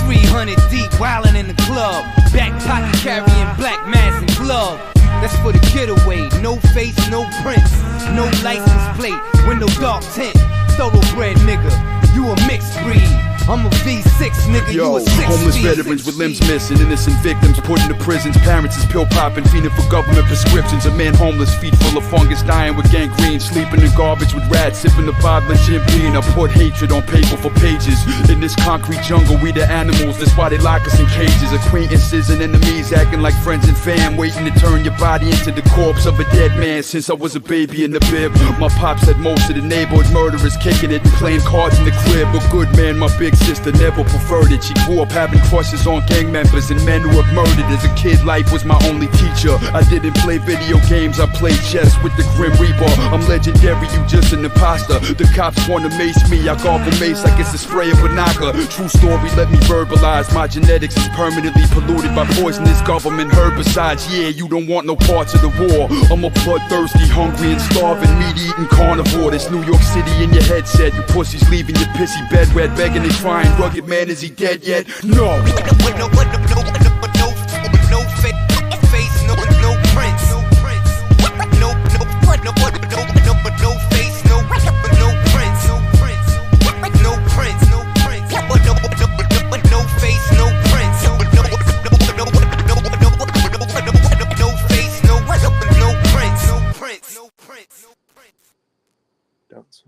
We 300 deep, wildin' in the club. Back pocket carrying black mask and glove. That's for the getaway, no face, no prints. No license plate, window dark tint. Thoroughbred nigga, you a mixed breed. I'm a V6 nigga, Yo, you a 6 homeless speed. veterans with limbs missing, innocent victims put into prisons. Parents is pill popping, fiending for government prescriptions. A man homeless, feet full of fungus, dying with gangrene. Sleeping in garbage with rats, sipping the bottle of Jim Beam. I put hatred on paper for pages. In this concrete jungle, we the animals, that's why they lock us in cages. Acquaintances and enemies acting like friends and fam, waiting to turn your body into the corpse of a dead man. Since I was a baby in the bib, my pops had most of the neighborhood murderers kicking it and playing cards in the crib. A good man, my big sister never preferred it. She grew up having crushes on gang members and men who have murdered. As a kid, life was my only teacher. I didn't play video games, I played chess with the Grim Reaper. I'm legendary, you just an imposter. The cops wanna mace me, I gargle mace like it's a spray of Banaka. True story, let me verbalize. My genetics is permanently polluted by poisonous government herbicides. Yeah, you don't want no parts of the war. I'm a bloodthirsty, hungry and starving, meat-eating carnivore. This New York City in your headset. You pussies leaving your pissy bed wet, begging and crying. Rugged man, is he dead yet? No. No face, no prints. No face, no prints. No prints. No prints. No face, no prints. No face, no prints. No prints.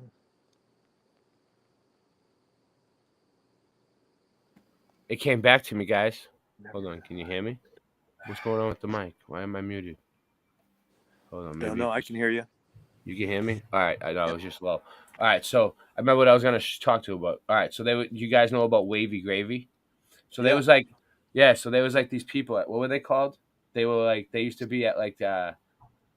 It came back to me, guys. Hold on, can you hear me? What's going on with the mic? Why am I muted? Hold on, maybe. No, I can hear you. You can hear me? All right, I know, it was just low. All right, so I remember what I was gonna talk to you about. All right, so you guys know about Wavy Gravy? So there was like, so there was like these people. What were they called? They were like, they used to be at like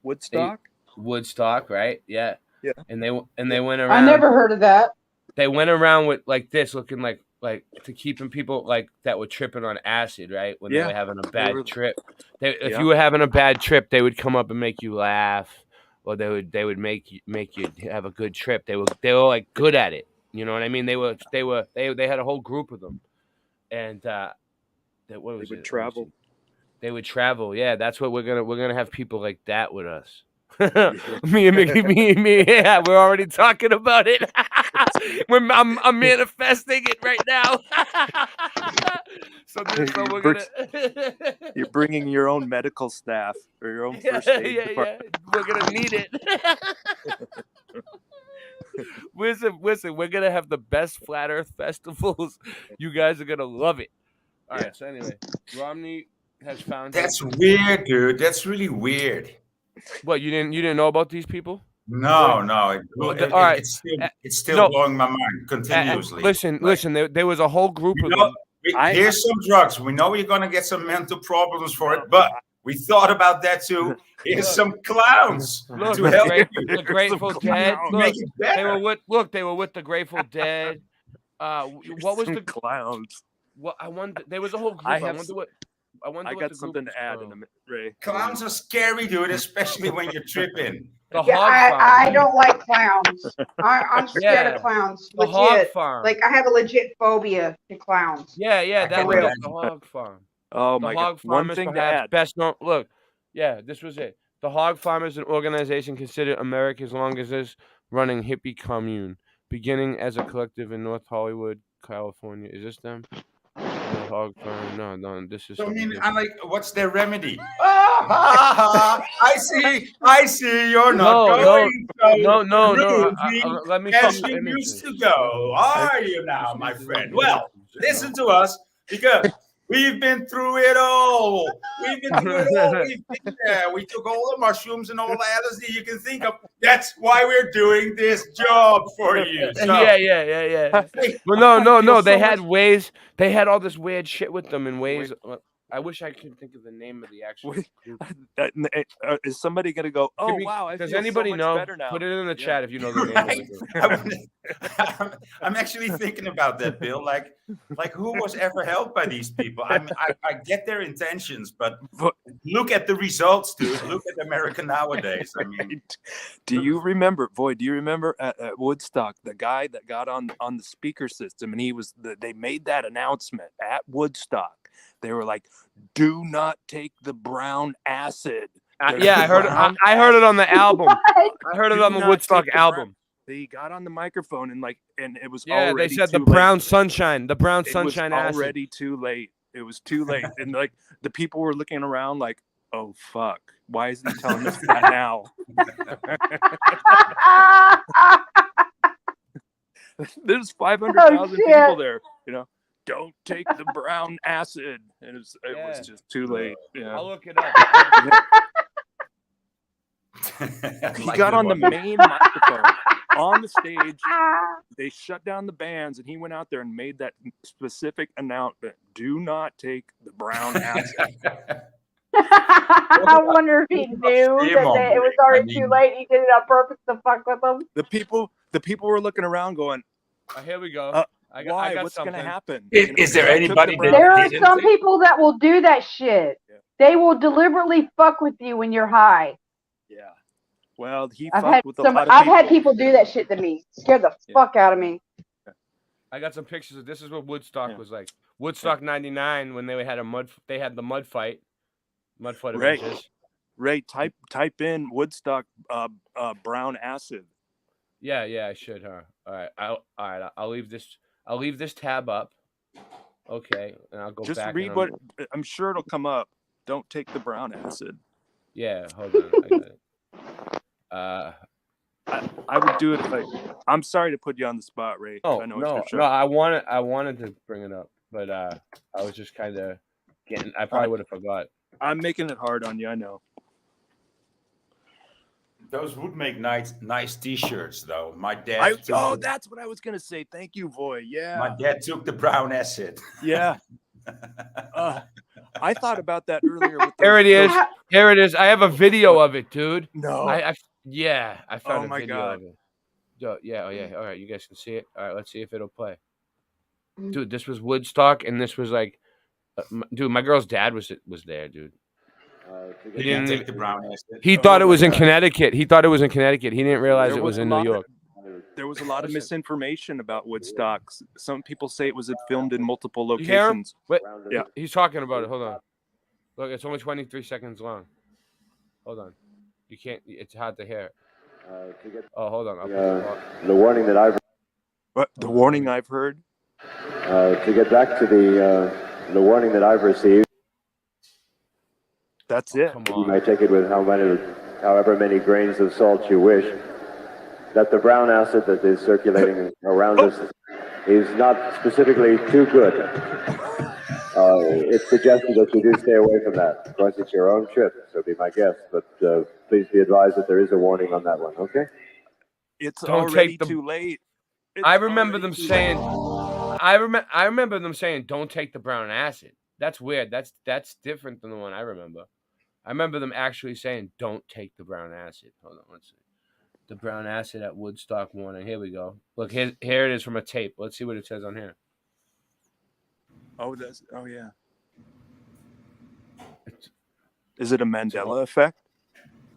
Woodstock. Woodstock, right? Yeah. Yeah. And they went around. I never heard of that. They went around with like this, looking like to keeping people like that were tripping on acid, right? When they were having a bad trip. If you were having a bad trip, they would come up and make you laugh, or they would make you have a good trip. They were like good at it. You know what I mean? They had a whole group of them, and they would travel. They would travel. Yeah, that's what we're gonna have people like that with us. me and me. Yeah, we're already talking about it. I'm manifesting it right now. so we're gonna. You're bringing your own medical staff or your own first aid department. We're gonna need it. Listen, we're gonna have the best flat Earth festivals. You guys are gonna love it. All right. So anyway, Romney has found. That's weird, dude. That's really weird. What, you didn't know about these people? No. Right. It's still blowing my mind continuously. Listen. There was a whole group of them. Here's some drugs. We know you're gonna get some mental problems for it, but we thought about that too. Here's some clowns to help you. The Grateful Dead. They were with the Grateful Dead. What was the clowns? Well, I wonder. There was a whole group. I got something to add in a minute, Ray. Clowns are scary, dude, especially when you're tripping. I don't like clowns. I'm scared of clowns. The Hog Farm. Like I have a legit phobia to clowns. Yeah, that was the Hog Farm. Oh the my Hog God! Farm One is thing to perhaps add. best known. Look, this was it. The Hog Farm is an organization considered America's longest running hippie commune, beginning as a collective in North Hollywood, California. Is this them? The Hog Farm? No. This is. So I'm like, what's their remedy? I see. You're not going. No. Let me as you used to go. Are you now, my friend? Well, listen to us because We've been through it all. We've been through it all. We've been there. We took all the mushrooms and all the LSD you can think of. That's why we're doing this job for you. So, yeah. Well, no. They had ways. They had all this weird shit with them in ways. I wish I could think of the name of the actual group. Is somebody gonna go? Oh me- wow! I does feel anybody so much know? better now. Put it in the Yeah. chat if you know the name of it. I'm actually thinking about that, Bill. Like who was ever helped by these people? I get their intentions, but look at the results, dude. Look at America nowadays. I mean, do you remember, Void? Do you remember at Woodstock the guy that got on the speaker system, and they made that announcement at Woodstock. They were like, "Do not take the brown acid." Yeah, I heard it. I heard it on the album. I heard it on the Woodstock album. He got on the microphone and it was Yeah, already they said too the brown late. sunshine, the brown It was sunshine acid. already too late. It was too late, and like the people were looking around like, "Oh fuck, why is he telling us that now?" There's 500,000 people there. You know, don't take the brown acid, and it was just too late. Yeah, I'll look it up. He got on the main microphone on the stage. They shut down the bands, and he went out there and made that specific announcement: "Do not take the brown acid." I wonder if he knew that it was already too late. He did it on purpose to fuck with them. The people were looking around, going, Here we go. "Why? got What's going to something. happen?" Is there anybody that There are some people that will do that shit. Yeah. They will deliberately fuck with you when you're high. Yeah. Well, I've had people do that shit to me. Scared the fuck out of me. I got some pictures of this. Is what Woodstock was like. Woodstock '99 when they had the mud fight. Avengers. Ray, type in Woodstock brown acid. Yeah, I should, huh? All right. I'll leave this tab up. Okay, and I'll go Just back. read what I'm sure it'll come up. Don't take the brown acid. Yeah, hold on. I got it. I would do it if I'm sorry to put you on the spot, Ray. Oh, I know it's your show. No, I wanted to bring it up, but I was just kind of getting. I probably would have forgot. I'm making it hard on you. I know. Those would make nice T-shirts, though. My dad. That's what I was gonna say. Thank you, Voy. Yeah. My dad took the brown acid. Yeah. I thought about that earlier. Here it is. Here it is. I have a video of it, dude. No. I found a video God. of it. Yeah. All right, you guys can see it. All right, let's see if it'll play. Dude, this was Woodstock, and this was like, dude, my girl's dad was there, dude. He didn't take the brown acid. He thought it was in Connecticut. He didn't realize it was in New York. There was a lot of misinformation about Woodstock. Some people say it was filmed in multiple You hear him? locations. Wait, Yeah. He's talking about it. Hold on. Look, it's only 23 seconds long. Hold on. You can't. It's hard to hear. Oh, hold on. The warning that I've. What the warning I've heard? To get back to the warning that I've received. That's it. You may take it with however many grains of salt you wish. That the brown acid that is circulating around us is not specifically too good. It's suggested that you do stay away from that. Of course, it's your own trip, so be my guest. But please be advised that there is a warning on that one. Okay? It's already too late. I remember them saying. I remember them saying, "Don't take the brown acid." That's weird. That's different than the one I remember. I remember them actually saying, "Don't take the brown acid." Hold on, let's see. The brown acid at Woodstock warning. Here we go. Look, here it is from a tape. Let's see what it says on here. Oh, yeah. Is it a Mandela effect?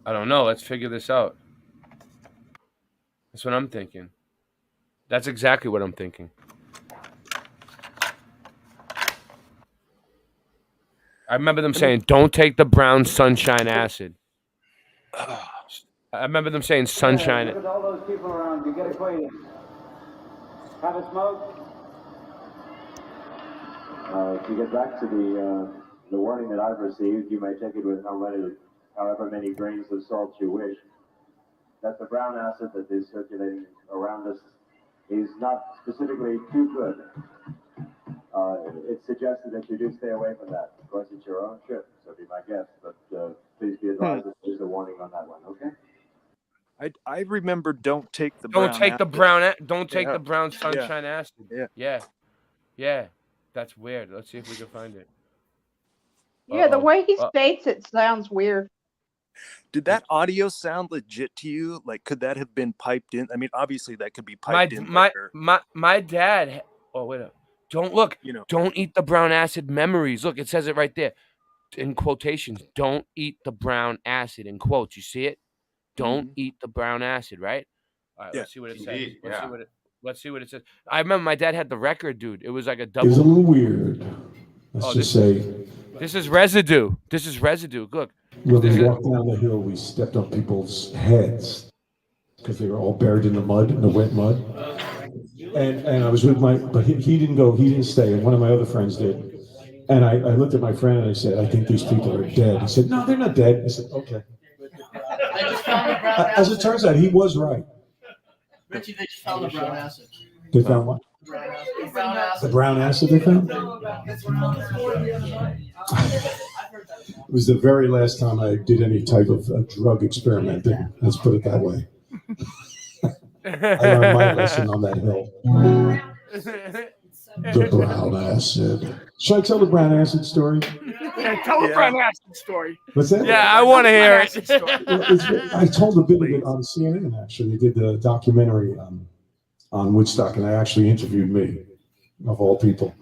I don't know. Let's figure this out. That's what I'm thinking. That's exactly what I'm thinking. I remember them saying, "Don't take the brown sunshine acid." I remember them saying sunshine. Look at all those people around you. Get acquainted. Have a smoke. To get back to the warning that I've received, you may take it with however many grains of salt you wish. That the brown acid that is circulating around us is not specifically too good. It's suggested that you do stay away from that. Of course, it's your own trip, so be my guest. But please be advised that there's a warning on that one. Okay. I remember don't take the Don't brown. take the acid. brown. Don't take Yeah. the brown sunshine acid. Yeah. Yeah. That's weird. Let's see if we can find it. Yeah, the way he Uh-oh. states it sounds weird. Did that audio sound legit to you? Like, could that have been piped in? I mean, obviously that could be piped in later. My dad. Oh wait up. Don't look. Don't eat the brown acid memories. Look, it says it right there, in quotations. Don't eat the brown acid in quotes. You see it? Don't eat the brown acid. Right. All right. Let's see what it says. Let's see what it says. I remember my dad had the record, dude. It was like a double. It was a little weird. Let's just say. This is residue. This is residue. Look. When we walked down the hill, we stepped on people's heads because they were all buried in the mud, in the wet mud. And I was with but he didn't go, he didn't stay, and one of my other friends did. And I looked at my friend and I said, I think these people are dead. He said, no, they're not dead. I said, okay. As it turns out, he was right. Richie, they just found the brown acid. They found what? The brown acid they found? It was the very last time I did any type of drug experimenting. Let's put it that way. I learned my lesson on that hill. The brown acid. Should I tell the brown acid story? Yeah, tell the brown acid story. What's that? Yeah, I want to hear it. I told a bit of it on CNN, actually. They did the documentary on Woodstock, and I actually interviewed me, of all people.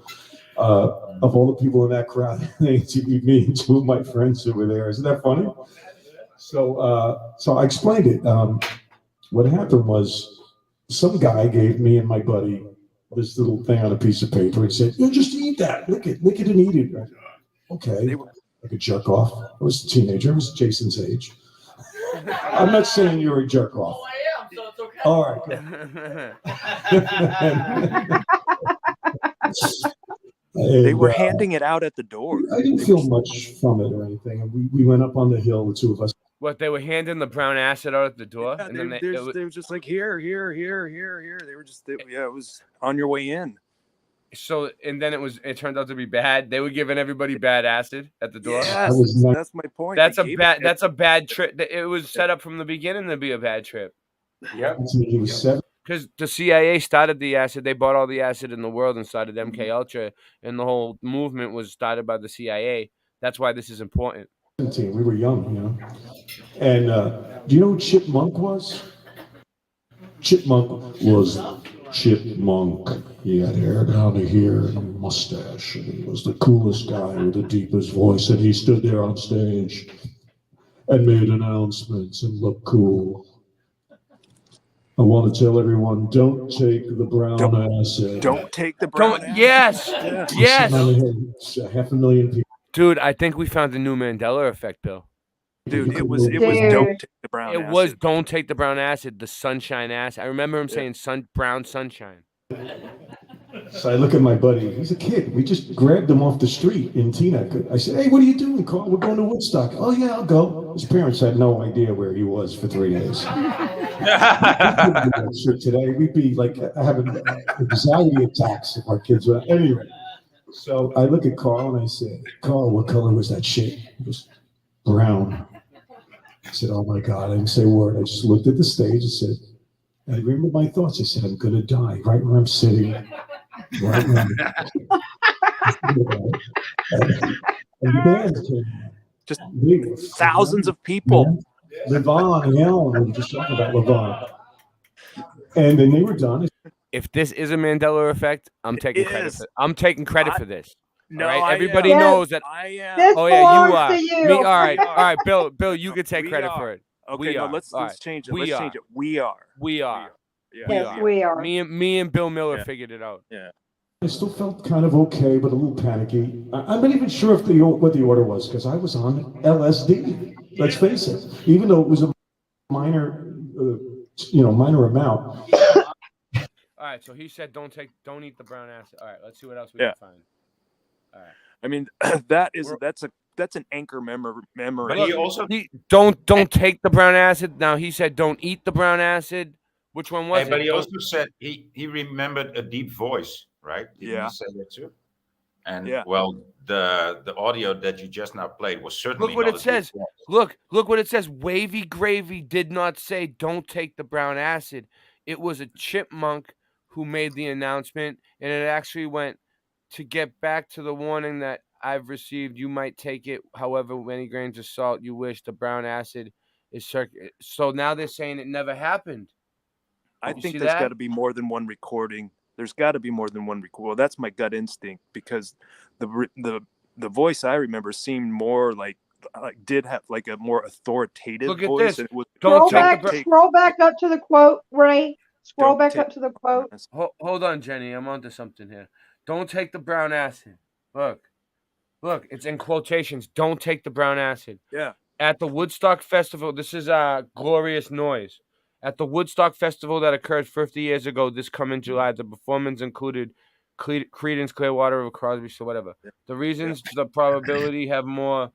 Of all the people in that crowd, they interviewed me and two of my friends who were there. Isn't that funny? So I explained it. What happened was some guy gave me and my buddy this little thing on a piece of paper and said, just eat that. Lick it and eat it. Okay. I could jerk off. I was a teenager. I was Jason's age. I'm not saying you're a jerk off. Oh, I am, so it's okay. All right. They were handing it out at the door. I didn't feel much from it or anything. And we went up on the hill, the two of us. What, they were handing the brown acid out at the door? Yeah, And then they were just like, here. They were just, it was on your way in. So, and then it turned out to be bad. They were giving everybody bad acid at the door. Yes, that's my point. That's a bad trip. It was set up from the beginning to be a bad trip. Yep. He was 7. Because the CIA started the acid. They bought all the acid in the world and started MK Ultra, and the whole movement was started by the CIA. That's why this is important. 17. We were young, And do you know who Chipmunk was? Chipmunk was Chipmunk. He had hair down to here and a mustache, and he was the coolest guy with the deepest voice. And he stood there on stage and made announcements and looked cool. I want to tell everyone, don't take the brown acid. Don't take the brown acid. Yes. Yes. 500,000 people. Dude, I think we found the new Mandela effect, Bill. Dude, it was don't take the brown acid. It was don't take the brown acid, the sunshine acid. I remember him saying brown sunshine. So I look at my buddy. He's a kid. We just grabbed him off the street in Teaneck. I said, hey, what are you doing, Carl? We're going to Woodstock. Oh, yeah, I'll go. His parents had no idea where he was for 3 days. Today, we'd be like having anxiety attacks if our kids were. Anyway, so I look at Carl and I say, Carl, what color was that shit? He goes, brown. I said, oh my God. I didn't say a word. I just looked at the stage and said, I remember my thoughts. I said, I'm going to die right where I'm sitting. Right now. And the band came out. Just thousands of people. Levon and Ellen, we were just talking about Levon. And then they were done. If this is a Mandela effect, I'm taking credit for it. I'm taking credit for this. No, all right? Everybody knows that. I am. Oh yeah, you are. Me, all right, Bill, you can take credit for it. Okay, no, let's change it. Let's change it. We are. Yes, we are. Me and Bill Miller figured it out. Yeah. I still felt kind of okay, but a little panicky. I'm not even sure if what the order was, because I was on LSD. Let's face it. Even though it was a minor amount. All right, so he said don't eat the brown acid. All right, let's see what else we can find. All right. I mean, that's an anchor memory. But he also don't take the brown acid. Now he said don't eat the brown acid. Which one was it? But he also said he remembered a deep voice, right? Didn't he say that too? And Yeah. well, the audio that you just now played was certainly Look what not it a deep says. voice. Look what it says. Wavy Gravy did not say don't take the brown acid. It was a chipmunk who made the announcement, and it actually went to get back to the warning that I've received. You might take it however many grains of salt you wish. The brown acid is so now they're saying it never happened. I You think see there's that? got to be more than one recording. There's got to be more than one record. Well, that's my gut instinct because the voice I remember seemed more like did have like a more authoritative Look at voice. this. And it was, Scroll back up to the quote, Ray. Scroll Don't back take- up to the quote. Hold on, Jenny. I'm onto something here. Don't take the brown acid. Look, it's in quotations. Don't take the brown acid. Yeah. At the Woodstock Festival, this is Glorious Noise. At the Woodstock Festival that occurred 50 years ago, this coming July, the performance included Creedence Clearwater of Crosby, so whatever. The reasons, the probability have more.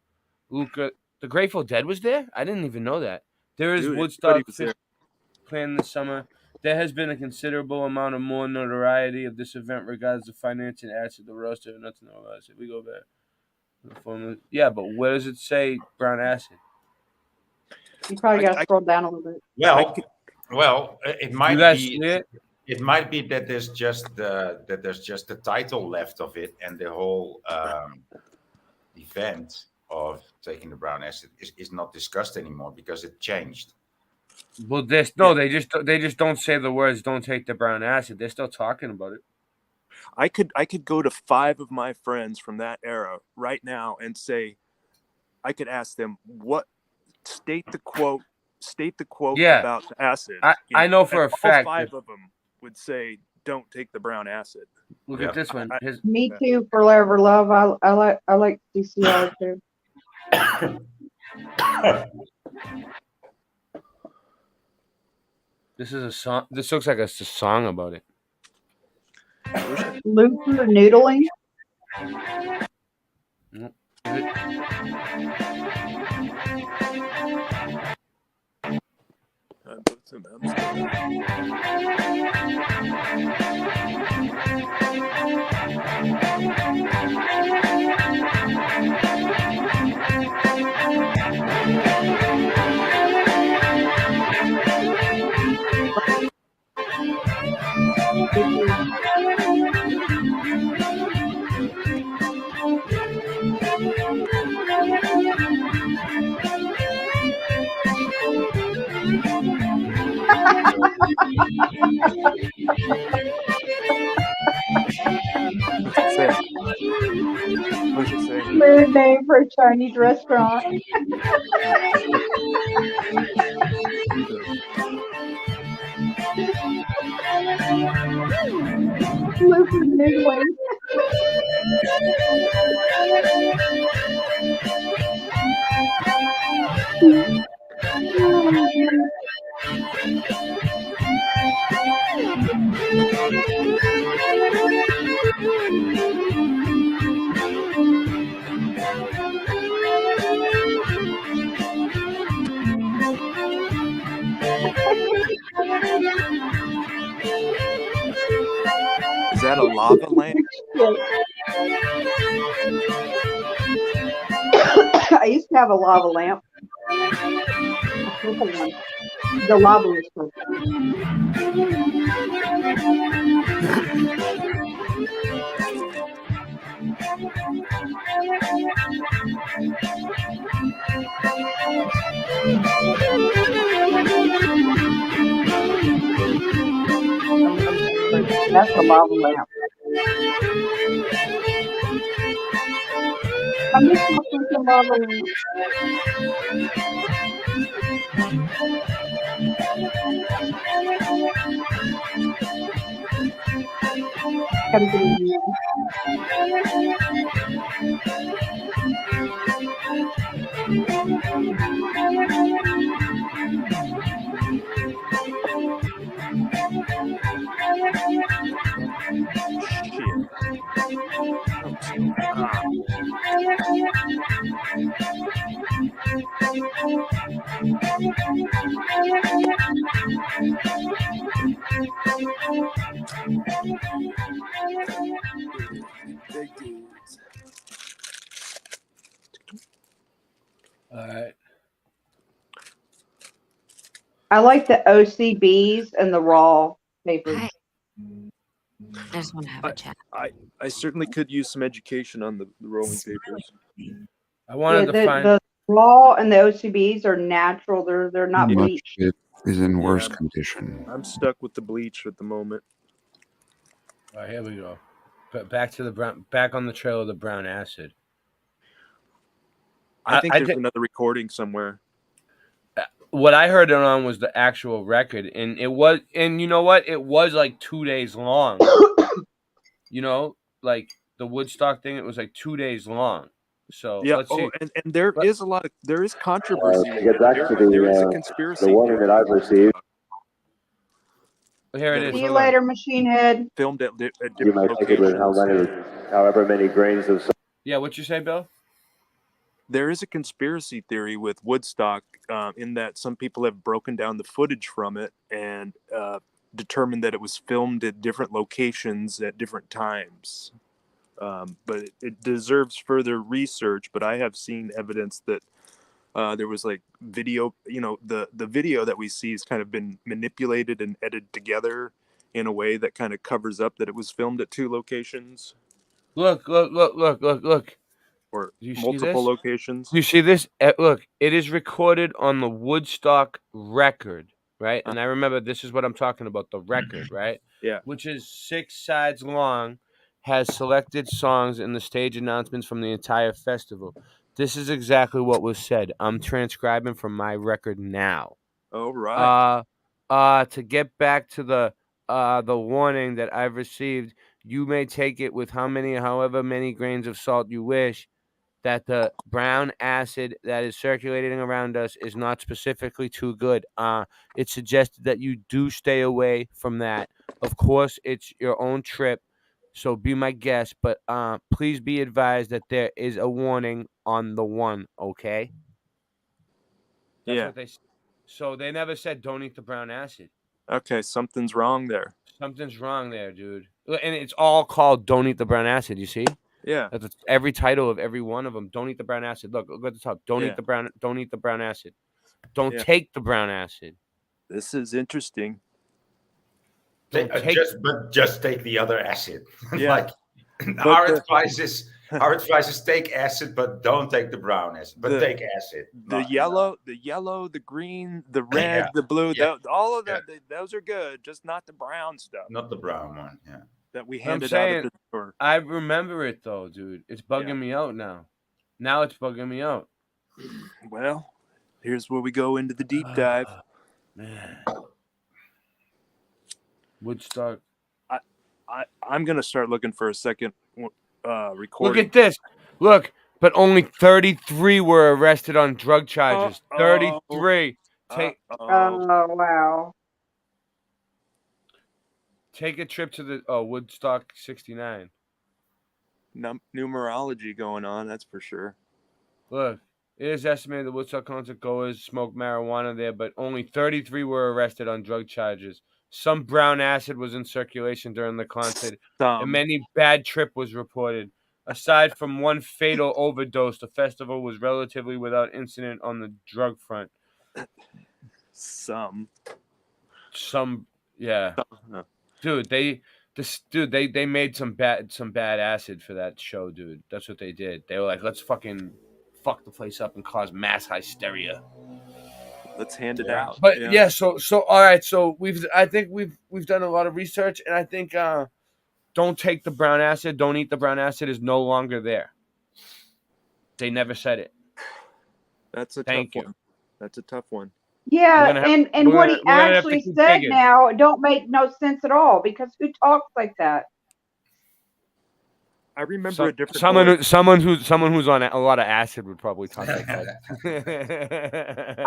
Luca, the Grateful Dead was there? I didn't even know that. There is Dude, Woodstock everybody was there. planned this summer. There has been a considerable amount of more notoriety of this event regards the financing acid, the roster, and nothing else. If we go back. Yeah, but where does it say brown acid? You probably got to scroll down a little bit. Well, it might guys be. see it? It might be that there's just the title left of it, and the whole event of taking the brown acid is not discussed anymore because it changed. Well, they just don't say the words. Don't take the brown acid. They're still talking about it. I could go to 5 of my friends from that era right now and say, I could ask them state the quote Yeah. about the acid. I know for and a fact all 5 that- of them would say, don't take the brown acid. Look at this one. Me too. Forever Love. I like CCR too. This is a song. This looks like it's a song about it. Luther noodling. Nope. Is it? What's it say? Weird name for a Chinese restaurant. Luther noodling. Is that a lava lamp? I used to have a lava lamp. A purple one. The lava was purple. That's a lava lamp. I'm just looking for lava lamp. Gotta get in here. All right. I like the OCBs and the raw papers. I just want to have a chat. I certainly could use some education on the rolling papers. I wanted to find the raw and the OCBs are natural. They're not Much bleached. of it is in worse I'm- condition. I'm stuck with the bleach at the moment. All right, here we go. Back to the brown. Back on the trail of the brown acid. I think there's think- another recording somewhere. What I heard it on was the actual record, and it was, and you know what? It was like 2 days long. You know, like the Woodstock thing, it was like 2 days long. So Yeah. let's see. And there is there is controversy. To get back to there is a the conspiracy. warning that I've received, Here it is. See you hold on. later, Machine Head. Filmed at you different might take it with locations. however many grains of salt. Yeah, what you say, Bill? There is a conspiracy theory with Woodstock in that some people have broken down the footage from it and determined that it was filmed at different locations at different times. But it deserves further research. But I have seen evidence that there was like video, the video that we see has kind of been manipulated and edited together in a way that kind of covers up that it was filmed at 2 locations. Look. Or Do you see multiple this? locations. You see this? Look, it is recorded on the Woodstock record, right? And I remember this is what I'm talking about, the record, right? Yeah. Which is 6 sides long, has selected songs and the stage announcements from the entire festival. This is exactly what was said. I'm transcribing from my record now. Oh, right. To get back to the warning that I've received, you may take it with however many grains of salt you wish. That the brown acid that is circulating around us is not specifically too good. It's suggested that you do stay away from that. Of course, it's your own trip, so be my guest. But please be advised that there is a warning on the one. Okay. That's Yeah. what they. So they never said don't eat the brown acid. Okay, something's wrong there. Something's wrong there, dude. And it's all called "Don't Eat the Brown Acid." You see? Yeah. That's every title of every one of them. Don't eat the brown acid. Look at the top. Don't Yeah. eat the brown. Don't eat the brown acid. Don't Yeah. take the brown acid. This is interesting. Don't take. Just take the other acid. Yeah. Like our advice is take acid, but don't take the brown acid. But take acid. The yellow, the green, the red, Yeah. the blue. Yeah. All of that. Those are good. Just not the brown stuff Not the brown one. Yeah. that we I'm handed out at saying, the store. I remember it though, dude. It's bugging Yeah. me out now. Now it's bugging me out. Well, here's where we go into the deep dive. Man. Woodstock. I'm gonna start looking for a second recording. Look at this. Look, but only 33 were arrested on drug charges. 33. Take Oh wow. take a trip to the Woodstock 69. Numerology going on, that's for sure. Look, it is estimated the Woodstock concert goers smoked marijuana there, but only 33 were arrested on drug charges. Some brown acid was in circulation during the concert, and many bad trip was reported. Aside from one fatal overdose, the festival was relatively without incident on the drug front. Some, yeah, dude. They made some bad acid for that show, dude. That's what they did. They were like, let's fucking fuck the place up and cause mass hysteria. Let's hand it out. But yeah, so all right, so I think we've done a lot of research, and I think don't take the brown acid, don't eat the brown acid is no longer there. They never said it. That's a Thank tough you. one. That's a tough one. Yeah, and what he actually said it. now don't make no sense at all because who talks like that? I remember a different someone who's on a lot of acid would probably talk like I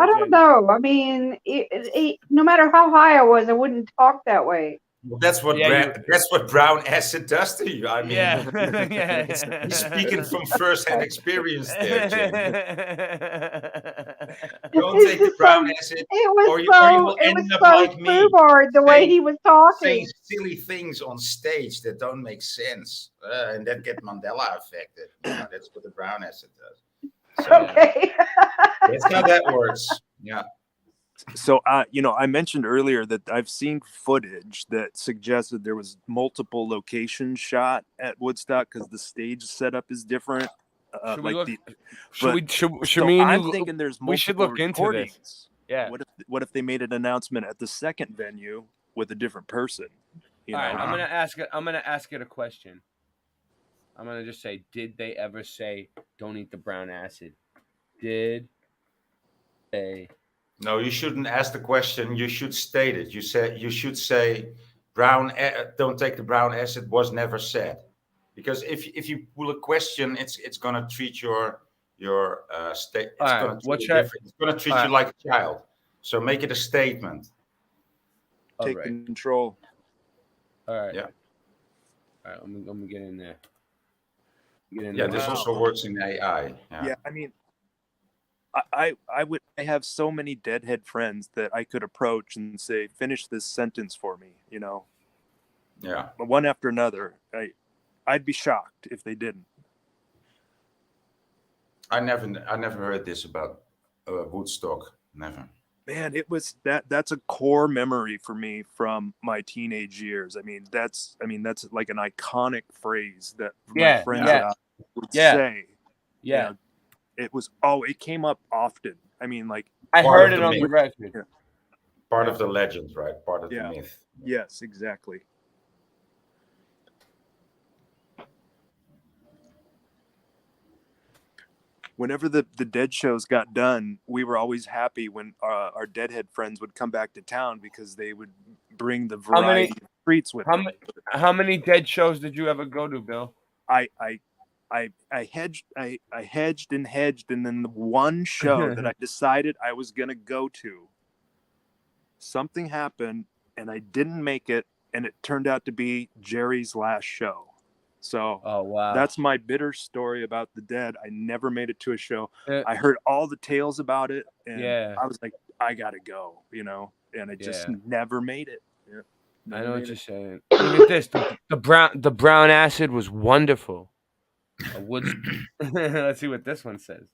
don't know. I mean, no matter how high I was, I wouldn't talk that way. Well, that's what brown acid does to you. I mean, he's speaking from first-hand experience there, Jim. Don't take the brown acid, or you will end up like me. The way he was talking, saying silly things on stage that don't make sense, and that get Mandela affected. That's what the brown acid does. Okay. That's how that works. Yeah. So, I mentioned earlier that I've seen footage that suggested there was multiple locations shot at Woodstock because the stage setup is different. Should we look? Should should me and I'm you? thinking there's multiple We should look into recordings. this. Yeah. What if they made an announcement at the second venue with a different person? All right, I'm gonna ask it. I'm gonna ask it a question. I'm gonna just say, did they ever say don't eat the brown acid? Did they? No, you shouldn't ask the question. You should state it. You should say don't take the brown acid was never said, because if you pull a question, it's gonna treat your state. It's gonna treat you different. It's gonna treat you like a child. So make it a statement. Take control. All right. Yeah. All right. I'm gonna get in there. This also works in AI. Yeah, I mean, I have so many deadhead friends that I could approach and say, finish this sentence for me, Yeah. One after another. I'd be shocked if they didn't. I never heard this about Woodstock. Never. Man, it was that's a core memory for me from my teenage years. I mean, that's like an iconic phrase that my friends and I would say. Yeah. It was it came up often. I mean, like I heard it on the record. Yeah. Part of the legend, right? Part of the myth. Yes, exactly. Whenever the Dead shows got done, we were always happy when our Deadhead friends would come back to town because they would bring the variety of treats with them. How many Dead shows did you ever go to, Bill? I hedged and hedged, and then the one show that I decided I was gonna go to, something happened and I didn't make it, and it turned out to be Jerry's last show. So that's my bitter story about the Dead. I never made it to a show. I heard all the tales about it, and I was like, I gotta go, and I just never made it. Yeah, I know what you're saying. Look at this. The brown acid was wonderful. Let's see what this one says.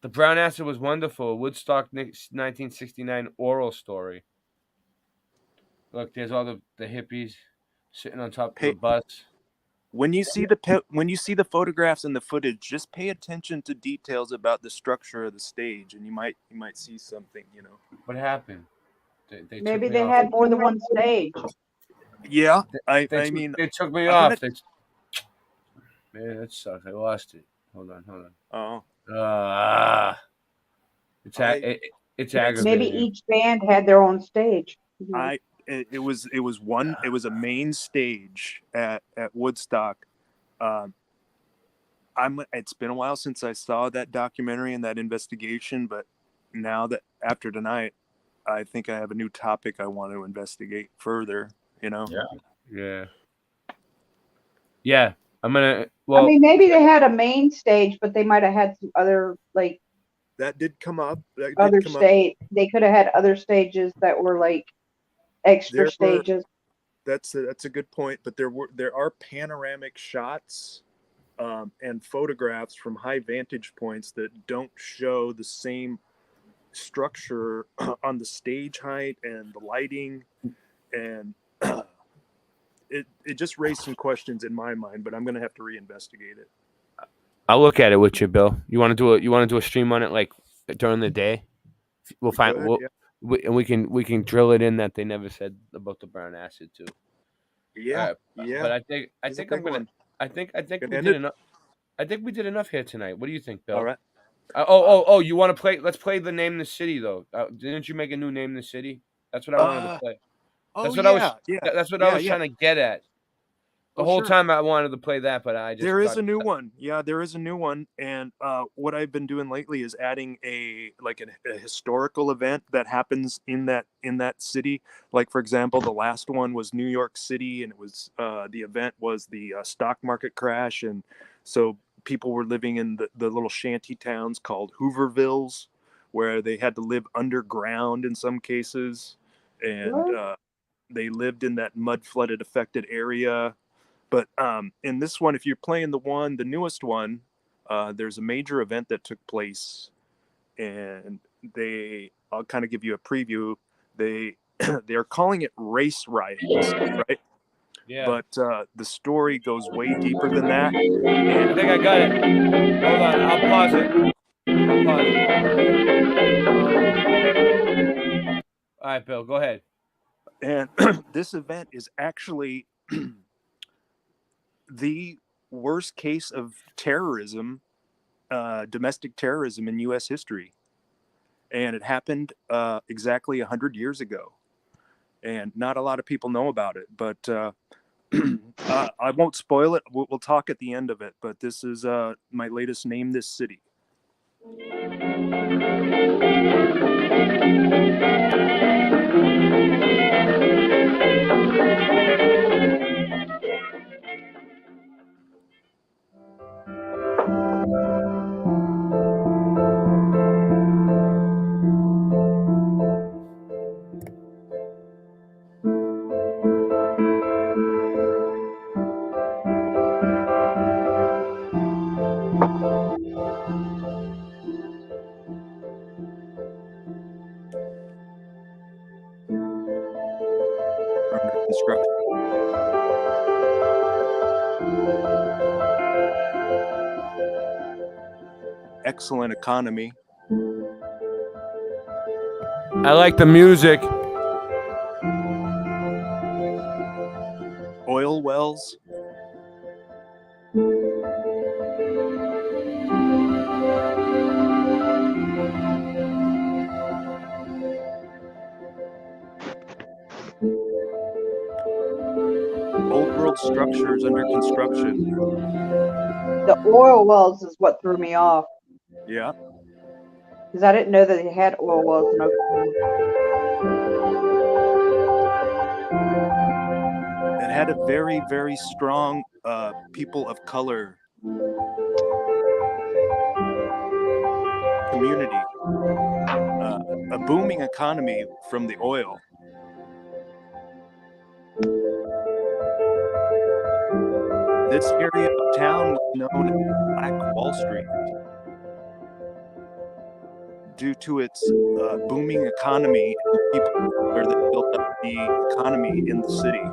The brown acid was wonderful. A Woodstock 1969 oral story. Look, there's all the hippies sitting on top of the bus. When you see the photographs and the footage, just pay attention to details about the structure of the stage, and you might see something. What happened? Maybe they had more than one stage. Yeah, they took me off. Man, that sucks. I lost it. Hold on. Oh. It's aggravating. Maybe each band had their own stage. It was a main stage at Woodstock. It's been a while since I saw that documentary and that investigation, but now that after tonight, I think I have a new topic I want to investigate further. Yeah. I'm gonna. I mean, maybe they had a main stage, but they might have had some other that did come up. They could have had other stages that were like extra stages. That's a good point, but there are panoramic shots and photographs from high vantage points that don't show the same structure on the stage height and the lighting, and it just raised some questions in my mind, but I'm gonna have to reinvestigate it. I'll look at it with you, Bill. You want to do a stream on it like during the day? We'll find and we can drill it in that they never said about the brown acid too. Yeah. But I think we did enough. I think we did enough here tonight. What do you think, Bill? All right. You want to play? Let's play the Name the City though. Didn't you make a new Name the City? That's what I wanted to play. That's what I was trying to get at. The whole time I wanted to play that, but I just there is a new one. Yeah, there is a new one, and what I've been doing lately is adding a historical event that happens in that city. Like for example, the last one was New York City, and it was the event was the stock market crash, and so people were living in the little shanty towns called Hoovervilles, where they had to live underground in some cases, and they lived in that mud flooded affected area. But in this one, if you're playing the newest one, there's a major event that took place, and I'll kind of give you a preview. They're calling it race riots, right? Yeah. But the story goes way deeper than that. I think I got it. Hold on, I'll pause it. All right, Bill, go ahead. And this event is actually the worst case of terrorism, domestic terrorism in U.S. history. And it happened exactly 100 years ago. And not a lot of people know about it, but I won't spoil it. We'll talk at the end of it, but this is my latest Name This City. Under construction. Excellent economy. I like the music. Oil wells. Old world structures under construction. The oil wells is what threw me off. Yeah. Because I didn't know that they had oil wells in Oklahoma. It had a very, very strong people of color community. A booming economy from the oil. This area of town was known as Black Wall Street due to its booming economy and people where they built up the economy in the city.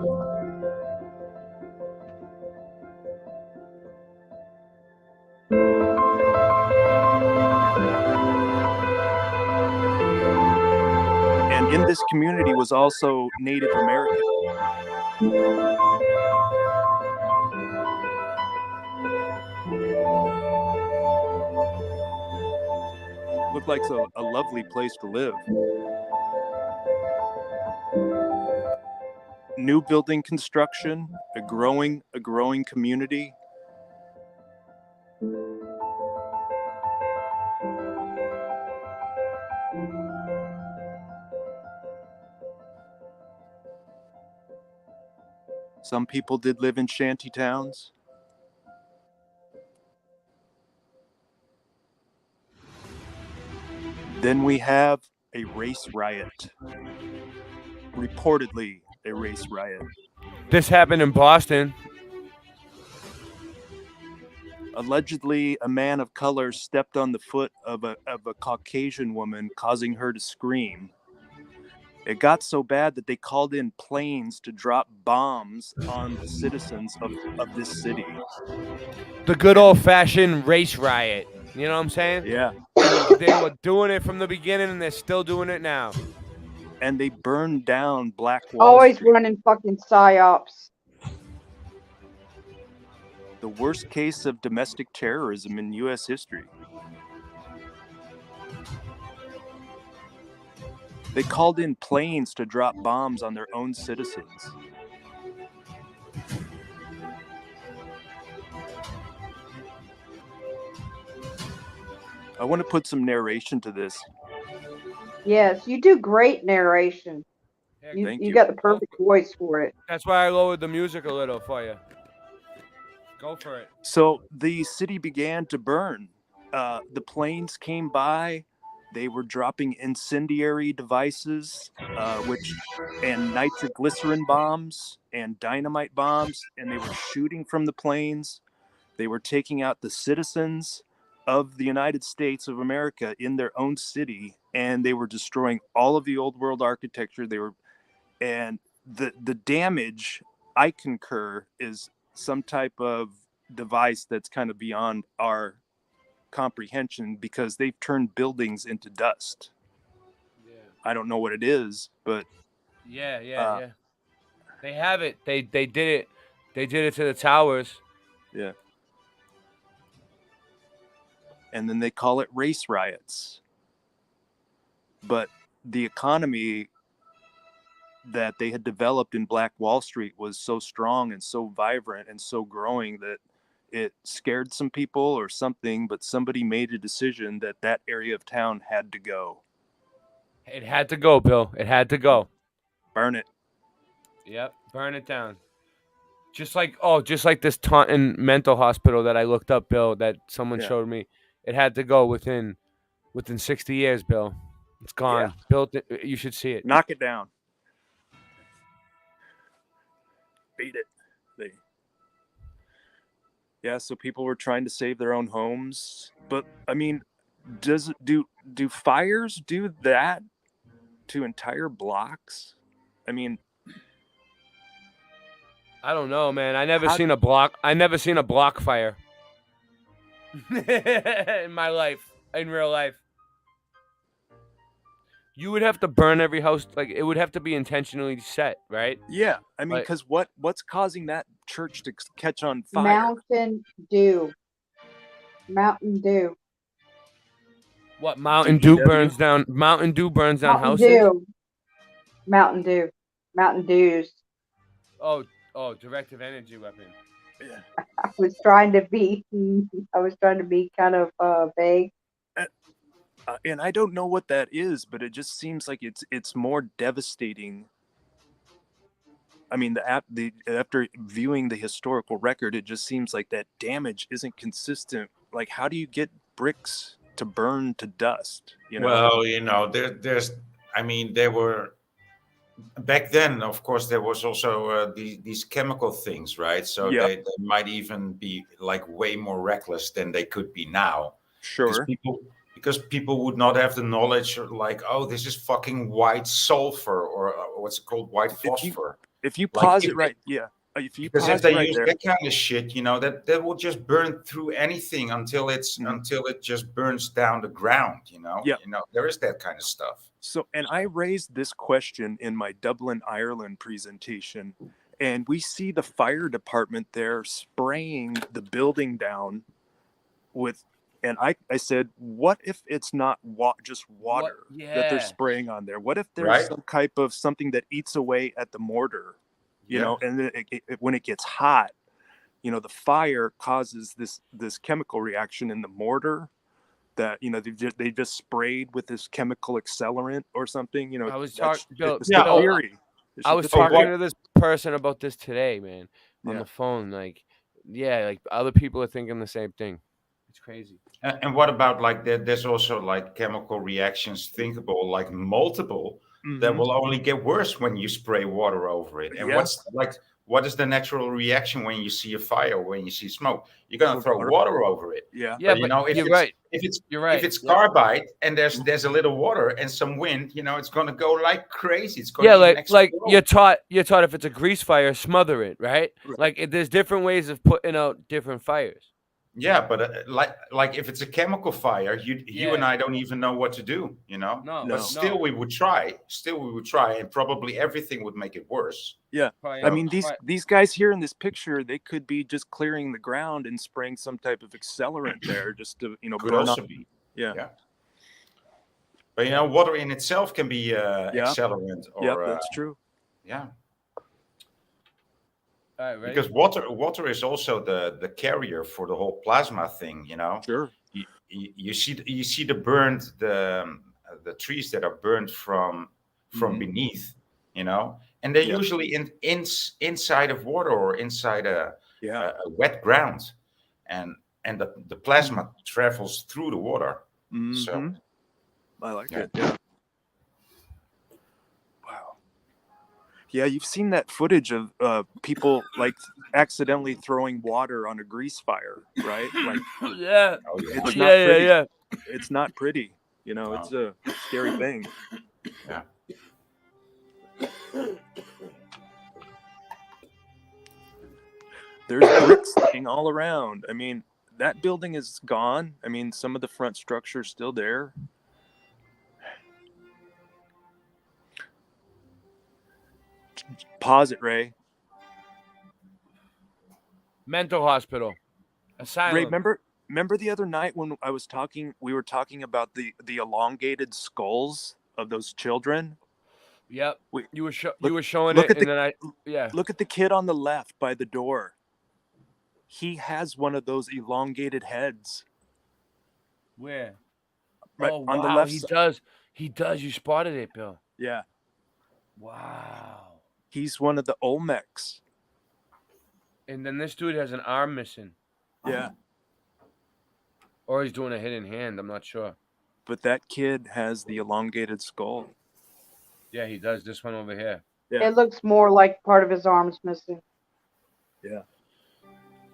And in this community was also Native American. Looked like a lovely place to live. New building construction, a growing community. Some people did live in shanty towns. Then we have a race riot. Reportedly a race riot. This happened in Boston. Allegedly, a man of color stepped on the foot of a Caucasian woman, causing her to scream. It got so bad that they called in planes to drop bombs on the citizens of this city. The good old-fashioned race riot. You know what I'm saying? Yeah. They were doing it from the beginning, and they're still doing it now. And they burned down Black Wall Always Street. running fucking psyops. The worst case of domestic terrorism in U.S. history. They called in planes to drop bombs on their own citizens. I want to put some narration to this. Yes, you do great narration. Thank You you. got the perfect voice for it. That's why I lowered the music a little for you. Go for it. So the city began to burn. The planes came by. They were dropping incendiary devices, and nitroglycerin bombs and dynamite bombs, and they were shooting from the planes. They were taking out the citizens. of the United States of America in their own city, and they were destroying all of the old world architecture. And the damage, I concur, is some type of device that's kind of beyond our comprehension, because they've turned buildings into dust. I don't know what it is, but yeah. They have it. They did it. They did it to the towers. Yeah. And then they call it race riots. But the economy that they had developed in Black Wall Street was so strong and so vibrant and so growing that it scared some people or something, but somebody made a decision that that area of town had to go. It had to go, Bill. It had to go. Burn it. Yep, burn it down. Just like this Taunton mental hospital that I looked up, Bill, that someone showed me. It had to go within 60 years, Bill. It's gone. Yeah. Built it. You should see it. Knock it down. Beat it. So people were trying to save their own homes, but I mean, do fires do that to entire blocks? I mean, I don't know, man. I never seen a block fire in my life, in real life. You would have to burn every house. Like, it would have to be intentionally set, right? Yeah. I mean, because what's causing that church to catch on fire? Mountain Dew. What, Mountain Dew burns down? Mountain Dew burns down houses? Mountain Dews. Oh, directive energy weapon. Yeah. I was trying to be kind of vague. And I don't know what that is, but it just seems like it's more devastating. I mean, after viewing the historical record, it just seems like that damage isn't consistent. Like, how do you get bricks to burn to dust? Well, there were back then. Of course, there was also these chemical things, right? So they might even be like way more reckless than they could be now. Sure. Because people would not have the knowledge, or like, oh, this is fucking white sulfur, or what's it called, white phosphor. If you pause it right, because if they use that kind of shit, that will just burn through anything until it just burns down the ground. There is that kind of stuff. So, and I raised this question in my Dublin, Ireland presentation, and we see the fire department there spraying the building down with. And I said, what if it's not just water that they're spraying on there? What if there's some type of something that eats away at the mortar, and then when it gets hot, the fire causes this chemical reaction in the mortar that, they just sprayed with this chemical accelerant or something, I was talking to this person about this today, man, on the phone. Like other people are thinking the same thing. It's crazy. And what about like that? There's also like chemical reactions thinkable, like multiple, that will only get worse when you spray water over it. And what is the natural reaction when you see a fire, when you see smoke? You're gonna throw water over it. Yeah. Yeah, but you're right. If it's carbide and there's a little water and some wind, it's gonna go like crazy. It's gonna like you're taught if it's a grease fire, smother it, right? Like there's different ways of putting out different fires. Yeah, but like if it's a chemical fire, you and I don't even know what to do, No. But still, we would try. And probably everything would make it worse. Yeah, I mean these guys here in this picture, they could be just clearing the ground and spraying some type of accelerant there, just to could also be. Yeah. But water in itself can be accelerant. Or, that's true. Yeah. All right, ready? Because water is also the carrier for the whole plasma thing, Sure. You see the trees that are burned from beneath, and they're usually inside of water or inside a wet ground, and the plasma travels through the water. Mm-hmm. So I like it. Yeah. Wow. Yeah, you've seen that footage of people like accidentally throwing water on a grease fire, right? Like, Yeah. Oh yeah. it's Yeah, not yeah, pretty. yeah. It's not pretty. You know, it's a scary thing. Yeah. There's bricks laying all around. I mean, that building is gone. I mean, some of the front structure's still there. Pause it, Ray. Mental hospital. Asylum. Ray, remember the other night when we were talking about the elongated skulls of those children? Yep. We, You were look, showing look it, at and the then yeah. look at the kid on the left by the door. He has one of those elongated heads. Where? Right Oh on the wow, left he side. does. He does. You spotted it, Bill. Yeah. Wow. He's one of the Olmecs. And then this dude has an arm missing. Yeah. Or he's doing a hidden hand. I'm not sure. But that kid has the elongated skull. Yeah, he does. This one over here. Yeah. It looks more like part of his arm's missing. Yeah.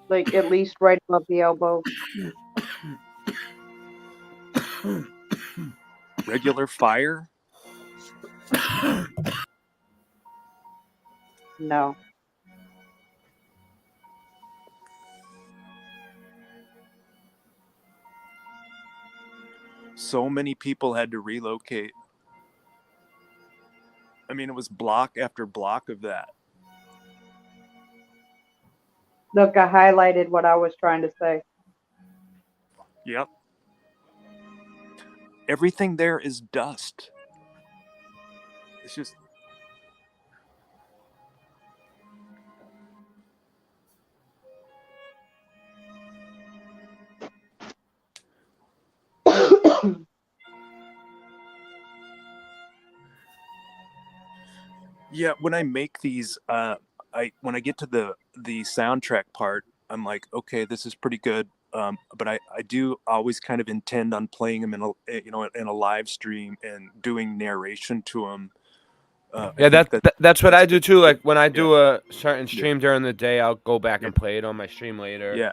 Like at least right above the elbow. Regular fire? No. So many people had to relocate. I mean, it was block after block of that. Look, I highlighted what I was trying to say. Yep. Everything there is dust. It's just... Yeah, when I make these, when I get to the soundtrack part, I'm like, okay, this is pretty good. But I do always kind of intend on playing them in a live stream and doing narration to them. Yeah, that's what I do too. Like when I do Yeah. a certain stream during the day, I'll go back and play it on my stream later. Yeah,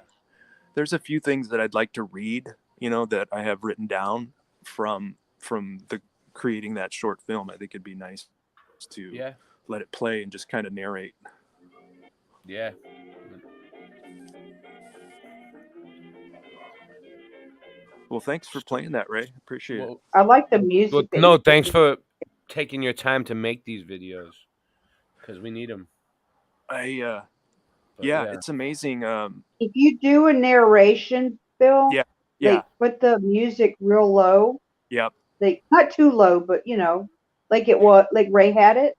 there's a few things that I'd like to read, that I have written down from the creating that short film. I think it'd be nice to let it play and just kind of narrate. Yeah. Well, thanks for playing that, Ray. Appreciate it. I like the music. Well, no, thanks for taking your time to make these videos because we need them. Yeah, yeah, it's amazing. If you do a narration, Bill, Yeah. they put the music real low. Yep. Like not too low, but like it was like Ray had it.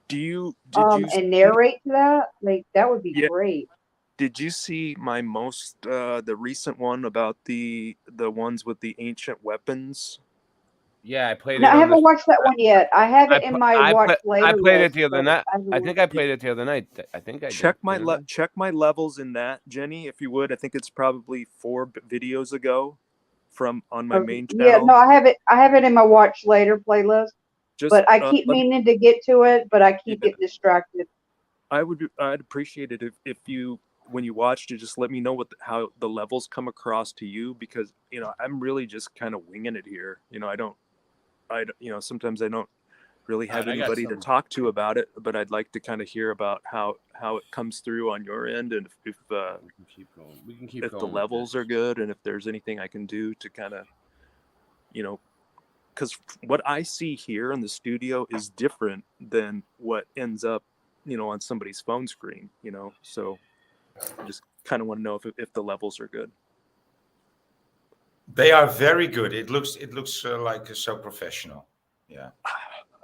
Did you and narrate to that? Like that would be great. Did you see my the recent one about the ones with the ancient weapons? Yeah, I played No, it. I haven't watched that one yet. I have it in my watch later. I played it the list, other night. I haven't I think I played it the other night. I think I check did. check my levels in that, Jenny, if you would. I think it's probably 4 videos ago on my main channel. Yeah, no, I have it in my watch later playlist. But I keep meaning to get to it, but I keep getting distracted. I'd appreciate it if you, when you watched it, just let me know how the levels come across to you, because I'm really just kind of winging it here. Sometimes I don't really have anybody to talk to about it, but I'd like to kind of hear about how it comes through on your end, and if we can keep going. We can keep if going the levels are good, and if there's anything I can do to kind of, because what I see here in the studio is different than what ends up, on somebody's phone screen, so I just kind of want to know if the levels are good. They are very good. It looks like so professional. Yeah.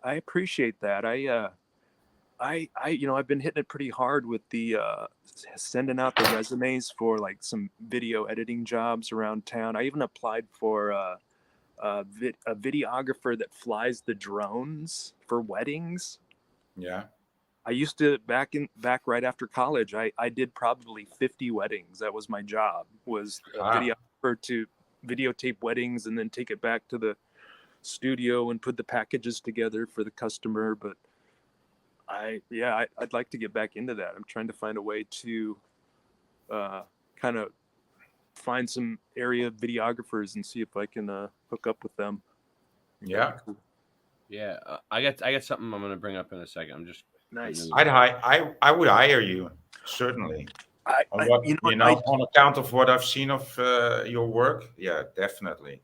I appreciate that. I've been hitting it pretty hard with the sending out the resumes for like some video editing jobs around town. I even applied for a videographer that flies the drones for weddings. Yeah. I used to back right after college. I did probably 50 weddings. That was my job, was a videographer to videotape weddings and then take it back to the studio and put the packages together for the customer. But I'd like to get back into that. I'm trying to find a way to kind of find some area videographers and see if I can hook up with them. Yeah. Cool. Yeah, I got something I'm gonna bring up in a second. I'm just nice. I would hire you, certainly. On account of what I've seen of your work, yeah, definitely.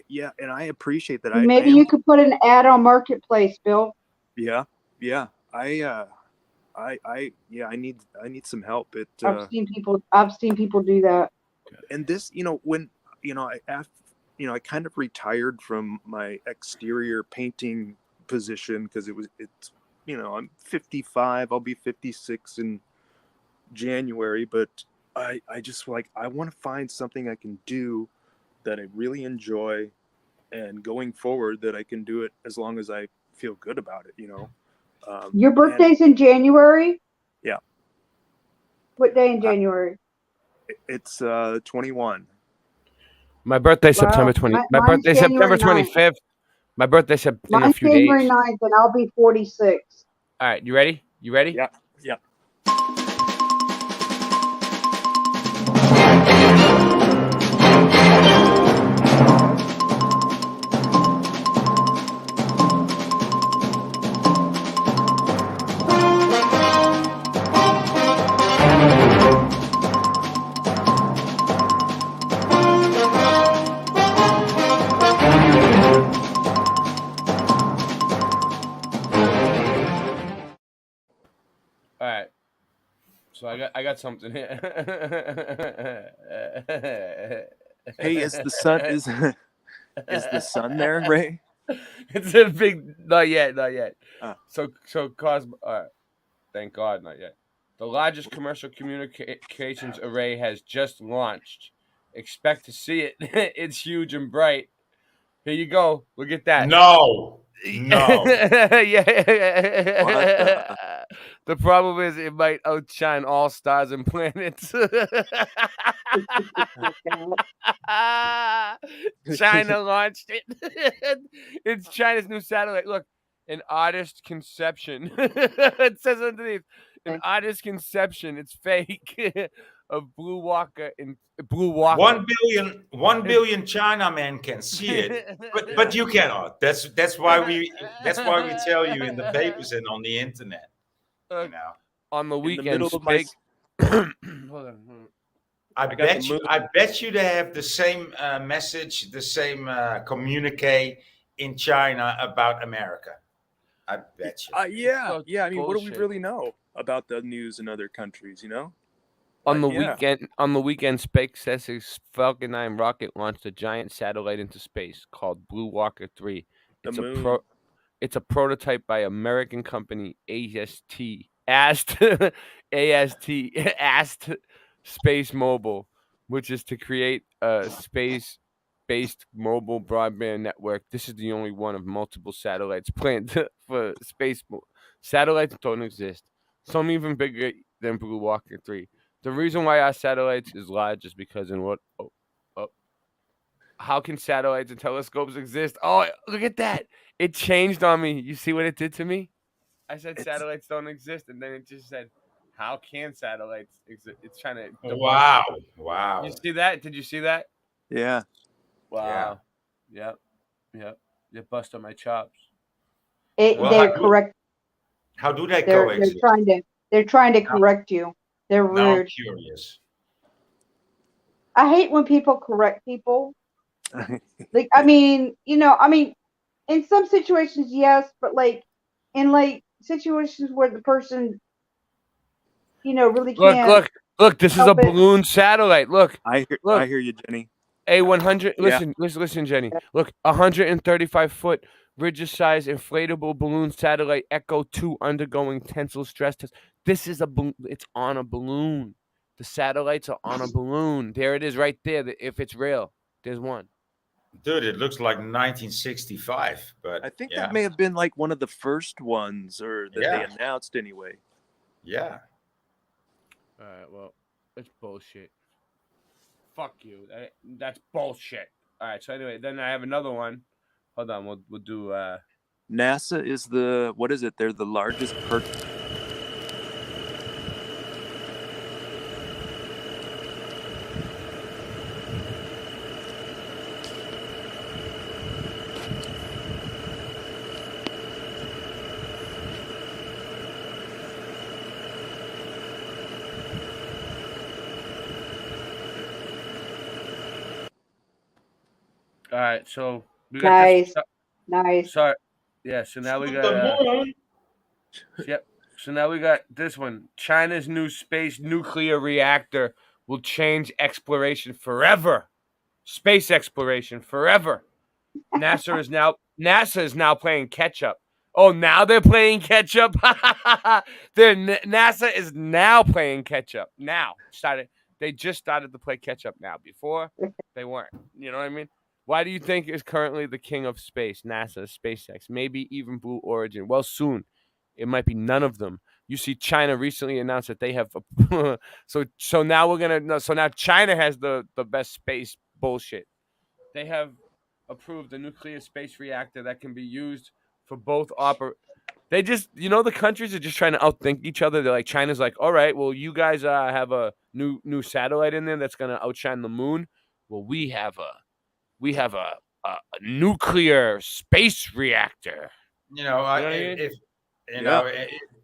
Yeah. And I appreciate that. Maybe you could put an ad on Marketplace, Bill. Yeah. I need some help. I've seen people do that. And this, when I kind of retired from my exterior painting position because it's I'm 55. I'll be 56 in January, but I just I want to find something I can do that I really enjoy, and going forward that I can do it as long as I feel good about it. Your birthday's in January? Yeah. What day in January? It's 21. My birthday's September 20. My birthday's September 25th. My birthday's in a few days. January 9th, and I'll be 46. All right, you ready? Yeah. All right. So I got something here. Hey, is the sun there, Ray? It's a big not yet. So Cosmo. All right. Thank God, not yet. The largest commercial communications array has just launched. Expect to see it. It's huge and bright. Here you go. Look at that. No. Yeah. What the problem is it might outshine all stars and planets. China launched it. It's China's new satellite. Look, an artist conception. It says underneath, an artist conception. It's fake. Of Blue Walker. 1 billion Chinamen can see it, but you cannot. That's why we tell you in the papers and on the internet. On the weekends, hold on. I bet you they have the same message, the same communique in China about America. I bet you. Yeah. I mean, what do we really know about the news in other countries? On the weekend, SpaceX's Falcon 9 rocket launched a giant satellite into space called Blue Walker 3. It's a prototype by American company AST Space Mobile, which is to create a space-based mobile broadband network. This is the only one of multiple satellites planned for space. Satellites don't exist. Some even bigger than Blue Walker 3. The reason why our satellites is large is because how can satellites and telescopes exist? Oh, look at that. It changed on me. You see what it did to me? I said satellites don't exist, and then it just said, how can satellites exist? It's trying to... Wow. You see that? Did you see that? Yeah. Wow. Yep. You busted my chops. They're correct. How do they coexist? They're trying to correct you. They're rude. Now I'm curious. I hate when people correct people. I mean, in some situations, yes, but in situations where the person, really can't. Look, this is a balloon satellite. Look. I hear you, Jenny. A100. Listen, Jenny. Look, 135-foot Ridge-sized inflatable balloon satellite Echo 2 undergoing tensile stress test. This is it's on a balloon. The satellites are on a balloon. There it is right there. If it's real, there's one. Dude, it looks like 1965, but I think that may have been one of the first ones, or that they announced anyway. Yeah. All right, well, it's bullshit. Fuck you. That's bullshit. All right, so anyway, then I have another one. Hold on, we'll do. NASA is what is it? They're the largest All right, so we got Nice. this. Nice. Sorry. Yeah, so now we got. Yep. So now we got this one. China's new space nuclear reactor will change exploration forever. Space exploration forever. NASA is now playing catch up. Oh, now they're playing catch up. NASA is now playing catch up. They just started to play catch up now. Before they weren't. You know what I mean? Why do you think is currently the king of space? NASA, SpaceX, maybe even Blue Origin. Well, soon it might be none of them. You see, China recently announced that they have so now China has the best space bullshit. They have approved a nuclear space reactor that can be used for both They just, the countries are just trying to outthink each other. They're like, China's like, all right, well, you guys have a new satellite in there that's gonna outshine the moon. Well, we have a nuclear space reactor.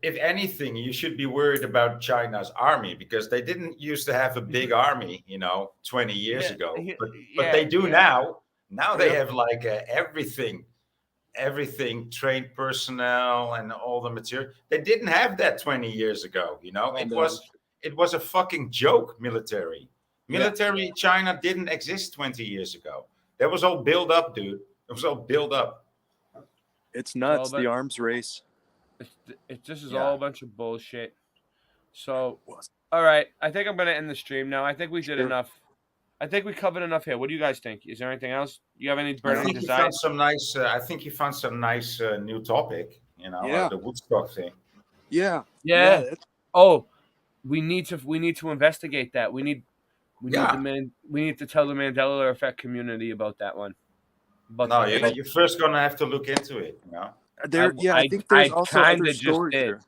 If anything, you should be worried about China's army because they didn't used to have a big army, 20 years ago, but they do now. Now they have like everything, trained personnel and all the material. They didn't have that 20 years ago. It was a fucking joke. Military China didn't exist 20 years ago. That was all built up, dude. It was all built up. It's nuts. The arms race. This is all a bunch of bullshit. So, all right. I think I'm going to end the stream now. I think we did enough. I think we covered enough here. What do you guys think? Is there anything else? You have any burning desires? I think you found some nice new topic. The Woodstock thing. Yeah. Oh, we need to investigate that. We need to tell the Mandela Effect community about that one. You're first gonna have to look into it. I think there's also other stories there.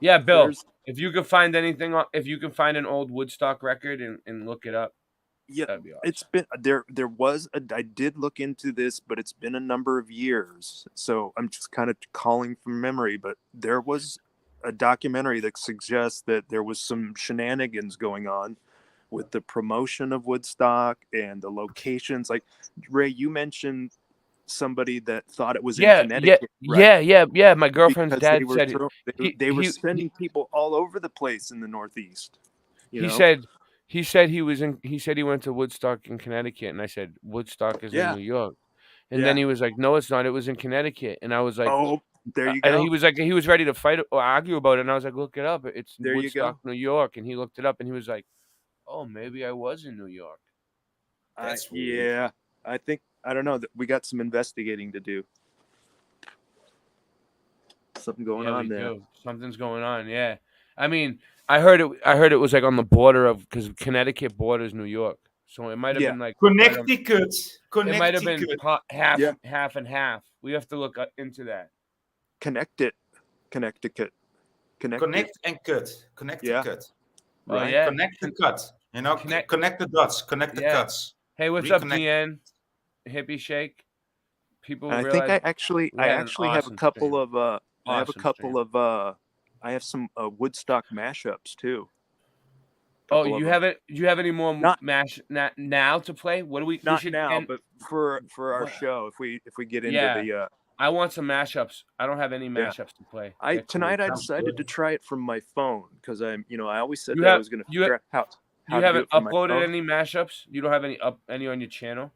Yeah, Bill. If you can find anything, if you can find an old Woodstock record and look it up, that'd be awesome. It's been I did look into this, but it's been a number of years, so I'm just kind of calling from memory. But there was a documentary that suggests that there was some shenanigans going on with the promotion of Woodstock and the locations. Like Ray, you mentioned somebody that thought it was in Connecticut. Yeah. My girlfriend's dad said they were sending people all over the place in the Northeast. He said he went to Woodstock in Connecticut, and I said Woodstock is in New York, and then he was like, no, it's not. It was in Connecticut, and I was like, oh, there you go. And he was like, he was ready to fight or argue about it, and I was like, look it up. It's Woodstock, New York, and he looked it up, and he was like, oh, maybe I was in New York. That's weird. I don't know. That we got some investigating to do. Something going on there. Something's going on. Yeah. I mean, I heard it was like on the border of, because Connecticut borders New York, so it might have been like Connecticut. It might have been half and half. We have to look into that. Connecticut. Connect and cut. Connecticut. Oh, yeah. Connect and cut. Connect the dots. Connect the cuts. Hey, what's up, DN? Hippie Shake. People. I think I actually have a couple of. I have some Woodstock mashups too. Oh, you haven't? Do you have any more now to play? What do we? Not now, but for our show, if we get into the. I want some mashups. I don't have any mashups to play. Tonight I decided to try it from my phone because I always said I was going to figure out how. You haven't uploaded any mashups? You don't have any on your channel,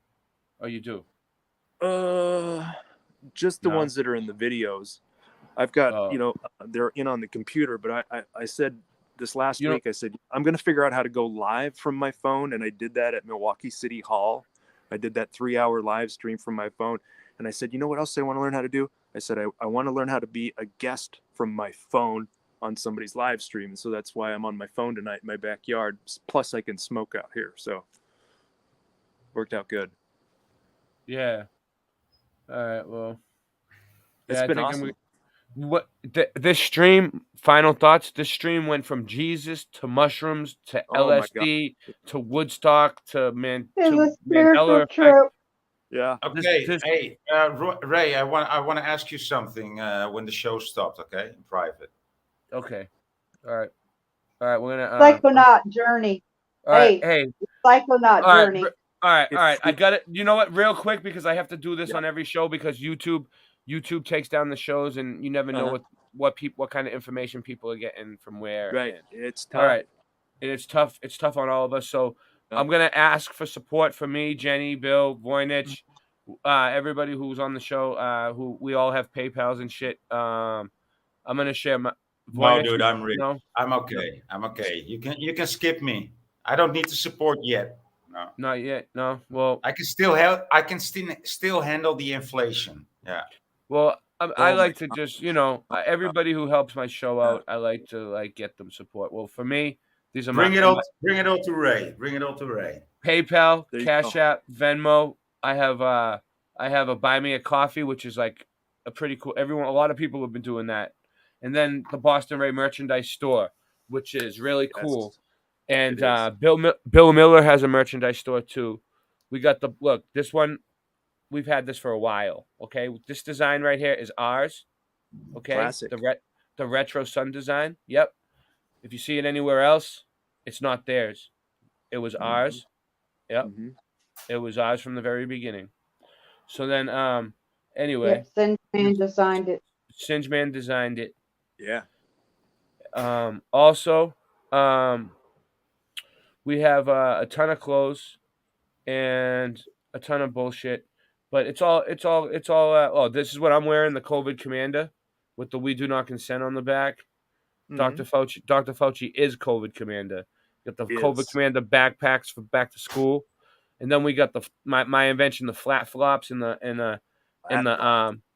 or you do? Just the ones that are in the videos. I've got they're in on the computer, but I said this last week. I said I'm going to figure out how to go live from my phone, and I did that at Milwaukee City Hall. I did that 3-hour live stream from my phone. And I said, you know what else I want to learn how to do? I said, I want to learn how to be a guest from my phone on somebody's live stream. And so that's why I'm on my phone tonight in my backyard. Plus, I can smoke out here. So, worked out good. Yeah. All right. Well, it's been awesome. This stream, final thoughts. This stream went from Jesus to mushrooms to LSD to Woodstock to Mandela Effect. Yeah. Okay. Hey, Ray, I want to ask you something when the show stopped. Okay, in private. Okay. All right. We're gonna Psychonaut journey. All right. Hey. Psychonaut journey. All right. I got it. You know what? Real quick, because I have to do this on every show because YouTube takes down the shows, and you never know what kind of information people are getting from where. Right. And, It's tough. all right. And it's tough. It's tough on all of us. So I'm gonna ask for support from me, Jenny, Bill, Voynich, everybody who's on the show. Who we all have PayPal's and shit. I'm gonna share my. No, Voynich, dude, I'm rich. no? I'm okay. I'm okay. You can skip me. I don't need the support yet. No, not yet. No. Well, I can still handle the inflation. Yeah. Well, I like to just, everybody who helps my show out, I like to get them support. Well, for me, these are Bring it all to Ray. Bring it all to Ray. PayPal, Cash App, Venmo. I have a Buy Me a Coffee, which is like a pretty cool. A lot of people have been doing that, and then the Boston Ray merchandise store, which is really cool. And Bill Miller has a merchandise store too. We got this one. We've had this for a while. Okay, this design right here is ours. Okay, classic. The retro sun design. Yep. If you see it anywhere else, it's not theirs. It was ours. Yep. It was ours from the very beginning. So then, anyway. Yep, Singeman designed it. Singeman designed it. Yeah. Also, we have a ton of clothes and a ton of bullshit. But it's all. This is what I'm wearing: the COVID Commander, with the "We Do Not Consent" on the back. Dr. Fauci is COVID Commander. Got the COVID Commander backpacks for back to school, and then we got my invention, the flat flops in the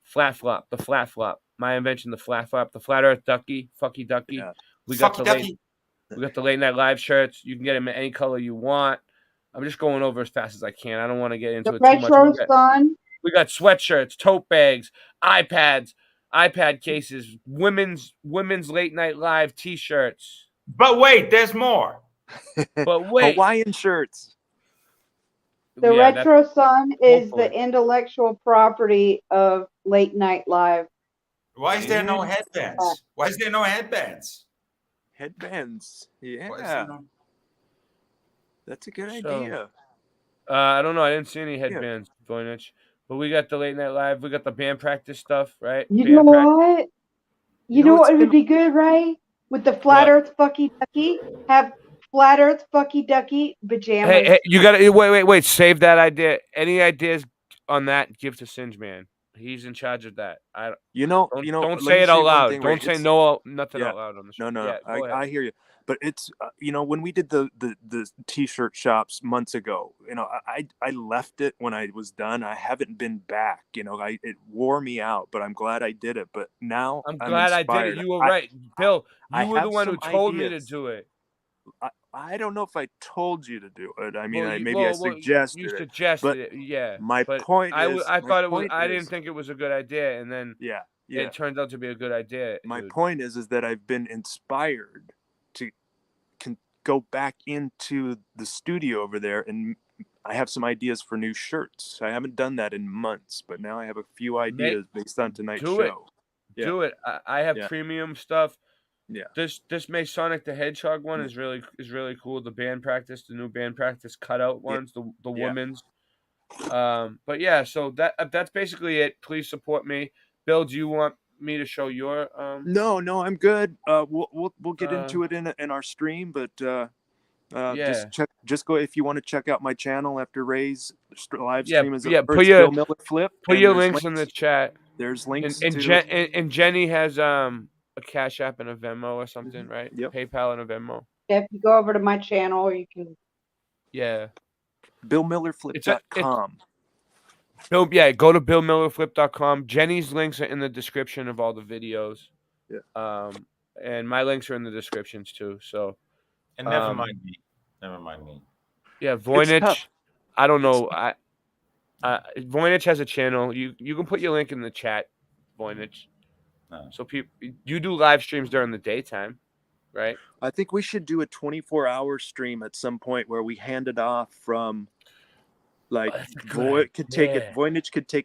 flat flop, the flat flop. My invention, the flat flop, the flat Earth ducky, fucky ducky. Yeah. We got the late night live shirts. You can get them in any color you want. I'm just going over as fast as I can. I don't want to get into it too much. Retro Sun. We got sweatshirts, tote bags, iPads, iPad cases, women's late night live T-shirts. But wait, there's more. But wait, Hawaiian shirts. The Retro Sun is the intellectual property of Late Night Live. Why is there no headbands? Why is there no headbands? Headbands. Yeah. That's a good idea. I don't know. I didn't see any headbands, Voynich. But we got the late night live. We got the band practice stuff, right? You know what? You know what would be good, Ray? With the Flat Earth Fucky Ducky, have Flat Earth Fucky Ducky pajamas. Hey, you got to wait. Save that idea. Any ideas on that? Give to Singeman. He's in charge of that. Don't say it out loud. Don't say nothing out loud on the show. No. Yeah, I hear you. But it's when we did the T-shirt shops months ago, I left it when I was done. I haven't been back. It wore me out, but I'm glad I did it. But now I'm glad I did it. You were right, Bill. You were the one who told me to do it. I don't know if I told you to do it. I mean, I suggested you it. suggested it. Yeah. My point is, I thought it was. I didn't think it was a good idea, and then it turned out to be a good idea. My point is that I've been inspired to go back into the studio over there, and I have some ideas for new shirts. I haven't done that in months, but now I have a few ideas based on tonight's show. Do it. I have premium stuff. Yeah. This Masonic the Hedgehog one is really cool. The band practice, the new band practice cutout ones, the women's. But yeah, so that's basically it. Please support me. Bill, do you want me to show your No, I'm good. We'll get into it in our stream, but just go if you want to check out my channel after Ray's live stream is over. Put your Miller Flip. Put your links in the chat. There's links and Jenny has a Cash App and a Venmo or something, right? Yep. PayPal and a Venmo. If you go over to my channel, you can. Yeah. BillMillerFlip.com. Go to BillMillerFlip.com. Jenny's links are in the description of all the videos. Yeah. And my links are in the descriptions too. So. And never mind me. Yeah, Voynich. I don't know. Voynich has a channel. You can put your link in the chat, Voynich. So you do live streams during the daytime, right? I think we should do a 24-hour stream at some point where we hand it off from, Voynich could take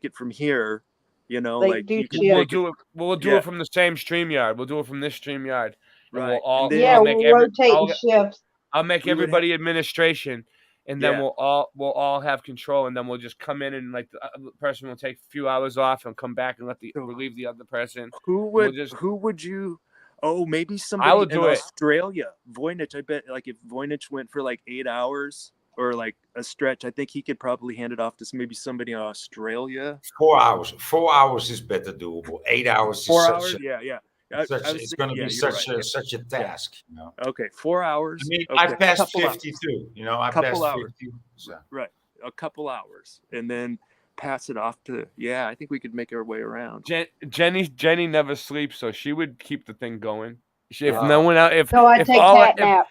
it from here, We'll do it from the same StreamYard. We'll do it from this StreamYard. Right. We'll rotate shifts. I'll make everybody administration, and then Yeah. we'll all have control, and then we'll just come in and like the other person will take a few hours off and come back and relieve the other person. Who would you? Oh, maybe somebody I will in do it. Australia. Voynich, I bet. Like if Voynich went for like 8 hours or like a stretch, I think he could probably hand it off to maybe somebody in Australia. 4 hours. 4 hours is better doable. 8 hours. 4 is hours. Such a, Yeah. it's going to be such a task. You know. Okay, 4 hours. I mean, okay. I passed Couple 50 hours. too. You know, I Couple passed hours. 50. So. Right, a couple hours, and then pass it off to. Yeah, I think we could make our way around. Jenny never sleeps, so she would keep the thing going. If Wow. no one else, So I take cat nap.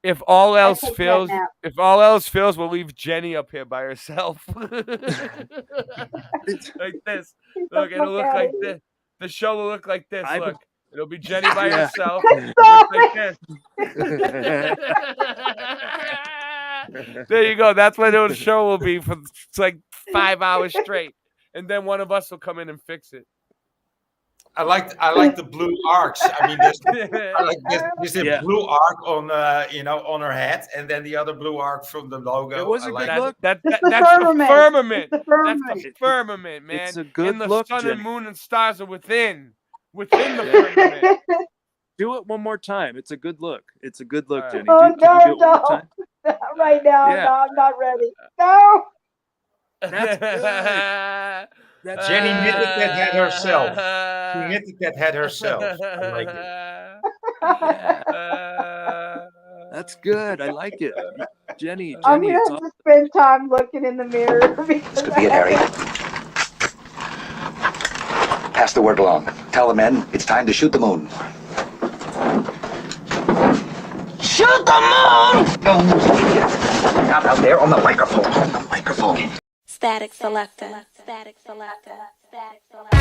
if all else take fails, cat nap. we'll leave Jenny up here by herself. Like this. Look, it'll look like this. The show will look like this. Look, it'll be Jenny by herself. Look like this. There you go. That's what the show will be for like 5 hours straight, and then one of us will come in and fix it. I like the blue arcs. I mean, there's a blue arc on on her head, and then the other blue arc from the logo. It was a good look. That's the firmament. firmament. It's the That's firmament. the firmament, man. It's a good and the look, sun Jenny. and moon and stars are within the firmament. Do it one more time. It's a good look. It's a good look, Jenny. Oh, Can you do it one more time? Not right now. Yeah. No, I'm not ready. No. That's good. That's Jenny knitted that head herself. She knitted that head herself. I like it. That's good. I like it. Jenny, I'm it's gonna have to spend time looking in the mirror. This could be it, Harry. Pass the word along. Tell the men it's time to shoot the moon. Shoot the moon! Not out there on the microphone. On the microphone. Static selector. Static selector. Static selector.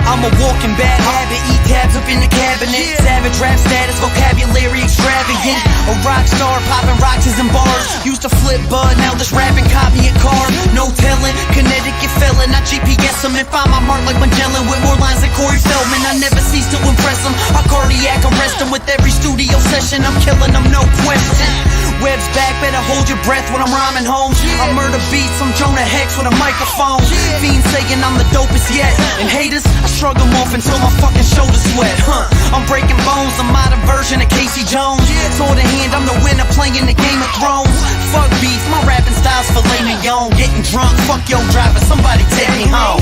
I'm a walking bad habit, eat tabs up in the cabinet. Savage rap status, vocabulary extravagant. A rock star, popping rocks and bars. Used to flip bud, now this rapping copy a car. No telling, Connecticut felon. I GPS them and find my mark like Magellan with more lines than Corey Feldman. I never cease to impress them. I cardiac arrest them with every studio session. I'm killing them, no question. Web's back, better hold your breath when I'm rhyming home. I murder beats, I'm Jonah Hex with a microphone. Fiends saying I'm the dopest yet. And haters, I shrug them off until my fucking shoulders sweat. I'm breaking bones, a modern version of Casey Jones. Sword in hand, I'm the winner playing the Game of Thrones. Fuck beef, my rapping style's filet mignon. Getting drunk, fuck your driver, somebody take me home.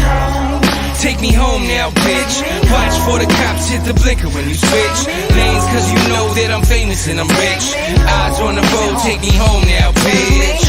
Take me home now, bitch. Watch for the cops hit the blinker when you switch lanes, cause you know that I'm famous and I'm rich. Eyes on the road, take me home now, bitch.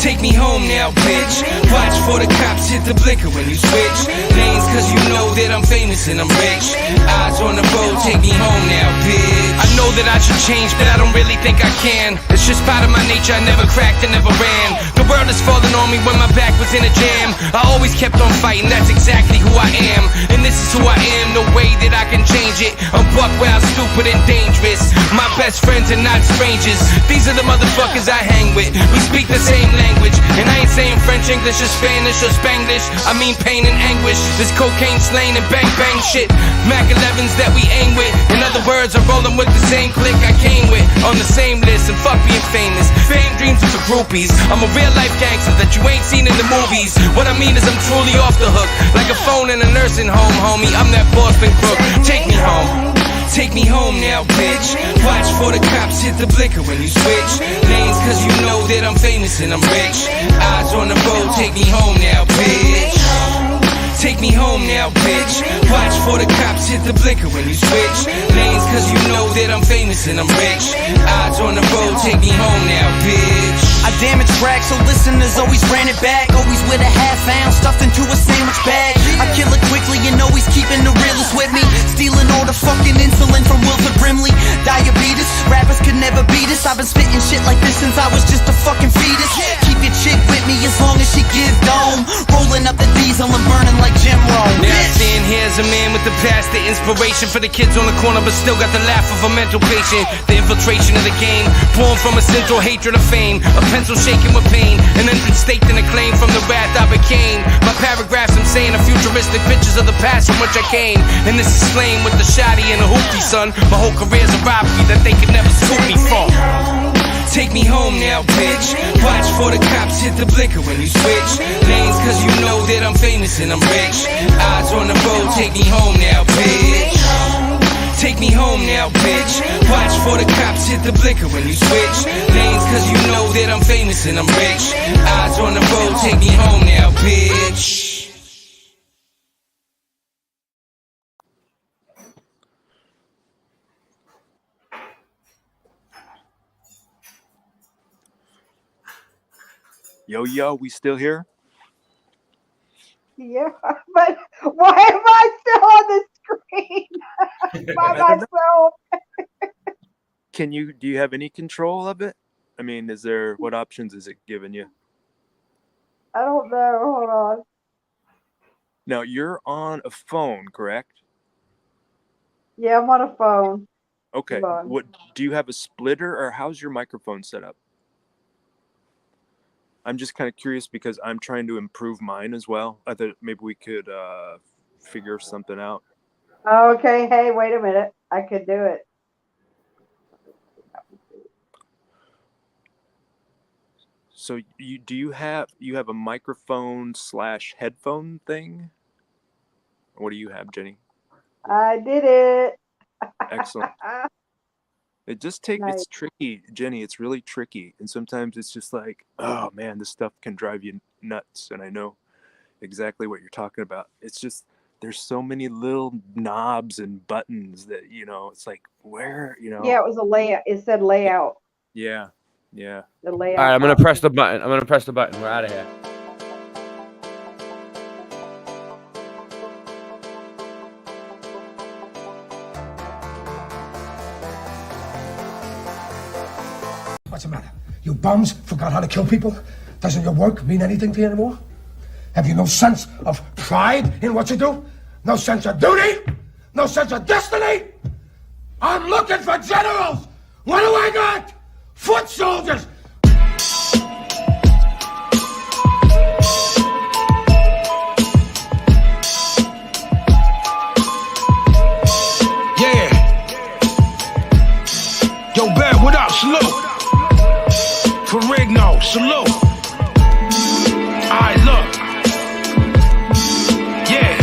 Take me home now, bitch. Watch for the cops hit the blinker when you switch lanes, cause you know that I'm famous and I'm rich. Eyes on the road, take me home now, bitch. I know that I should change, but I don't really think I can. It's just part of my nature, I never cracked and never ran. The world is falling on me when my back was in a jam. I always kept on fighting, that's exactly who I am. And this is who I am, no way that I can change it. I'm buck wild, stupid and dangerous. My best friends are not strangers. These are the motherfuckers I hang with. We speak the same language, and I ain't saying French, English, or Spanish, or Spanglish. I mean pain and anguish. This cocaine slaying and bang bang shit. Mac 11s that we aim with. In other words, I'm rolling with the same clique I came with. On the same list, and fuck being famous. Fame dreams are for groupies. I'm a real life gangster that you ain't seen in the movies. What I mean is I'm truly off the hook, like a phone in a nursing home, homie. I'm that Boston crook. Take me home. Take me home now, bitch. Watch for the cops hit the blinker when you switch lanes, cause you know that I'm famous and I'm rich. Eyes on the road, take me home now, bitch. Take me home now, bitch. Watch for the cops hit the blinker when you switch lanes, cause you know that I'm famous and I'm rich. Eyes on the road, take me home now, bitch. I damage tracks, so listeners always ran it back. Always with a half ounce stuffed into a sandwich bag. I kill it quickly and always keeping the realest with me. Stealing all the fucking insulin from Wilford Brimley. Diabetes, rappers could never beat us. I've been spitting shit like this since I was just a fucking fetus. Keep your chick with me as long as she give dome. Rolling up the diesel and burning like Jim Rome. Now I stand here as a man with the past, the inspiration for the kids on the corner, but still got the laugh of a mental patient. The infiltration of the game, born from a central hatred of fame. A pencil shaking with pain, an entrance staked in a claim from the wrath I became. My paragraphs I'm saying are futuristic pictures of the past from which I came. And this is slain with the shoddy and the hoopty, son. My whole career's a robbery that they could never scoop me from. Take me home now, bitch. Watch for the cops hit the blinker when you switch lanes, cause you know that I'm famous and I'm rich. Eyes on the road, take me home now, bitch. Take me home now, bitch. Watch for the cops hit the blinker when you switch lanes, cause you know that I'm famous and I'm rich. Eyes on the road, take me home now, bitch. Yo, we still here? Yeah, but why am I still on the screen by myself? Do you have any control of it? I mean, what options is it giving you? I don't know. Hold on. Now, you're on a phone, correct? Yeah, I'm on a phone. Okay. What do you have, a splitter, or how's your microphone set up? I'm just kind of curious because I'm trying to improve mine as well. I thought maybe we could figure something out. Okay, hey, wait a minute. I could do it. So you have a microphone / headphone thing? What do you have, Jenny? I did it. Excellent. It just it's tricky, Jenny. It's really tricky. And sometimes it's just like, oh man, this stuff can drive you nuts. And I know exactly what you're talking about. It's just, there's so many little knobs and buttons that, it's like, where, Yeah, it was a layout. It said layout. Yeah. The layout. All right, I'm going to press the button. We're out of here. What's the matter? You bums forgot how to kill people? Doesn't your work mean anything to you anymore? Have you no sense of pride in what you do? No sense of duty? No sense of destiny? I'm looking for generals! What do I got? Foot soldiers! Yeah. Yo, Bear, what up? Salute. Ferrigno, salute. Alright, look. Yeah.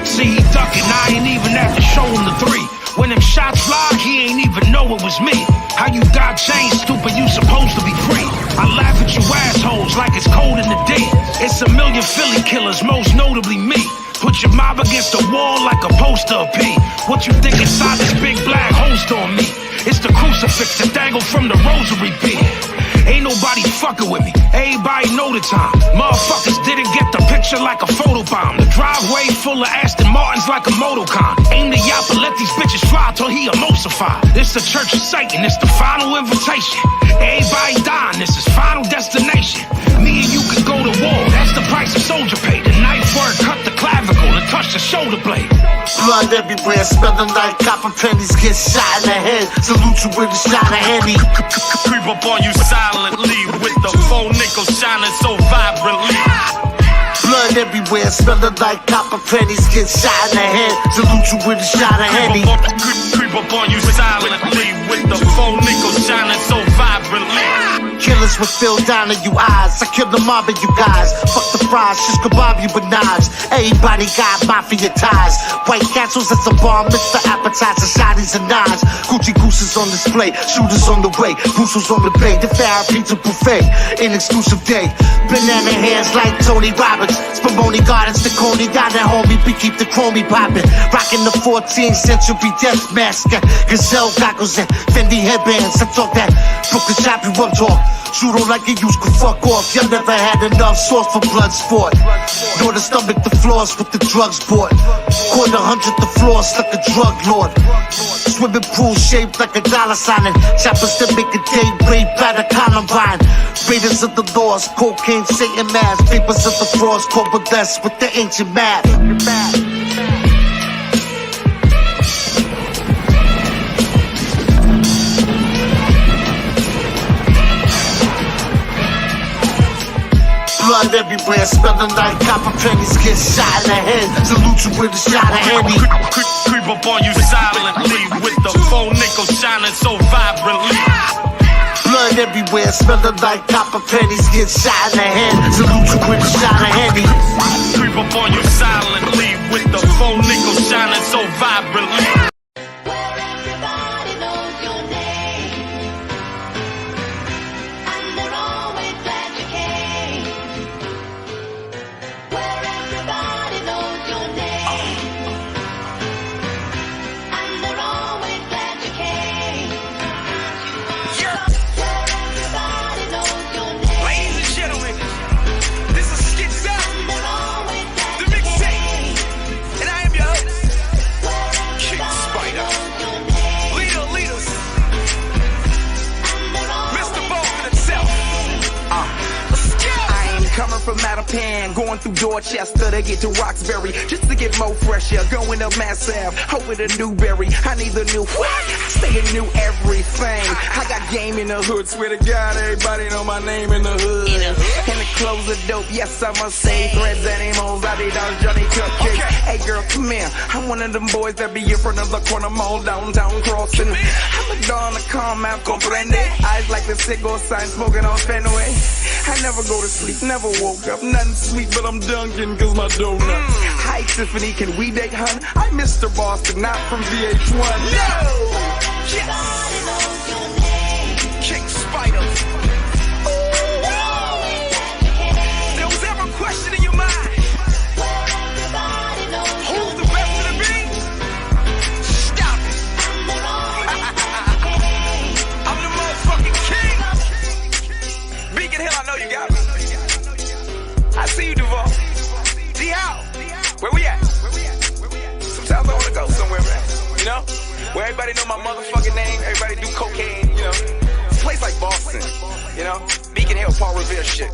See, he ducking, I ain't even have to show him the 3. When them shots fly, he ain't even know it was me. How you got chains, stupid, you supposed to be free. I laugh at you assholes like it's cold in the D. It's a million Philly killers, most notably me. Put your mob against the wall like a poster of P. What you think inside this big black holster on me? It's the crucifix that dangled from the rosary bead. Ain't nobody fucking with me, everybody know the time. Motherfuckers didn't get the picture like a photobomb. The driveway full of Aston Martins like a Motorcon. Aim the yapper, let these bitches fly till he emulsified. This the church of Satan, it's the final invitation. Everybody dying, this is final destination. Me and you can go to war, that's the price a soldier paid. The knife word cut the clavicle and touch the shoulder blade. Blood everywhere, smell the night, copper pennies get shot in the head. Salute you with a shot of Henny. Creep up on you silently with the 4 nickels shining so vibrantly. Blood everywhere, smell the night, copper pennies get shot in the head. Salute you with a shot of Henny. Creep up on you silently with the 4 nickels shining so vibrantly. Killers with Phil down in you eyes. I kill the mob of you guys. Fuck the fries, shish kebab you with knives. Everybody got mafia ties. White Castles at the bar, Mr. Appetizer, shotties and knives. Gucci gooses on display, shooters on the way, Russo's on the bay. The Farrah pizza buffet, an exclusive day. Banana hands like Tony Robbins. Spumoni Gardens, the Coney got that homie. We keep the chromie poppin'. Rockin' the 14th century death mask. Gazelle goggles and Fendi headbands. I talk that Brooklyn shop you up talk. Shoot on like you used to fuck off. Y'all never had enough sauce for blood sport. Nor the stomach, the floors with the drugs bought. Quarter 100 the floors like a drug lord. Swimming pool shaped like a dollar sign. And choppers that make a day rape out of Columbine. Raiders of the laws, cocaine, Satan mass. Papers of the frauds, coalesce with the ancient math. Blood everywhere, smell the night, copper pennies get shot in the head. Salute you with a shot of Henny. Creep up on you silently with the 4 nickels shining so vibrantly. Blood everywhere, smelling like copper pennies. Get shot in the head, salute you with a shot of Henny. Creep up on you silently with the 4 nickels shining so vibrantly. Coming from Mattapan, going through Dorchester to get to Roxbury, just to get more fresher. Going up Mass Ave, hoping a Newberry. I need the new what? Stay new everything. I got game in the hood, swear to God, everybody know my name in the hood. And the clothes are dope, yes I must say. Threads, animals, Adidas, Johnny Cupcakes. Hey girl, come here. I'm one of them boys that be in front of the corner mall downtown crossing. I'm a dawn to calm out, comprende. Eyes like the cigar sign, smoking on Fenway. I never go to sleep, never woke up, nothing sweet, but I'm Dunkin' cause my donut. Hi Tiffany, can we date, hun? I'm Mr. Boston, not from VH1. No! Yes! King Spider. There was ever a question in your mind? Who's the best of the beat? Stop it. I'm the motherfucking king. Beacon Hill, I know you got me. I see you, Duval. D-How. Where we at? Sometimes I want to go somewhere, man. You know? Where everybody know my motherfucking name. Everybody do cocaine, you know? It's a place like Boston, you know? Beacon Hill, Paul Revere shit.